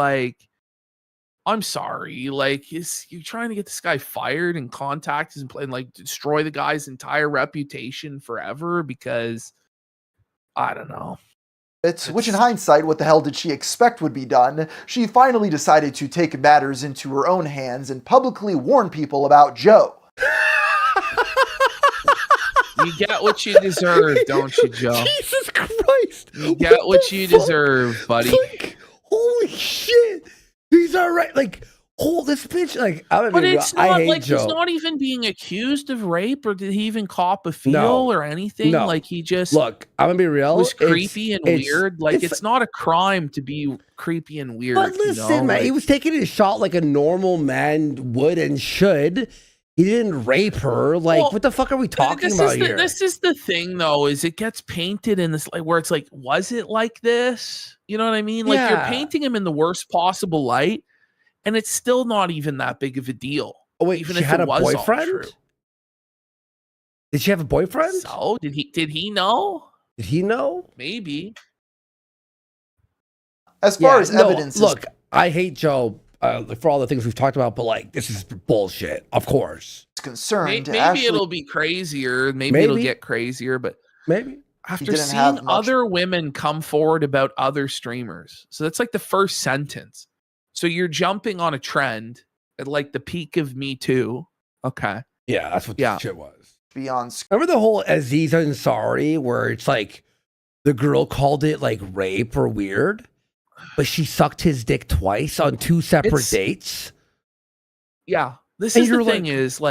I'm sorry, you're trying to get this guy fired and contact and destroy the guy's entire reputation forever because I don't know. Which in hindsight, what the hell did she expect would be done? She finally decided to take matters into her own hands and publicly warn people about Joe. You get what you deserve, don't you, Joe? Jesus Christ! You get what you deserve, buddy. Holy shit! He's alright. This bitch. But it's not I hate Joe. He's not even being accused of rape, or did he even cop a feel or anything? No. He just I'm gonna be real. Was creepy and weird. It's not a crime to be creepy and weird. But listen, man, he was taking his shot like a normal man would and should. He didn't rape her. What the fuck are we talking about here? This is the thing, though, is it gets painted in this where it's was it like this? You know what I mean? You're painting him in the worst possible light, and it's still not even that big of a deal. Oh wait, even she if had it a was boyfriend? Did she have a boyfriend? So did he know? Did he know? Maybe. As far as evidence, look, I hate Joe. For all the things we've talked about, but this is bullshit. Of course, concerned. Maybe it'll be crazier. Maybe it'll get crazier. But maybe after seeing other women come forward about other streamers, so that's the first sentence. So you're jumping on a trend at the peak of Me Too. Okay, yeah, that's what this shit was. Beyond. Remember the whole Aziz Ansari where it's the girl called it rape or weird. But she sucked his dick twice on 2 separate dates. Yeah. This is the thing is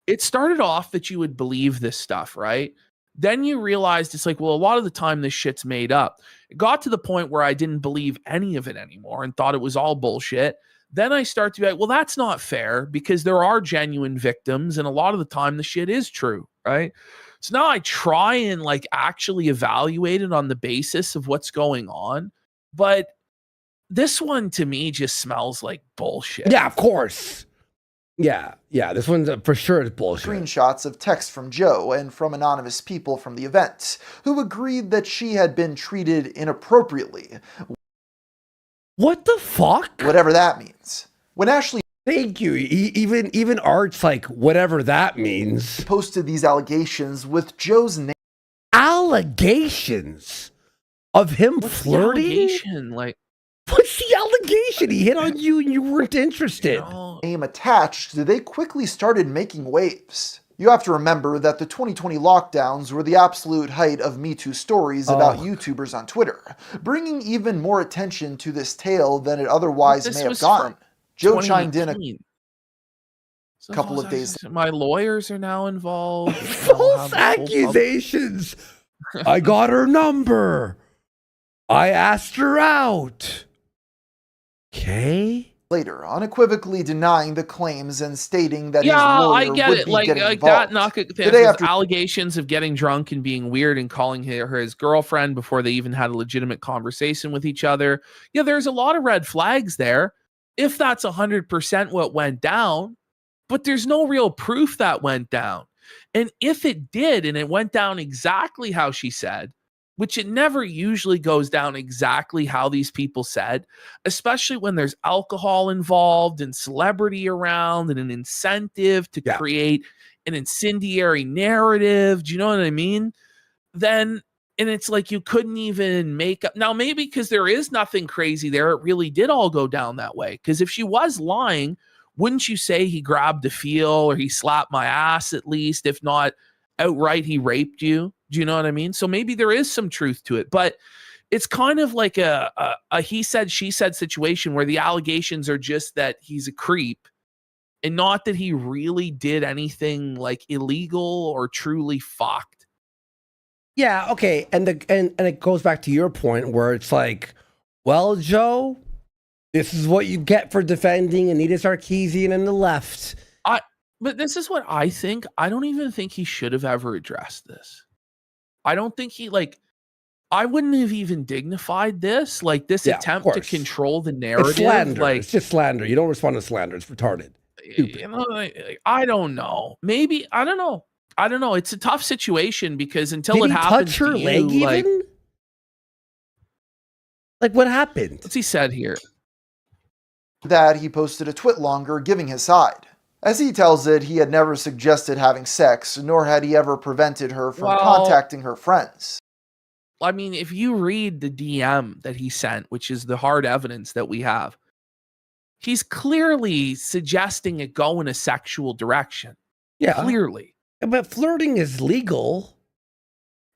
it started off that you would believe this stuff, right? Then you realized it's a lot of the time this shit's made up. It got to the point where I didn't believe any of it anymore and thought it was all bullshit. Then I start to be well, that's not fair because there are genuine victims and a lot of the time the shit is true, right? So now I try and actually evaluate it on the basis of what's going on. But this one to me just smells like bullshit. Yeah, of course. Yeah. This one's for sure is bullshit. Screenshots of texts from Joe and from anonymous people from the event who agreed that she had been treated inappropriately. What the fuck? Whatever that means. When Ashley Thank you. Even Art's like, whatever that means. He posted these allegations with Joe's name. Allegations of him flirting? Allegation? Like, what's the allegation? He hit on you and you weren't interested. Name attached, they quickly started making waves. You have to remember that the 2020 lockdowns were the absolute height of Me Too stories about YouTubers on Twitter, bringing even more attention to this tale than it otherwise may have gotten. Joe chimed in a couple of days later. My lawyers are now involved. False accusations. I got her number. I asked her out. Okay. Later, unequivocally denying the claims and stating that his lawyer I get would it. be Like getting that. involved. Today after allegations of getting drunk and being weird and calling her his girlfriend before they even had a legitimate conversation with each other. Yeah, there's a lot of red flags there. If that's 100% what went down, but there's no real proof that went down. And if it did, and it went down exactly how she said, which it never usually goes down exactly how these people said, especially when there's alcohol involved and celebrity around and an incentive to create an incendiary narrative. Do you know what I mean? Then, and it's like you couldn't even make up. Now, maybe because there is nothing crazy there, it really did all go down that way. Because if she was lying, wouldn't you say he grabbed a feel or he slapped my ass at least, if not outright he raped you? Do you know what I mean? So maybe there is some truth to it, but it's kind of like a he said, she said situation where the allegations are just that he's a creep and not that he really did anything like illegal or truly fucked. Yeah, okay. And it goes back to your point where it's like, well, Joe, this is what you get for defending Anita Sarkeesian and the left. But this is what I think. I don't even think he should have ever addressed this. I don't think I wouldn't have even dignified this, like this attempt to control the narrative. It's slander. Like, it's just slander. You don't respond to slander. It's retarded. Stupid. You know, I don't know. Maybe, I don't know. It's a tough situation because until it happens touch her to you, leg even? Like what happened? What's he said here? That he posted a twit longer giving his side. As he tells it, he had never suggested having sex, nor had he ever prevented her from contacting her friends. I mean, if you read the DM that he sent, which is the hard evidence that we have, he's clearly suggesting it go in a sexual direction. Yeah. Clearly. But flirting is legal.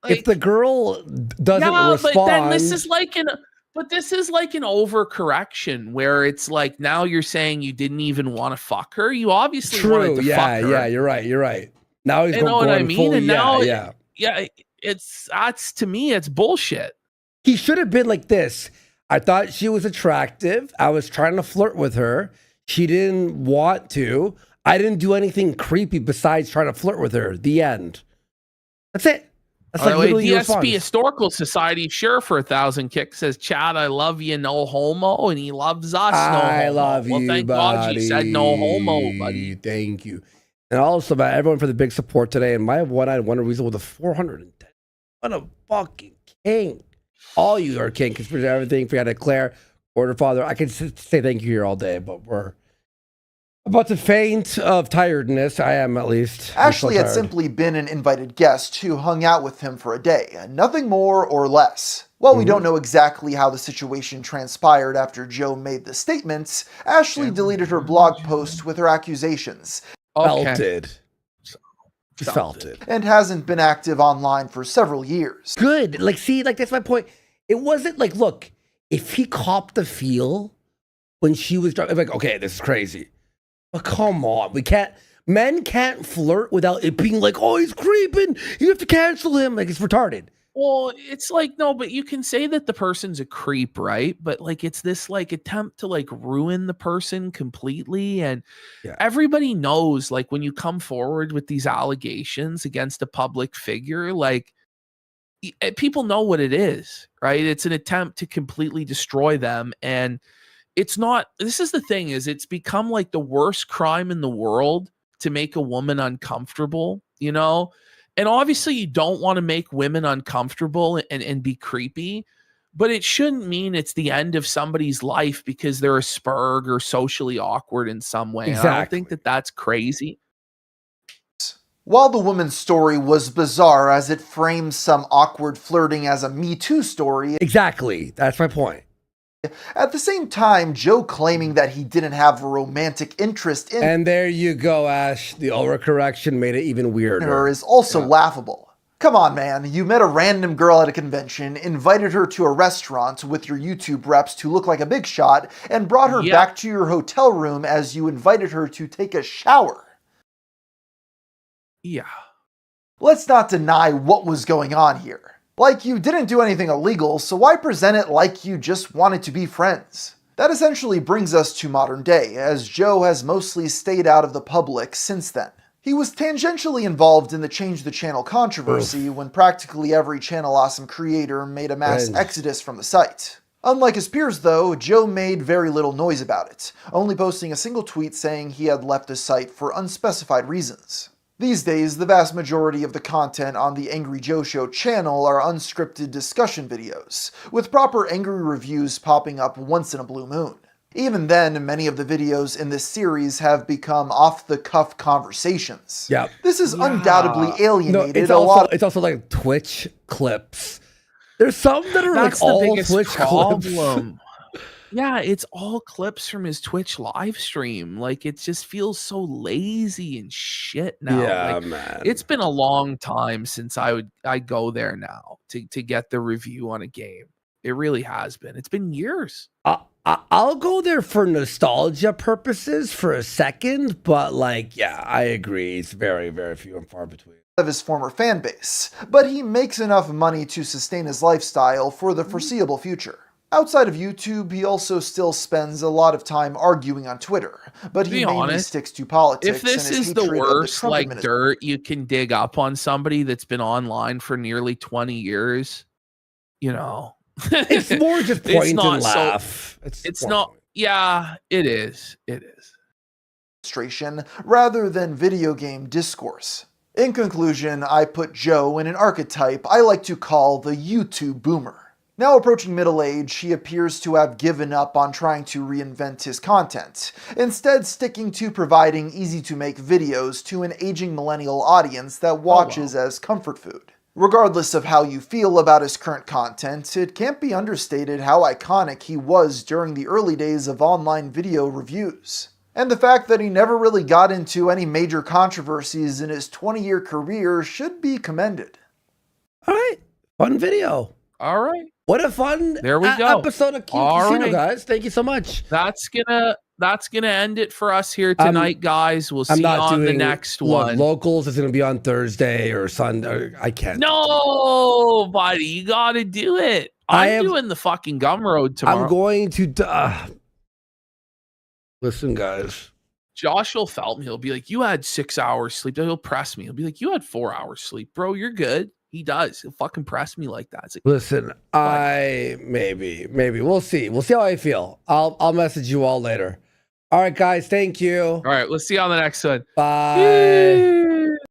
Like, if the girl doesn't respond... But then this is like an overcorrection where it's like now you're saying you didn't even want to fuck her. You obviously wanted to fuck her. Yeah, you're right. Now he's going what I mean? Full, and now, yeah. That's to me, it's bullshit. He should have been like this. I thought she was attractive. I was trying to flirt with her. She didn't want to. I didn't do anything creepy besides trying to flirt with her. The end. That's it. That's like literally DSP Historical Society, sure, for 1,000 kicks says, Chad, I love you, no homo, and he loves us, no homo. I love you, thank buddy. God you said no homo, buddy. Thank you. And also about everyone for the big support today. And my one-eyed wonder weasel with a 410. What a fucking king. All you are king, because for everything, for Claire, Order Father. I could say thank you here all day, but we're about to faint of tiredness. I am, at least. Ashley had simply been an invited guest who hung out with him for a day, nothing more or less. While we don't know exactly how the situation transpired after Joe made the statements, Ashley deleted her blog post with her accusations. Felt it. And hasn't been active online for several years. Good. Like, see, like, that's my point. It wasn't like, look, if he copped the feel when she was drunk, like, okay, this is crazy. But come on, men can't flirt without it being like, oh, he's creeping. You have to cancel him. Like, it's retarded. Well, it's like, no, but you can say that the person's a creep, right? But like, it's this like attempt to like ruin the person completely. And everybody knows, like, when you come forward with these allegations against a public figure, like, people know what it is, right? It's an attempt to completely destroy them. And it's not, this is the thing, is it's become like the worst crime in the world to make a woman uncomfortable, you know? And obviously you don't want to make women uncomfortable and be creepy, But it shouldn't mean it's the end of somebody's life because they're a spurg or socially awkward in some way. Exactly. I don't think that that's crazy. While the woman's story was bizarre as it frames some awkward flirting as a Me Too story. Exactly. That's my point. At the same time, Joe claiming that he didn't have a romantic interest in And there you go, Ash. The overcorrection made it even weirder. her is also laughable. Come on, man. You met a random girl at a convention, invited her to a restaurant with your YouTube reps to look like a big shot, and brought her back to your hotel room as you invited her to take a shower. Yeah. Let's not deny what was going on here. Like, you didn't do anything illegal, so why present it like you just wanted to be friends? That essentially brings us to modern day, as Joe has mostly stayed out of the public since then. He was tangentially involved in the Change the Channel controversy when practically every Channel Awesome creator made a mass exodus from the site. Unlike his peers though, Joe made very little noise about it, only posting a single tweet saying he had left the site for unspecified reasons. These days, the vast majority of the content on the Angry Joe Show channel are unscripted discussion videos, with proper angry reviews popping up once in a blue moon. Even then, many of the videos in this series have become off-the-cuff conversations. Yeah. This has undoubtedly alienated it's also like Twitch clips. There's some that are That's like the all biggest Twitch problem. clips. Yeah, it's all clips from his Twitch live stream. Like, it just feels so lazy and shit now. Yeah, like, man. It's been a long time since I go there now to get the review on a game. It really has been. It's been years. I'll go there for nostalgia purposes for a second, but like, yeah, I agree. It's very, very few and far between. Of his former fan base, but he makes enough money to sustain his lifestyle for the foreseeable future. Outside of YouTube, he also still spends a lot of time arguing on Twitter, but he mainly sticks to politics. If this is the worst like dirt you can dig up on somebody that's been online for nearly 20 years, you know. It's more just point and laugh. It's not. Yeah, it is. It is. Rather than video game discourse. In conclusion, I put Joe in an archetype I like to call the YouTube boomer. Now approaching middle age, he appears to have given up on trying to reinvent his content, instead sticking to providing easy-to-make videos to an aging millennial audience that watches as comfort food. Regardless of how you feel about his current content, it can't be understated how iconic he was during the early days of online video reviews. And the fact that he never really got into any major controversies in his 20-year career should be commended. All right, fun video. All right. What a fun episode of Kino, guys. Thank you so much. That's gonna end it for us here tonight, guys. We'll see you on the next one. Locals is gonna be on Thursday or Sunday. I can't. No, buddy, you gotta do it. I'm doing the fucking Gumroad tomorrow. I'm going to. Listen, guys. Josh will felt me. He'll be like, "You had 6 hours sleep." He'll press me. He'll be like, "You had 4 hours sleep, bro. You're good." He does. He'll fucking press me like that. It's like, listen, maybe we'll see. We'll see how I feel. I'll message you all later. All right, guys. Thank you. All right. Let's see you on the next one. Bye.